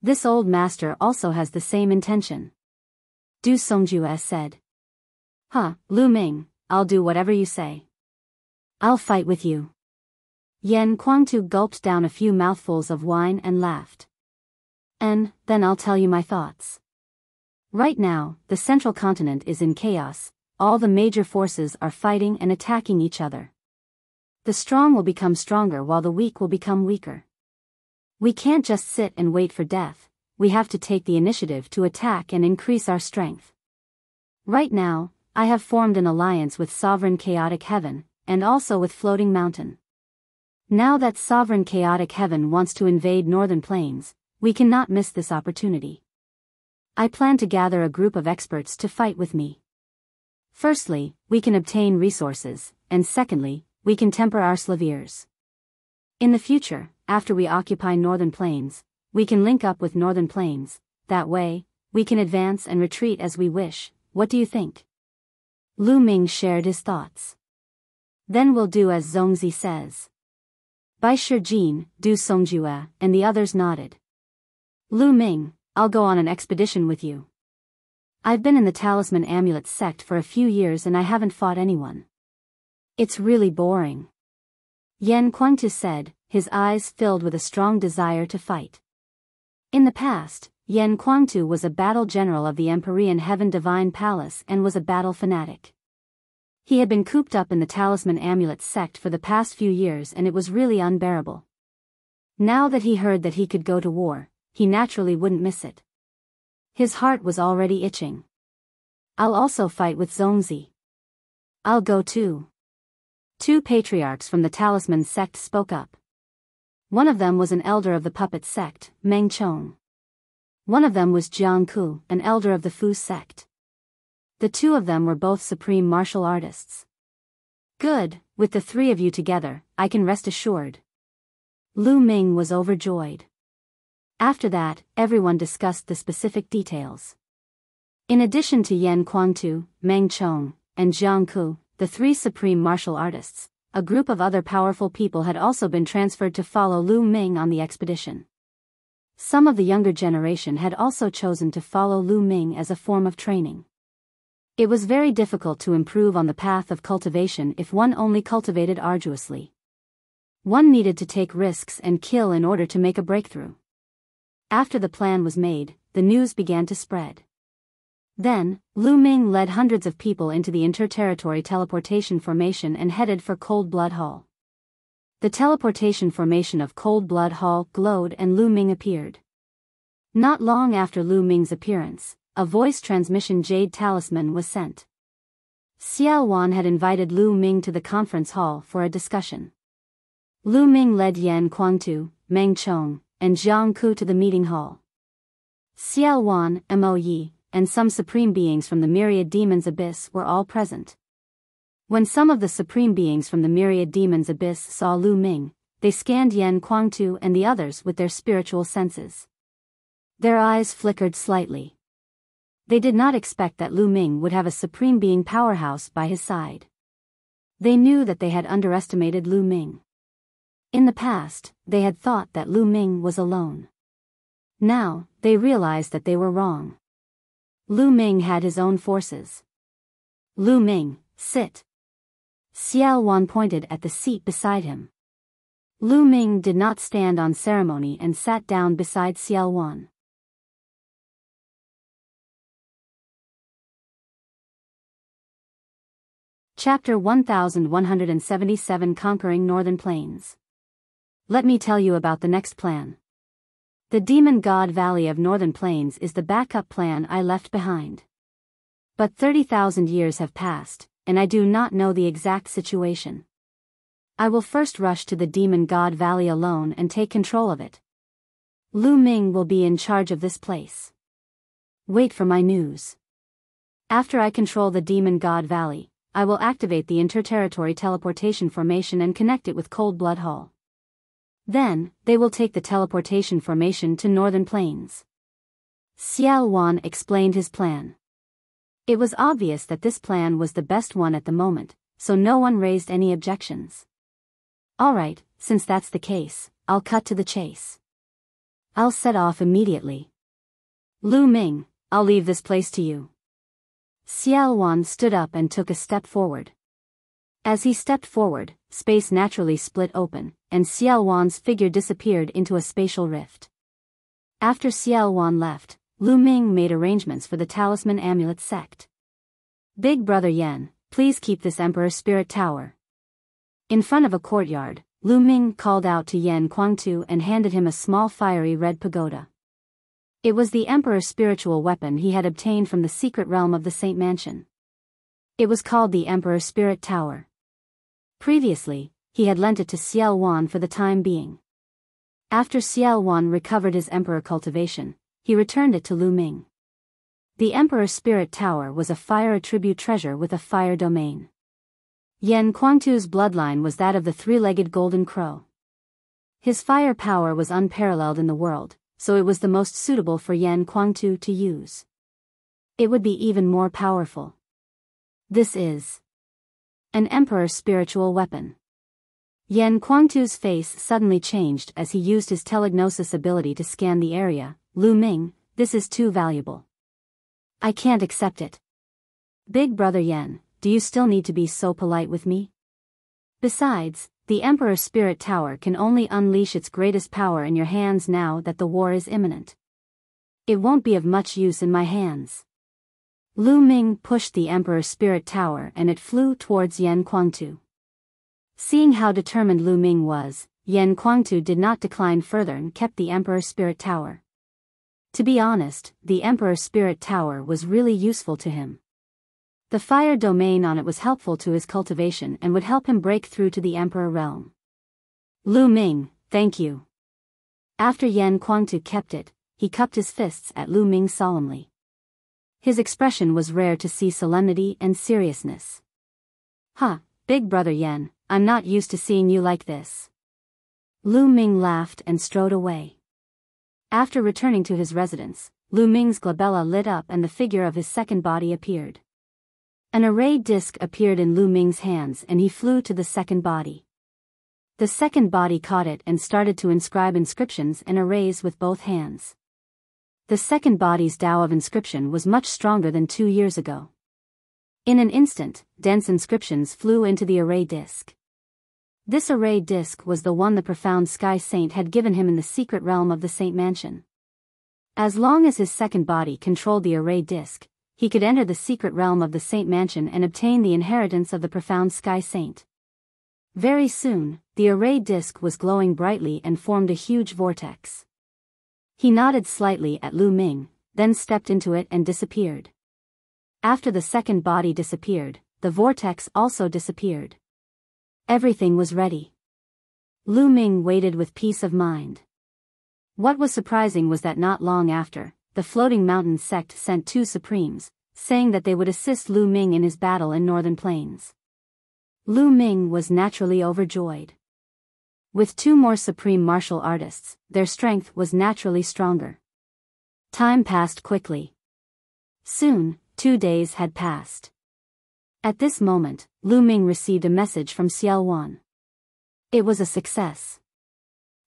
This old master also has the same intention. Du Songjue said. Lu Ming, I'll do whatever you say. I'll fight with you. Yan Kuangtu gulped down a few mouthfuls of wine and laughed. And then I'll tell you my thoughts. Right now, the central continent is in chaos, all the major forces are fighting and attacking each other. The strong will become stronger while the weak will become weaker. We can't just sit and wait for death, we have to take the initiative to attack and increase our strength. Right now, I have formed an alliance with Sovereign Chaotic Heaven, and also with Floating Mountain. Now that Sovereign Chaotic Heaven wants to invade Northern Plains, we cannot miss this opportunity. I plan to gather a group of experts to fight with me. Firstly, we can obtain resources, and secondly, we can temper our slaveers. In the future, after we occupy Northern Plains, we can link up with Northern Plains. That way, we can advance and retreat as we wish. What do you think? Lu Ming shared his thoughts. Then we'll do as Zongzi says. Bai Shijin, Du Songjue, and the others nodded. Lu Ming, I'll go on an expedition with you. I've been in the Talisman Amulet sect for a few years and I haven't fought anyone. It's really boring. Yan Kuangtu said, his eyes filled with a strong desire to fight. In the past, Yan Kuangtu was a battle general of the Empyrean Heaven Divine Palace and was a battle fanatic. He had been cooped up in the Talisman Amulet sect for the past few years and it was really unbearable. Now that he heard that he could go to war, he naturally wouldn't miss it. His heart was already itching. I'll also fight with Zongzi. I'll go too. Two patriarchs from the Talisman sect spoke up. One of them was an elder of the puppet sect, Meng Chong. One of them was Jiang Ku, an elder of the Fu sect. The two of them were both supreme martial artists. Good, with the three of you together, I can rest assured. Lu Ming was overjoyed. After that, everyone discussed the specific details. In addition to Yan Kuangtu, Meng Chong, and Jiang Ku, the three supreme martial artists, a group of other powerful people had also been transferred to follow Lu Ming on the expedition. Some of the younger generation had also chosen to follow Lu Ming as a form of training. It was very difficult to improve on the path of cultivation if one only cultivated arduously. One needed to take risks and kill in order to make a breakthrough. After the plan was made, the news began to spread. Then, Lu Ming led hundreds of people into the interterritory teleportation formation and headed for Cold Blood Hall. The teleportation formation of Cold Blood Hall glowed and Lu Ming appeared. Not long after Lu Ming's appearance, a voice transmission jade talisman was sent. Xiao Wan had invited Lu Ming to the conference hall for a discussion. Lu Ming led Yan Kuangtu, Meng Chong, and Jiang Ku to the meeting hall. Xiao Wan, Mo Yi, and some supreme beings from the Myriad Demon's Abyss were all present. When some of the supreme beings from the Myriad Demon's Abyss saw Lu Ming, they scanned Yan Kuangtu and the others with their spiritual senses. Their eyes flickered slightly. They did not expect that Lu Ming would have a supreme being powerhouse by his side. They knew that they had underestimated Lu Ming. In the past, they had thought that Lu Ming was alone. Now, they realized that they were wrong. Lu Ming had his own forces. Lu Ming, sit. Xiao Wan pointed at the seat beside him. Lu Ming did not stand on ceremony and sat down beside Xiao Wan. Chapter 1177 Conquering Northern Plains. Let me tell you about the next plan. The Demon God Valley of Northern Plains is the backup plan I left behind. But 30,000 years have passed, and I do not know the exact situation. I will first rush to the Demon God Valley alone and take control of it. Lu Ming will be in charge of this place. Wait for my news. After I control the Demon God Valley, I will activate the interterritory teleportation formation and connect it with Cold Blood Hall. Then, they will take the teleportation formation to Northern Plains. Xiao Wan explained his plan. It was obvious that this plan was the best one at the moment, so no one raised any objections. Alright, since that's the case, I'll cut to the chase. I'll set off immediately. Lu Ming, I'll leave this place to you. Xiao Wan stood up and took a step forward. As he stepped forward, space naturally split open, and Xiao Wan's figure disappeared into a spatial rift. After Xiao Wan left, Lu Ming made arrangements for the Talisman Amulet sect. Big Brother Yan, please keep this Emperor Spirit Tower. In front of a courtyard, Lu Ming called out to Yan Kuangtu and handed him a small fiery red pagoda. It was the Emperor's spiritual weapon he had obtained from the secret realm of the Saint Mansion. It was called the Emperor's Spirit Tower. Previously, he had lent it to Xiao Wan for the time being. After Xiao Wan recovered his Emperor cultivation, he returned it to Lu Ming. The Emperor's Spirit Tower was a fire attribute treasure with a fire domain. Yan Kuangtu's bloodline was that of the three-legged golden crow. His fire power was unparalleled in the world, so it was the most suitable for Yan Kuangtu to use. It would be even more powerful. This is an Emperor's spiritual weapon. Yan Kuangtu's face suddenly changed as he used his telegnosis ability to scan the area. Lu Ming, this is too valuable. I can't accept it. Big brother Yan, do you still need to be so polite with me? Besides, the Emperor's Spirit Tower can only unleash its greatest power in your hands now that the war is imminent. It won't be of much use in my hands. Lu Ming pushed the Emperor's Spirit Tower and it flew towards Yan Kuangtu. Seeing how determined Lu Ming was, Yan Kuangtu did not decline further and kept the Emperor's Spirit Tower. To be honest, the Emperor's Spirit Tower was really useful to him. The fire domain on it was helpful to his cultivation and would help him break through to the Emperor realm. Lu Ming, thank you. After Yan Kuangtu kept it, he cupped his fists at Lu Ming solemnly. His expression was rare to see solemnity and seriousness. Big brother Yan, I'm not used to seeing you like this. Lu Ming laughed and strode away. After returning to his residence, Lu Ming's glabella lit up and the figure of his second body appeared. An array disc appeared in Lu Ming's hands and he flew to the second body. The second body caught it and started to inscribe inscriptions and arrays with both hands. The second body's Tao of inscription was much stronger than 2 years ago. In an instant, dense inscriptions flew into the array disc. This array disc was the one the profound Sky Saint had given him in the secret realm of the Saint Mansion. As long as his second body controlled the array disc, he could enter the secret realm of the Saint Mansion and obtain the inheritance of the profound Sky Saint. Very soon, the array disc was glowing brightly and formed a huge vortex. He nodded slightly at Lu Ming, then stepped into it and disappeared. After the second body disappeared, the vortex also disappeared. Everything was ready. Lu Ming waited with peace of mind. What was surprising was that not long after, the Floating Mountain sect sent 2 Supremes, saying that they would assist Lu Ming in his battle in Northern Plains. Lu Ming was naturally overjoyed. With 2 more Supreme Martial Artists, their strength was naturally stronger. Time passed quickly. Soon, 2 days had passed. At this moment, Lu Ming received a message from Xiao Wan. It was a success.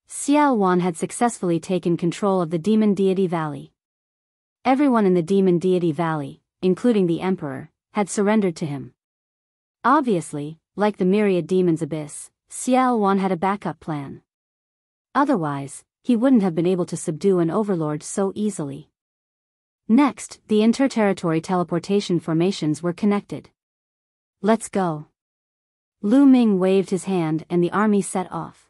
Xiao Wan had successfully taken control of the Demon Deity Valley. Everyone in the Demon Deity Valley, including the Emperor, had surrendered to him. Obviously, like the Myriad Demon's Abyss, Xiao Wan had a backup plan. Otherwise, he wouldn't have been able to subdue an overlord so easily. Next, the interterritory teleportation formations were connected. Let's go. Lu Ming waved his hand and the army set off.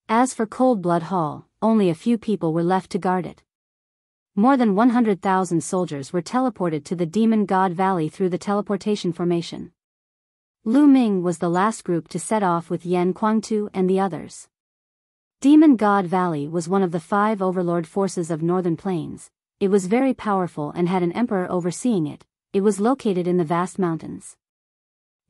As for Cold Blood Hall, only a few people were left to guard it. More than 100,000 soldiers were teleported to the Demon God Valley through the teleportation formation. Lu Ming was the last group to set off with Yan Kuangtu and the others. Demon God Valley was one of the 5 overlord forces of Northern Plains. It was very powerful and had an emperor overseeing it. It was located in the vast mountains.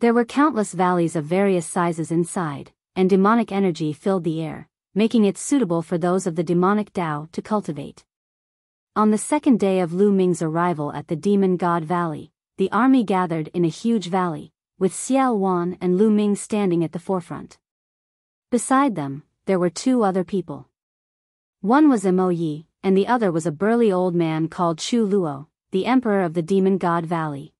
There were countless valleys of various sizes inside, and demonic energy filled the air, making it suitable for those of the demonic Tao to cultivate. On the second day of Lu Ming's arrival at the Demon God Valley, the army gathered in a huge valley, with Xiao Wan and Lu Ming standing at the forefront. Beside them, there were 2 other people. One was Mo Yi, and the other was a burly old man called Chu Luo, the emperor of the Demon God Valley.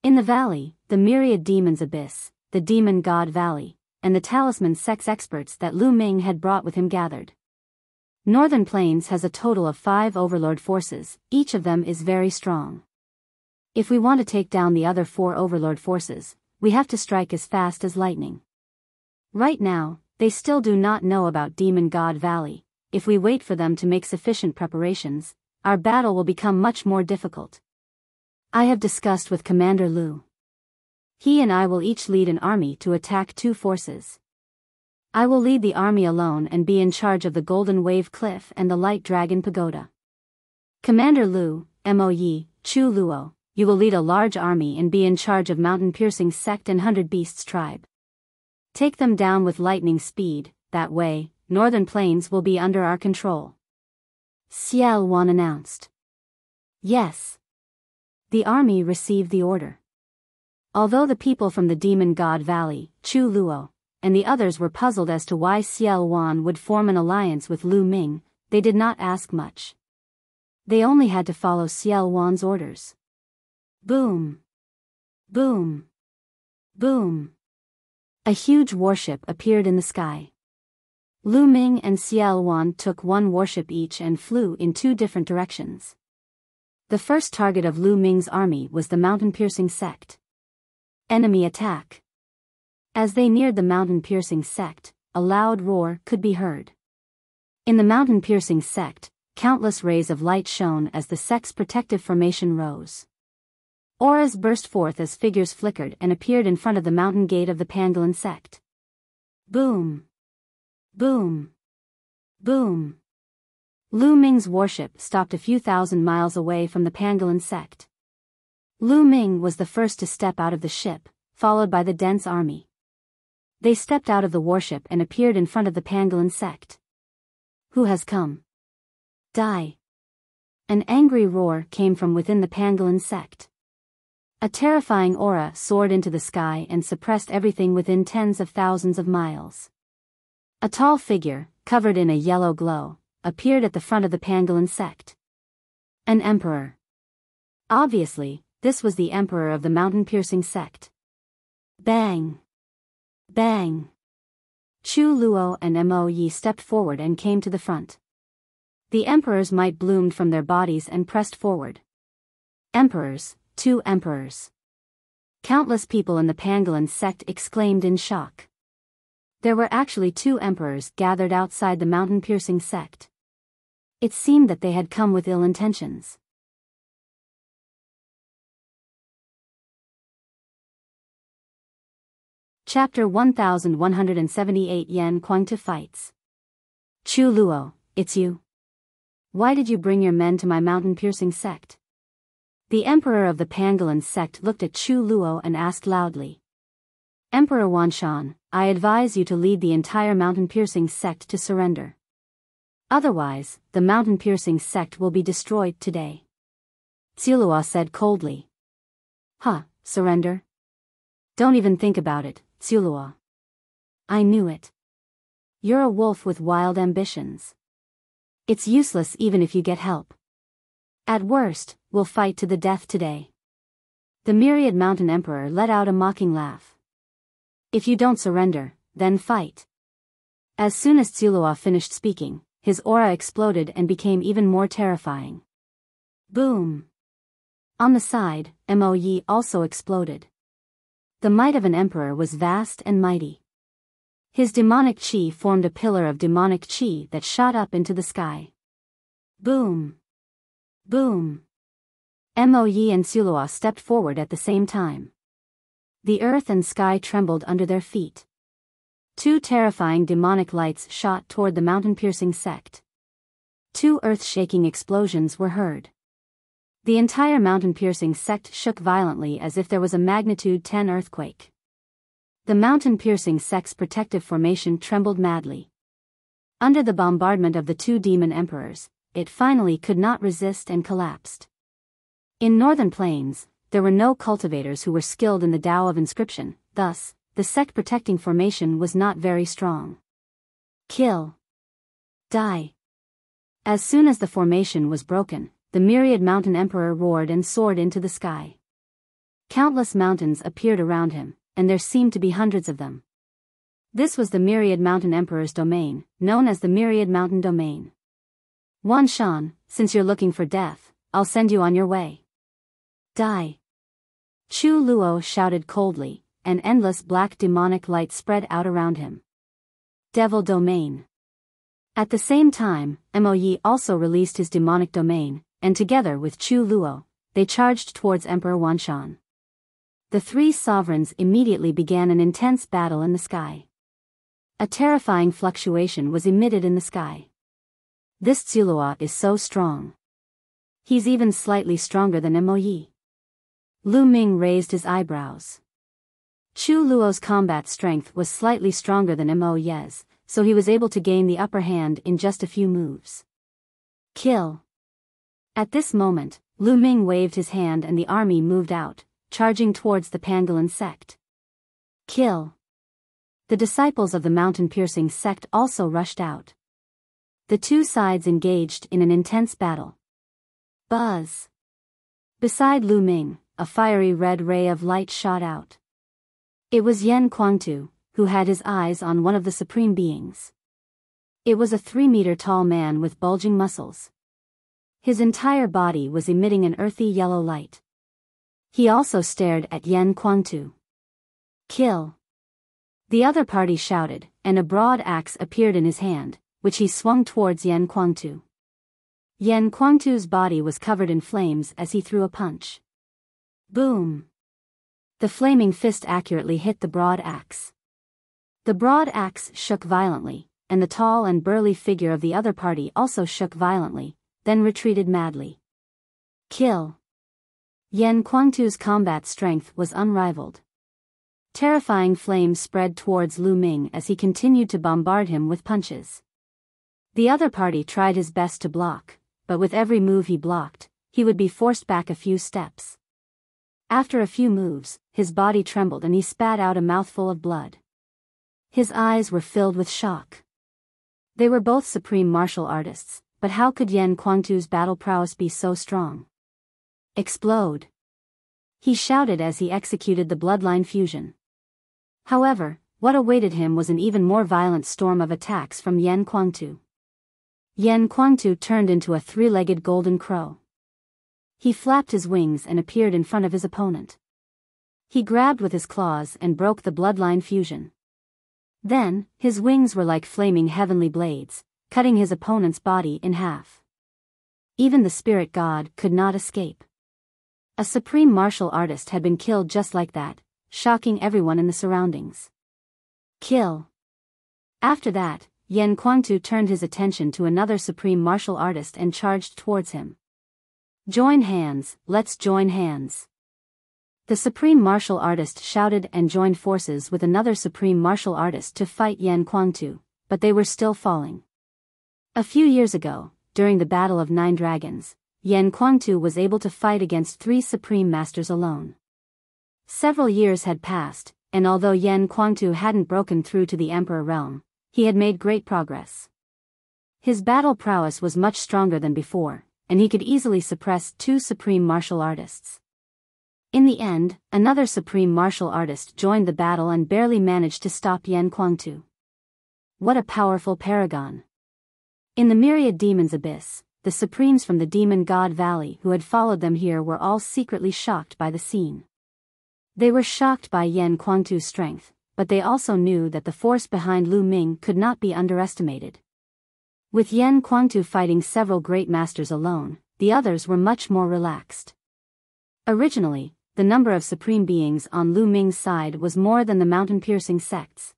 In the valley, the Myriad Demon's Abyss, the Demon God Valley, and the talisman sex experts that Lu Ming had brought with him gathered. Northern Plains has a total of 5 overlord forces, each of them is very strong. If we want to take down the other 4 overlord forces, we have to strike as fast as lightning. Right now, they still do not know about Demon God Valley. If we wait for them to make sufficient preparations, our battle will become much more difficult. I have discussed with Commander Lu. He and I will each lead an army to attack 2 forces. I will lead the army alone and be in charge of the Golden Wave Cliff and the Light Dragon Pagoda. Commander Lu, Mo Yi, Chu Luo, you will lead a large army and be in charge of mountain-piercing sect and 100 beasts tribe. Take them down with lightning speed, that way, northern plains will be under our control. Xiao Wan announced. Yes. The army received the order. Although the people from the Demon God Valley, Chu Luo, and the others were puzzled as to why Xiao Wan would form an alliance with Lu Ming, they did not ask much. They only had to follow Xiao Wan's orders. Boom! Boom! Boom! A huge warship appeared in the sky. Lu Ming and Xiao Wan took one warship each and flew in two different directions. The first target of Lu Ming's army was the mountain-piercing sect. Enemy attack. As they neared the mountain-piercing sect, a loud roar could be heard. In the mountain-piercing sect, countless rays of light shone as the sect's protective formation rose. Auras burst forth as figures flickered and appeared in front of the mountain gate of the Pangolin sect. Boom! Boom! Boom! Lu Ming's warship stopped a few thousand miles away from the Pangolin sect. Lu Ming was the first to step out of the ship, followed by the dense army. They stepped out of the warship and appeared in front of the Pangolin sect. Who has come? Die! An angry roar came from within the Pangolin sect. A terrifying aura soared into the sky and suppressed everything within tens of thousands of miles. A tall figure, covered in a yellow glow, appeared at the front of the Pangolin sect. An emperor. Obviously, this was the emperor of the mountain-piercing sect. Bang! Bang! Chu Luo and Mo Yi stepped forward and came to the front. The emperor's might bloomed from their bodies and pressed forward. Emperors, 2 emperors. Countless people in the Pangolin sect exclaimed in shock. There were actually 2 emperors gathered outside the mountain-piercing sect. It seemed that they had come with ill intentions. Chapter 1178 Yan Kuang-tu fights. Chu Luo, it's you. Why did you bring your men to my mountain-piercing sect? The emperor of the Pangolin sect looked at Chu Luo and asked loudly. Emperor Wanshan, I advise you to lead the entire mountain-piercing sect to surrender. Otherwise, the mountain-piercing sect will be destroyed today. Tsilua said coldly. Surrender? Don't even think about it, Tsilua. I knew it. You're a wolf with wild ambitions. It's useless even if you get help. At worst, we'll fight to the death today. The Myriad Mountain Emperor let out a mocking laugh. If you don't surrender, then fight. As soon as Tsilua finished speaking, his aura exploded and became even more terrifying. Boom! On the side, Mo Yi also exploded. The might of an emperor was vast and mighty. His demonic chi formed a pillar of demonic chi that shot up into the sky. Boom! Boom! Mo Yi and Tsilua stepped forward at the same time. The earth and sky trembled under their feet. 2 terrifying demonic lights shot toward the mountain-piercing sect. 2 earth-shaking explosions were heard. The entire mountain-piercing sect shook violently as if there was a magnitude 10 earthquake. The mountain-piercing sect's protective formation trembled madly. Under the bombardment of the 2 demon emperors, it finally could not resist and collapsed. In northern plains, there were no cultivators who were skilled in the Tao of inscription, thus, the sect protecting formation was not very strong. Kill. Die. As soon as the formation was broken, the Myriad Mountain Emperor roared and soared into the sky. Countless mountains appeared around him, and there seemed to be hundreds of them. This was the Myriad Mountain Emperor's domain, known as the Myriad Mountain Domain. Wanshan, since you're looking for death, I'll send you on your way. Die. Chu Luo shouted coldly, and endless black demonic light spread out around him. Devil Domain. At the same time, Mo Yi also released his demonic domain, and together with Chu Luo, they charged towards Emperor Wanshan. The 3 sovereigns immediately began an intense battle in the sky. A terrifying fluctuation was emitted in the sky. This Tsilua is so strong. He's even slightly stronger than Mo Yi. Lu Ming raised his eyebrows. Chu Luo's combat strength was slightly stronger than Mo Ye's, so he was able to gain the upper hand in just a few moves. Kill. At this moment, Lu Ming waved his hand and the army moved out, charging towards the Pangolin sect. Kill. The disciples of the mountain-piercing sect also rushed out. The two sides engaged in an intense battle. Buzz. Beside Lu Ming, a fiery red ray of light shot out. It was Yan Kuangtu, who had his eyes on one of the supreme beings. It was a 3-meter-tall man with bulging muscles. His entire body was emitting an earthy yellow light. He also stared at Yan Kuangtu. Kill. The other party shouted, and a broad axe appeared in his hand, which he swung towards Yan Kuangtu. Yan Kuangtu's body was covered in flames as he threw a punch. Boom! The flaming fist accurately hit the broad axe. The broad axe shook violently, and the tall and burly figure of the other party also shook violently, then retreated madly. Kill. Yan Kuangtu's combat strength was unrivaled. Terrifying flames spread towards Lu Ming as he continued to bombard him with punches. The other party tried his best to block, but with every move he blocked, he would be forced back a few steps. After a few moves, his body trembled and he spat out a mouthful of blood. His eyes were filled with shock. They were both supreme martial artists, but how could Yan Kuangtu's battle prowess be so strong? Explode! He shouted as he executed the bloodline fusion. However, what awaited him was an even more violent storm of attacks from Yan Kuangtu. Yan Kuangtu turned into a 3-legged golden crow. He flapped his wings and appeared in front of his opponent. He grabbed with his claws and broke the bloodline fusion. Then, his wings were like flaming heavenly blades, cutting his opponent's body in half. Even the spirit god could not escape. A supreme martial artist had been killed just like that, shocking everyone in the surroundings. Kill. After that, Yan Kuangtu turned his attention to another supreme martial artist and charged towards him. Join hands, let's join hands. The supreme martial artist shouted and joined forces with another supreme martial artist to fight Yan Kuangtu, but they were still falling. A few years ago, during the Battle of 9 Dragons, Yan Kuangtu was able to fight against 3 supreme masters alone. Several years had passed, and although Yan Kuangtu hadn't broken through to the Emperor realm, he had made great progress. His battle prowess was much stronger than before, and he could easily suppress 2 supreme martial artists. In the end, another supreme martial artist joined the battle and barely managed to stop Yan Kuangtu. What a powerful paragon! In the Myriad Demon's Abyss, the supremes from the Demon God Valley who had followed them here were all secretly shocked by the scene. They were shocked by Yan Kuangtu's strength, but they also knew that the force behind Lu Ming could not be underestimated. With Yan Kuangtu fighting several great masters alone, the others were much more relaxed. Originally, the number of supreme beings on Lu Ming's side was more than the mountain-piercing sects.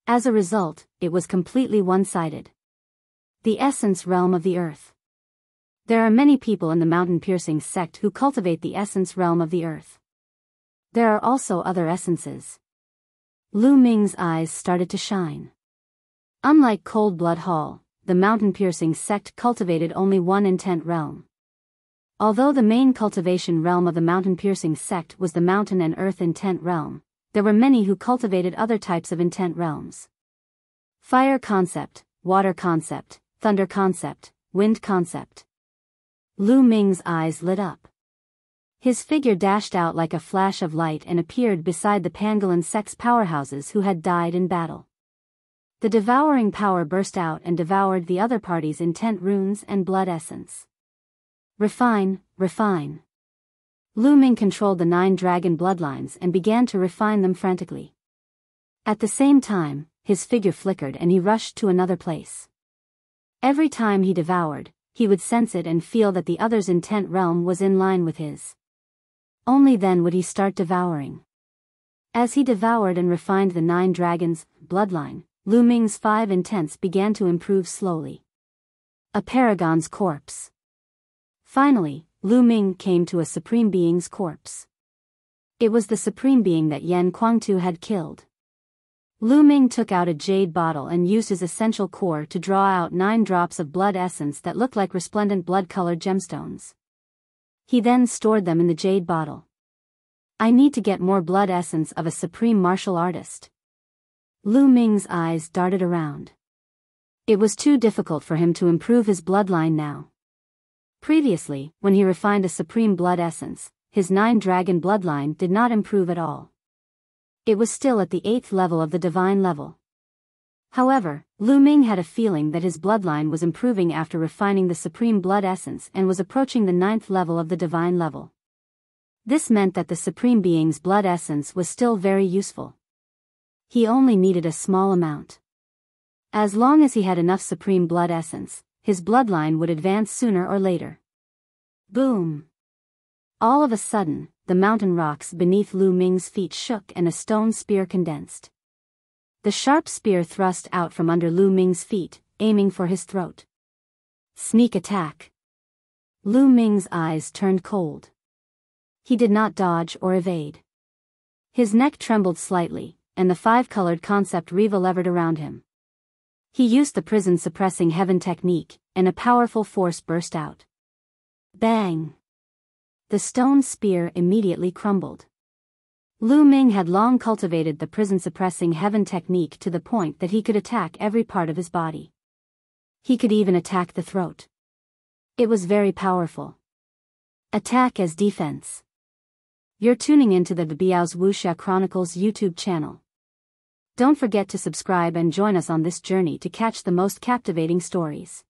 As a result, it was completely one-sided. The essence realm of the earth. There are many people in the mountain-piercing sect who cultivate the essence realm of the earth. There are also other essences. Lu Ming's eyes started to shine. Unlike Cold Blood Hall, the mountain-piercing sect cultivated only one intent realm. Although the main cultivation realm of the mountain-piercing sect was the mountain and earth intent realm, there were many who cultivated other types of intent realms. Fire concept, water concept, thunder concept, wind concept. Lu Ming's eyes lit up. His figure dashed out like a flash of light and appeared beside the Pangolin sect's powerhouses who had died in battle. The devouring power burst out and devoured the other party's intent runes and blood essence. Refine, refine. Lu Ming controlled the 9 dragon bloodlines and began to refine them frantically. At the same time, his figure flickered and he rushed to another place. Every time he devoured, he would sense it and feel that the other's intent realm was in line with his. Only then would he start devouring. As he devoured and refined the 9 dragons' bloodline, Lu Ming's 5 intents began to improve slowly. A paragon's corpse. Finally, Lu Ming came to a Supreme Being's corpse. It was the Supreme Being that Yan Kuangtu had killed. Lu Ming took out a jade bottle and used his essential core to draw out 9 drops of blood essence that looked like resplendent blood-colored gemstones. He then stored them in the jade bottle. I need to get more blood essence of a supreme martial artist. Lu Ming's eyes darted around. It was too difficult for him to improve his bloodline now. Previously, when he refined a supreme blood essence, his 9-dragon bloodline did not improve at all. It was still at the 8th level of the divine level. However, Lu Ming had a feeling that his bloodline was improving after refining the supreme blood essence and was approaching the 9th level of the divine level. This meant that the Supreme Being's blood essence was still very useful. He only needed a small amount. As long as he had enough supreme blood essence, his bloodline would advance sooner or later. Boom! All of a sudden, the mountain rocks beneath Lu Ming's feet shook and a stone spear condensed. The sharp spear thrust out from under Lu Ming's feet, aiming for his throat. Sneak attack! Lu Ming's eyes turned cold. He did not dodge or evade. His neck trembled slightly, and the 5-colored concept Riva levered around him. He used the prison-suppressing heaven technique, and a powerful force burst out. Bang! The stone spear immediately crumbled. Lu Ming had long cultivated the prison-suppressing heaven technique to the point that he could attack every part of his body. He could even attack the throat. It was very powerful. Attack as defense. You're tuning into the Biyao's Wuxia Chronicles YouTube channel. Don't forget to subscribe and join us on this journey to catch the most captivating stories.